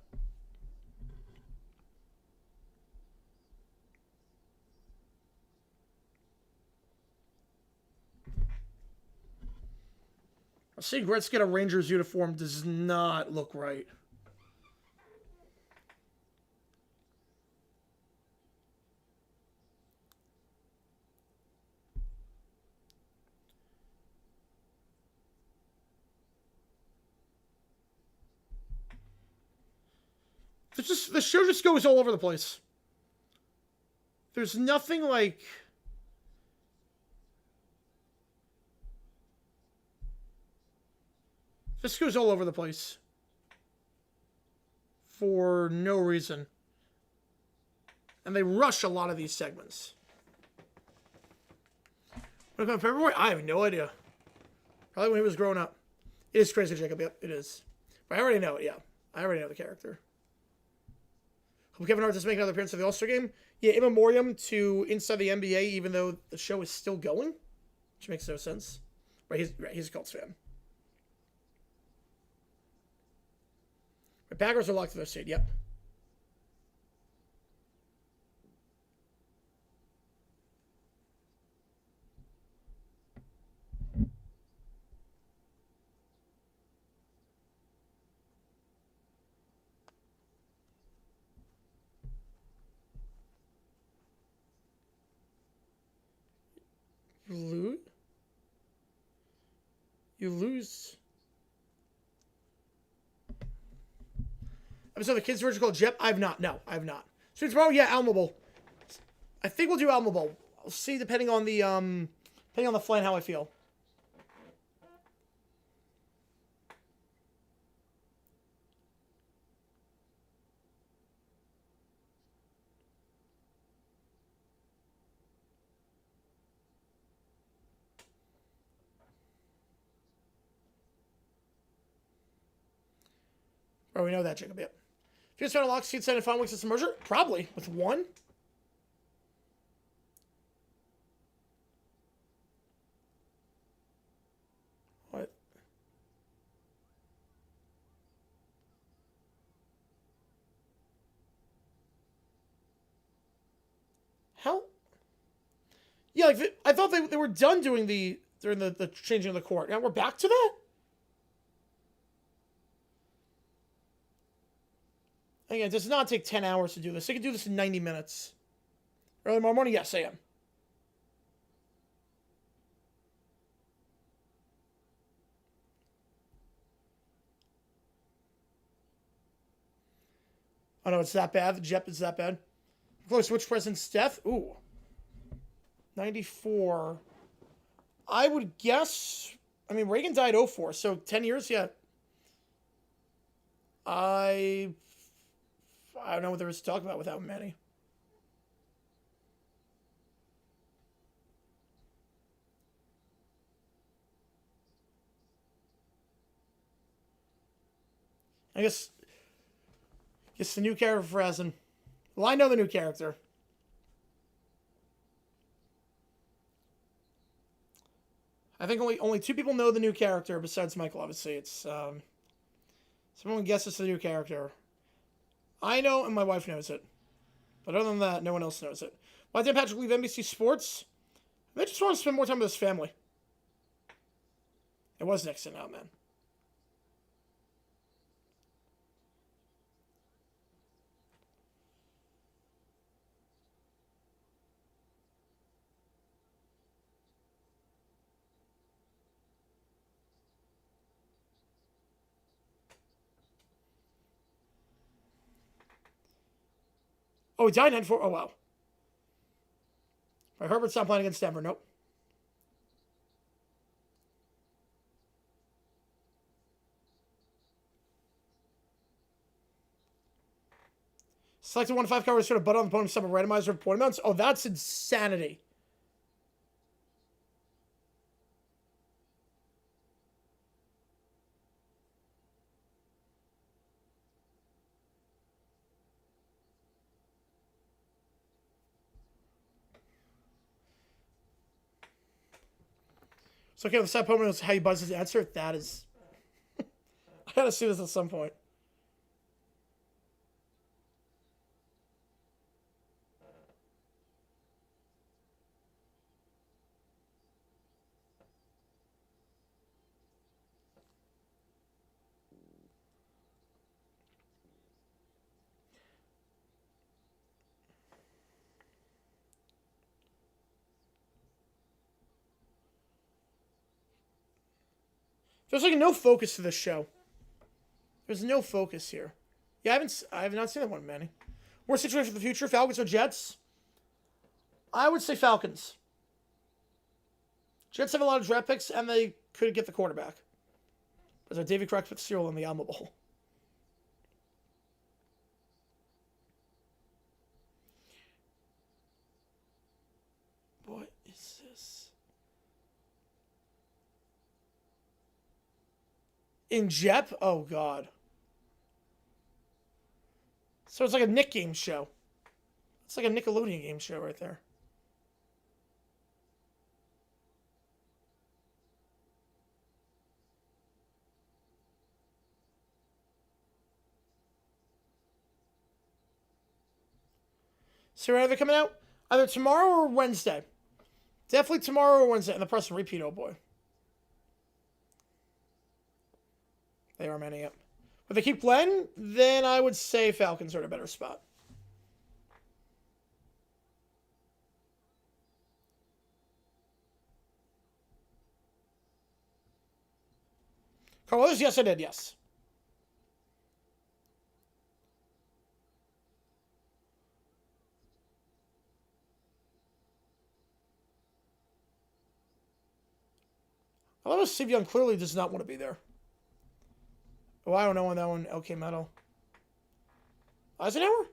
Seeing Gretzky get a Rangers uniform does not look right. The show just goes all over the place. There's nothing like... This goes all over the place. For no reason. And they rush a lot of these segments. When it comes to February, I have no idea. Probably when he was growing up. It is crazy, Jacob. Yep, it is. But I already know it, yeah. I already know the character. Hope Kevin Hart does make another appearance at the All-Star game. Yeah, in memoriam to Inside the NBA, even though the show is still going. Which makes no sense. Right, he's a Colts fan. The Packers are locked to their seed, yep. You lose. Episode of the Kids Version called Jep? I have not. No, I have not. So tomorrow, yeah, Alamo Bowl. I think we'll do Alamo Bowl. I'll see depending on the flight and how I feel. Oh, we know that, Jacob. Yep. If you just found a lock seed set in 5 weeks of merger? Probably. With one? What? How? Yeah, like I thought they were done during the changing of the court. Now we're back to that? Again, it does not take 10 hours to do this. They can do this in 90 minutes. Early tomorrow morning? Yes, I am. Oh, no, it's that bad. The Jep is that bad. Close which president's death? Ooh. 94. I would guess. I mean, Reagan died 04, so 10 years, yeah. I don't know what there is to talk about without Manny. I guess the new character for Essen. Well, I know the new character. I think only 2 people know the new character besides Michael, obviously. It's someone guesses the new character. I know and my wife knows it. But other than that, no one else knows it. Why did Patrick leave NBC Sports? I just want to spend more time with his family. It was Nixon out, man. Oh, he died in 94. Oh, wow. Right, Herbert's not playing against Denver. Nope. Selected 1-5 cover, sort of butt on the opponent's sub randomizer of point amounts. Oh, that's insanity. So, okay, the side opponent knows how he buzzes the answer. That is... I gotta see this at some point. There's like no focus to this show. There's no focus here. Yeah, I have not seen that one, Manny. Worst situation for the future, Falcons or Jets? I would say Falcons. Jets have a lot of draft picks, and they could get the quarterback. There's a Davy Crockett cereal in the Alma Bowl. What is this? In Jep? Oh, God. So it's like a Nick game show. It's like a Nickelodeon game show right there. So are they coming out? Either tomorrow or Wednesday. Definitely tomorrow or Wednesday. And the press repeat, oh boy. They are manning up. If they keep playing, then I would say Falcons are in a better spot. Carlos, yes, I did, yes. I love Steve Young clearly does not want to be there. Oh, I don't know on that one. LK Metal. Eisenhower?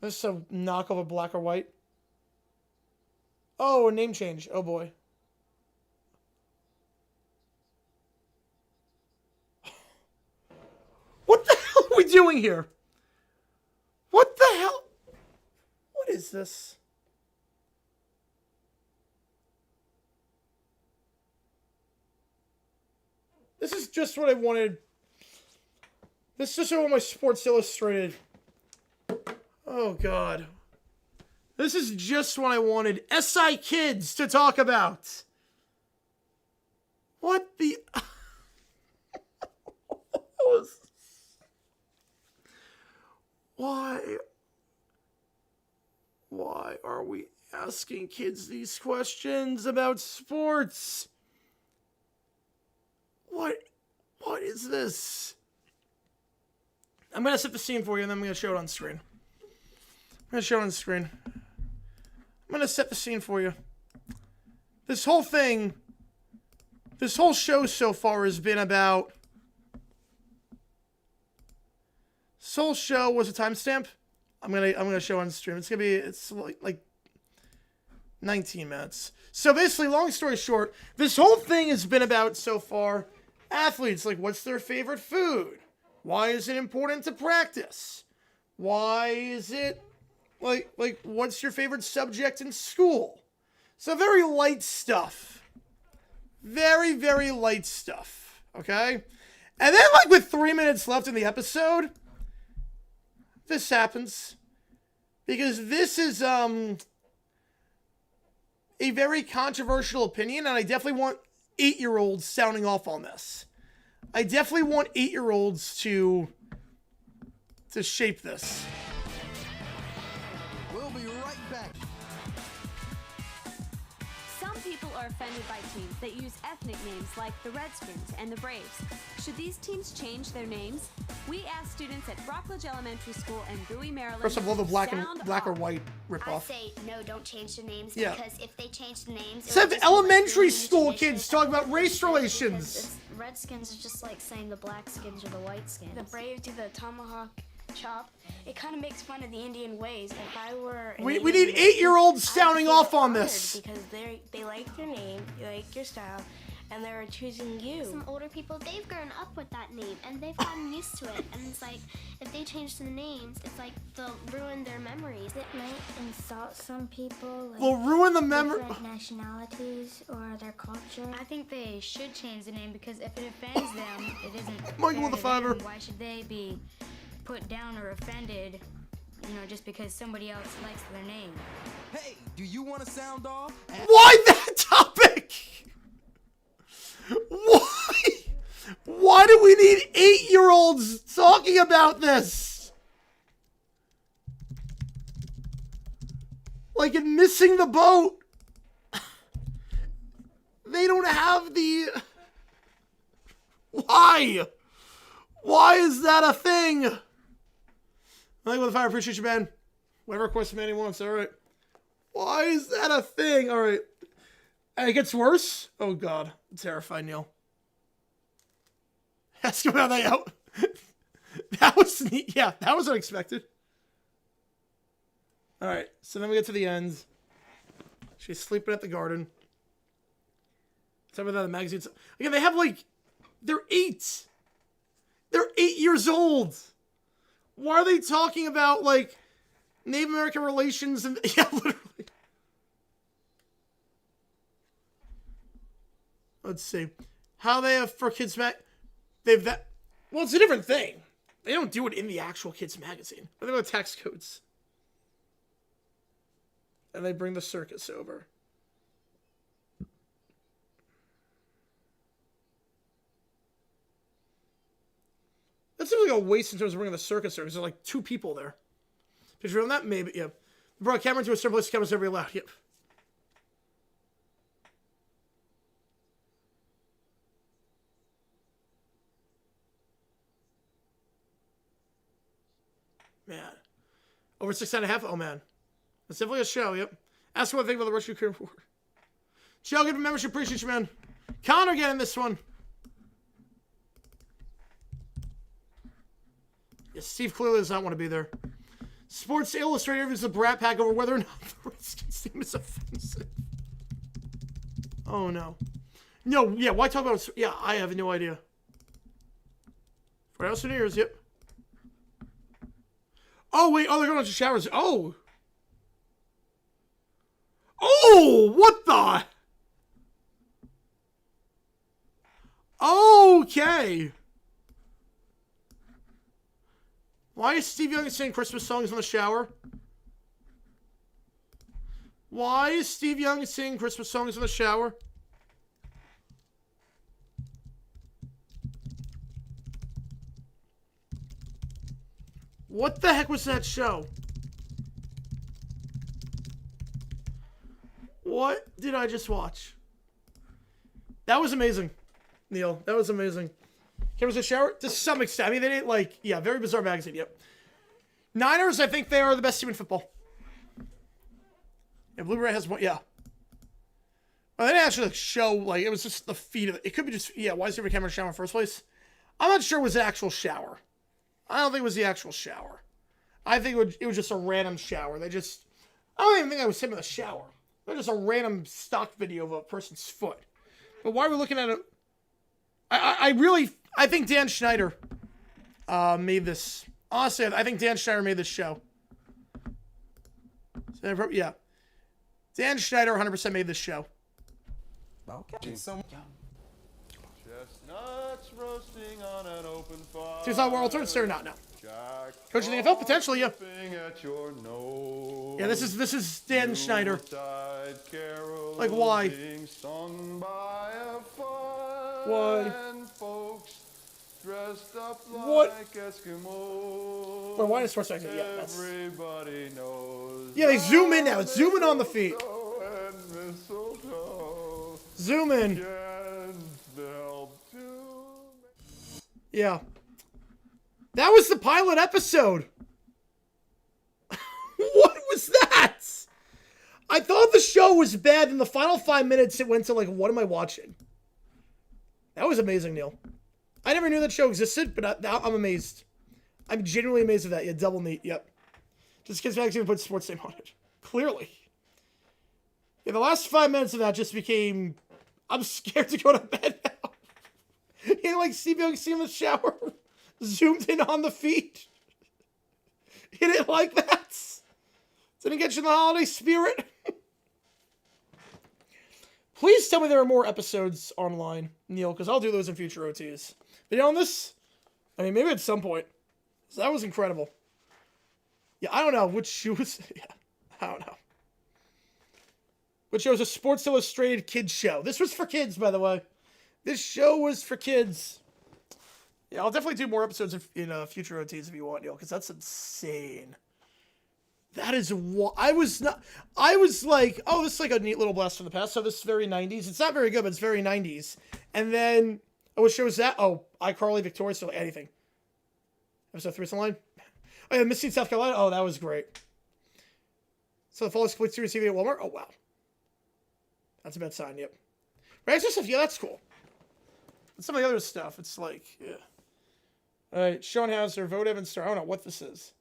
This is a knockoff of black or white. Oh, a name change. Oh, boy. What the hell are we doing here? What the hell? What is this? This is just what I wanted. This is just what my Sports Illustrated. Oh, God. This is just what I wanted SI Kids to talk about. What the... Why are we asking kids these questions about sports? What is this? I'm going to set the scene for you, and then I'm going to show it on screen. I'm going to show it on screen. going to set the scene for you. This whole show so far has been about... This whole show was a timestamp. I'm gonna show on stream. It's like 19 minutes. So basically, long story short, this whole thing has been about so far athletes, like what's their favorite food? Why is it important to practice? Why is it like what's your favorite subject in school? So very light stuff. Very, very light stuff. Okay? And then like with 3 minutes left in the episode, this happens. Because this is a very controversial opinion, and I definitely want 8-year-olds sounding off on this. I definitely want 8-year-olds to shape this. We'll be right back. Some people are offended by teams that use ethnic names like the Redskins and the Braves. Should these teams change their names? We asked students at Rockledge Elementary School in Bowie, Maryland. First of all, the black or off. white ripoff. I say no, don't change the names, Yeah. because if they change the names... Let's have elementary school kids talk about race relations. Redskins are just like saying the black skins or the white skins. The Braves do the tomahawk chop. It kind of makes fun of the Indian ways. If I were an We Indian need American, 8-year-olds I'd sounding feel off on honored this. because they like your name, they like your style, and they're choosing you. Some older people, they've grown up with that name, and they've gotten used to it. And it's like, if they change the names, it's like they'll ruin their memories. It might insult some people, like We'll ruin the memory. different nationalities or their culture. I think they should change the name because if it offends them, it isn't Michael fair with the to fiber. them. Why should they be put down or offended, just because somebody else likes their name? Hey, do you want to sound off? Why that topic? Why do we need 8-year-olds talking about this? Like in Missing the Boat. They don't have the... Why? Why is that a thing? Like with the fire, appreciate you, man. Whatever question Manny wants, alright. Why is that a thing? Alright. And it gets worse? Oh god. I'm terrified, Neil. Ask him how they out. That was neat. Yeah, that was unexpected. Alright, so then we get to the end. She's sleeping at the garden. Some of the magazines. Again, they have like... They're 8. They're 8 years old. Why are they talking about, like, Native American relations and... Yeah, literally. Let's see. How they have for kids they've that... Well, it's a different thing. They don't do it in the actual kids magazine. But they go tax codes. And they bring the circus over. That seems like a waste in terms of bringing the circus over, because there's like 2 people there. Did you remember that? Maybe, yeah. They brought a camera to a certain place, cameras never allowed. Yep. Man. Over 6.5? Oh, man. That's definitely a show, yep. Ask what I think about the Russian Ukraine War. Joe, give a membership. Appreciate you, man. Connor getting this one. Yeah, Steve clearly does not want to be there. Sports Illustrated is a brat pack over whether or not the Redskins team is offensive. Oh, no. No, yeah, why talk about... Yeah, I have no idea. For House and Ears, yep. Oh, wait. Oh, they're going to showers. Oh. Oh, what the... Okay. Why is Steve Young singing Christmas songs in the shower? Why is Steve Young singing Christmas songs in the shower? What the heck was that show? What did I just watch? That was amazing, Neil. That was amazing. Cameras in the shower? To some extent. I mean, they didn't like... Yeah, very bizarre magazine, yep. Niners, I think they are the best team in football. Yeah, Blueberry has one. Yeah. Well, they didn't actually like, show, like, it was just the feet of it. It could be just, yeah, why is there a camera shower in the first place? I'm not sure it was the actual shower. I don't think it was the actual shower. I think it was just a random shower. I don't even think I was him in the shower. It was just a random stock video of a person's foot. But why are we looking at it? I think Dan Schneider made this. Honestly, I think Dan Schneider made this show. Yeah. Dan Schneider 100% made this show. Okay. Chestnuts roasting on an open fire. Is that World Tour? Or not? No. Coach of the NFL? Potentially, yeah. Yeah, this is Dan Schneider. Like, why? Why? What? Well, why is sports acting? Yeah, that's... Yeah, they zoom in now. It's zooming on the feet. Zoom in. Yeah. That was the pilot episode. What was that? I thought the show was bad. In the final 5 minutes, it went to like, what am I watching? That was amazing, Neil. I never knew that show existed, but now I'm amazed. I'm genuinely amazed at that. Yeah, double neat. Yep. Just Kids Magazine put Sports Name on it. Clearly. Yeah, the last 5 minutes of that just became, I'm scared to go to bed now. You know, like see in the shower, zoomed in on the feet. You didn't like that? Didn't get you in the holiday spirit? Please tell me there are more episodes online, Neil, because I'll do those in future OTs. Video on this? I mean, maybe at some point. So that was incredible. Yeah, I don't know which shoe was. Yeah, I don't know. Which show was a Sports Illustrated kids show. This was for kids, by the way. This show was for kids. Yeah, I'll definitely do more episodes in future OTs if you want, Neil, because that's insane. That is what I was like, oh, this is like a neat little blast from the past. So this is very 90s. It's not very good, but it's very 90s. And then, what show was that? Oh, iCarly, Victorious, or anything. Episode 3 is online. Oh, yeah, Missing South Carolina. Oh, that was great. So the fall is complete series TV at Walmart. Oh, wow. That's a bad sign, yep. Extra stuff, yeah, that's cool. And some of the other stuff, it's like, yeah. All right, Sean Hauser, vote Evan Star. I don't know what this is.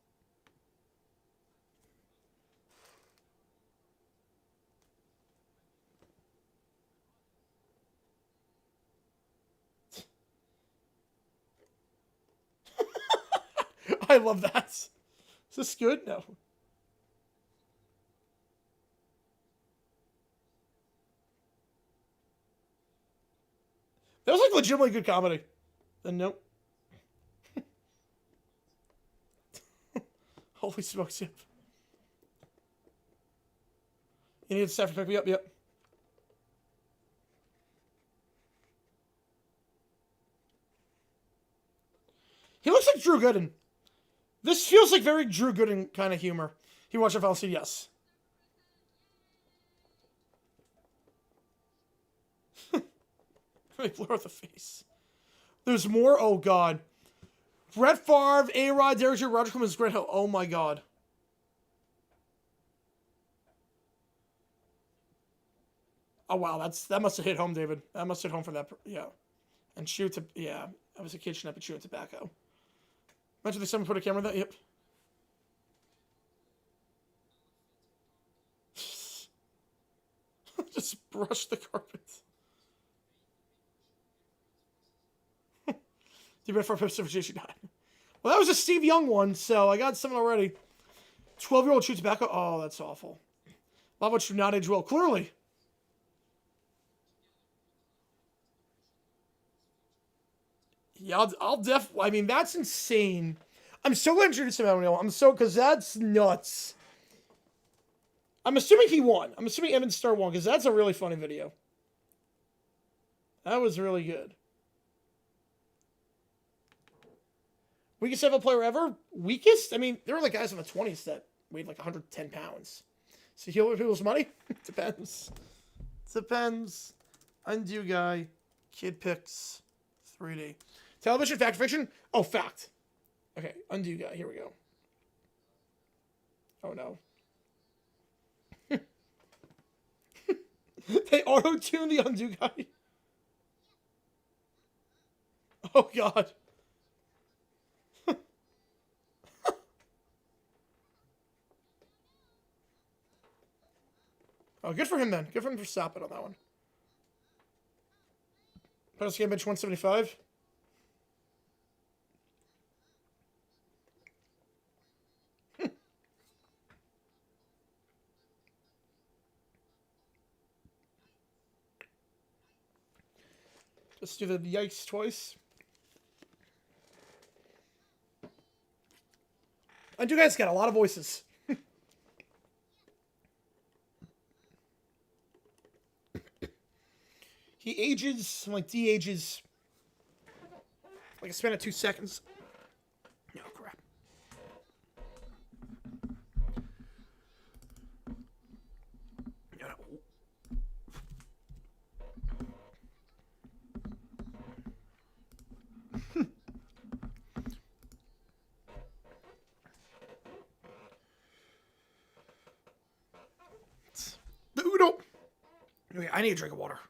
I love that. Is this good? No. That was like legitimately good comedy. Then nope. Holy smokes, yep. You need staff to pick me up, yep. He looks like Drew Gooden. This feels like very Drew Gooden kind of humor. He watched FLC, yes. They blur out the face. There's more? Oh, God. Brett Favre, A-Rod, Derek Jeter, Roger Clemens, Grant Hill. Oh, my God. Oh, wow. That must have hit home, David. That must have hit home for that. Yeah. And yeah. I was a kid shouldn't have been chewing tobacco. Imagine there's someone put a camera in that. Yep. Just brush the carpet. You better for Pepsi for JC9. Well, that was a Steve Young one, so I got someone already. 12-year-old chew tobacco. Oh, that's awful. A lot of which do not age well. Clearly. Yeah, I mean, that's insane. I'm so glad you introduced him, because that's nuts. I'm assuming he won. I'm assuming Evan Starr won, because that's a really funny video. That was really good. Weakest NFL player ever? Weakest? I mean, there were like guys in the 20s that weighed like 110 pounds. So heal people's money? Depends. Depends. Undue guy. Kid picks. 3D. Television, fact, fiction? Oh, fact. Okay, undue guy. Here we go. Oh, no. They auto-tune the undo guy. Oh, God. Oh, good for him then. Good for him for stopping on that one. Postgame bench 175. Just do the yikes twice. And you guys got a lot of voices. He ages, like de-ages, like a span of 2 seconds. Oh, crap. The Uno. Okay, I need a drink of water.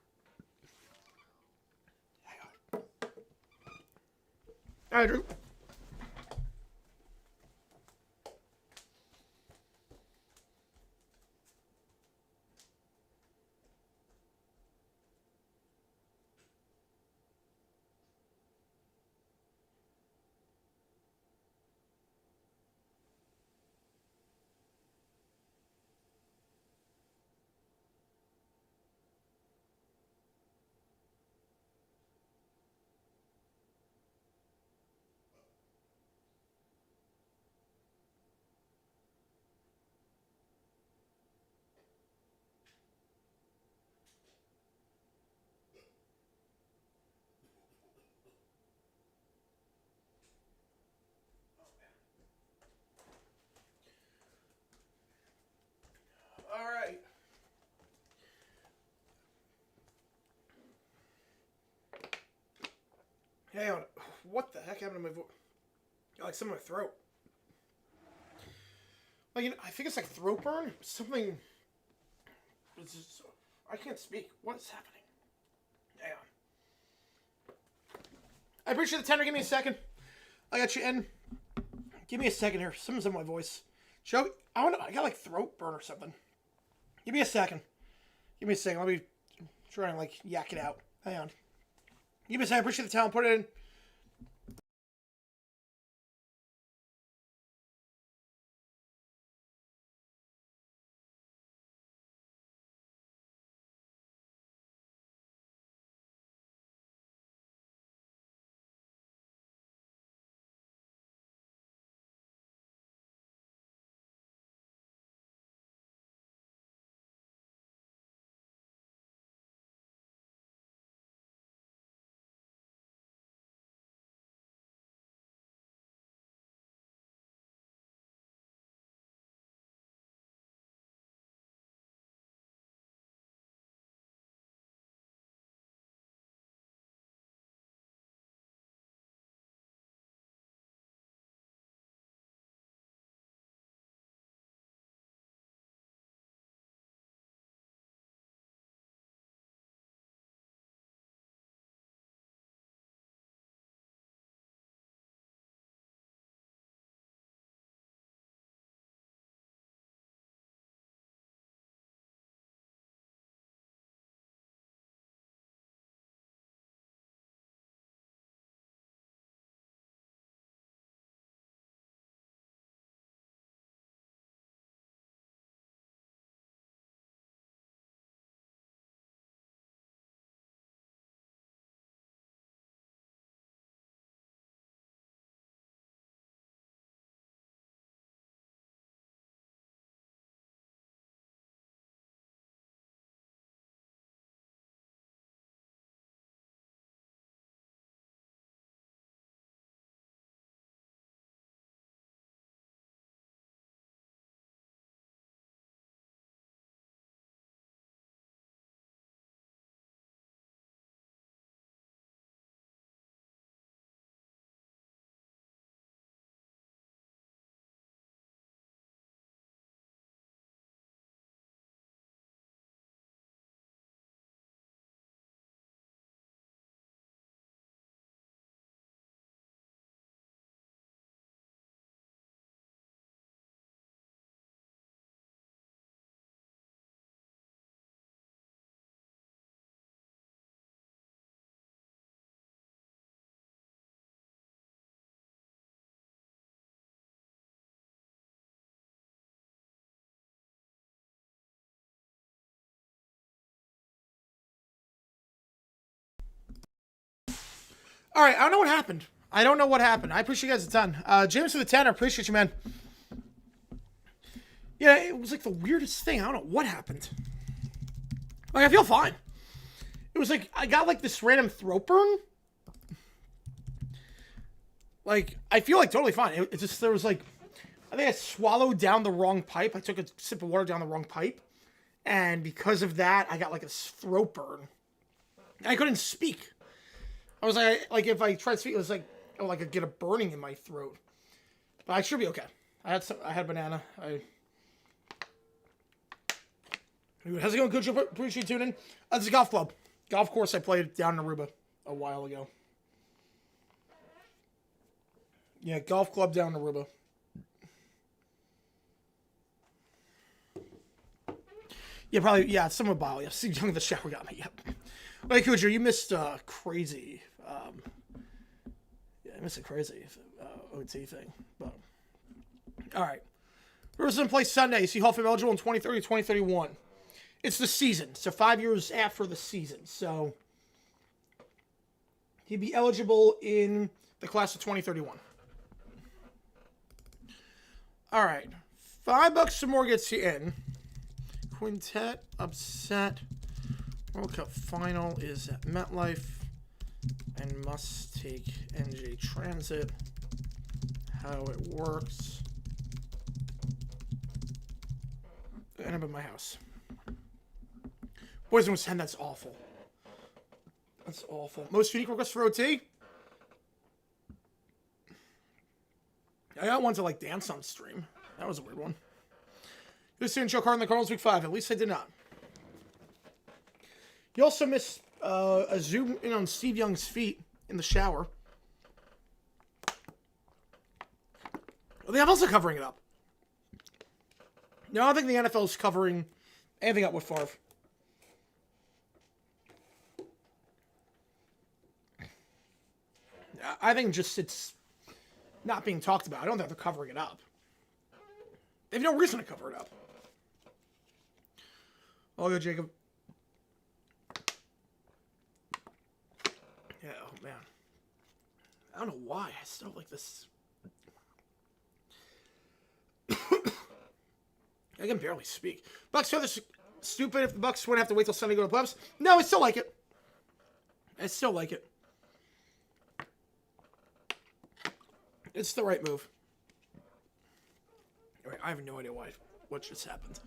Hi, Drew. All right. Hey, what the heck happened to my voice? Like something in my throat. Like, you know, I think it's like throat burn. Something. It's just, I can't speak. What is happening? Hang on. I appreciate the tender. Give me a second. I got you in. Give me a second here. Something's in my voice. Joe, I got like throat burn or something. Give me a second. Give me a second. Let me try and like yak it out. Hang on. Give me a second. I appreciate the talent. Put it in. All right, I don't know what happened. I don't know what happened. I appreciate you guys a ton. James for the 10, I appreciate you, man. Yeah, it was like the weirdest thing. I don't know what happened. Like, I feel fine. It was like, I got like this random throat burn. Like, I feel like totally fine. It just, there was like, I think I swallowed down the wrong pipe. I took a sip of water down the wrong pipe. And because of that, I got like a throat burn. I couldn't speak. I was like if I tried to speak, it was like, oh, like I get a burning in my throat. But I should be okay. I had banana. How's it going, Coach? Appreciate you tuning in. This is a golf club. Golf course I played down in Aruba a while ago. Yeah, golf club down in Aruba. Yeah, probably, yeah, someone Bali. Yeah, see, young the shower got me, yep. Wait, Kujar, you missed crazy. Yeah, I missed a crazy OT thing. But all right. Rivers in play Sunday. See Hall of Fame eligible in 2030, 2031. It's the season, so 5 years after the season. So he'd be eligible in the class of 2031. All right. $5 or more gets you in. Quintet upset. World Cup final is at MetLife and must take NJ Transit. How it works. And I'm at my house. Boys, I'm 10. That's awful. That's awful. Most unique requests for OT? I got one to like dance on stream. That was a weird one. You didn't show card in the Cardinals week 5. At least I did not. You also missed a zoom in on Steve Young's feet in the shower. Well, the NFL's covering it up. No, I don't think the NFL is covering anything up with Favre. I think just it's not being talked about. I don't think they're covering it up. They have no reason to cover it up. I'll go, Jacob. Yeah, oh man. I don't know why. I still like this. I can barely speak. Bucks feel this stupid if the Bucks wouldn't have to wait till Sunday to go to the playoffs. No, I still like it. I still like it. It's the right move. All right, I have no idea what just happened.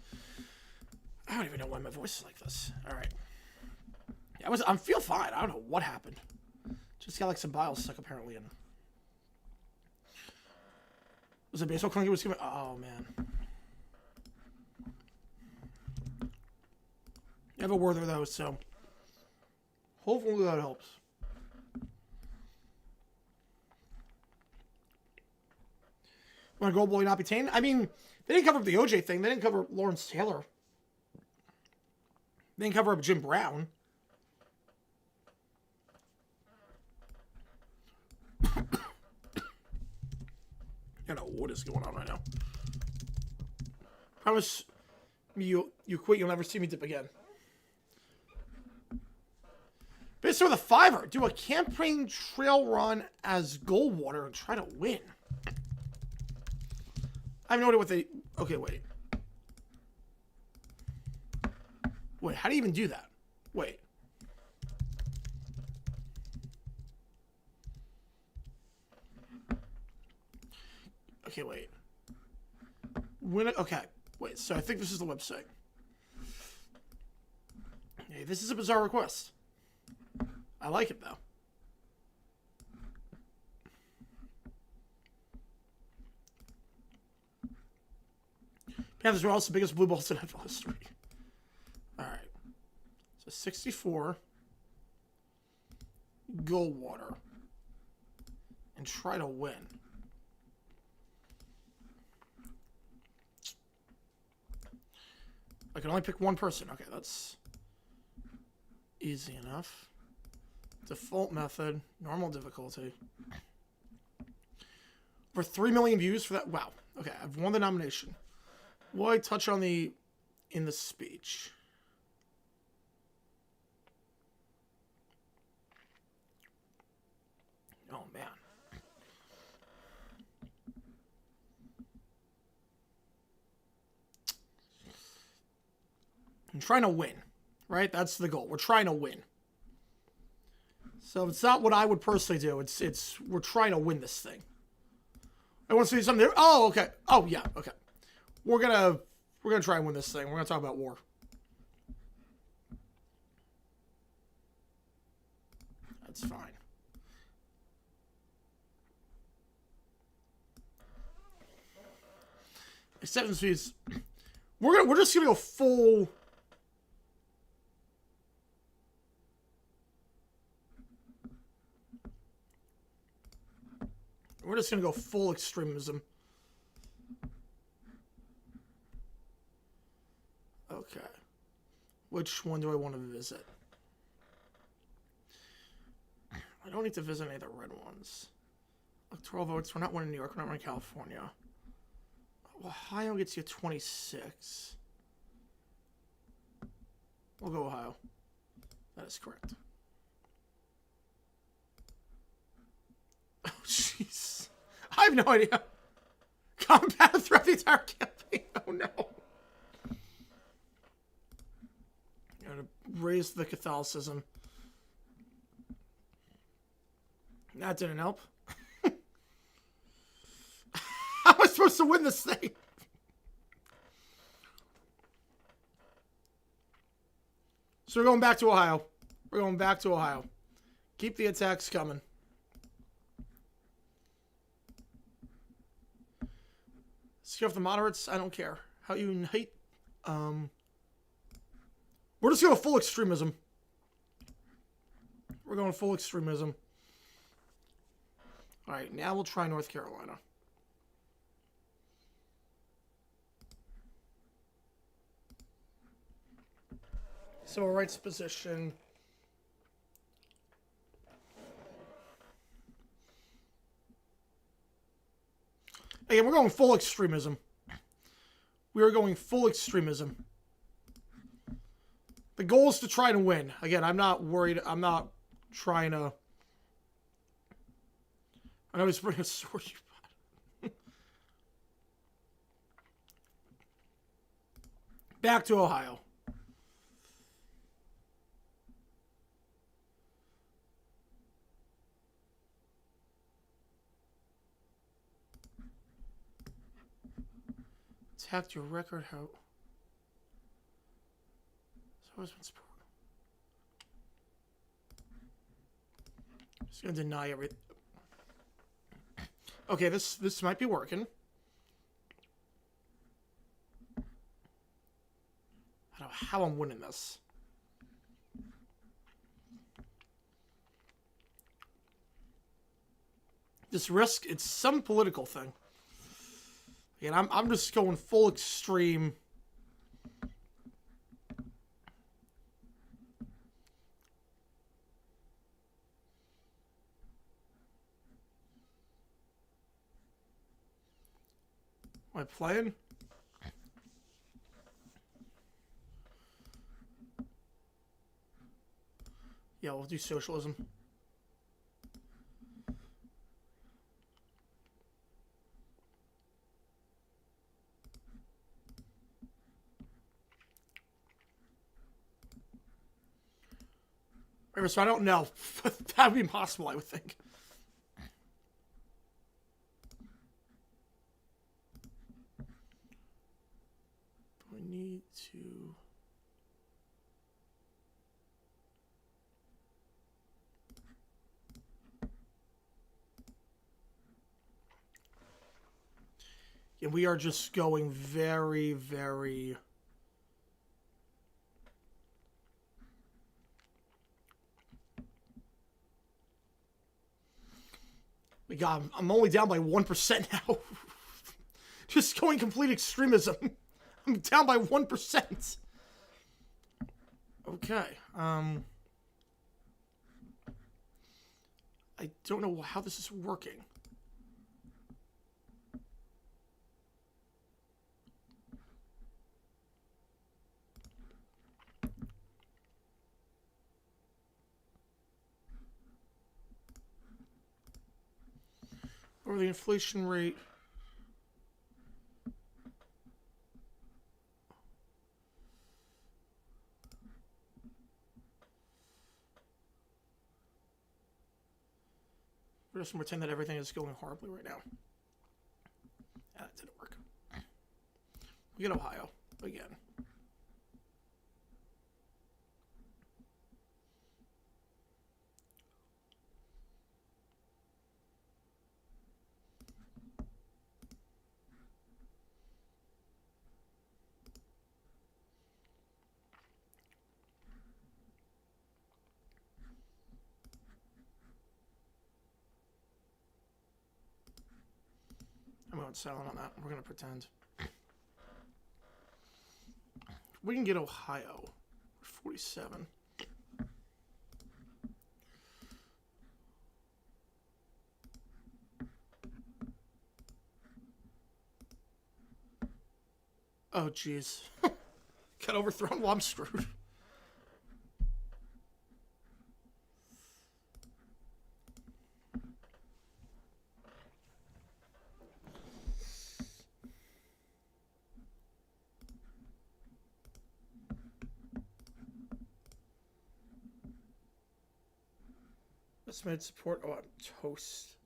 I don't even know why my voice is like this. All right. Yeah, I feel fine. I don't know what happened. Just got like some bile stuck apparently in. Was it baseball clunky? Was giving? Oh man. I have a Werther though, so hopefully that helps. Want a gold boy not be tamed? I mean, they didn't cover up the OJ thing. They didn't cover Lawrence Taylor. They didn't cover up Jim Brown. I don't know what is going on right now. Promise me you quit, you'll never see me dip again. Based on the $5, do a campaign trail run as Goldwater and try to win. I have no idea what they... Okay, wait. Wait, how do you even do that? Wait. Okay, wait. Okay, wait. So I think this is the website. Hey, this is a bizarre request. I like it, though. Panthers were also the biggest blue balls in NFL history. All right. So 64. Goldwater. And try to win. I can only pick one person. Okay, that's easy enough. Default method. Normal difficulty. For 3 million views for that. Wow. Okay, I've won the nomination. Will I touch on in the speech? I'm trying to win, right? That's the goal. We're trying to win. So it's not what I would personally do. It's we're trying to win this thing. I want to see something there. Oh, okay. Oh, yeah, okay. We're gonna try and win this thing. We're gonna talk about war. That's fine. Acceptance fees. We're just gonna go full. We're just gonna go full extremism. Okay. Which one do I want to visit? I don't need to visit any of the red ones. 12 votes. We're not winning New York. We're not winning California. Ohio gets you 26. We'll go Ohio. That is correct. Oh, jeez. I have no idea. Combat throughout the entire campaign. Oh, no. Gotta raise the Catholicism. That didn't help. How am I supposed to win this thing? So we're going back to Ohio. We're going back to Ohio. Keep the attacks coming. Scare off the moderates. I don't care. How you hate. We're just going full extremism. We're going full extremism. All right, now we'll try North Carolina. Civil rights position. Again, we're going full extremism. We are going full extremism. The goal is to try to win. Again, I'm not worried. I'm not trying to... I know he's bringing a sword. Back to Ohio. Attacked your record. How? So has been support. Just gonna deny everything. Okay, this might be working. I don't know how I'm winning this. This risk, it's some political thing. And I'm just going full extreme. Am I playing? Yeah, we'll do socialism. So I don't know. That would be impossible, I would think. I need to... And we are just going very, very... God, I'm only down by 1% now. Just going complete extremism. I'm down by 1%. Okay. I don't know how this is working. Or the inflation rate. We're just pretend that everything is going horribly right now. That didn't work. We get Ohio again. I'm going silent on that. We're going to pretend. We can get Ohio. 47. Oh, jeez. Got overthrown. Well, I'm screwed. Estimated support. Oh, I'm toast.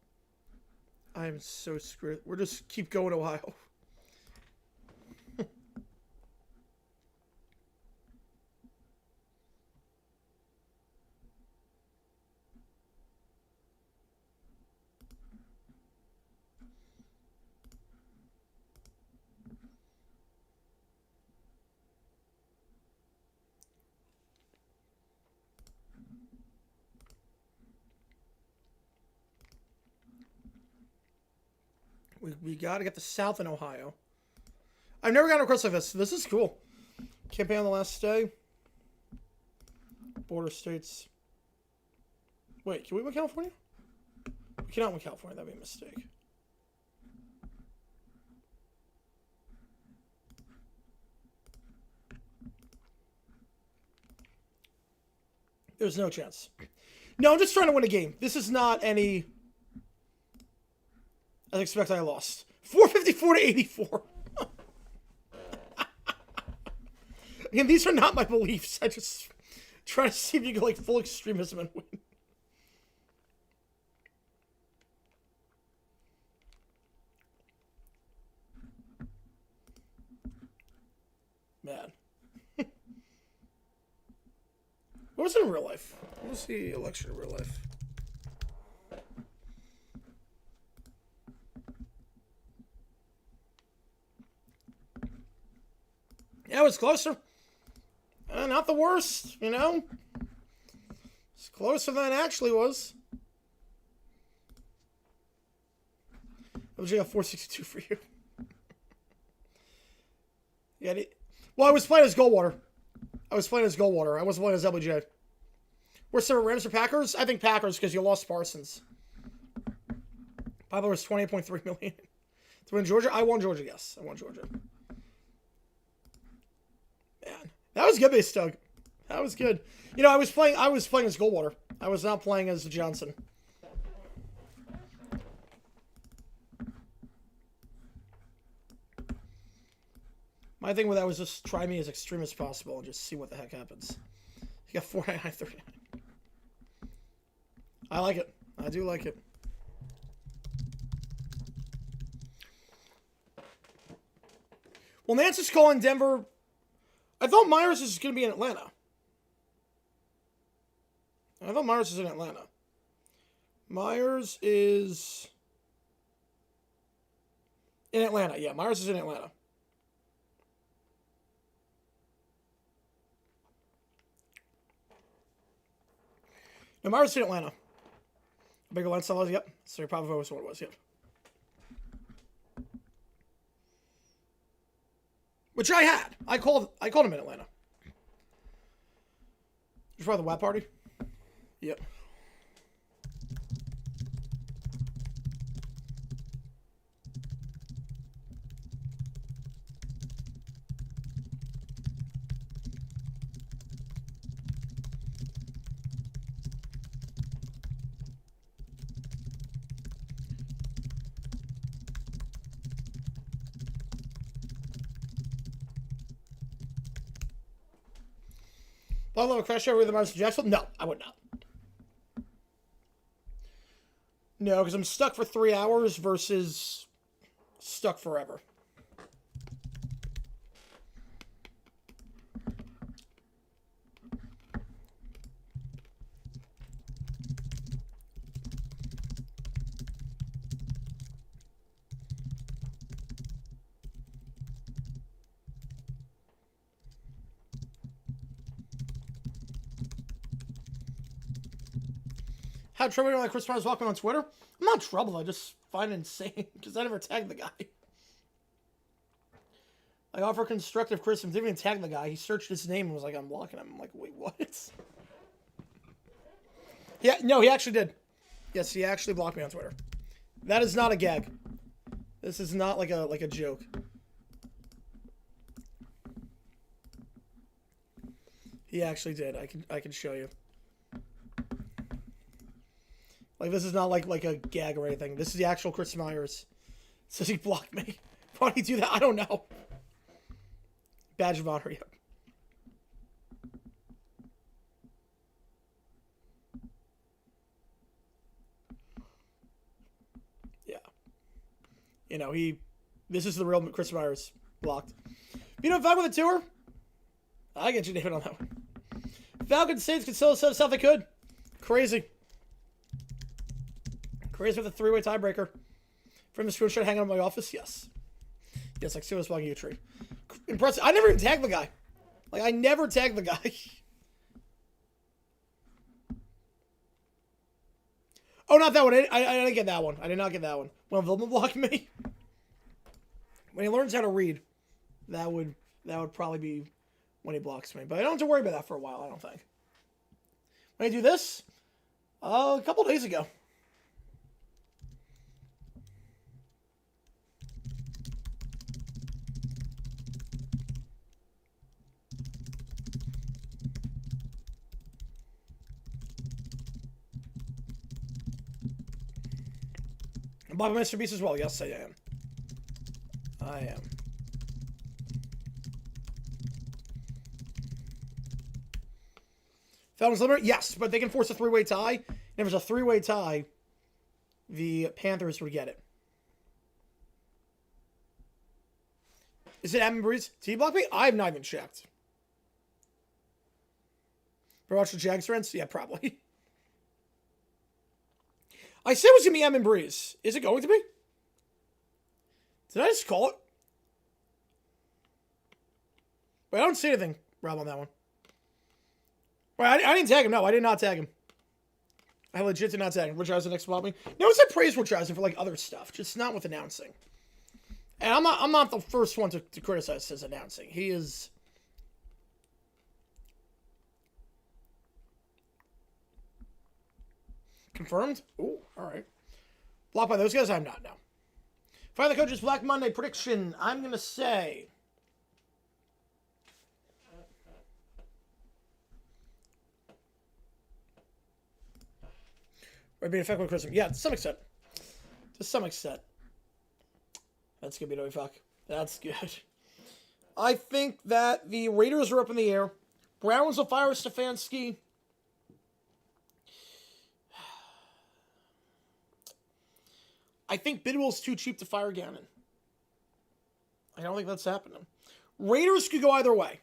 I am so screwed. We're just keep going, Ohio. We got to get the South in Ohio. I've never gotten a request like this. This is cool. Campaign on the last day. Border states. Wait, can we win California? We cannot win California. That'd be a mistake. There's no chance. No, I'm just trying to win a game. This is not any... As expected, I lost. 454 to 84. Again, these are not my beliefs. I just try to see if you can like full extremism and win. Man. What was it in real life? What was the election in real life? Yeah, it was closer. Not the worst, you know? It's closer than it actually was. LJ got 462 for you. Yeah, well, I was playing as Goldwater. I wasn't playing as LBJ. Where's the Rams or Packers? I think Packers because you lost Parsons. Pablo was 28.3 million. To win Georgia? I won Georgia, yes. I won Georgia. Man, that was good base, Doug. That was good. You know, I was playing as Goldwater. I was not playing as Johnson. My thing with that was just try me as extreme as possible and just see what the heck happens. You got 499.39. I like it. I do like it. Well, Nance is calling Denver. I thought Myers is going to be in Atlanta. I thought Myers is in Atlanta. Myers is in Atlanta. Yeah, Myers is in Atlanta. No, Myers is in Atlanta. Bigger line sellers, yep. So probably was what it was, yep. Which I had. I called him in Atlanta. Just for the WAP party? Yep. Follow a crash over the Mars Jacksonville? No, I would not. No, because I'm stuck for 3 hours versus stuck forever. How trouble like Chris Myers walking on Twitter? I'm not trouble. I just find it insane because I never tagged the guy. I offer constructive criticism. Didn't even tag the guy. He searched his name and was like, "I'm blocking him." I'm like, "Wait, what?" Yeah, no, he actually did. Yes, he actually blocked me on Twitter. That is not a gag. This is not like a joke. He actually did. I can show you. Like, this is not like a gag or anything. This is the actual Chris Myers. It says he blocked me. Why did he do that? I don't know. Badge of honor, yep. Yeah. You know, this is the real Chris Myers blocked. You know, Falcon with a tour? I get you, David, on that one. Falcon Saints could still set us up they could. Crazy. Crazy with a 3-way tiebreaker. From the screenshot hanging out in my office? Yes. Yes, like serious walking tree. Impressive. I never even tagged the guy. Like, I never tagged the guy. Oh, not that one. I didn't get that one. I did not get that one. When Vilma blocked me. When he learns how to read, that would probably be when he blocks me. But I don't have to worry about that for a while, I don't think. When I do this, a couple days ago. Bobby Mr. Beast as well. Yes, I am. I am. Falcons limit? Yes, but they can force a 3-way tie. And if there's a 3-way tie, the Panthers would get it. Is it Adam Breeze? Did he block me? I have not even checked. Ever watch the Jags friends? Yeah, probably. I said it was going to be Em Breeze. Is it going to be? Did I just call it? Wait, I don't see anything, Rob, on that one. Wait, I didn't tag him. No, I did not tag him. I legit did not tag him. Rich Eisen next to me. No, it's a praise Rich Eisen for like other stuff, just not with announcing. And I'm not the first one to criticize his announcing. He is... Confirmed? Ooh, alright. Blocked by those guys? I'm not, no. Finally, the coach's Black Monday prediction. I'm going to say... We're being affected with Christmas. Yeah, to some extent. To some extent. That's going to be no fuck. That's good. I think that the Raiders are up in the air. Browns will fire Stefanski. I think Bidwell's too cheap to fire Gannon. I don't think that's happening. Raiders could go either way.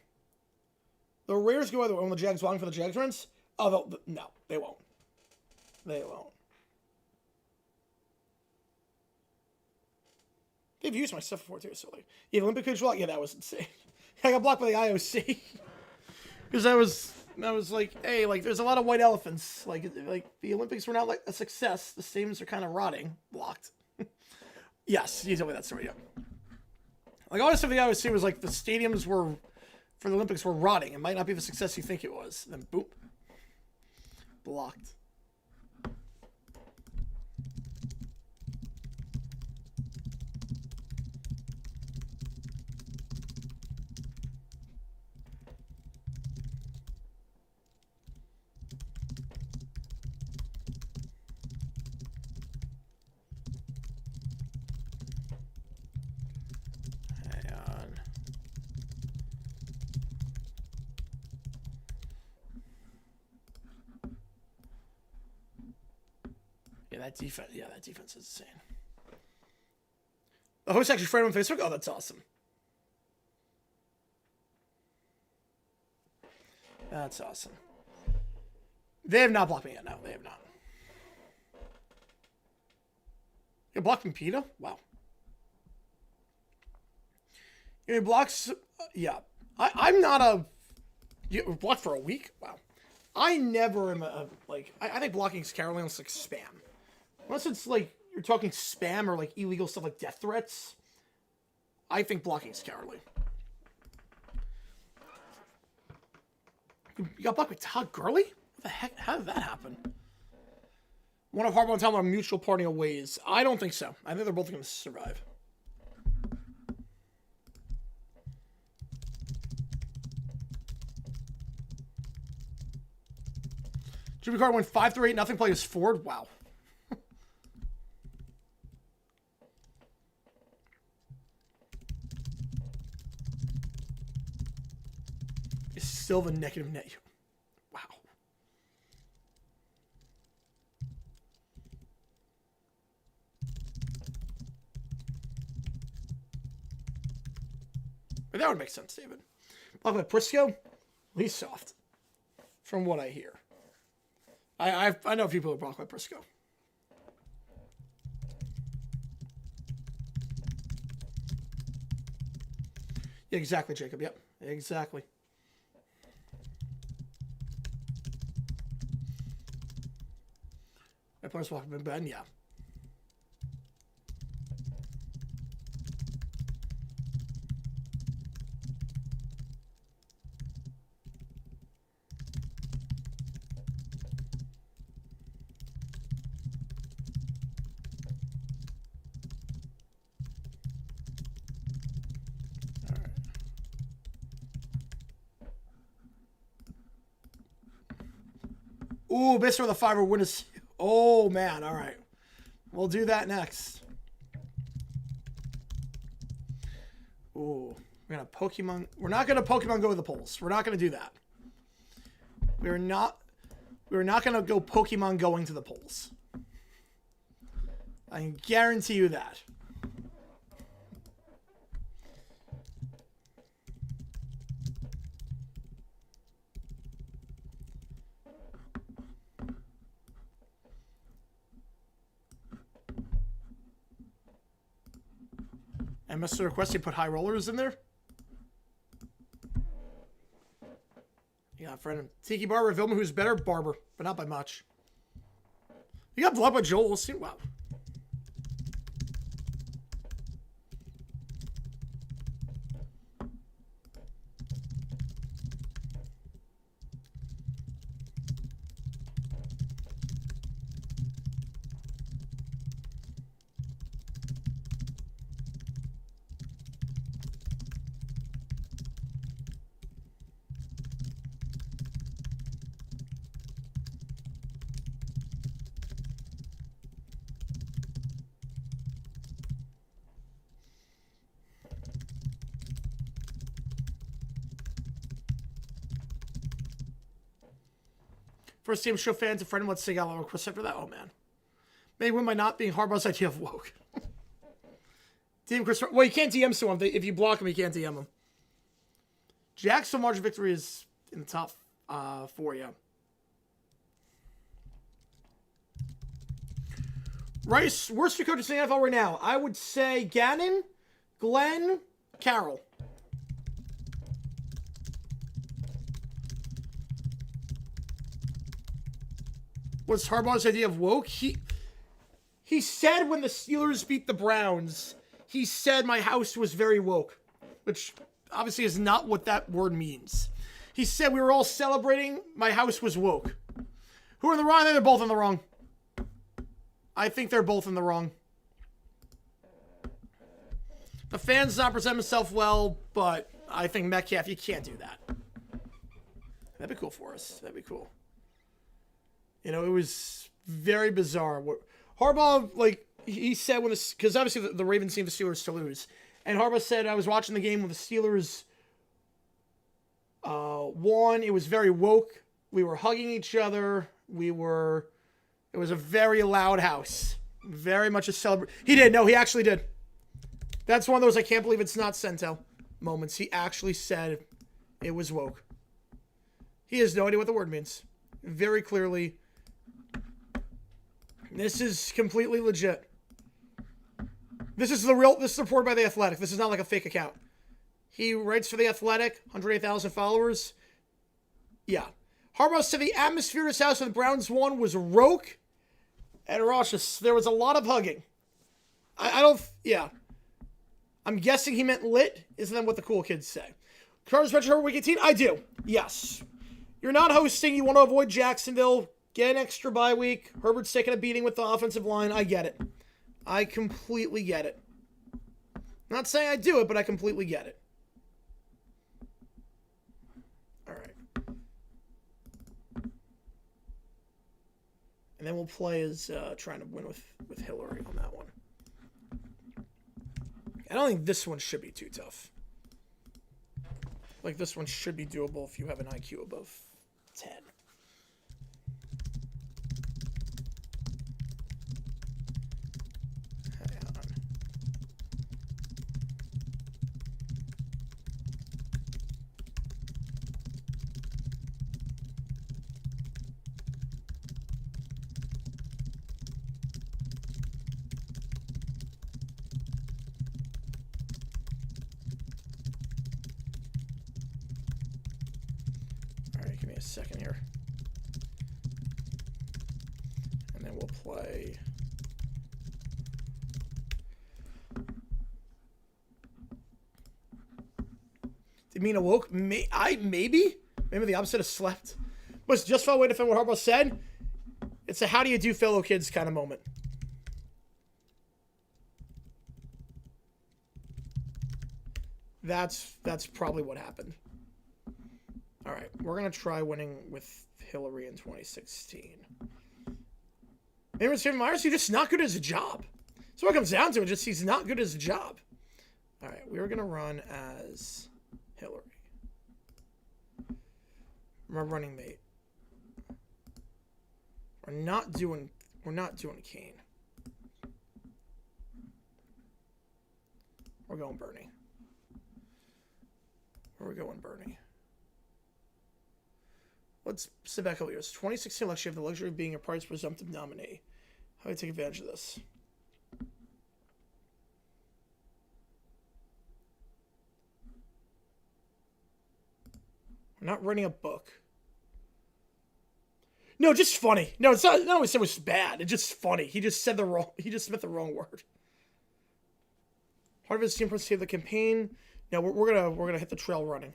The Raiders go either way. When the Jags walking for the Jags runs? Oh, no, they won't. They won't. They've used my stuff before too, so like, yeah, Olympic coach block. Yeah, that was insane. I got blocked by the IOC because I was like, hey, like, there's a lot of white elephants. Like the Olympics were not like a success. The stadiums are kind of rotting. Blocked. Yes, you told me that story. Yeah. Like, honestly, the IOC was like the stadiums were for the Olympics were rotting. It might not be the success you think it was. And then boop, blocked. that defense. Yeah, that defense is insane. The host actually friend on Facebook. Oh, that's awesome. That's awesome. They have not blocked me yet. No, they have not. You blocked me, Peter? Wow. You blocks? Yeah. I'm not a... You blocked for a week? Wow. I never am I think blocking is cowardly unless it's like spam. Unless it's like you're talking spam or like illegal stuff like death threats. I think blocking is cowardly. You got blocked by Todd Gurley? What the heck? How did that happen? One of Harbaugh and Tom are mutual parting of ways. I don't think so. I think they're both going to survive. Jimmy Carter went 5-8, nothing. Played as Ford. Wow. It's still the negative net. Wow. But that would make sense, David. Blocked by Prisco, he's soft, from what I hear. I know a few people who blocked by Prisco. Yeah, exactly, Jacob. Yep, exactly. My players blocked by Ben. Yeah. Ooh, base for the 5 win is... Oh, man. All right. We'll do that next. Ooh. We're going to Pokemon... We're not going to Pokemon Go with the polls. We're not going to do that. We're not going to go Pokemon going to the polls. I can guarantee you that. And Mr. Requesting put high rollers in there. You got friend Tiki Barber, Vilma, who's better? Barber, but not by much. You got blood by Joel. We'll see. Wow. First team show fans a friend wants to get a request after that. Oh man, maybe win by not being Harbaugh's idea of woke. DM Chris. Well, you can't DM someone if you block him. You can't DM him. Jackson margin victory is in the top 4. Yeah. Rice, worst 2 coaches in the NFL right now. I would say Gannon, Glenn, Carroll. What's Harbaugh's idea of woke? He said when the Steelers beat the Browns, he said my house was very woke, which obviously is not what that word means. He said we were all celebrating, my house was woke. Who are in the wrong? I think they're both in the wrong. I think they're both in the wrong. The fans does not present himself well, but I think Metcalf, you can't do that. That'd be cool for us. That'd be cool. You know, it was very bizarre. Harbaugh, like, he said when the... Because obviously the Ravens need the Steelers to lose. And Harbaugh said, I was watching the game when the Steelers won. It was very woke. We were hugging each other. It It was a very loud house. Very much a celebration. He did. No, he actually did. That's one of those I can't believe it's not Sento moments. He actually said it was woke. He has no idea what the word means. Very clearly. This is completely legit. This is reported by The Athletic. This is not like a fake account. He writes for The Athletic, 108,000 followers. Yeah. Harbaugh said the atmosphere in his house when the Browns won was roke. And Rosh, there was a lot of hugging. Yeah. I'm guessing he meant lit. Isn't that what the cool kids say? Cardinals bench Herbert week 18? I do. Yes. You're not hosting. You want to avoid Jacksonville. Get an extra bye week. Herbert's taking a beating with the offensive line. I get it. I completely get it. Not saying I do it, but I completely get it. All right. And then we'll play as trying to win with Hillary on that one. I don't think this one should be too tough. Like, this one should be doable if you have an IQ above 10. Hang on. Give me a second here. And then we'll play. Did mean awoke? Maybe? Maybe the opposite of slept. Was just felt way to defend what Harbaugh said. It's a how do you do fellow kids kind of moment. That's probably what happened. All right, we're going to try winning with Hillary in 2016. Maybe it's Stephen Myers, he's just not good at his job. So what it comes down to, just he's not good at his job. All right, we're going to run as Hillary. My running mate. We're not doing Kane. We're going Bernie. We're going Bernie. Let's sit back a couple years. 2016 election, you have the luxury of being your party's presumptive nominee. How do you take advantage of this? We're not writing a book. No, just funny. No, it's not. No, he said it was bad. It's just funny. He just meant the wrong word. Part of his team save the campaign. No, we're gonna hit the trail running.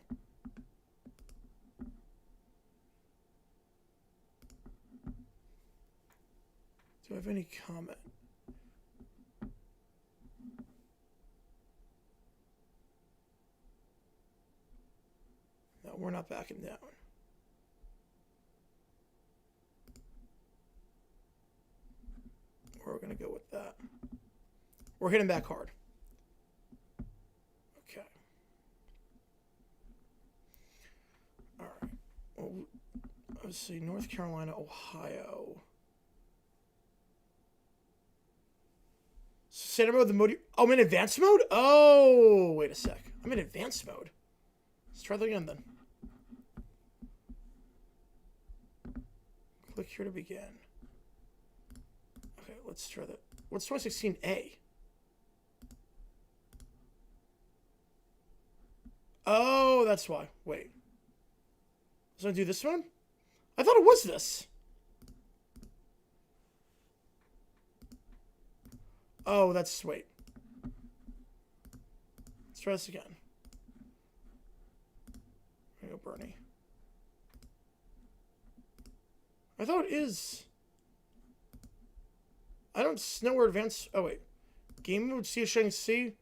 Do I have any comment? No, we're not backing down. We're going to go with that. We're hitting back hard. Okay. All right. Well, let's see. North Carolina, Ohio. Center mode, the mode. Oh, I'm in advanced mode? Oh, wait a sec. I'm in advanced mode. Let's try that again then. Click here to begin. Okay, let's try that. What's 2016A? Oh, that's why. Wait. Was I gonna do this one? I thought it was this. Oh, that's... Wait. Let's try this again. There you go, Bernie. I thought it is... I don't know where advanced... Oh, wait. Game mode, CS showing C?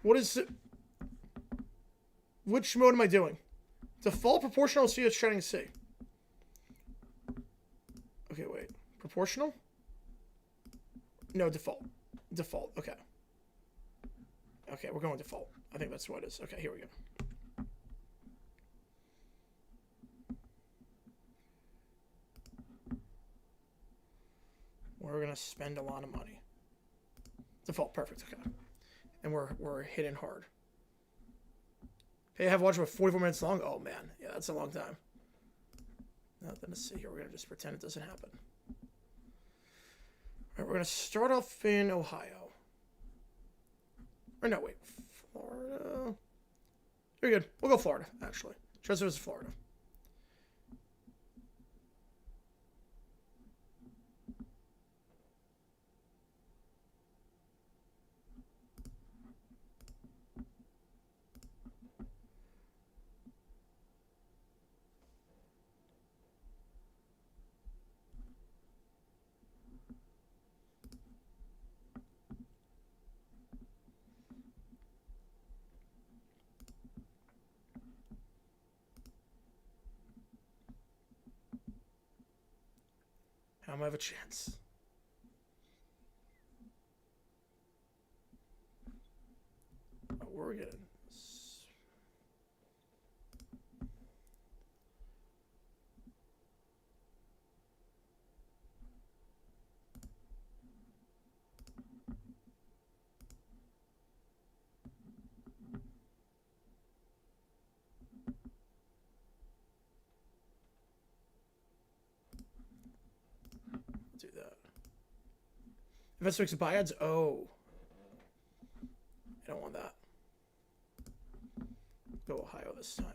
What is it? Which mode am I doing? Default, proportional, CS showing C. Okay, wait. Proportional? No, default. Default, okay. Okay, we're going default. I think that's what it is. Okay, here we go. gonna spend a lot of money. Default, perfect, okay. And we're hitting hard. Hey, I have watched about 44 minutes long. Oh man, yeah, that's a long time. Nothing to see here. We're gonna just pretend it doesn't happen. All right, we're gonna start off in Ohio. Or no, wait, Florida. Very good. We'll go Florida, actually. Trust it was Florida. How am I have a chance? Oh, we're getting. Do that. Investment mix buy ads. Oh, I don't want that. Go Ohio this time.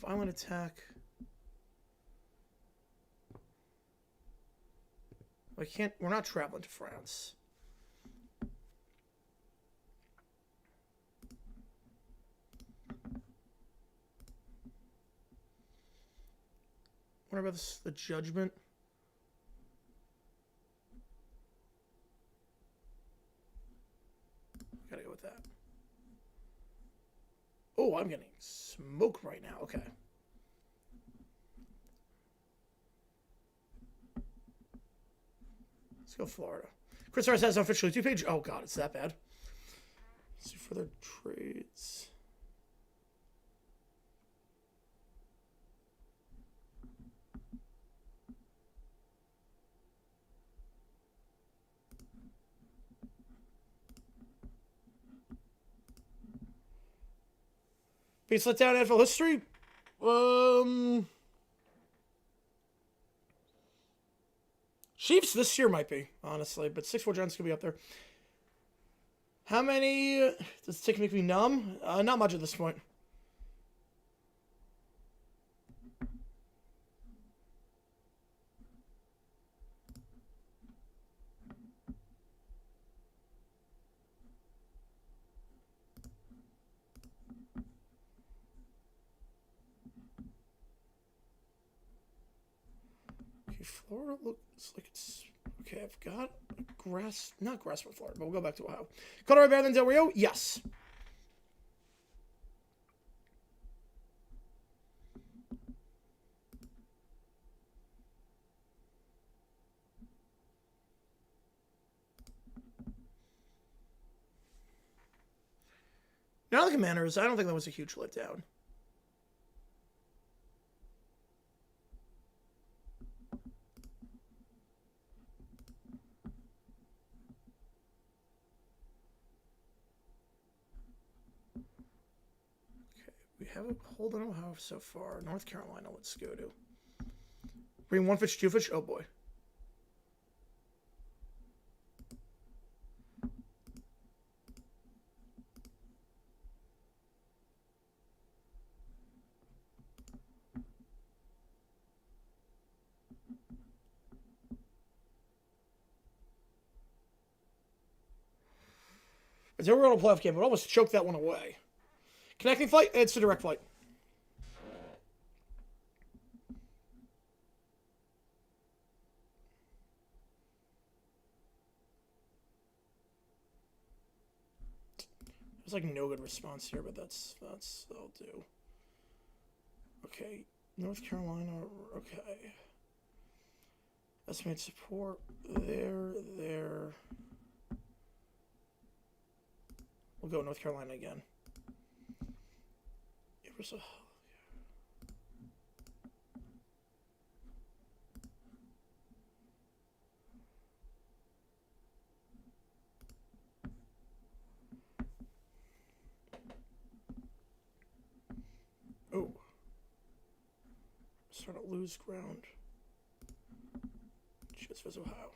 Violent attack. I can't. We're not traveling to France. What about this, the judgment? Gotta go with that. Oh, I'm getting smoked right now. Okay. Let's go Florida. Chris Harris has an officially 2-page. Oh, God, it's that bad. Let's do further trades. Please let down NFL history. Chiefs this year might be, honestly, but 6-4 Giants could be up there. How many does the ticket make me numb? Not much at this point. Florida looks like it's okay. I've got not Grassmere, Florida, but we'll go back to Ohio. Colorado better than Del Rio? Yes. Now the Commanders, I don't think that was a huge letdown. We have a hold on Ohio so far. North Carolina, let's go to. Bring 1 fish, 2 fish. Oh boy. It's a real playoff game, but almost choked that one away. Connecting flight? It's a direct flight. There's like no good response here, but that's that'll do. Okay, North Carolina. Okay. Estimated support there. We'll go North Carolina again. It was a. Start to lose ground. Just versus Ohio.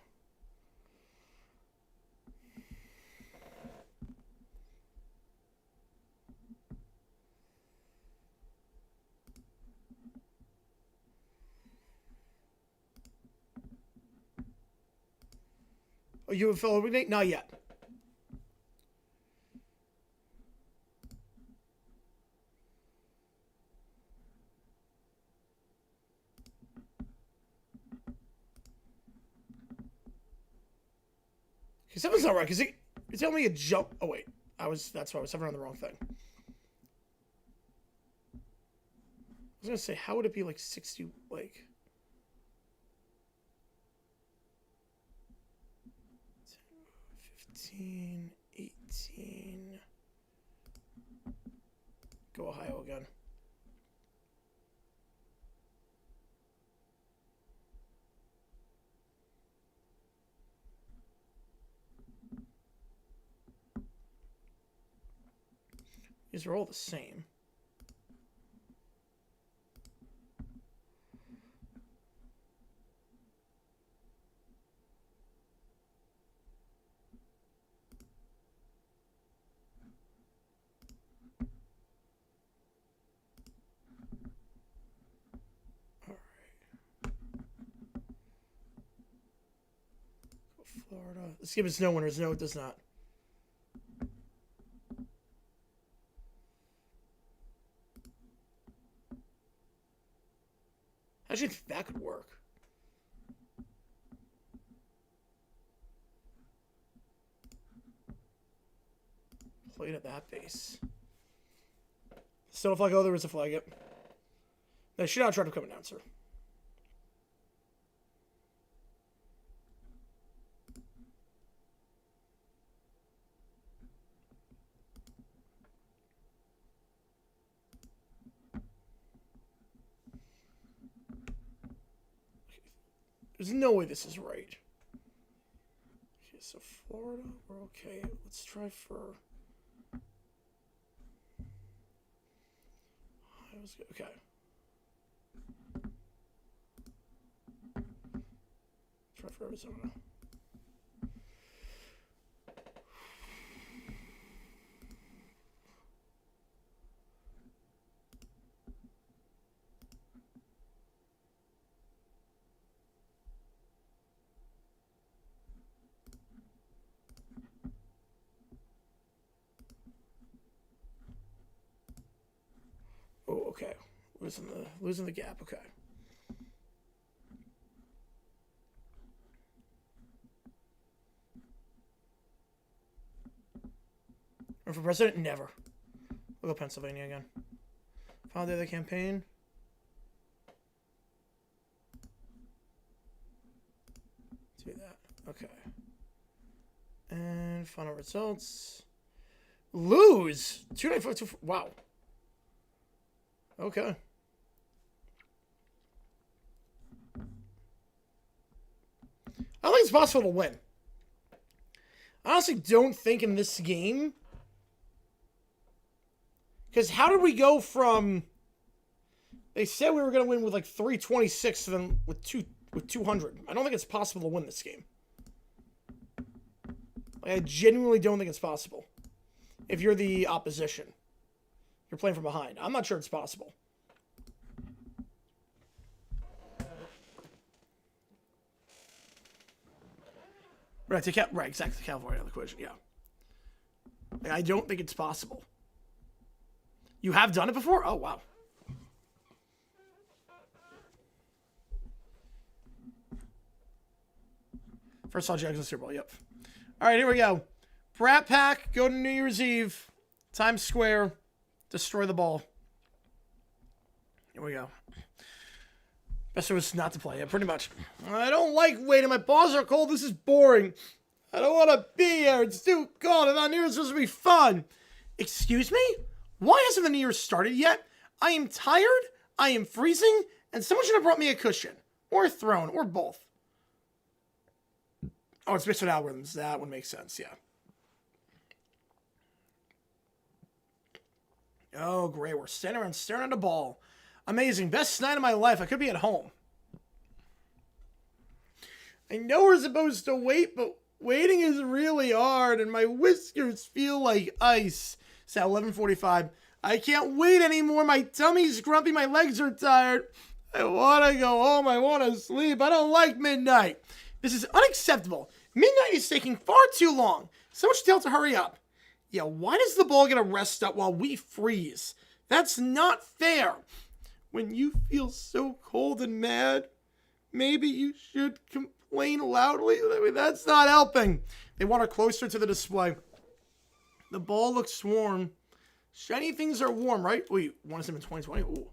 Oh, you have fellow Nate? Not yet. Because something's not right. Because it's telling me a jump. Oh wait, that's why I was hovering on the wrong thing. I was gonna say, how would it be like 60? Like 10, 15, 18. Go Ohio again. These are all the same. All right. Go Florida. Let's give us no winners. No, it does not. I actually think that could work. Played at that base. Still a flag. Oh, there was a flag. Yep. They should not try to become an announcer. There's no way this is right. Okay, so Florida, we're okay. Let's try for Ohio's good. Okay. Try for Arizona. Oh, okay. Losing the gap. Okay. Run for president? Never. We'll go Pennsylvania again. Final day of the campaign. Do that. Okay. And final results. Lose! 295. Wow. Okay. I don't think it's possible to win. I honestly don't think in this game. Because how did we go from... They said we were going to win with like 326 and then with 200. I don't think it's possible to win this game. Like, I genuinely don't think it's possible. If you're the opposition. You're playing from behind. I'm not sure it's possible. Right, exactly. California out of the equation, yeah. Like, I don't think it's possible. You have done it before? Oh, wow. First saw Jags in the Super Bowl, yep. All right, here we go. Brat Pack, go to New Year's Eve. Times Square. Destroy the ball. Here we go. Best was not to play. Yeah, pretty much. I don't like waiting. My balls are cold. This is boring. I don't want to be here. It's too cold. I thought New Year's was supposed to be fun. Excuse me? Why hasn't the New Year's started yet? I am tired. I am freezing. And someone should have brought me a cushion. Or a throne. Or both. Oh, it's based on algorithms. That would make sense. Yeah. Oh, great. We're standing around staring at a ball. Amazing. Best night of my life. I could be at home. I know we're supposed to wait, but waiting is really hard, and my whiskers feel like ice. It's at 11:45. I can't wait anymore. My tummy's grumpy. My legs are tired. I want to go home. I want to sleep. I don't like midnight. This is unacceptable. Midnight is taking far too long. Someone should tell it to hurry up. Yeah, why does the ball get a rest up while we freeze? That's not fair. When you feel so cold and mad, maybe you should complain loudly. I mean, that's not helping. They want her closer to the display. The ball looks warm. Shiny things are warm, right? Wait, want to see them in 2020? Ooh.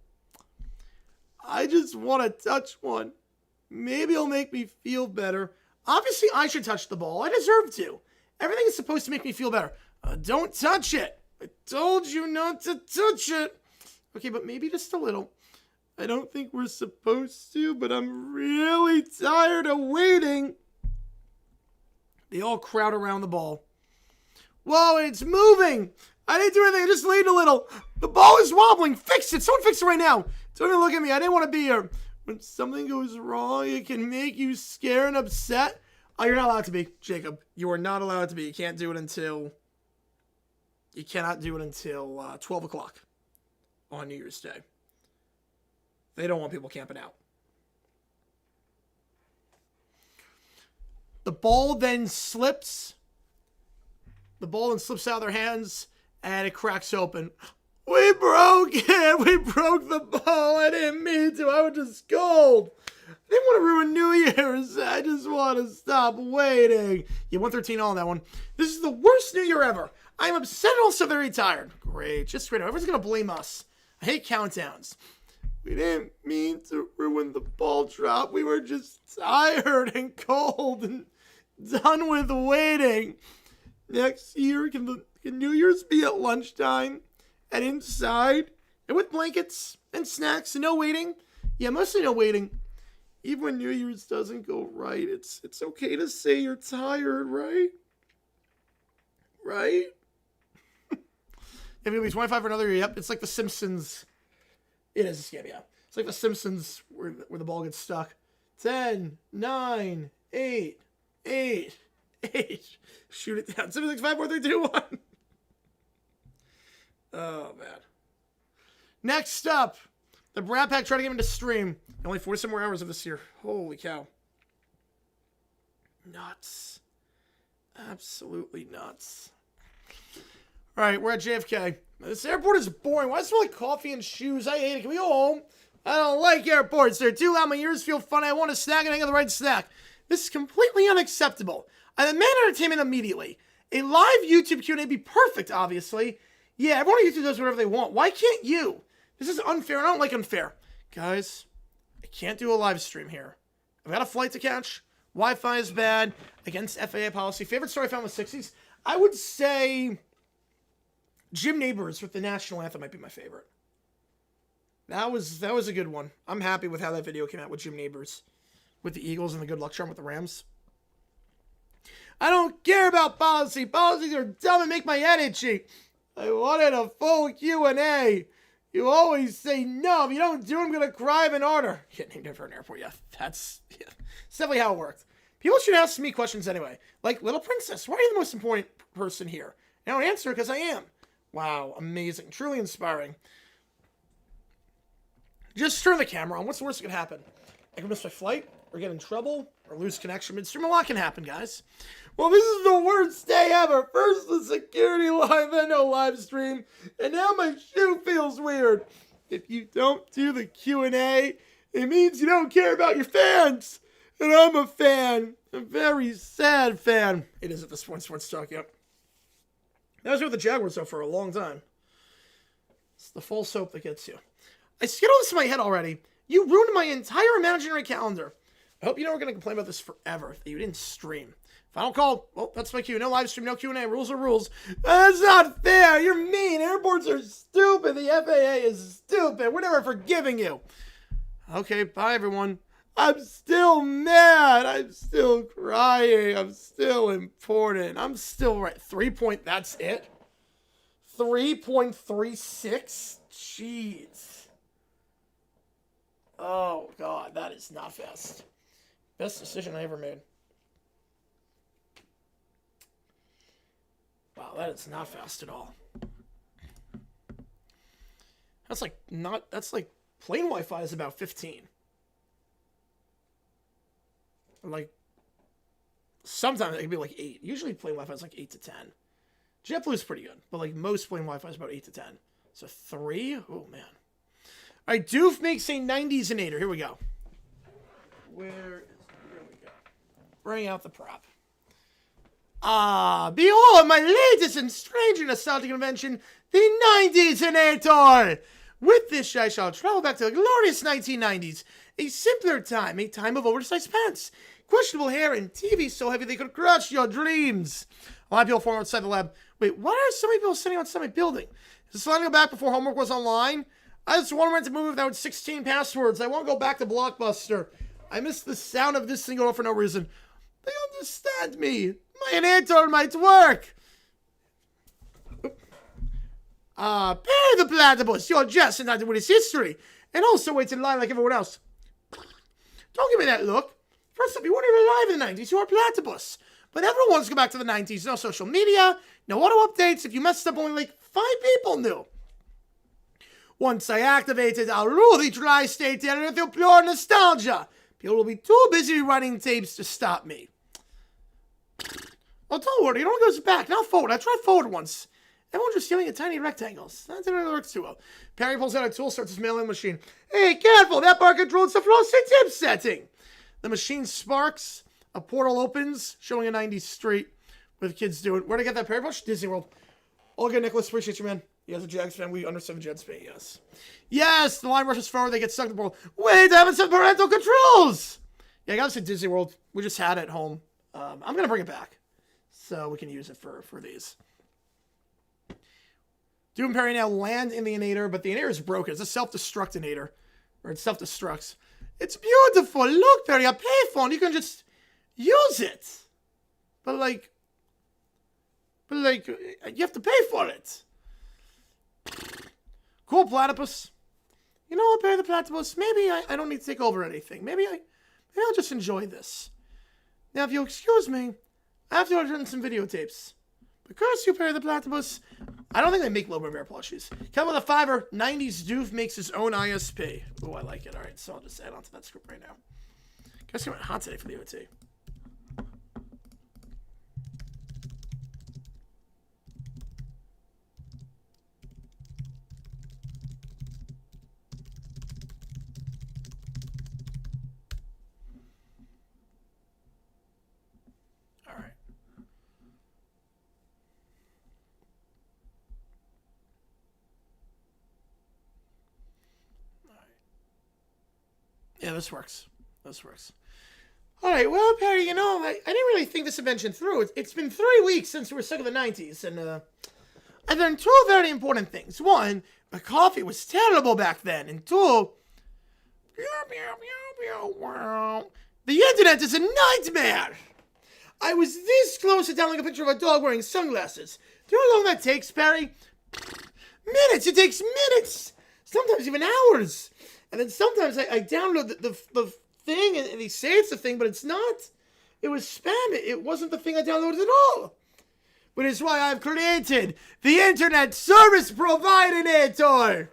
I just want to touch one. Maybe it'll make me feel better. Obviously, I should touch the ball. I deserve to. Everything is supposed to make me feel better. Don't touch it. I told you not to touch it. Okay, but maybe just a little. I don't think we're supposed to, but I'm really tired of waiting. They all crowd around the ball. Whoa, it's moving. I didn't do anything. I just laid a little. The ball is wobbling. Fix it. Someone fix it right now. Don't even look at me. I didn't want to be here. When something goes wrong, it can make you scared and upset. Oh, you're not allowed to be, Jacob. You are not allowed to be. You can't do it until... You cannot do it until 12 o'clock on New Year's Day. They don't want people camping out. The ball then slips. The ball then slips out of their hands, and it cracks open. We broke it. We broke the ball. I didn't mean to. I was just scold. I didn't want to ruin New Year's. I just want to stop waiting. Yeah, 113 on that one. This is the worst New Year ever. I'm upset and also very tired. Great. Just great. Everyone's going to blame us. I hate countdowns. We didn't mean to ruin the ball drop. We were just tired and cold and done with waiting. Next year, can New Year's be at lunchtime and inside and with blankets and snacks and no waiting? Yeah, mostly no waiting. Even when New Year's doesn't go right, it's okay to say you're tired, right? Right? If it'll be 25 for another year, yep. It's like The Simpsons. It is a scam, yeah. It's like The Simpsons where the ball gets stuck. 10, 9, 8, 8, 8. Shoot it down. 7, 6, 5, 4, 3, 2, 1. Oh, man. Next up, the Brat Pack trying to get into stream. Only 47 more hours of this year. Holy cow. Nuts. Absolutely nuts. All right, we're at JFK. This airport is boring. Why does it smell like coffee and shoes? I hate it. Can we go home? I don't like airports. They're too loud. My ears feel funny. I want a snack and I got the right snack. This is completely unacceptable. I demand entertainment immediately. A live YouTube Q&A would be perfect, obviously. Yeah, everyone on YouTube does whatever they want. Why can't you? This is unfair. I don't like unfair. Guys, I can't do a live stream here. I've got a flight to catch. Wi-Fi is bad. Against FAA policy. Favorite story I found in the 60s? I would say Jim Neighbors with the national anthem might be my favorite. That was a good one. I'm happy with how that video came out with Jim Neighbors. With the Eagles and the good luck charm with the Rams. I don't care about policy. Policies are dumb and make my head itchy. I wanted a full Q&A. You always say no. If you don't do it, I'm going to cry even harder. Get named after an airport. Yeah, that's definitely how it worked. People should ask me questions anyway. Like, Little Princess, why are you the most important person here? And I don't answer because I am. Wow, amazing. Truly inspiring. Just turn the camera on. What's the worst that could happen? I can miss my flight, or get in trouble, or lose connection midstream. A lot can happen, guys. Well, this is the worst day ever. First the security line, then no live stream, and now my shoe feels weird. If you don't do the Q&A, it means you don't care about your fans. And I'm a fan. A very sad fan. It is at the Sports Talk, yep. I was with the Jaguars, though, for a long time. It's the false hope that gets you. I scheduled this in my head already. You ruined my entire imaginary calendar. I hope you know we're going to complain about this forever, that you didn't stream. Final call. Well, that's my cue. No live stream, no Q&A. Rules are rules. That's not fair. You're mean. Airports are stupid. The FAA is stupid. We're never forgiving you. Okay, bye, everyone. I'm still mad. I'm still crying. I'm still important. I'm still right. 3 point. That's it. 3.36. Jeez. Oh, God, that is not fast. Best decision I ever made. Wow, that is not fast at all. That's like plain Wi-Fi is about 15. Like, sometimes it can be like 8. Usually plain Wi-Fi is like 8 to 10. JetBlue is pretty good, but like most plain Wi-Fi is about 8 to 10. So 3? Oh, man. All right, Doof makes a 90s and 8er. Here we go. Here we go. Bring out the prop. Behold my latest and stranger nostalgic invention, the 90s and 8er. With this, I shall travel back to the glorious 1990s. A simpler time, a time of oversized pants, questionable hair, and TV so heavy they could crush your dreams. A lot of people form outside the lab. Wait, why are so many people sitting outside my building? Is this line go back before homework was online? I just want to rent a movie without 16 passwords. I won't go back to Blockbuster. I miss the sound of this thing going for no reason. They understand me. My inhaler might work. Pay the platypus. You're just not with his history. And also wait in line like everyone else. Don't give me that look. First up, you weren't even alive in the 90s. You're a platypus. But everyone wants to go back to the 90s. No social media, no auto updates. If you messed up, only like 5 people knew. Once I activated, I'll rule the tri-state area through pure nostalgia. People will be too busy running tapes to stop me. Oh, don't worry. It only goes back, not forward. I tried forward once. Everyone's just yelling at tiny rectangles. That didn't really work too well. Perry pulls out a tool, starts his mail-in machine. Hey, careful! That bar controls the frosted tip setting! The machine sparks. A portal opens, showing a 90s street with kids doing... Where'd I get that Perry brush? Disney World. All good, Nicholas. Appreciate you, man. You guys are Jags fan. We understand Jets fan, yes. Yes! The line rushes forward. They get stuck in the portal. Wait, I haven't set parental controls! Yeah, I gotta say Disney World. We just had it at home. I'm gonna bring it back. So we can use it for these. Doom and Perry now land in the Inator, but the Inator is broken. It's a self-destructinator. Or it self-destructs. It's beautiful. Look, Perry, a payphone. You can just use it. But like, you have to pay for it. Cool platypus. You know what, Perry the platypus? Maybe I don't need to take over anything. Maybe I'll just enjoy this. Now, if you'll excuse me, I have to order some videotapes. But curse you, Perry the platypus. I don't think they make Lobo Bear plushies. Come with a $5. 90s Doof makes his own ISP. Oh, I like it. All right, so I'll just add on to that script right now. Guess I went hot today for the OT. Yeah, this works. This works. All right, well, Perry, you know, I didn't really think this invention through. It's been 3 weeks since we were stuck in the 90s, and I learned 2 very important things. 1, the coffee was terrible back then, and 2, the internet is a nightmare. I was this close to downloading a picture of a dog wearing sunglasses. Do you know how long that takes, Perry? Minutes. It takes minutes. Sometimes even hours. And then sometimes I download the thing, and they say it's the thing, but it's not. It was spam. It wasn't the thing I downloaded at all. But it's why I've created the Internet Service Provider.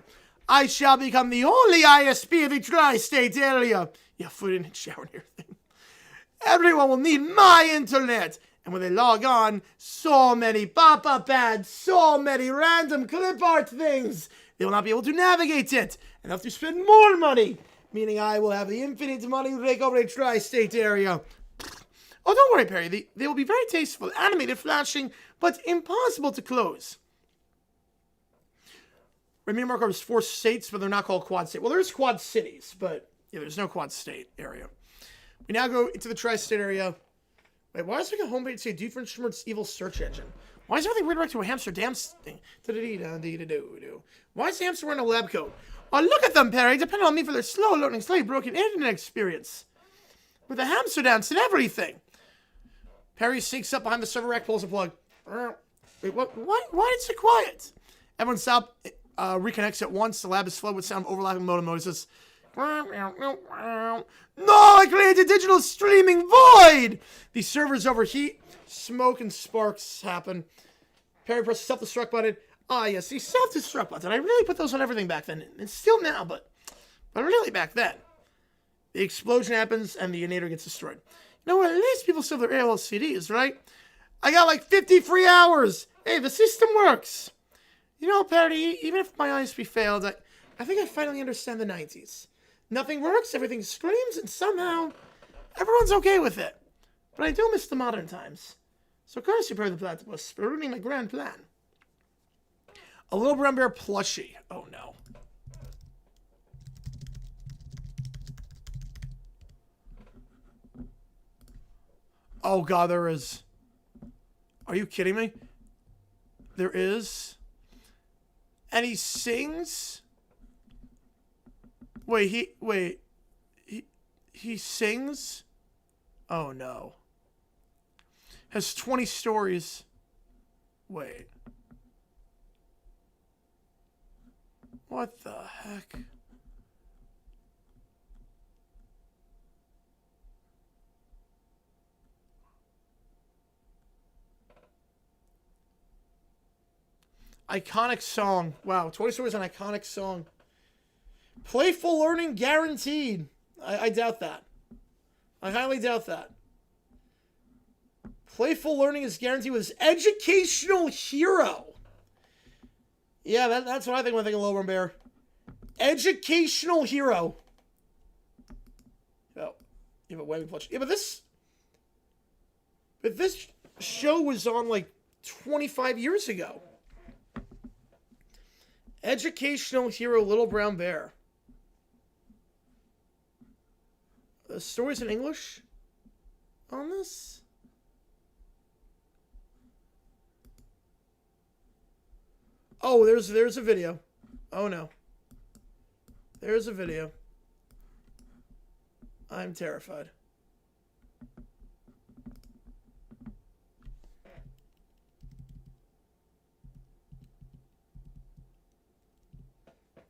I shall become the only ISP of the tri-state area. Yeah, foot in and shower near thing. Everyone will need my internet. And when they log on, so many pop-up ads, so many random clip art things. They will not be able to navigate it. And have to spend more money. Meaning I will have the infinite money to take over a tri-state area. Oh, don't worry, Perry. They will be very tasteful, animated, flashing, but impossible to close. Remember, Mark covers 4 states, but they're not called quad state. Well, there's quad cities, but yeah, there's no quad state area. We now go into the tri-state area. Wait, why does it make a homepage say Doofenshmirt's evil search engine? Why is everything redirected to a Amsterdam thing? Why is the hamster wearing a lab coat? Oh, look at them, Perry. Depend on me for their slow-loading, slightly broken internet experience. With the hamster dance and everything. Perry sneaks up behind the server rack, pulls a plug. Wait, what? Why is it quiet? Everyone stop. Reconnects at once. The lab is flooded with sound of overlapping modem noises. No, I created a digital streaming void! The servers overheat. Smoke and sparks happen. Perry presses self-destruct button. Ah, yes, the self-destruct button. I really put those on everything back then. And still now, but really back then. The explosion happens and the Unitor gets destroyed. You know what? At least people still have their AOL CDs, right? I got like 50 free hours. Hey, the system works. You know, Perry, even if my ISP failed, I think I finally understand the 90s. Nothing works, everything screams, and somehow everyone's okay with it. But I do miss the modern times. So courtesy Perry the Platypus for ruining my grand plan. A little brown bear plushie. Oh no. Oh god, there is. Are you kidding me? There is. And he sings? Wait, he sings? Oh no. Has 20 stories. Wait. What the heck? Iconic song. Wow, 20 stories an iconic song. Playful learning guaranteed. I doubt that. I highly doubt that. Playful learning is guaranteed with his educational hero. Yeah, that's what I think when I think of Little Brown Bear. Educational hero. Oh, you have a whammy plush. Yeah, but this show was on like 25 years ago. Educational hero Little Brown Bear. The story's in English on this? Oh, there's a video. Oh no. There's a video. I'm terrified.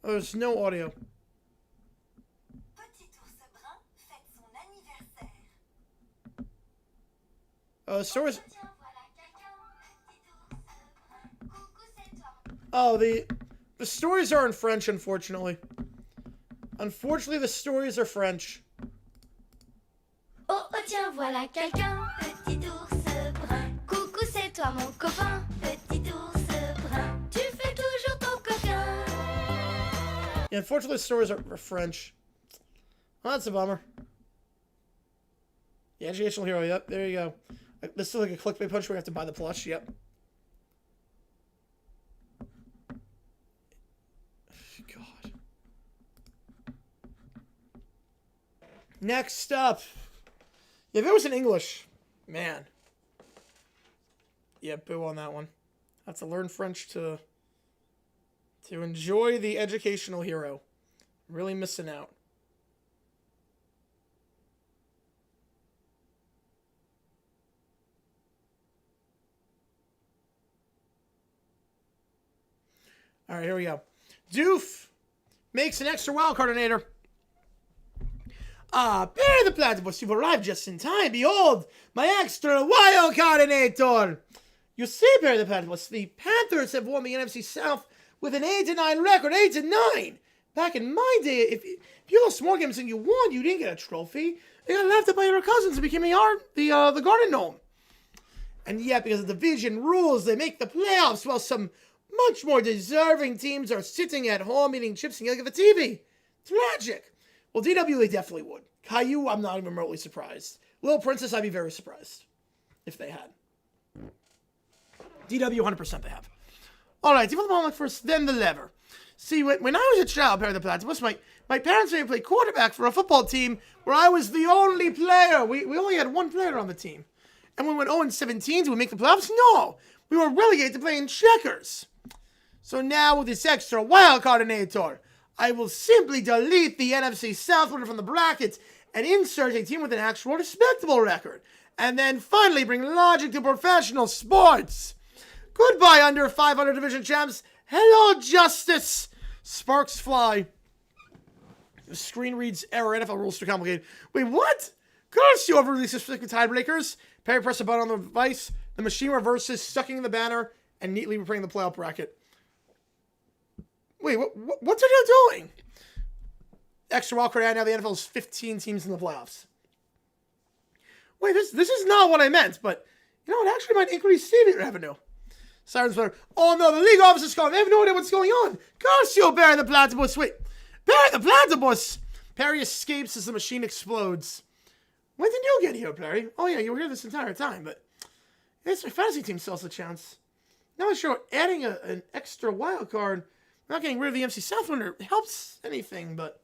Oh, there's no audio. Stories. Oh, the stories are in French, unfortunately. Unfortunately, the stories are French. Oh, oh tiens, voilà quelqu'un, petit ours brun. Coucou, c'est toi mon copain, petit ours brun. Tu fais toujours ton coquin. Yeah, unfortunately, the stories are French. Oh, that's a bummer. The educational hero, yep, there you go. This is like a clickbait punch where we have to buy the plush, yep. God. Next up. If it was in English, man. Yeah, boo on that one. Have to learn French to enjoy the educational hero. Really missing out. All right, here we go. Doof makes an extra wild coordinator. Perry the Platypus, you've arrived just in time. Behold, my extra wild coordinator. You see, Perry the Platypus, the Panthers have won the NFC South with an 8-9 record. 8-9. Back in my day, if you lost more games than you won, you didn't get a trophy. They got left up by your cousins and became the Garden Gnome. And yet, because of division rules, they make the playoffs while some much more deserving teams are sitting at home eating chips and yelling at the TV. Tragic. Well, DW, they definitely would. Caillou, I'm not even remotely surprised. Little Princess, I'd be very surprised if they had. DW, 100% they have. All right, develop the ball first, then the lever. See, when I was a child, Perry the Platypus, my parents made me play quarterback for a football team where I was the only player. We only had one player on the team. And when we went 0-17, did we make the playoffs? No. We were relegated to playing checkers. So now with this extra wild coordinator, I will simply delete the NFC South winner from the brackets and insert a team with an actual respectable record. And then finally bring logic to professional sports. Goodbye, under 500 division champs. Hello, justice. Sparks fly. The screen reads error. NFL rules too complicated. Wait, what? Gosh, you overrelease specific tiebreakers. Perry press a button on the device. The machine reverses, sucking the banner, and neatly replaying the playoff bracket. Wait, what's it doing? Extra wildcard ad. Now the NFL's 15 teams in the playoffs. Wait, this is not what I meant, but you know, it actually might increase TV revenue. Sirens better. Oh no, the league office is calling. They have no idea what's going on. Gosh, you Barry the Platypus. Wait, Barry the Platypus. Perry escapes as the machine explodes. When did you get here, Perry? Oh yeah, you were here this entire time, but it's my fantasy team still has a chance. Now I'm sure adding an extra wild card, not getting rid of the MC South winner helps anything, but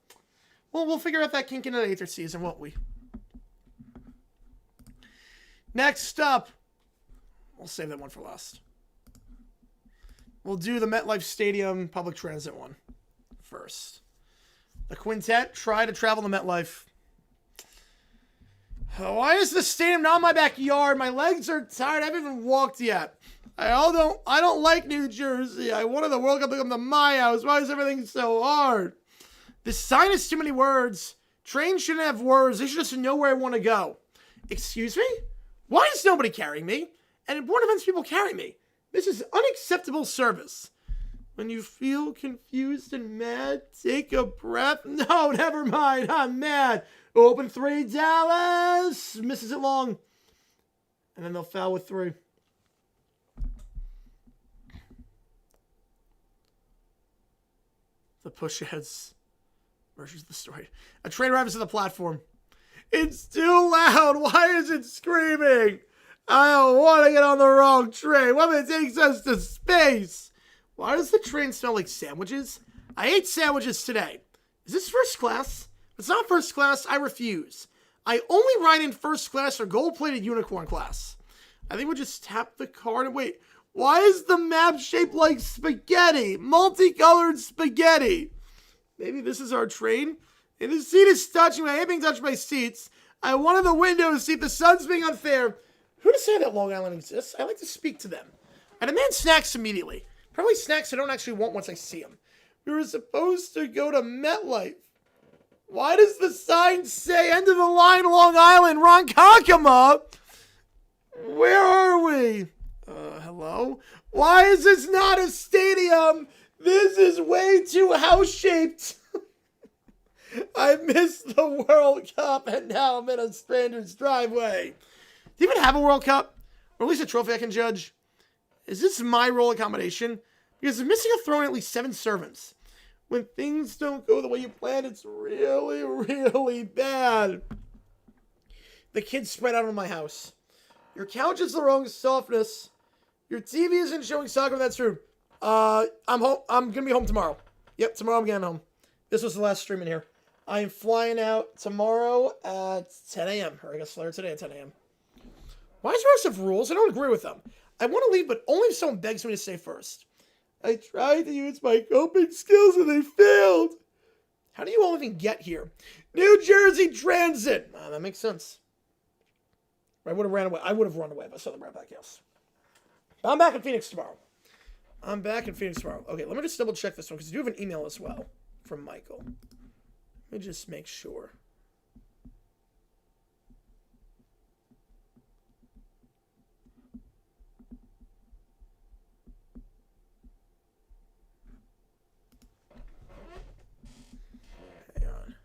we'll figure out that kink in the later season, won't we? Next up, we'll save that one for last. We'll do the MetLife Stadium public transit one first. The quintet try to travel to MetLife. Why is the stadium not in my backyard? My legs are tired. I haven't even walked yet. I don't like New Jersey. I wanted the World Cup to come to my house. Why is everything so hard? This sign has too many words. Trains shouldn't have words. They should just know where I want to go. Excuse me? Why is nobody carrying me? And at board events, people carry me. This is unacceptable service. When you feel confused and mad, take a breath. No, never mind. I'm mad. Open 3, Dallas. Misses it long. And then they'll foul with 3. The push aheads versus the story. A train arrives at the platform. It's too loud. Why is it screaming? I don't want to get on the wrong train. What if it takes us to space? Why does the train smell like sandwiches? I ate sandwiches today. Is this first class? If it's not first class, I refuse. I only ride in first class or gold-plated unicorn class. I think we'll just tap the card and wait. Why is the map shaped like spaghetti? Multicolored spaghetti. Maybe this is our train? And the seat is touching me. I hate being touched by seats. I wanted the window to see if the sun's being unfair. Who to say that Long Island exists? I like to speak to them. I demand snacks immediately. Probably snacks I don't actually want once I see them. We were supposed to go to MetLife. Why does the sign say end of the line Long Island, Ronkonkoma? Where are we? Hello? Why is this not a stadium? This is way too house-shaped. I missed the World Cup and now I'm in a stranger's driveway. Do you even have a World Cup? Or at least a trophy I can judge? Is this my role accommodation? Because I'm missing a throne and at least 7 servants. When things don't go the way you planned, it's really, really bad. The kids spread out on my house. Your couch is the wrong softness. Your TV isn't showing soccer. That's true. I'm home. I'm going to be home tomorrow. Yep, tomorrow I'm getting home. This was the last stream in here. I am flying out tomorrow at 10 a.m. Or I guess later today at 10 a.m. Why is Ross have rules? I don't agree with them. I want to leave, but only if someone begs me to stay first. I tried to use my coping skills and they failed. How do you all even get here? New Jersey Transit. That makes sense. I would have ran away. I would have run away if I saw the Red Back House. I'm back in Phoenix tomorrow. Okay, let me just double check this one because I do have an email as well from Michael. Let me just make sure. Hang on.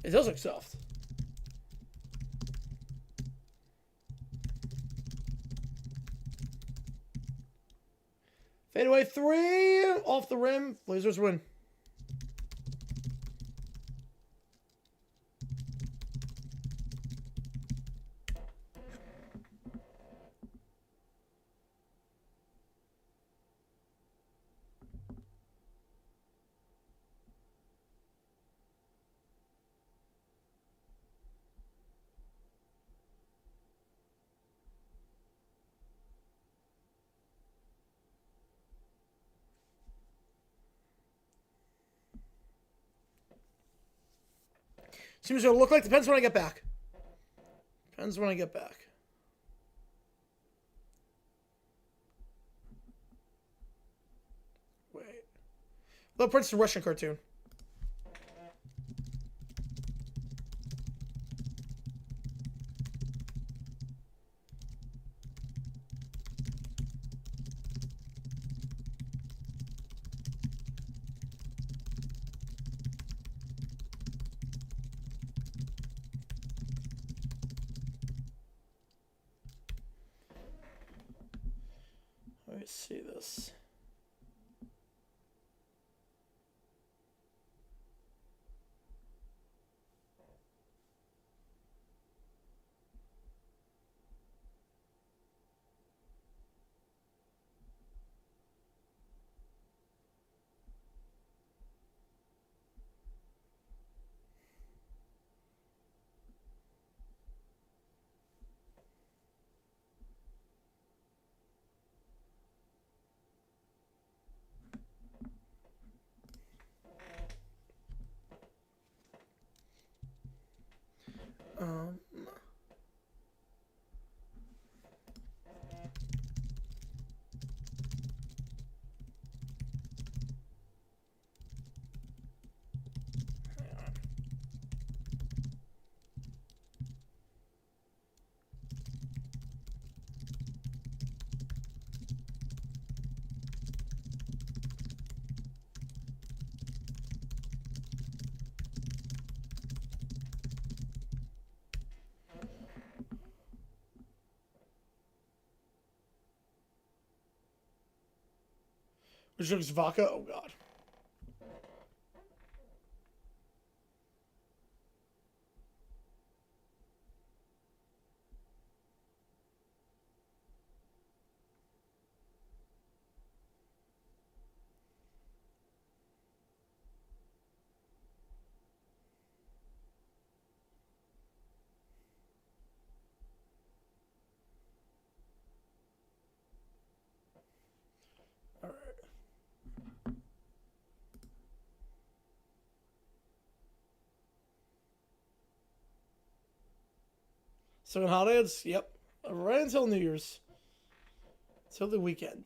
It does look soft. Fadeaway 3 off the rim. Blazers win. Seems what it'll look like. Depends when I get back. Depends when I get back. Wait. Little Prince is a Russian cartoon. Let me see this. Which looks vodka? Oh, God. All right. So on holidays, yep, right until New Year's, till the weekend.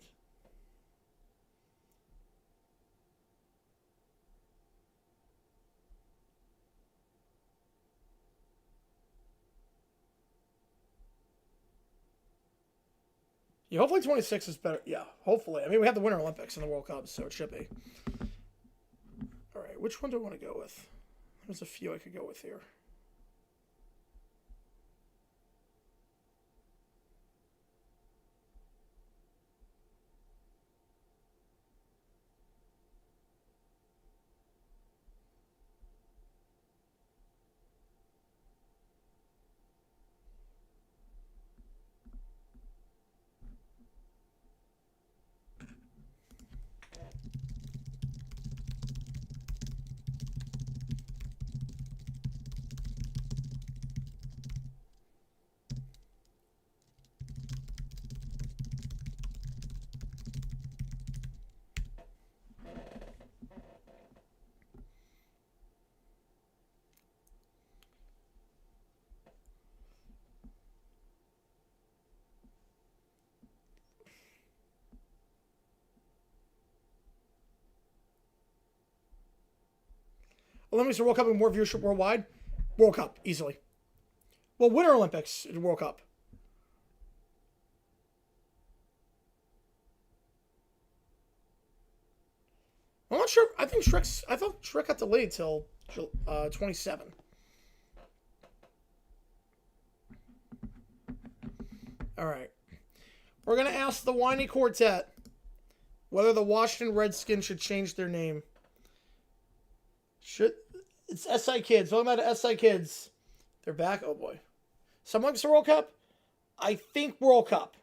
Yeah, hopefully 26 is better. Yeah, hopefully. I mean, we have the Winter Olympics and the World Cup, so it should be. All right, which one do I want to go with? There's a few I could go with here. Olympics or World Cup and more viewership worldwide? World Cup, easily. Well, Winter Olympics and World Cup. I'm not sure. I thought Shrek got delayed till 27. All right. We're going to ask the Whiny Quartet whether the Washington Redskins should change their name. It's SI Kids. What about SI Kids? They're back. Oh boy. Someone likes the World Cup? I think World Cup.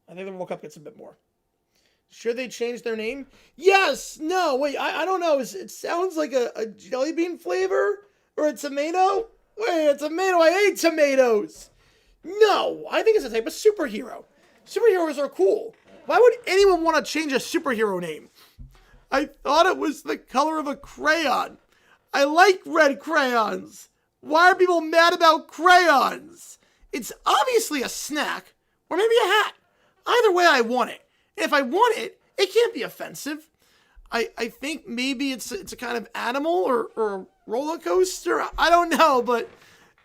I think the World Cup gets a bit more. Should they change their name? Yes! No, wait, I don't know. It sounds like a jelly bean flavor? Or a tomato? Wait, a tomato. I hate tomatoes! No! I think it's a type of superhero. Superheroes are cool. Why would anyone want to change a superhero name? I thought it was the color of a crayon. I like red crayons. Why are people mad about crayons? It's obviously a snack, or maybe a hat. Either way, I want it. And if I want it, it can't be offensive. I think maybe it's a kind of animal or a roller coaster. I don't know, but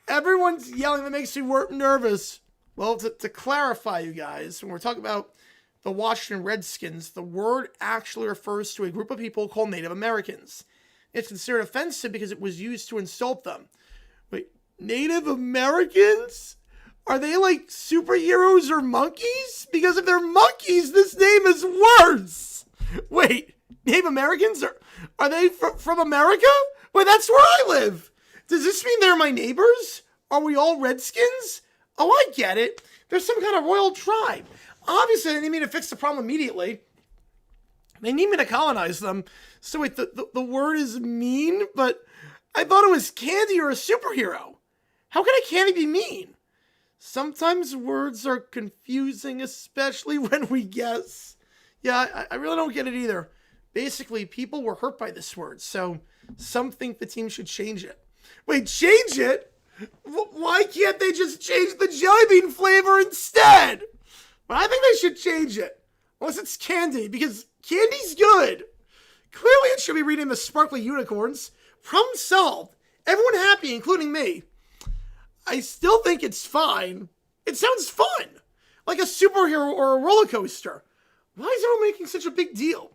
everyone's yelling. That makes me nervous. Well, to clarify, you guys, when we're talking about the Washington Redskins, the word actually refers to a group of people called Native Americans. It's considered offensive because it was used to insult them. Wait, Native Americans? Are they like superheroes or monkeys? Because if they're monkeys, this name is worse. Wait, Native Americans? Are they from America? Wait, that's where I live. Does this mean they're my neighbors? Are we all Redskins? Oh, I get it. There's some kind of royal tribe. Obviously, they need me to fix the problem immediately. They need me to colonize them. So wait, the word is mean, but I thought it was candy or a superhero. How can a candy be mean? Sometimes words are confusing, especially when we guess. Yeah, I really don't get it either. Basically, people were hurt by this word, so some think the team should change it. Wait, change it? Why can't they just change the jelly bean flavor instead? But I think they should change it. Unless it's candy, because candy's good. Clearly it should be reading the Sparkly Unicorns. Problem solved. Everyone happy, including me. I still think it's fine. It sounds fun. Like a superhero or a roller coaster. Why is everyone making such a big deal?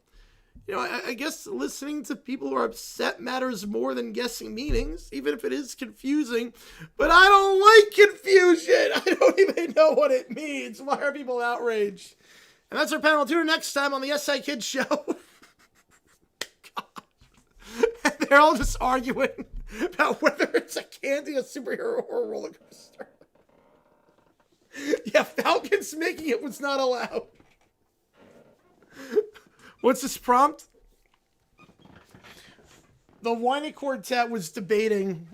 You know, I guess listening to people who are upset matters more than guessing meanings, even if it is confusing. But I don't like confusion. I don't even know what it means. Why are people outraged? And that's our panel. Tune in next time on the SI Kids Show. And they're all just arguing about whether it's a candy, a superhero, or a roller coaster. Yeah, Falcons making it was not allowed. What's this prompt? The Whiny Quartet was debating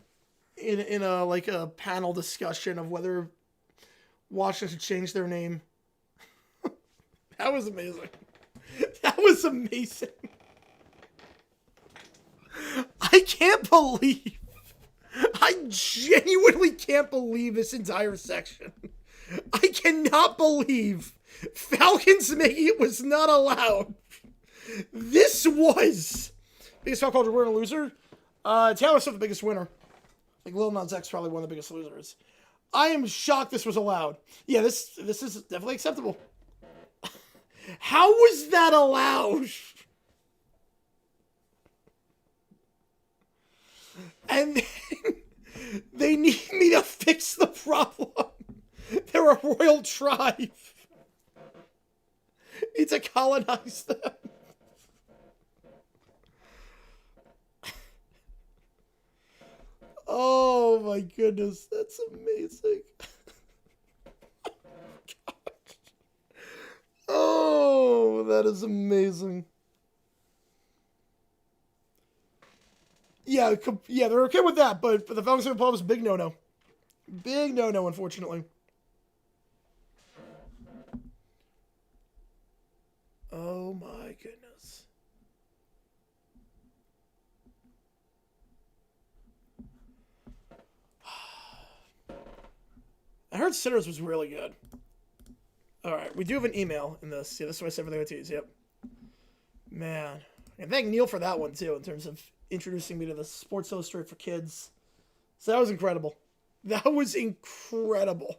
in a panel discussion of whether Washington should change their name. That was amazing. That was amazing. I genuinely can't believe this entire section. I cannot believe Falcons making it was not allowed. This was biggest foul culture winner, loser. Taylor Swift, the biggest winner. Like Lil Nas X, probably one of the biggest losers. I am shocked this was allowed. Yeah, this is definitely acceptable. How was that allowed? And then they need me to fix the problem. They're a royal tribe. Need to colonize them. Oh my goodness, that's amazing. Oh, that is amazing. Yeah, they're okay with that, but for the Falcons and Palms, big no-no. Big no-no, unfortunately. Oh my goodness. I heard Sinners was really good. Alright, we do have an email in this. Yeah, this is what I said for the OTs, yep. Man. And thank Neil for that one, too, in terms of introducing me to the Sports Illustrated for Kids. So that was incredible. That was incredible.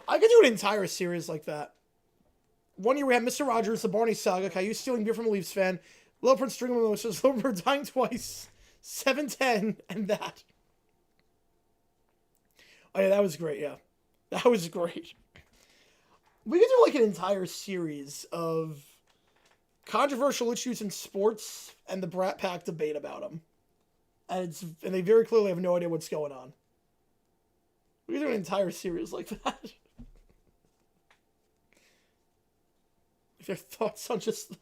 I could do an entire series like that. One year we had Mr. Rogers, the Barney Saga, Caillou stealing beer from a Leafs fan, Little Prince stringing mimosas, Little Bird dying twice, 710, and that. Oh yeah, that was great, yeah. That was great. We could do like an entire series of controversial issues in sports and the Brat Pack debate about them. And they very clearly have no idea what's going on. We could do an entire series like that. Their thoughts on just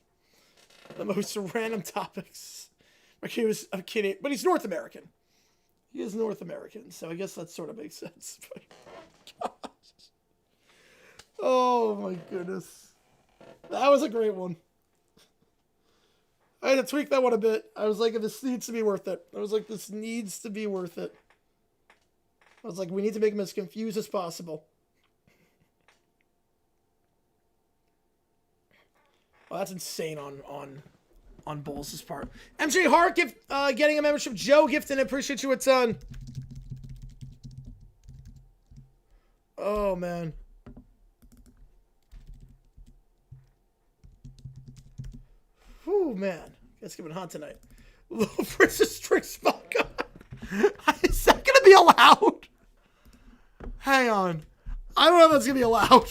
the most random topics. I'm kidding, but he's North American. He is North American, so I guess that sort of makes sense. But, gosh. Oh my goodness. That was a great one. I had to tweak that one a bit. I was like, this needs to be worth it. I was like, this needs to be worth it. I was like, we need to make him as confused as possible. Oh, that's insane on Bulls' part. MJ Hart getting a membership. Joe gifting. Appreciate you a ton. Oh, man. Whew, man. It's getting hot tonight. Little Princess drinks vodka. Is that going to be allowed? Hang on. I don't know if that's going to be allowed.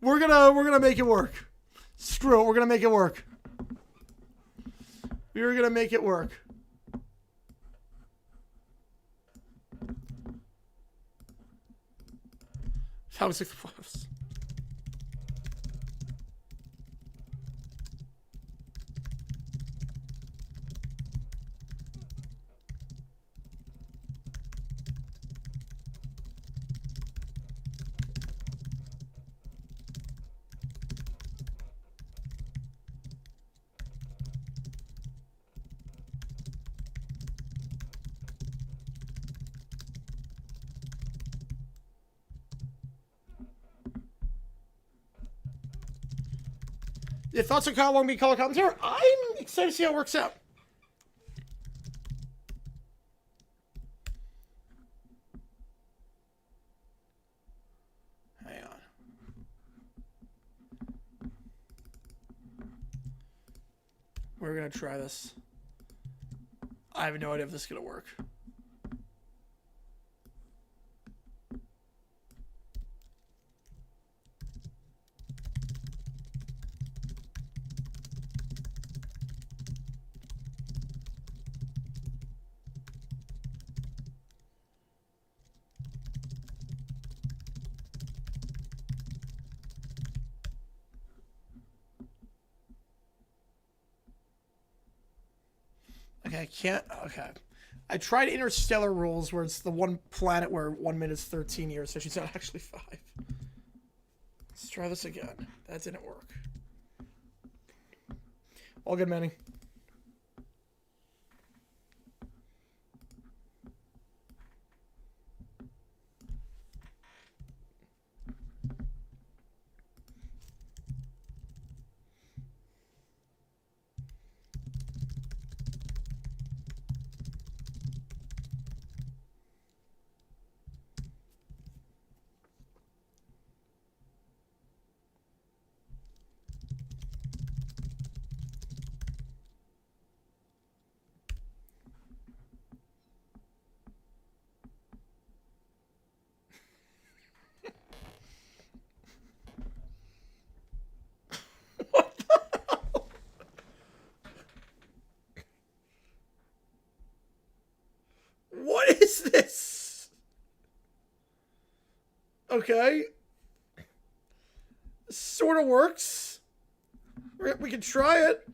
We're gonna make it work. Screw it. We're going to make it work. We're going to make it work. How was 6 plus? Your thoughts on Kyle Long color commentator? I'm excited to see how it works out. Hang on. We're going to try this. I have no idea if this is going to work. Okay, I can't. Okay. I tried Interstellar Rules where it's the one planet where 1 minute is 13 years, so she's not actually 5. Let's try this again. That didn't work. All good, Manny. What is this? Okay. Sort of works. We can try it.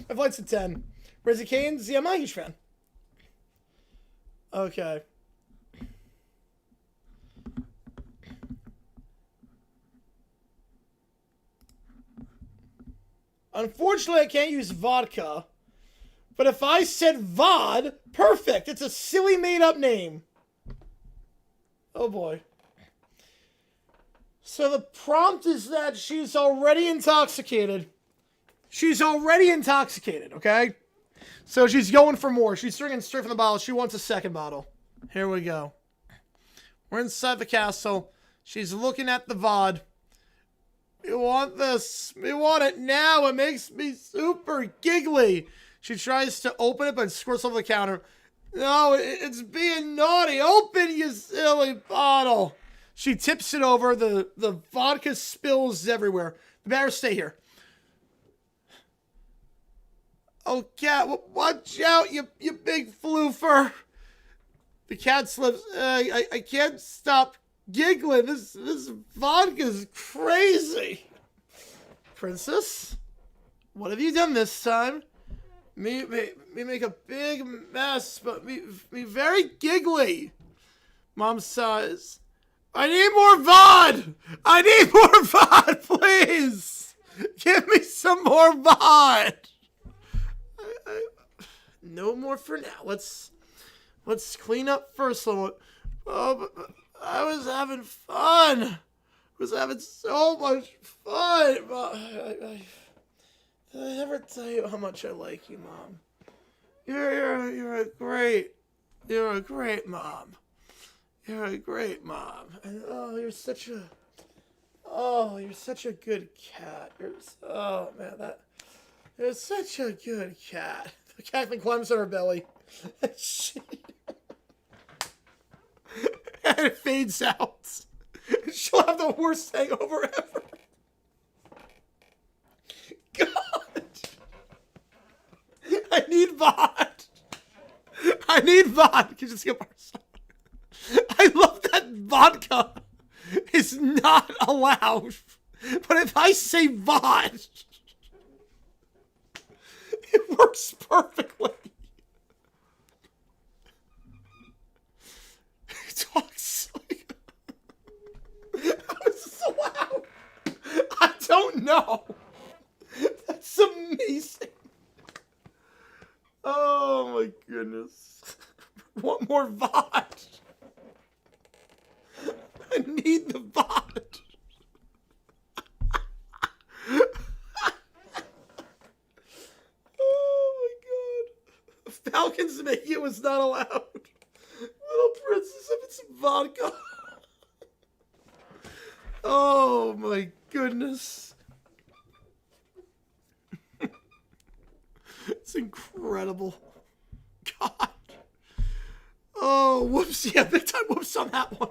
My flight's at 10. Rizzy Canes? Yeah, I'm not a huge fan. Okay. Unfortunately, I can't use vodka. But if I said VOD, perfect. It's a silly made-up name. Oh, boy. So the prompt is that she's already intoxicated. She's already intoxicated, okay? So she's going for more. She's drinking straight from the bottle. She wants a second bottle. Here we go. We're inside the castle. She's looking at the VOD. We want this. We want it now. It makes me super giggly. She tries to open it, but it squirts over the counter. No, it's being naughty. Open, you silly bottle. She tips it over. The vodka spills everywhere. The better stay here. Oh, cat, watch out, you big floofer. The cat slips. I can't stop giggling. This vodka's crazy. Princess, what have you done this time? Me make a big mess, but me very giggly. Mom sighs. I need more VOD! I need more VOD, please! Give me some more VOD! No more for now. Let's clean up first a little. Oh, but I was having fun. I was having so much fun. I never tell you how much I like you, Mom. You're a great mom. You're a great mom. And you're such a good cat. You're such a good cat. The cat then climbs on her belly. And it fades out. She'll have the worst hangover ever. God. I need VOD. I need VOD. Can you just skip our stuff? I love that vodka is not allowed. But if I say VOD, it works perfectly. It talks like... How is this allowed? I don't know. That's amazing. Oh my goodness. Want more VOD? I need the VOD. Oh my god. Falcons make it was not allowed. Little princess, if it's vodka. Oh my goodness. It's incredible. God. Oh, whoops. Yeah, big time whoops on that one.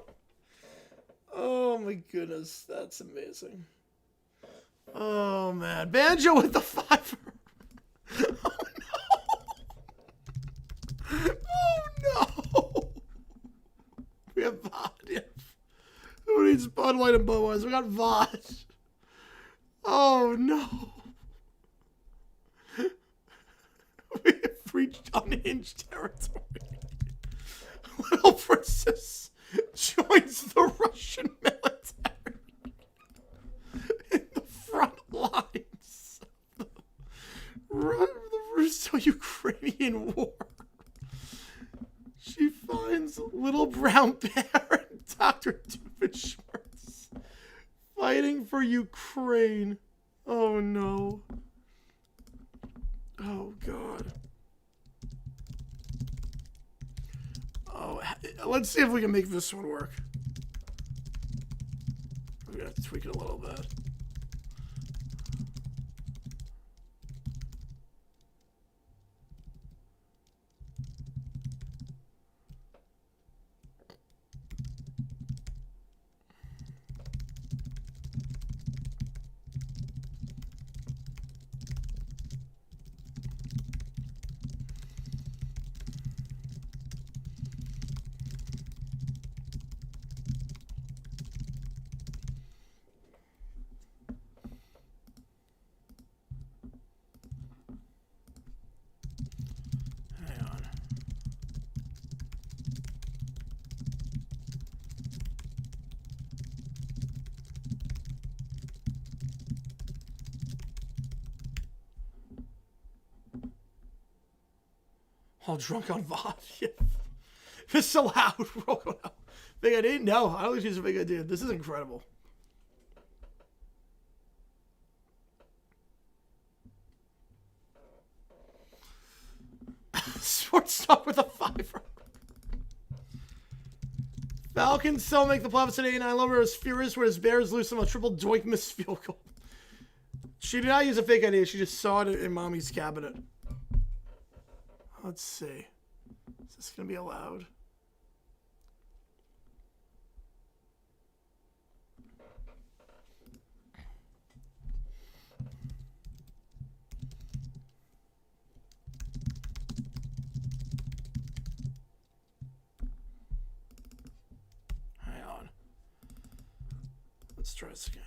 Oh my goodness. That's amazing. Oh man. Banjo with the fiver. Oh no. Oh no. We have VOD. Yeah. Who needs Bud Light and Budweiser? We got VOD. Oh no. We have reached unhinged territory. Little princess joins the Russian military in the front lines of the Russo-Ukrainian war. She finds Little Brown Bear and Dr. Doofenshmirtz fighting for Ukraine. Oh no. Oh god. Oh, let's see if we can make this one work. We're gonna have to tweak it a little bit. All drunk on VOD. Yeah. If it's so loud, we're all going out. Big idea? No, I don't think she's a big idea. This is incredible. Sports talk with a fiver. Falcons still make the playoffs at 89. Lover is furious where his Bears lose him a triple doink missed field goal. She did not use a fake idea. She just saw it in mommy's cabinet. Let's see. Is this going to be allowed? Hang on. Let's try this again.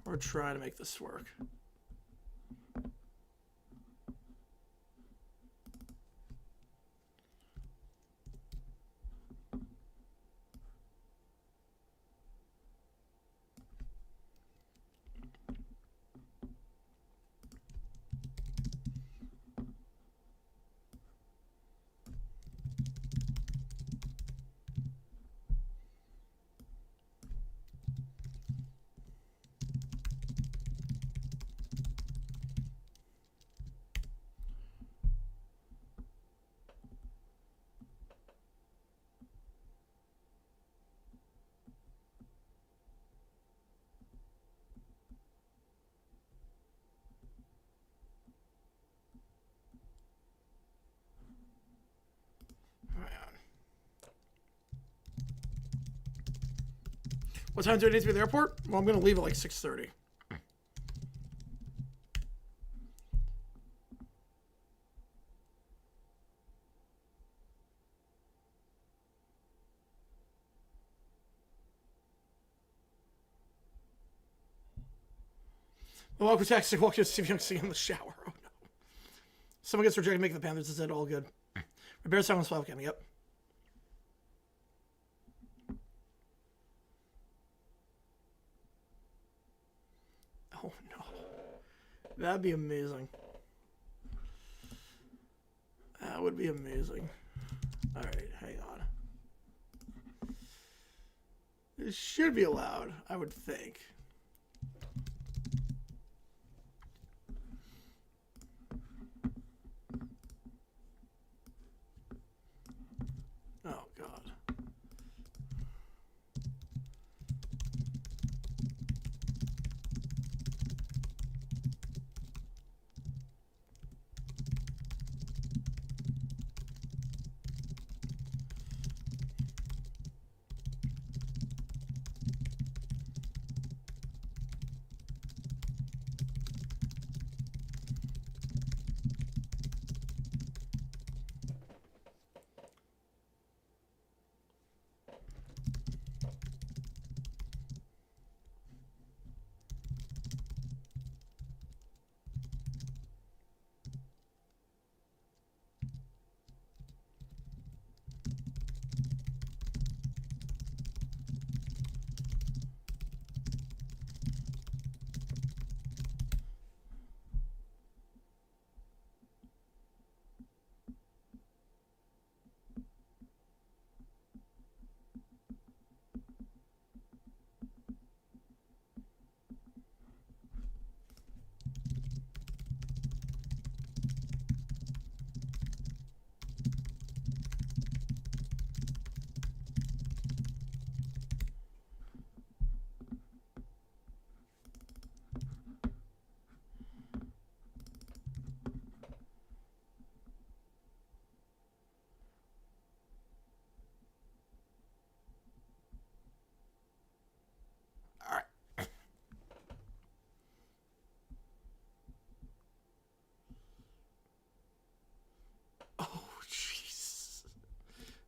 We're trying to make this work. What time do I need to be at the airport? Well, I'm going to leave at like 6:30. The walker taxi walked to see if you don't see in the shower. Oh no. Someone gets rejected making the Panthers. Is that all good? Bears on Falcons. Yep. Oh no. That'd be amazing. That would be amazing. Alright, hang on. This should be allowed, I would think. Oh god.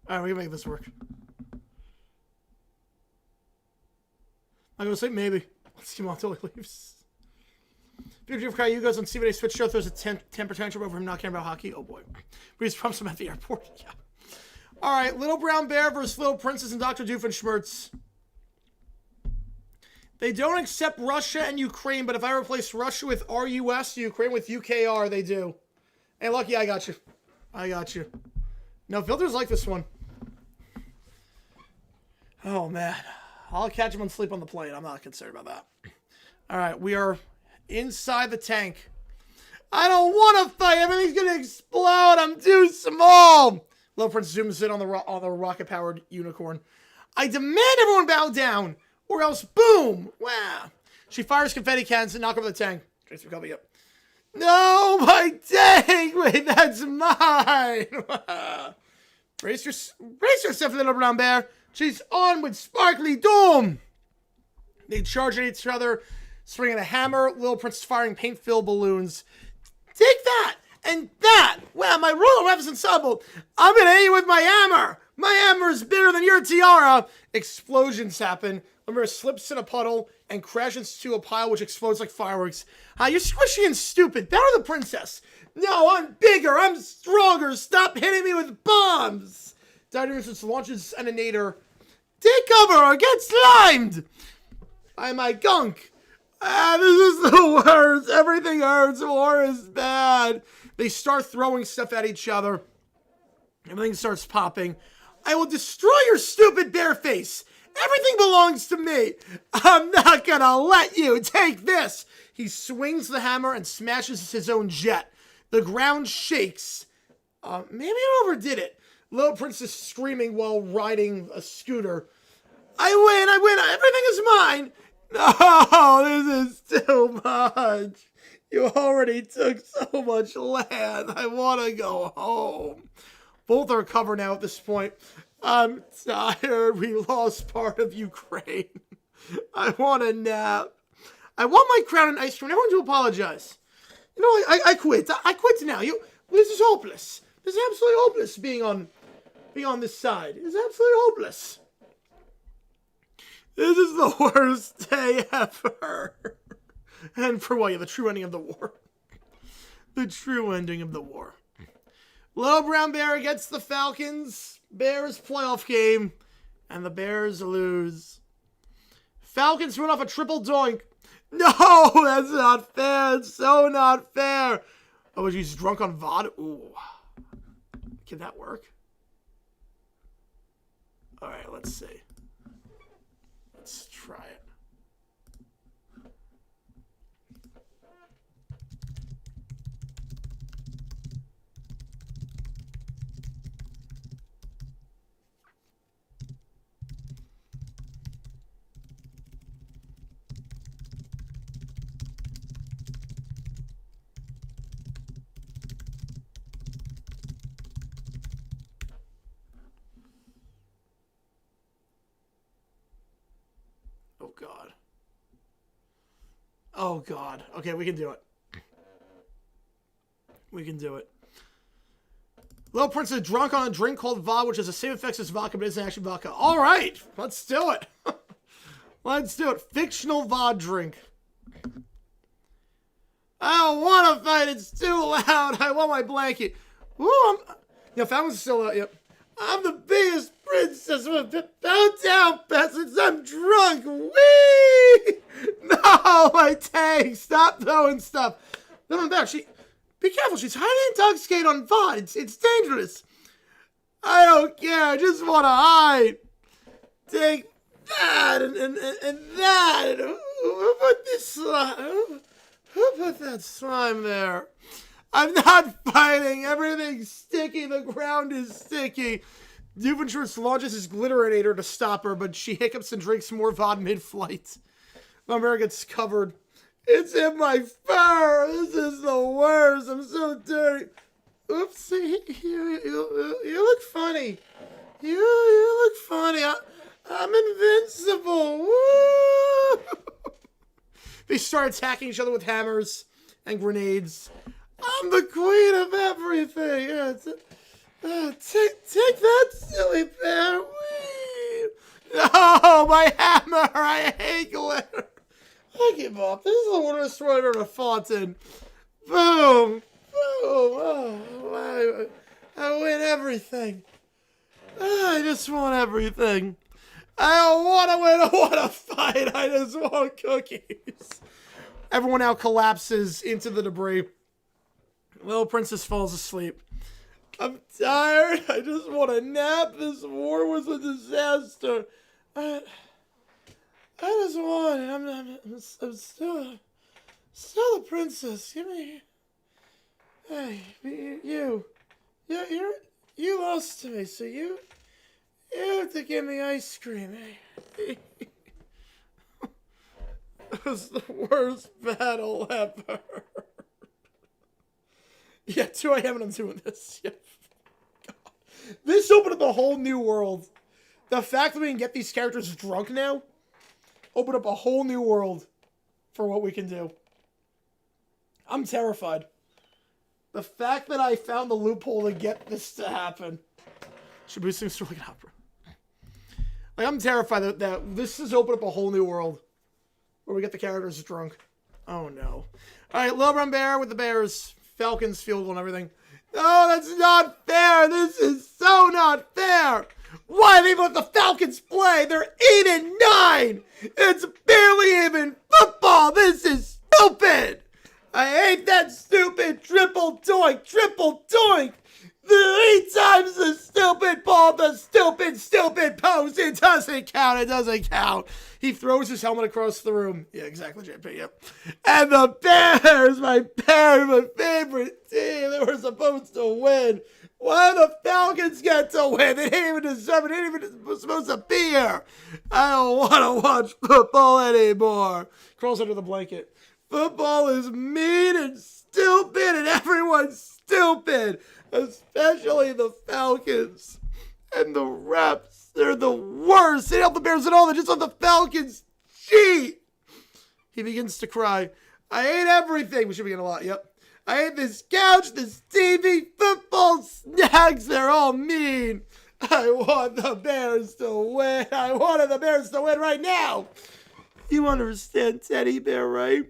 Alright, we can make this work. I'm gonna say maybe. Let's see him until he leaves. Fugitive Caillou goes on CBA Switch Show, throws a temper tantrum over him not caring about hockey. Oh boy. But he's from some at the airport. Yeah. Alright, Little Brown Bear versus Little Princess and Dr. Doofenshmirtz. They don't accept Russia and Ukraine, but if I replace Russia with RUS, Ukraine with UKR, they do. Hey, Lucky, I got you. I got you. No, filters like this one. Oh, man. I'll catch him on sleep on the plane. I'm not concerned about that. All right, we are inside the tank. I don't want to fight. Everything's going to explode. I'm too small. Little Princess zooms in on the rocket-powered unicorn. I demand everyone bow down, or else boom. Wow. She fires confetti cannons and knock over the tank. Trace recovery, yep. No, my tank! Wait, that's mine! Brace yourself, little brown bear. She's on with Sparkly Doom. They charge at each other, swinging a hammer. Little Prince is firing paint-filled balloons. Take that and that. Wow, my royal reps ensemble. I'm gonna hit you with my hammer. My hammer is bigger than your tiara. Explosions happen. Lemur slips in a puddle and crashes into a pile which explodes like fireworks. You're squishy and stupid. Better the princess. No, I'm bigger. I'm stronger. Stop hitting me with bombs. Dynamite launches Eninator. Take cover or get slimed. By my gunk. This is the worst. Everything hurts. War is bad. They start throwing stuff at each other. Everything starts popping. I will destroy your stupid bear face. Everything belongs to me. I'm not gonna let you. Take this. He swings the hammer and smashes his own jet. The ground shakes. Maybe I overdid it. Little Prince is screaming while riding a scooter. I win. Everything is mine. No, this is too much. You already took so much land. I want to go home. Both are covered now at this point. I'm tired. We lost part of Ukraine. I want a nap. I want my crown and ice cream. I want to apologize. You know, I quit. I quit now. This is hopeless. This is absolutely hopeless being on this side. It's absolutely hopeless. This is the worst day ever. And for what? Yeah, the true ending of the war. The true ending of the war. Little Brown Bear gets the Falcons. Bears playoff game. And the Bears lose. Falcons run off a triple doink. No, that's not fair. It's so not fair. Oh, he's drunk on VOD? Ooh. Can that work? All right, let's see. Let's try it. Oh, God. Okay, we can do it. We can do it. Little Prince is drunk on a drink called VOD, which has the same effects as vodka, but isn't actually vodka. All right, let's do it. Let's do it. Fictional VOD drink. I don't want to fight. It's too loud. I want my blanket. Ooh, Falcon's still out. Yep. I'm the biggest princess. Bow down, peasants. I'm drunk. Whee! No, my tank. Stop throwing stuff. No, I'm back. Be careful. She's highly intoxicated on VOD. It's dangerous. I don't care. I just want to hide. Take that and that. Who put this slime? Who put that slime there? I'm not fighting. Everything's sticky. The ground is sticky. Doofenshmirtz launches his glitterinator to stop her, but she hiccups and drinks more VOD mid-flight. Mummer gets covered. It's in my fur. This is the worst. I'm so dirty. Oops. You look funny. You look funny. I'm invincible. Woo! They start attacking each other with hammers and grenades. I'm the queen of everything. Take that, silly bear. Whee! No, my hammer. I hate glitter. I give up. This is the worst one I've ever fought in. Boom. Boom. Oh, I win everything. I just want everything. I don't want to win. I want to fight. I just want cookies. Everyone now collapses into the debris. Little Princess falls asleep. I'm tired. I just want a nap. This war was a disaster. I just want it. I'm still a princess. Give me. Hey, you lost to me, so you have to give me ice cream. Hey. It was the worst battle ever. Yeah, 2 a.m. and I'm doing this. Yeah. God. This opened up a whole new world. The fact that we can get these characters drunk now opened up a whole new world for what we can do. I'm terrified. The fact that I found the loophole to get this to happen. Should be sing like an opera. Like, I'm terrified that this has opened up a whole new world where we get the characters drunk. Oh, no. All right, Lil Brown Bear with the Bears. Falcons, field goal and everything. No, that's not fair. This is so not fair. Why do they let the Falcons play? They're 8-9. It's barely even football. This is stupid. I hate that stupid triple doink. The 8 times the stupid ball, the stupid post. It doesn't count. He throws his helmet across the room. Yeah, exactly, JP, yep. And the Bears, my favorite team, they were supposed to win. Why do the Falcons get to win? They didn't even deserve it. They didn't even supposed to be here. I don't want to watch football anymore. Crawls under the blanket. Football is mean and stupid, and everyone's stupid. Especially the Falcons and the refs. They're the worst. They don't help the Bears at all. They just let the Falcons cheat. He begins to cry. I hate everything. We should begin a lot. Yep. I hate this couch, this TV, football, snacks. They're all mean. I want the Bears to win. I wanted the Bears to win right now. You understand Teddy Bear, right?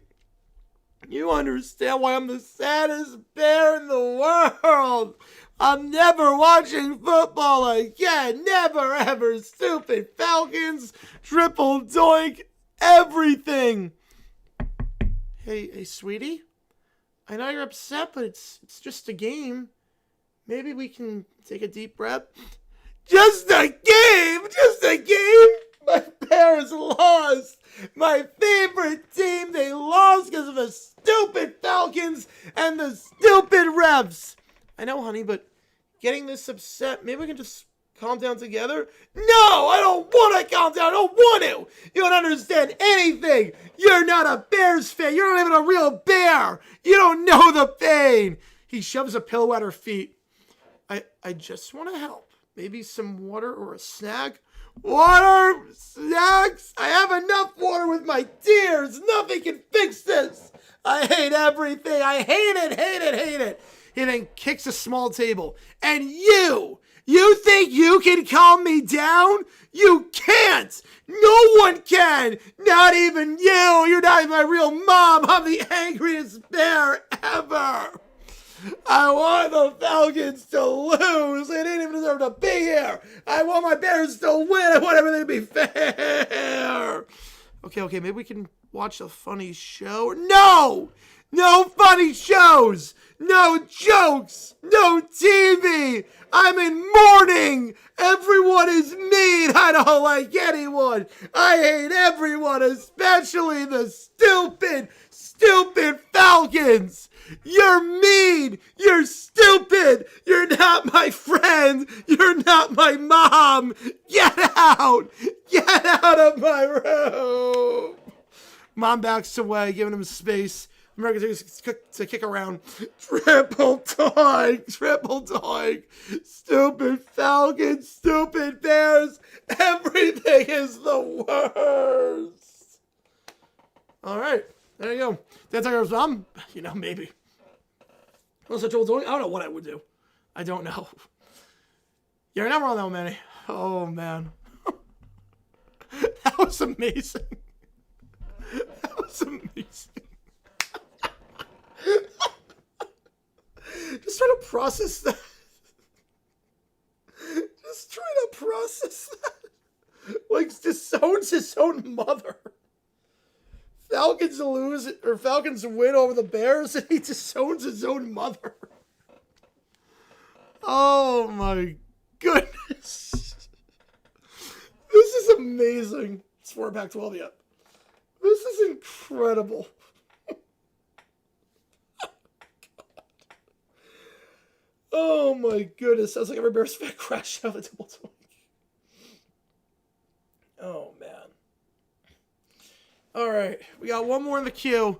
You understand why I'm the saddest bear in the world. I'm never watching football again. Never, ever. Stupid Falcons, triple doink, everything. Hey, sweetie. I know you're upset, but it's just a game. Maybe we can take a deep breath. Just a game? Just a game? My Bears lost. My favorite team, they lost because of the stupid Falcons and the stupid refs. I know, honey, but getting this upset, maybe we can just calm down together? No, I don't want to calm down. I don't want to. You don't understand anything. You're not a Bears fan. You're not even a real bear. You don't know the pain. He shoves a pillow at her feet. I just want to help. Maybe some water or a snack. Water, snacks. I have enough water with my tears. Nothing can fix this. I hate everything. I hate it. He then kicks a small table. And you think you can calm me down? You can't. No one can. Not even you. You're not even my real mom. I'm the angriest bear ever. I want the Falcons to lose. They didn't even deserve to be here. I want my Bears to win. I want everything to be fair. Okay, maybe we can watch a funny show. No funny shows. No jokes. No TV. I'm in mourning. Everyone is mean. I don't like anyone. I hate everyone, especially the stupid Falcons. You're mean. You're stupid. You're not my friend. You're not my mom. Get out. Get out of my room. Mom backs away, giving him space. America takes to kick around. Triple doink. Stupid Falcons. Stupid Bears. Everything is the worst. All right. There you go. That's our mom. Maybe. Unless I told doing, I don't know what I would do. I don't know. You're never on that one, Manny. Oh, man. That was amazing. Just trying to process that. Like, disowns his own mother. Falcons lose, or Falcons win over the Bears, and he disowns his own mother. Oh my goodness. This is amazing. It's 4 Pac-12 yet. This is incredible. Oh my goodness. Sounds like every Bears fan crashed out of the double doink. Oh man. All right, we got one more in the queue.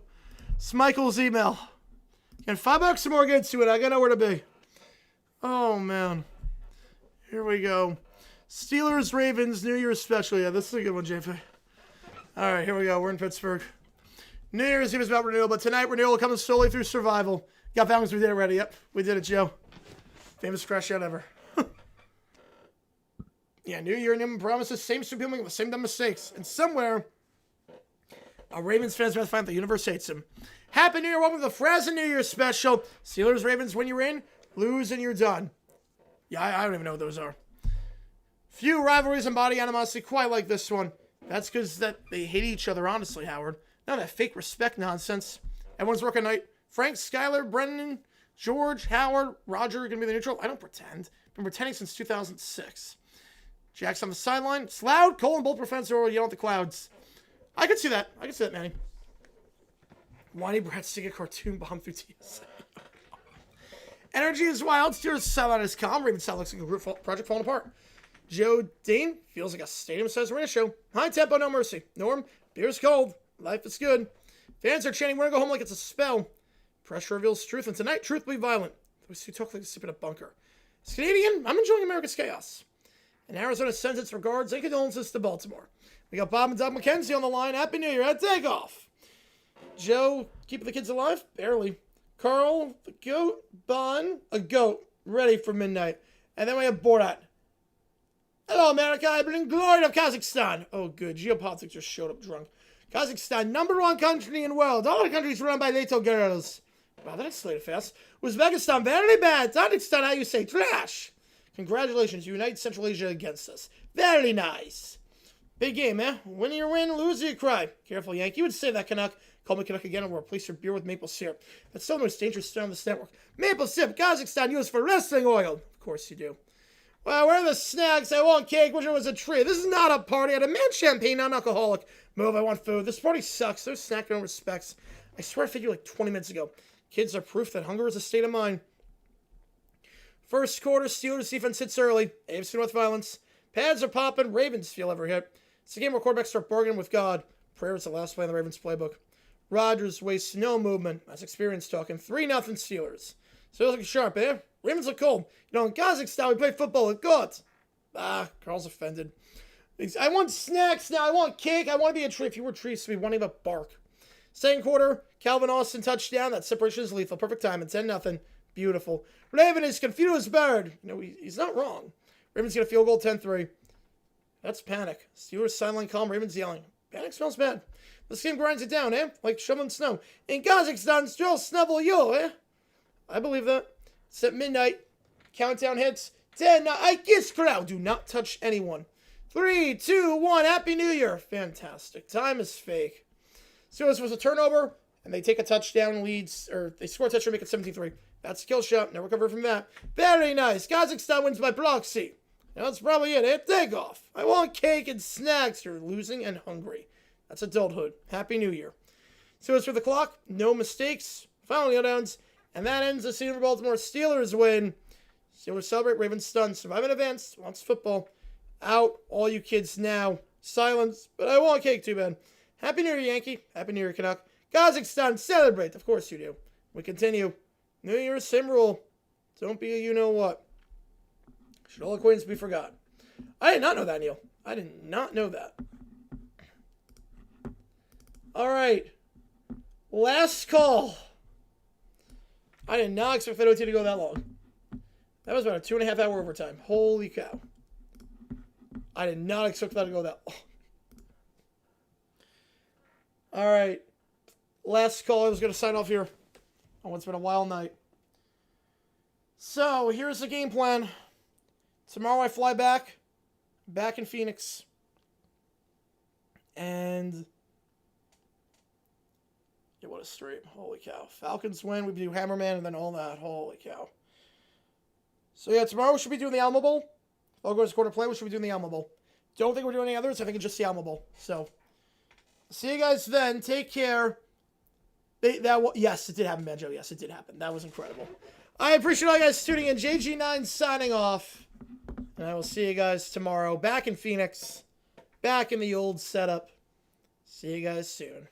It's Michael's email. And $5 or more gets to it. I got nowhere to be. Oh, man. Here we go. Steelers, Ravens, New Year's special. Yeah, this is a good one, JP. All right, here we go. We're in Pittsburgh. New Year's Eve is about renewal, but tonight renewal comes slowly through survival. Got Falcons, we did it already. Yep, we did it, Joe. Famous crash out ever. Yeah, New Year, new promises, same stupid people, same dumb mistakes. And somewhere, a Ravens fans might find the universe hates him. Happy New Year, welcome to the Frozen New Year special. Steelers, Ravens, when you're in, lose and you're done. Yeah, I don't even know what those are. Few rivalries and body animosity quite like this one. That's because that they hate each other, honestly, Howard. None of that fake respect nonsense. Everyone's working night. Frank, Skyler, Brendan, George, Howard, Roger are going to be the neutral. I don't pretend. Been pretending since 2006. Jack's on the sideline. It's loud. Cole and both defense are yelling at the clouds. I can see that. I can see that, Manny. Whiny Brad stick a cartoon bomb through TSA. Energy is wild. Steelers sideline is calm. Ravens side looks like a group project falling apart. Joe Dean feels like a stadium-sized arena show. High tempo, no mercy. Norm, beer's cold. Life is good. Fans are chanting, we're going to go home like it's a spell. Pressure reveals truth, and tonight, truth will be violent. We talk like a sip in a bunker. As Canadian, I'm enjoying America's chaos. And Arizona sends its regards and condolences to Baltimore. We got Bob and Doug McKenzie on the line. Happy New Year at takeoff. Joe, keeping the kids alive? Barely. Carl, the goat. Bon, a goat. Ready for midnight. And then we have Borat. Hello, America. I've been in glory of Kazakhstan. Oh, good. Geopolitics just showed up drunk. Kazakhstan, #1 country in the world. All the countries run by little girls. Wow, that escalated fast. Uzbekistan, very bad. Tajikistan, how you say, trash. Congratulations, you unite Central Asia against us. Very nice. Big game, eh? Win you win, lose you cry. Careful, Yankee. You would say that, Canuck. Call me Canuck again and we'll replace your beer with maple syrup. That's still the most dangerous stuff on this network. Maple syrup, Kazakhstan, used for wrestling oil. Of course you do. Well, where are the snacks? I want cake. Which one was a treat? This is not a party. I demand champagne, non-alcoholic. Move, I want food. This party sucks. There's snack no respects. I swear I figured like 20 minutes ago. Kids are proof that hunger is a state of mind. First quarter, Steelers defense hits early. AFC North violence. Pads are popping. Ravens feel every hit. It's a game where quarterbacks start bargaining with God. Prayer is the last play in the Ravens playbook. Rodgers wastes no movement. That's experience talking. 3-0 Steelers. Steelers look sharp, eh? Ravens look cold. You know, in Kazakhstan, we play football with God. Carl's offended. I want snacks now. I want cake. I want to be a tree. If you were trees, we want to have bark. Second quarter, Calvin Austin touchdown. That separation is lethal. Perfect time. It's 10-0. Beautiful. Raven is confused bird. You know, he's not wrong. Ravens get a field goal, 10-3. That's panic. Steelers sideline calm. Ravens yelling. Panic smells bad. This game grinds it down, eh? Like shoveling snow. In Kazakhstan, still snubble you, eh? I believe that. It's at midnight. Countdown hits. 10. I kiss crowd. Do not touch anyone. 3, 2, 1. Happy New Year. Fantastic. Time is fake. Steelers was a turnover, and they take a touchdown leads, or they score a touchdown, make it 17-3. That's a kill shot. Never recover from that. Very nice. Kazakhstan wins by proxy. Now that's probably it, eh? Take off. I want cake and snacks. You're losing and hungry. That's adulthood. Happy New Year. Steelers for the clock. No mistakes. Final kneel-downs. And that ends the season for Baltimore. Steelers win. Steelers celebrate. Ravens stunned. Survive in advance. Wants football. Out. All you kids now. Silence. But I want cake too bad. Happy New Year, Yankee. Happy New Year, Canuck. Kazakhstan, celebrate. Of course you do. We continue. New Year's sim rule. Don't be a you-know-what. Should all acquaintance be forgotten. I did not know that, Neil. I did not know that. All right. Last call. I did not expect that OT to go that long. That was about a 2.5 hour overtime. Holy cow. I did not expect that to go that long. All right. Last call. I was going to sign off here on what's been a wild night. So, here's the game plan. Tomorrow I fly back in Phoenix. And yeah, what a stream. Holy cow. Falcons win. We do Hammerman and then all that. Holy cow. So yeah, tomorrow we should be doing the Alamo Bowl. Falcons quarter play, we should be doing the Alamo Bowl. Don't think we're doing any others. I think it's just the Alamo Bowl. So, see you guys then. Take care. Yes, it did happen, Banjo. Yes, it did happen. That was incredible. I appreciate all you guys tuning in. JG9 signing off. And I will see you guys tomorrow. Back in Phoenix. Back in the old setup. See you guys soon.